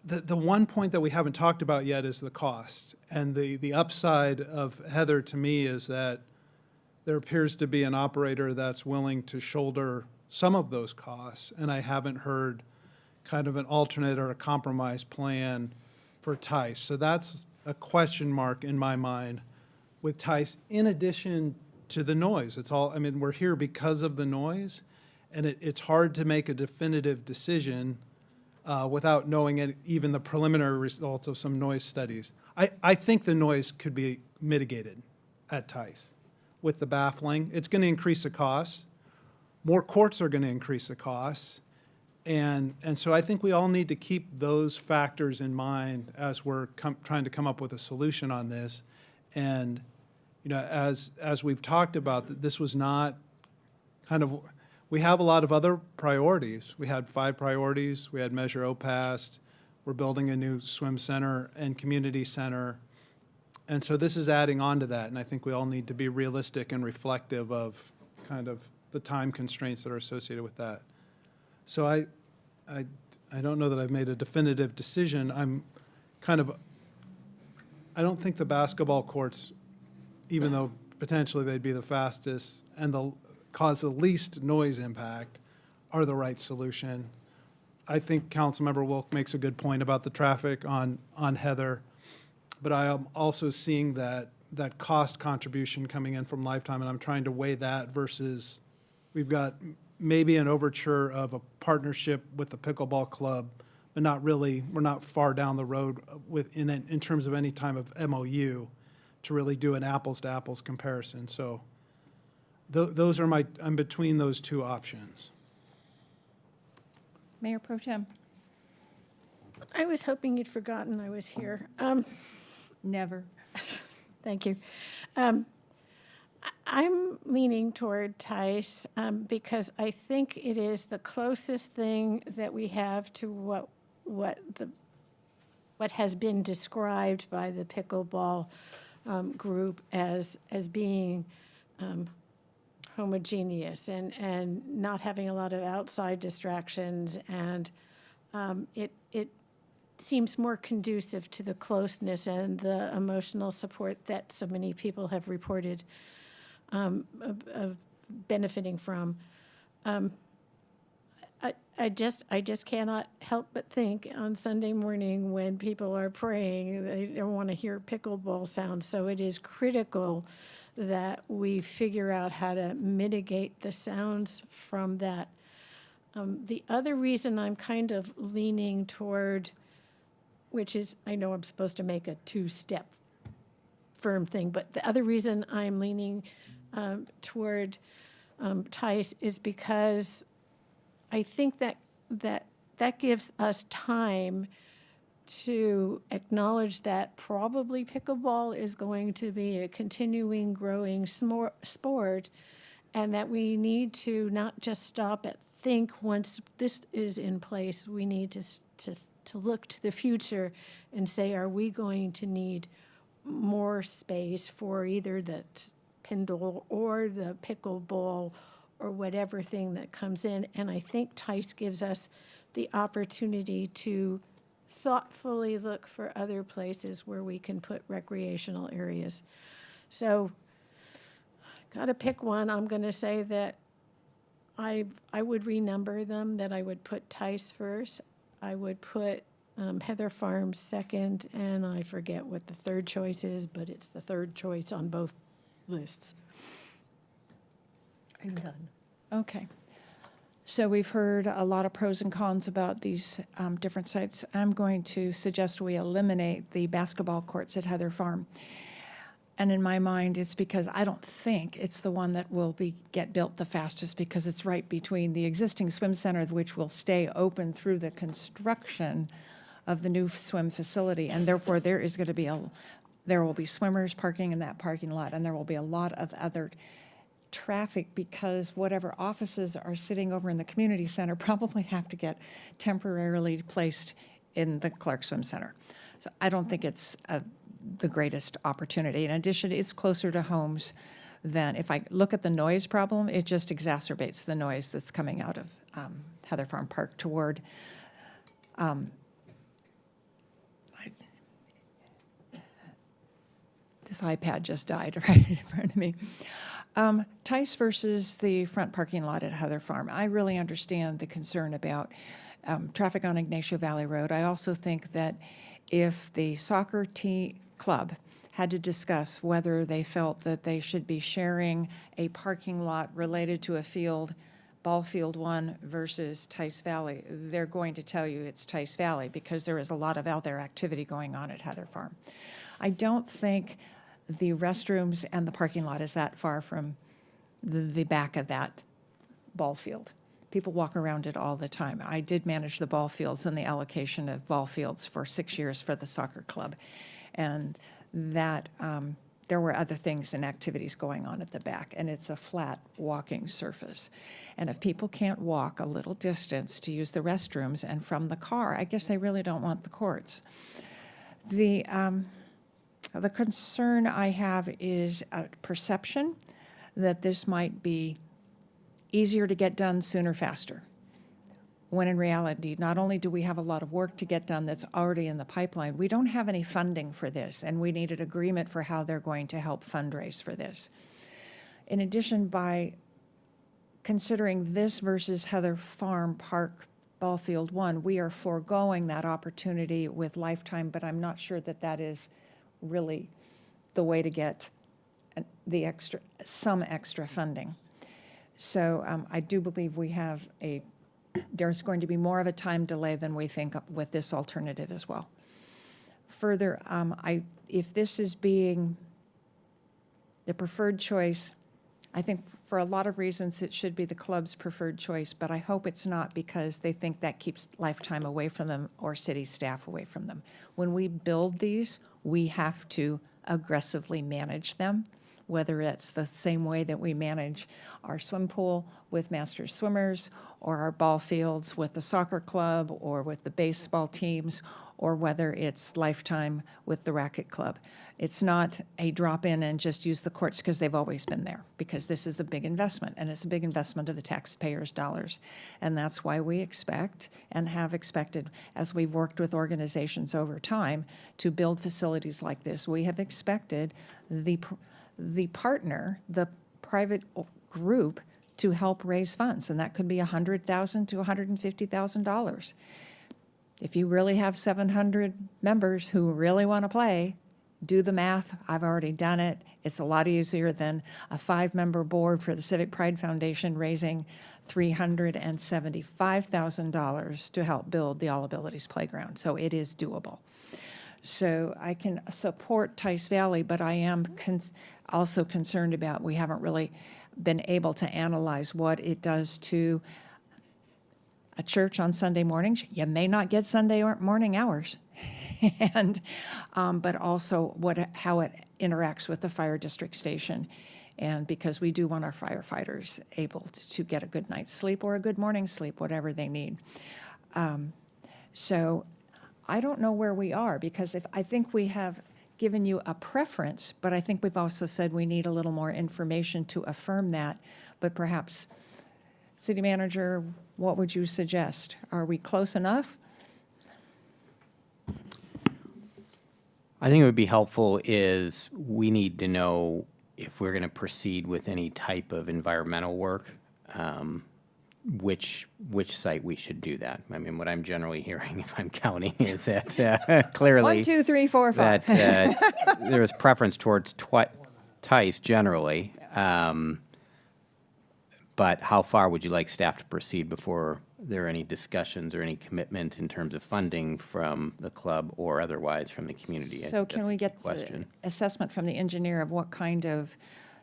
D: the one point that we haven't talked about yet is the cost. And the upside of Heather to me is that there appears to be an operator that's willing to shoulder some of those costs. And I haven't heard kind of an alternate or a compromise plan for Tice. So that's a question mark in my mind with Tice, in addition to the noise. It's all, I mean, we're here because of the noise, and it's hard to make a definitive decision without knowing even the preliminary results of some noise studies. I think the noise could be mitigated at Tice. With the baffling, it's going to increase the costs. More courts are going to increase the costs. And so I think we all need to keep those factors in mind as we're trying to come up with a solution on this. And, you know, as we've talked about, this was not kind of, we have a lot of other priorities. We had 5 priorities. We had Measure O passed. We're building a new swim center and community center. And so this is adding on to that. And I think we all need to be realistic and reflective of kind of the time constraints that are associated with that. So I don't know that I've made a definitive decision. I don't think the basketball courts, even though potentially they'd be the fastest and cause the least noise impact, are the right solution. I think Councilmember Wilk makes a good point about the traffic on Heather, but I am also seeing that cost contribution coming in from Lifetime, and I'm trying to weigh that versus we've got maybe an overture of a partnership with the pickleball club, but not really, we're not far down the road in terms of any time of MOU to really do an apples to apples comparison. So those are I'm between those two options.
A: Mayor Pro Tem.
E: I was hoping you'd forgotten I was here.
A: Never.
E: Thank you. I'm leaning toward Tice because I think it is the closest thing that we have to what has been described by the pickleball group as being homogeneous and not having a lot of outside distractions, and it seems more conducive to the closeness and the emotional support that so many people have reported of benefiting from. I just cannot help but think on Sunday morning when people are praying, they don't want to hear pickleball sounds. So it is critical that we figure out how to mitigate the sounds from that. The other reason I'm kind of leaning toward, which is, I know I'm supposed to make a 2-step firm thing, but the other reason I'm leaning toward Tice is because I think that gives us time to acknowledge that probably pickleball is going to be a continuing growing sport, and that we need to not just stop at think once this is in place. We need to look to the future and say, are we going to need more space for either the Pendle or the pickleball or whatever thing that comes in? And I think Tice gives us the opportunity to thoughtfully look for other places where we can put recreational areas. So, got to pick one. I'm going to say that I would renumber them, that I would put Tice first. I would put Heather Farms second, and I forget what the third choice is, but it's the third choice on both lists.
A: I'm done. Okay. So we've heard a lot of pros and cons about these different sites. I'm going to suggest we eliminate the basketball courts at Heather Farm. And in my mind, it's because I don't think it's the one that will get built the fastest, because it's right between the existing swim center, which will stay open through the construction of the new swim facility. And therefore, there will be swimmers parking in that parking lot, and there will be a lot of other traffic, because whatever offices are sitting over in the community center probably have to get temporarily placed in the Clark Swim Center. So I don't think it's the greatest opportunity. In addition, it's closer to homes than, if I look at the noise problem, it just exacerbates the noise that's coming out of Heather Farm Park toward this iPad just died right in front of me. Tice versus the front parking lot at Heather Farm. I really understand the concern about traffic on Ignacio Valley Road. I also think that if the soccer club had to discuss whether they felt that they should be sharing a parking lot related to a field, Ball Field 1 versus Tice Valley, they're going to tell you it's Tice Valley, because there is a lot of out there activity going on at Heather Farm. I don't think the restrooms and the parking lot is that far from the back of that ball field. People walk around it all the time. I did manage the ball fields and the allocation of ball fields for 6 years for the soccer club. And that, there were other things and activities going on at the back, and it's a flat walking surface. And if people can't walk a little distance to use the restrooms and from the car, I guess they really don't want the courts. The concern I have is a perception that this might be easier to get done sooner, faster. When in reality, not only do we have a lot of work to get done that's already in the pipeline, we don't have any funding for this, and we need an agreement for how they're going to help fundraise for this. In addition, by considering this versus Heather Farm Park Ballfield 1, we are foregoing that opportunity with Lifetime, but I'm not sure that that is really the way to get some extra funding. So I do believe there's going to be more of a time delay than we think with this alternative as well. Further, if this is being the preferred choice, I think for a lot of reasons it should be the club's preferred choice, but I hope it's not because they think that keeps Lifetime away from them or city staff away from them. When we build these, we have to aggressively manage them, whether it's the same way that we manage our swim pool with master swimmers, or our ball fields with the soccer club, or with the baseball teams, or whether it's Lifetime with the racket club. It's not a drop in and just use the courts because they've always been there, because this is a big investment, and it's a big investment of the taxpayers' dollars. And that's why we expect and have expected, as we've worked with organizations over time to build facilities like this, we have expected the partner, the private group, to help raise funds, and that could be $100,000 to $150,000. If you really have 700 members who really want to play, do the math. I've already done it. It's a lot easier than a 5-member board for the Civic Pride Foundation raising $375,000 to help build the All Abilities Playground. So it is doable. So I can support Tice Valley, but I am also concerned about we haven't really been able to analyze what it does to a church on Sunday mornings. You may not get Sunday morning hours, and but also how it interacts with the fire district station, and because we do want our firefighters able to get a good night's sleep or a good morning's sleep, whatever they need. So I don't know where we are, because I think we have given you a preference, but I think we've also said we need a little more information to affirm that. But perhaps, City Manager, what would you suggest? Are we close enough?
C: I think it would be helpful is we need to know if we're going to proceed with any type of environmental work, which site we should do that. I mean, what I'm generally hearing, if I'm counting, is that clearly
A: 1, 2, 3, 4, 5.
C: that there is preference towards Tice generally. But how far would you like staff to proceed before there are any discussions or any commitment in terms of funding from the club or otherwise from the community?
A: So can we get the assessment from the engineer of what kind of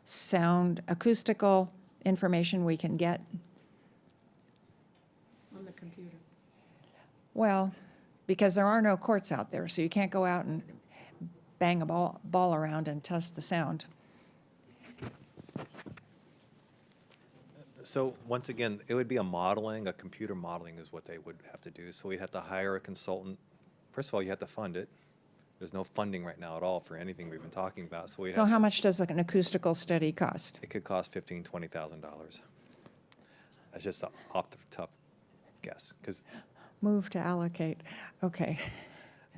A: sound, acoustical information we can get?
U: On the computer.
A: Well, because there are no courts out there, so you can't go out and bang a ball around and test the sound.
G: So once again, it would be a computer modeling is what they would have to do. So we'd have to hire a consultant. First of all, you have to fund it. There's no funding right now at all for anything we've been talking about.
A: So how much does an acoustical study cost?
G: It could cost $15,000, $20,000. That's just off the top guess.
A: Move to allocate. Okay.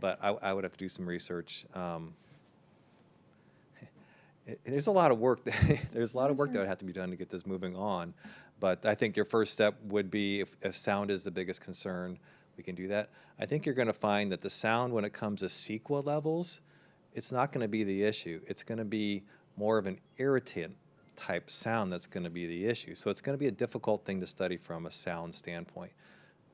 G: But I would have to do some research. There's a lot of work. There's a lot of work that would have to be done to get this moving on. But I think your first step would be, if sound is the biggest concern, we can do that. I think you're going to find that the sound, when it comes to CEQA levels, it's not going to be the issue. It's going to be more of an irritant type sound that's going to be the issue. So it's going to be a difficult thing to study from a sound standpoint.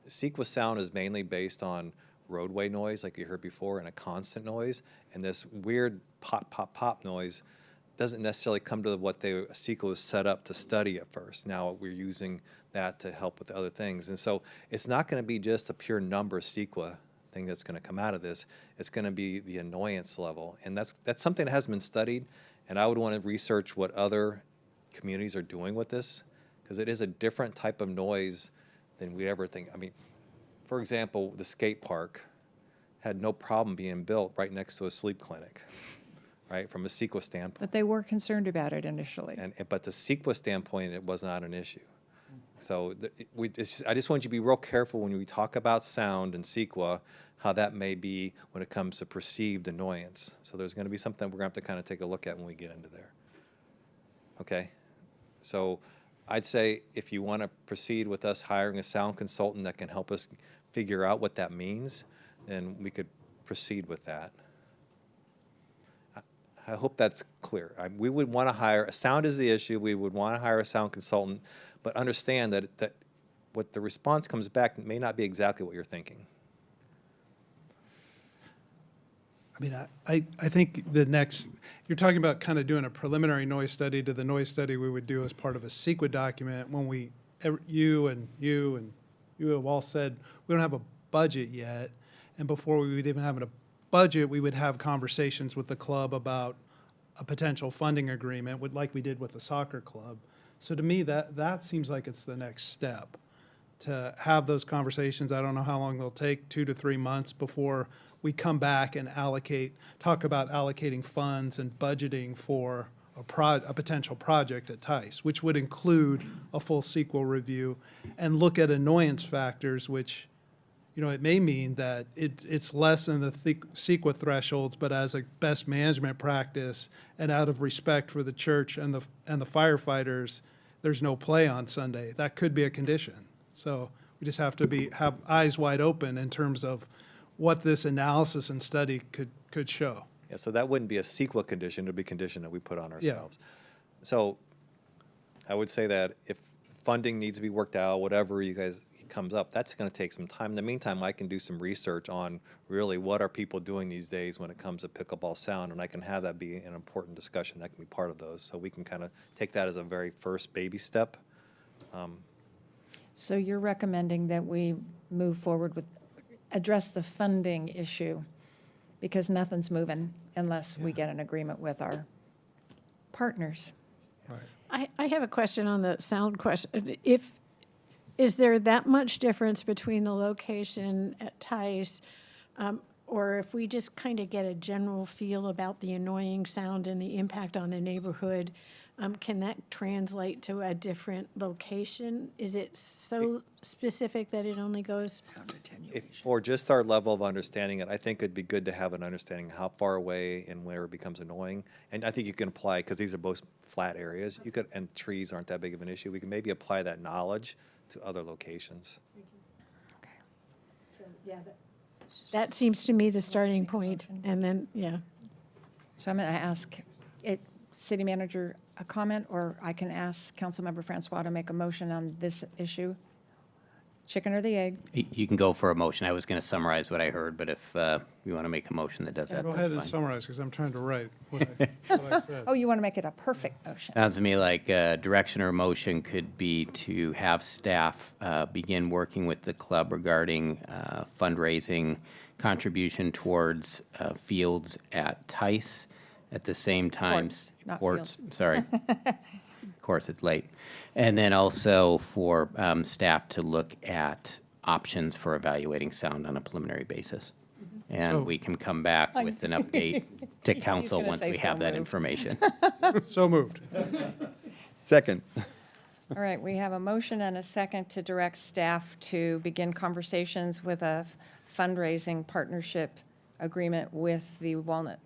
G: CEQA sound is mainly based on roadway noise like you heard before and a constant noise, and this weird pop, pop, pop noise doesn't necessarily come to what CEQA was set up to study at first. Now we're using that to help with other things. And so it's not going to be just a pure number CEQA thing that's going to come out of this. It's going to be the annoyance level. And that's something that hasn't been studied, and I would want to research what other communities are doing with this, because it is a different type of noise than we ever think. I mean, for example, the skate park had no problem being built right next to a sleep clinic, right, from a CEQA standpoint.
A: But they were concerned about it initially.
G: But the CEQA standpoint, it was not an issue. So I just want you to be real careful when we talk about sound and CEQA, how that may be when it comes to perceived annoyance. So there's going to be something we're going to have to kind of take a look at when we get into there. Okay? So I'd say if you want to proceed with us hiring a sound consultant that can help us figure out what that means, then we could proceed with that. I hope that's clear. We would want to hire, sound is the issue, we would want to hire a sound consultant, but understand that what the response comes back may not be exactly what you're thinking.
D: I mean, I think you're talking about kind of doing a preliminary noise study to the noise study we would do as part of a CEQA document when you have all said, we don't have a budget yet. And before we would even have a budget, we would have conversations with the club about a potential funding agreement, like we did with the soccer club. So to me, that seems like it's the next step, to have those conversations. I don't know how long they'll take, 2 to 3 months before we come back and talk about allocating funds and budgeting for a potential project at Tice, which would include a full CEQA review and look at annoyance factors, which, it may mean that it's less than the CEQA thresholds, but as a best management practice and out of respect for the church and the firefighters, there's no play on Sunday. That could be a condition. So we just have to have eyes wide open in terms of what this analysis and study could show.
G: Yeah, so that wouldn't be a CEQA condition, it would be a condition that we put on ourselves. So I would say that if funding needs to be worked out, whatever you guys comes up, that's going to take some time. In the meantime, I can do some research on really what are people doing these days when it comes to pickleball sound, and I can have that be an important discussion that can be part of those. So we can kind of take that as a very first baby step.
A: So you're recommending that we move forward address the funding issue, because nothing's moving unless we get an agreement with our partners.
D: Right.
E: I have a question on the sound question. Is there that much difference between the location at Tice, or if we just kind of get a general feel about the annoying sound and the impact on the neighborhood, can that translate to a different location? Is it so specific that it only goes?
G: For just our level of understanding it, I think it'd be good to have an understanding how far away and where it becomes annoying. And I think you can apply, because these are both flat areas, and trees aren't that big of an issue. We can maybe apply that knowledge to other locations.
A: Okay. So, yeah.
E: That seems to me the starting point, and then, yeah.
A: So I'm going to ask City Manager a comment, or I can ask Councilmember Francois to make a motion on this issue. Chicken or the egg?
C: You can go for a motion. I was going to summarize what I heard, but if you want to make a motion that does that,
D: Go
C: that's
D: ahead and
C: fine.
D: summarize, because I'm trying to write what I said.
A: Oh, you want to make it a perfect motion?
C: Sounds to me like direction or motion could be to have staff begin working with the club regarding fundraising contribution towards fields at Tice. At the same time,
A: Courts, not
C: courts,
A: fields.
C: sorry. Of course, it's late. And then also for staff to look at options for evaluating sound on a preliminary basis. And
D: So-
C: we can come back with an update to council
A: gonna
C: once
A: say
C: we
A: so
C: have that
A: moved.
C: information.
D: So moved.
H: Second.
A: All right, we have a motion and a second to direct staff to begin conversations with a fundraising partnership agreement with the Walnut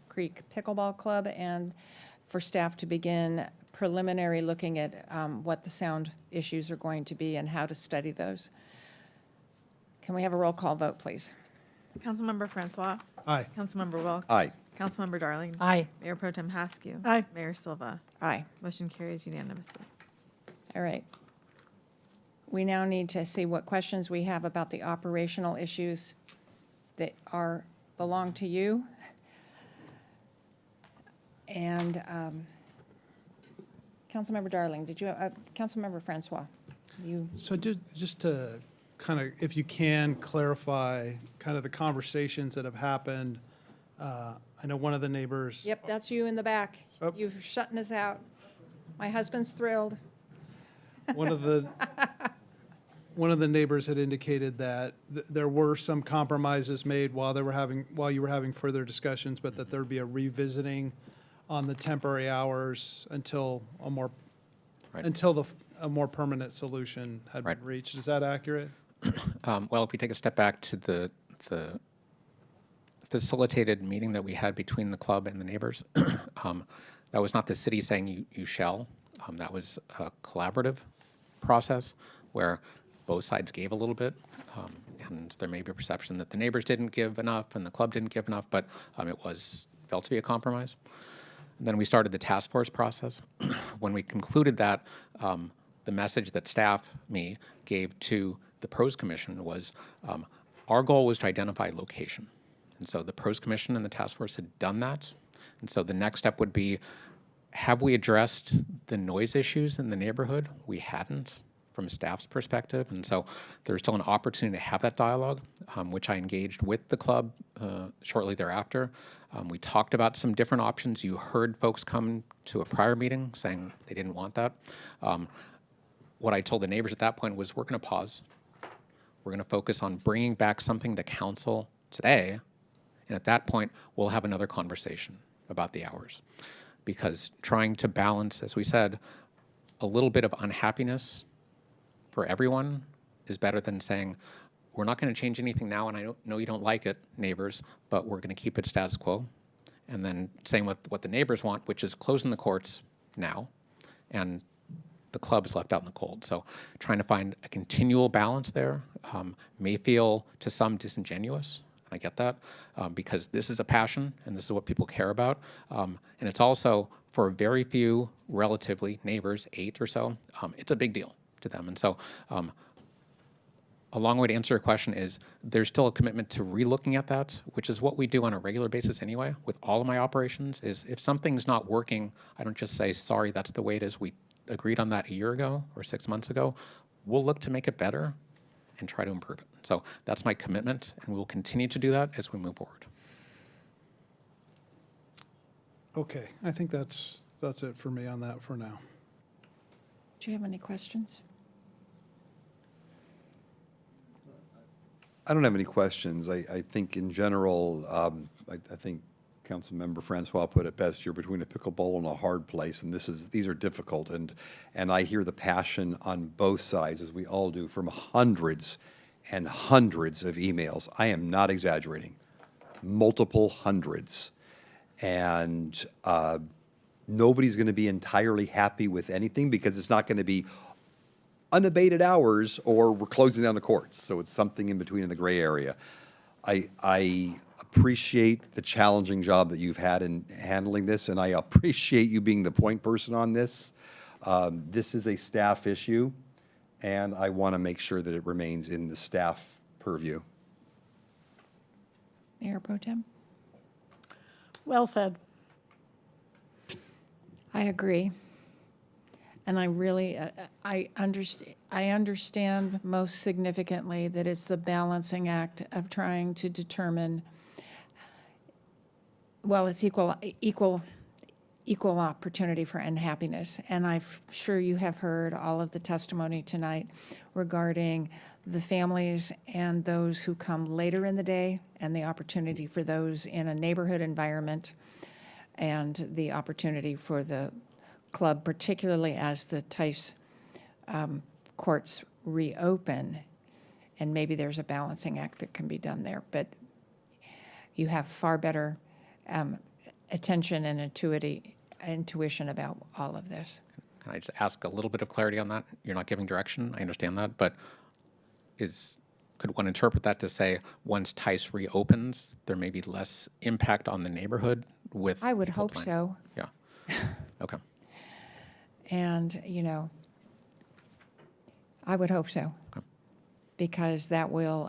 A: Creek Pickleball Club, and for staff to begin preliminary looking at what the sound issues are going to be and how to study those. Can we have a roll call vote, please?
I: Councilmember Francois.
D: Aye.
I: Councilmember Wilk.
H: Aye.
I: Councilmember Darling.
J: Aye.
I: Mayor Pro Tem Haskew.
E: Aye.
I: Mayor Silva.
A: Aye.
I: Motion carries unanimously.
A: All right. We now need to see what questions we have about the operational issues that belong to you. And Councilmember Darling, Councilmember Francois, you,
D: So just to kind of, if you can clarify kind of the conversations that have happened. I know one of the neighbors.
A: yep, that's you in the back.
D: Oh.
A: You're shutting us out. My husband's thrilled.
D: One of the neighbors had indicated that there were some compromises made while you were having further discussions, but that there'd be a revisiting on the temporary hours until a more permanent solution had been reached. Is that accurate?
V: Well, if we take a step back to the facilitated meeting that we had between the club and the neighbors, that was not the city saying you shall. That was a collaborative process where both sides gave a little bit, and there may be a perception that the neighbors didn't give enough and the club didn't give enough, but it was felt to be a compromise. And then we started the task force process. When we concluded that, the message that staff, me, gave to the Pros Commission was our goal was to identify location. And so the Pros Commission and the task force had done that. And so the next step would be, have we addressed the noise issues in the neighborhood? We hadn't from staff's perspective. And so there's still an opportunity to have that dialogue, which I engaged with the club shortly thereafter. We talked about some different options. You heard folks come to a prior meeting saying they didn't want that. What I told the neighbors at that point was, we're going to pause. We're going to focus on bringing back something to council today. And at that point, we'll have another conversation about the hours. Because trying to balance, as we said, a little bit of unhappiness for everyone is better than saying, we're not going to change anything now, and I know you don't like it, neighbors, but we're going to keep it status quo. And then saying what the neighbors want, which is closing the courts now, and the club is left out in the cold. So trying to find a continual balance there may feel to some disingenuous. I get that, because this is a passion and this is what people care about. And it's also, for very few relatively neighbors, 8 or so, it's a big deal to them. And so a long way to answer your question is there's still a commitment to relooking at that, which is what we do on a regular basis anyway with all of my operations. Is if something's not working, I don't just say, sorry, that's the way it is. We agreed on that a year ago or 6 months ago. We'll look to make it better and try to improve it. So that's my commitment, and we will continue to do that as we move forward.
D: Okay, I think that's it for me on that for now.
A: do you have any questions?
H: I don't have any questions. I think in general, I think Councilmember Francois put it best. You're between a pickleball and a hard place, and these are difficult. And I hear the passion on both sides, as we all do, from hundreds and hundreds of emails. I am not exaggerating. Multiple hundreds. And nobody's going to be entirely happy with anything because it's not going to be unabated hours or we're closing down the courts. So it's something in between in the gray area. I appreciate the challenging job that you've had in handling this, and I appreciate you being the point person on this. This is a staff issue, and I want to make sure that it remains in the staff purview.
A: Mayor Pro Tem?
E: Well said.
A: I agree. And I really, I understand most significantly that it's the balancing act of trying to determine, well, it's equal opportunity for unhappiness. And I'm sure you have heard all of the testimony tonight regarding the families and those who come later in the day and the opportunity for those in a neighborhood environment and the opportunity for the club, particularly as the Tice courts reopen. And maybe there's a balancing act that can be done there. But you have far better attention and intuition about all of this.
V: Can I just ask a little bit of clarity on that? You're not giving direction, I understand that, but could one interpret that to say once Tice reopens, there may be less impact on the neighborhood with
A: I would
V: people
A: hope
V: playing?
A: so.
V: Yeah. Okay.
A: And, I would hope so.
V: Okay.
A: Because that will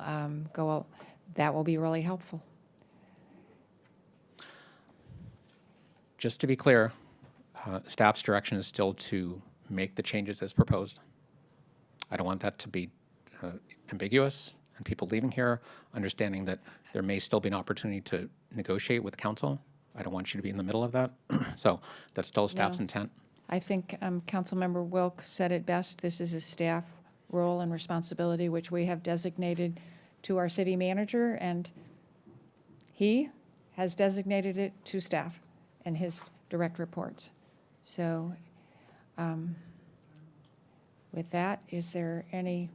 A: that will be really helpful.
V: Just to be clear, staff's direction is still to make the changes as proposed. I don't want that to be ambiguous and people leaving here understanding that there may still be an opportunity to negotiate with council. I don't want you to be in the middle of that. So that's still staff's
A: No.
V: intent.
A: I think Councilmember Wilk said it best. This is a staff role and responsibility, which we have designated to our city manager, and he has designated it to staff and his direct reports. So with that, is there any?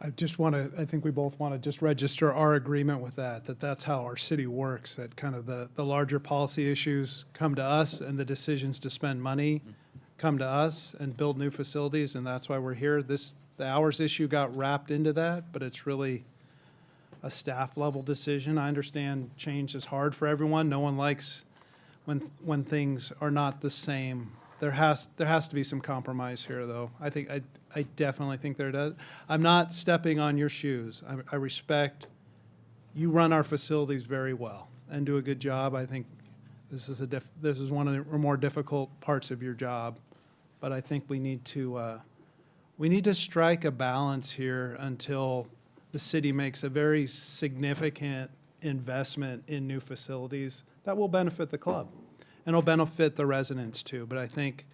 D: I just want to, I think we both want to just register our agreement with that, that's how our city works, that kind of the larger policy issues come to us and the decisions to spend money come to us and build new facilities, and that's why we're here. The hours issue got wrapped into that, but it's really a staff level decision. I understand change is hard for everyone. No one likes when things are not the same. There has to be some compromise here, though. I definitely think there does. I'm not stepping on your shoes. I respect you run our facilities very well and do a good job. I think this is one of the more difficult parts of your job, but I think we need to strike a balance here until the city makes a very significant investment in new facilities that will benefit the club. And it'll benefit the residents too. But I think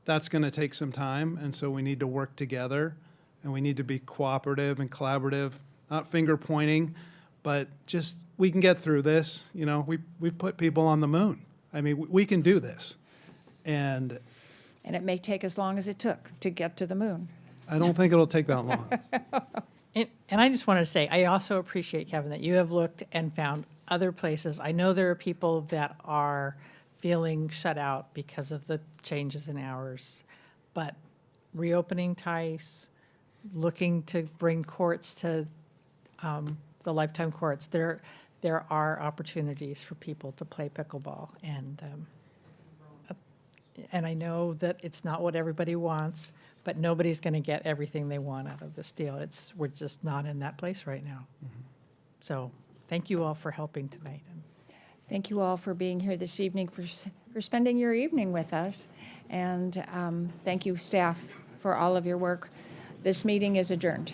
D: that's going to take some time, and so we need to work together, and we need to be cooperative and collaborative, not finger pointing, but just we can get through this. You know, we've put people on the moon. I mean, we can do this. And
A: it may take as long as it took to get to the moon.
D: I don't think it'll take that long.
J: And I just wanted to say, I also appreciate, Kevin, that you have looked and found other places. I know there are people that are feeling shut out because of the changes in hours, but reopening Tice, looking to bring courts to the lifetime courts, there are opportunities for people to play pickleball. And I know that it's not what everybody wants, but nobody's going to get everything they want out of this deal. We're just not in that place right now. So thank you all for helping tonight.
A: Thank you all for being here this evening, for spending your evening with us. And thank you, staff, for all of your work. This meeting is adjourned.